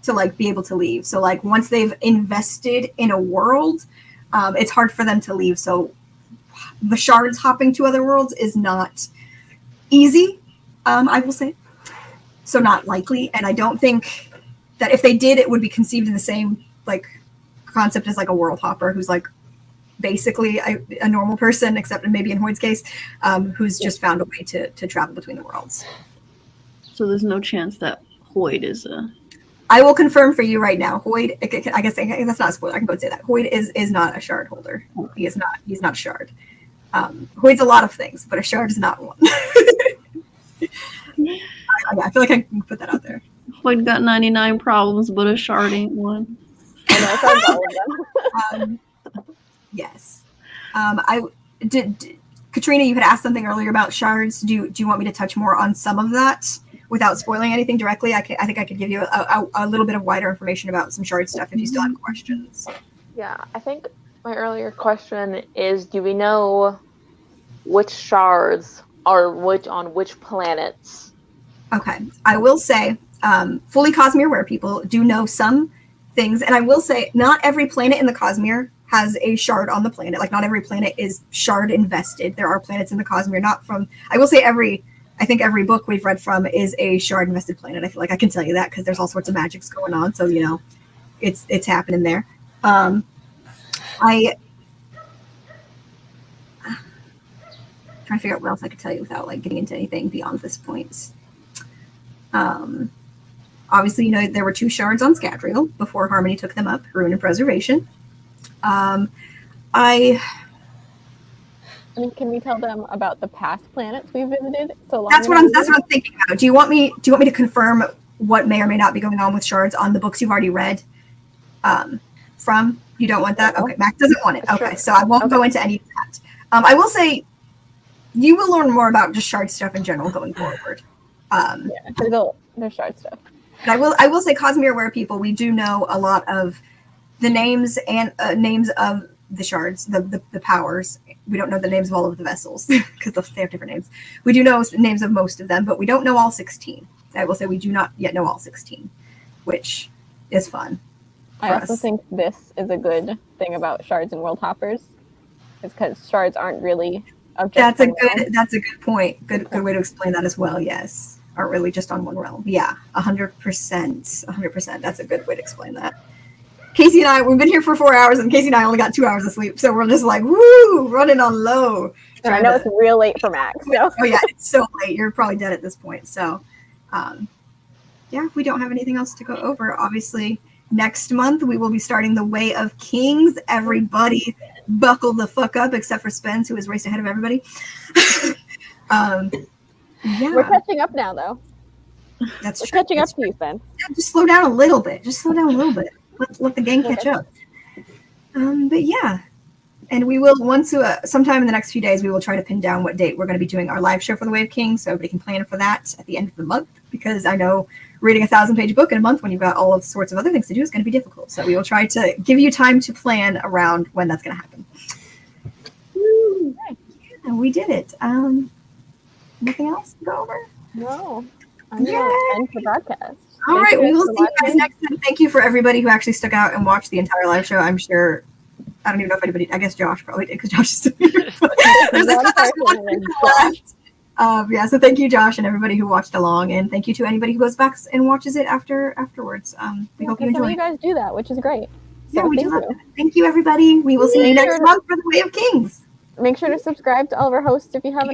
S2: like be able to leave. So like once they've invested in a world, it's hard for them to leave. So the shards hopping to other worlds is not easy, I will say. So not likely, and I don't think that if they did, it would be conceived in the same like concept as like a world hopper who's like basically a normal person, except maybe in Hoyd's case, who's just found a way to travel between the worlds.
S3: So there's no chance that Hoyd is a...
S2: I will confirm for you right now, Hoyd, I guess that's not a spoiler, I can go and say that. Hoyd is not a shard holder. He's not a shard. Hoyd's a lot of things, but a shard is not one. I feel like I can put that out there.
S3: Hoyd got 99 problems, but a shard ain't one.
S1: I know, so I all of them.
S2: Yes. I did. Katrina, you had asked something earlier about shards. Do you want me to touch more on some of that without spoiling anything directly? I think I could give you a little bit of wider information about some shard stuff if you still have questions.
S6: Yeah, I think my earlier question is, do we know which shards are on which planets?
S2: Okay. I will say, fully Cosmere aware people do know some things, and I will say not every planet in the Cosmere has a shard on the planet. Like not every planet is shard invested. There are planets in the Cosmere not from, I will say I think every book we've read from is a shard invested planet. I feel like I can tell you that because there's all sorts of magics going on. So, you know, it's happening there. Trying to figure out what else I could tell you without like getting into anything beyond this point. Obviously, you know, there were 2 shards on Scadrial before Harmony took them up, Ruin and Preservation.
S1: I mean, can we tell them about the past planets we visited?
S2: That's what I'm thinking about. Do you want me to confirm what may or may not be going on with shards on the books you've already read? From you don't want that? Okay, Mac doesn't want it. Okay,
S1: Sure.
S2: so I won't go into any of that. I will say you will learn more about just shard stuff in general going forward.
S1: There's shard stuff.
S2: But I will say Cosmere aware people, we do know a lot of the names and names of the shards, the powers. We don't know the names of all of the vessels because they have different names. We do know names of most of them, but we don't know all 16. I will say we do not yet know all 16, which is fun.
S1: I also think this is a good thing about shards and world hoppers, is because shards aren't really
S2: That's a good point. Good way to explain that as well. Yes, aren't really just on one realm. Yeah, 100%. 100%. That's a good way to explain that. Casey and I, we've been here for 4 hours, and Casey and I only got 2 hours of sleep, so we're just like, woo, running on low.
S1: And I know it's real late for Max. So.
S2: Oh yeah, it's so late. You're probably dead at this point. So, yeah, we don't have anything else to go over. Obviously, next month we will be starting the Way of Kings. Everybody, buckle the fuck up, except for Spence, who has raced ahead of everybody. Yeah,
S1: We're catching up now, though.
S2: that's
S1: We're
S2: true.
S1: catching up to you, Spence.
S2: Yeah, just slow down a little bit. Let the gang catch up. But yeah, and we will sometime in the next few days we will try to pin down what date we're going to be doing our live show for the Way of Kings, so everybody can plan for that at the end of the month. Because I know reading a 1,000-page book in a month when you've got all of sorts of other things to do is going to be difficult. So we will try to give you time to plan around when that's going to happen. we did it. Nothing else to go over?
S1: No. I'm going to end the broadcast.
S2: All
S1: Thank
S2: right,
S1: you
S2: we
S1: guys
S2: will
S1: for
S2: see you guys
S1: watching.
S2: next time. Thank you for everybody who actually stuck out and watched the entire live show. I'm sure, I don't even know if anybody, I guess Josh probably did because Josh is still here. But there's
S1: One
S2: a
S1: person
S2: one
S1: named
S2: person left. Yeah, so thank you, Josh, and everybody who watched along, and thank you to anybody who goes back and watches it afterwards. We hope you
S1: Some of
S2: enjoy.
S1: you guys do that, which is great.
S2: Yeah,
S1: So
S2: we
S1: thank
S2: do love
S1: you.
S2: it. Thank you, everybody. We will see you
S1: Make
S2: next
S1: sure to-
S2: month for the Way of Kings.
S1: Make sure to subscribe to all of our hosts if you haven't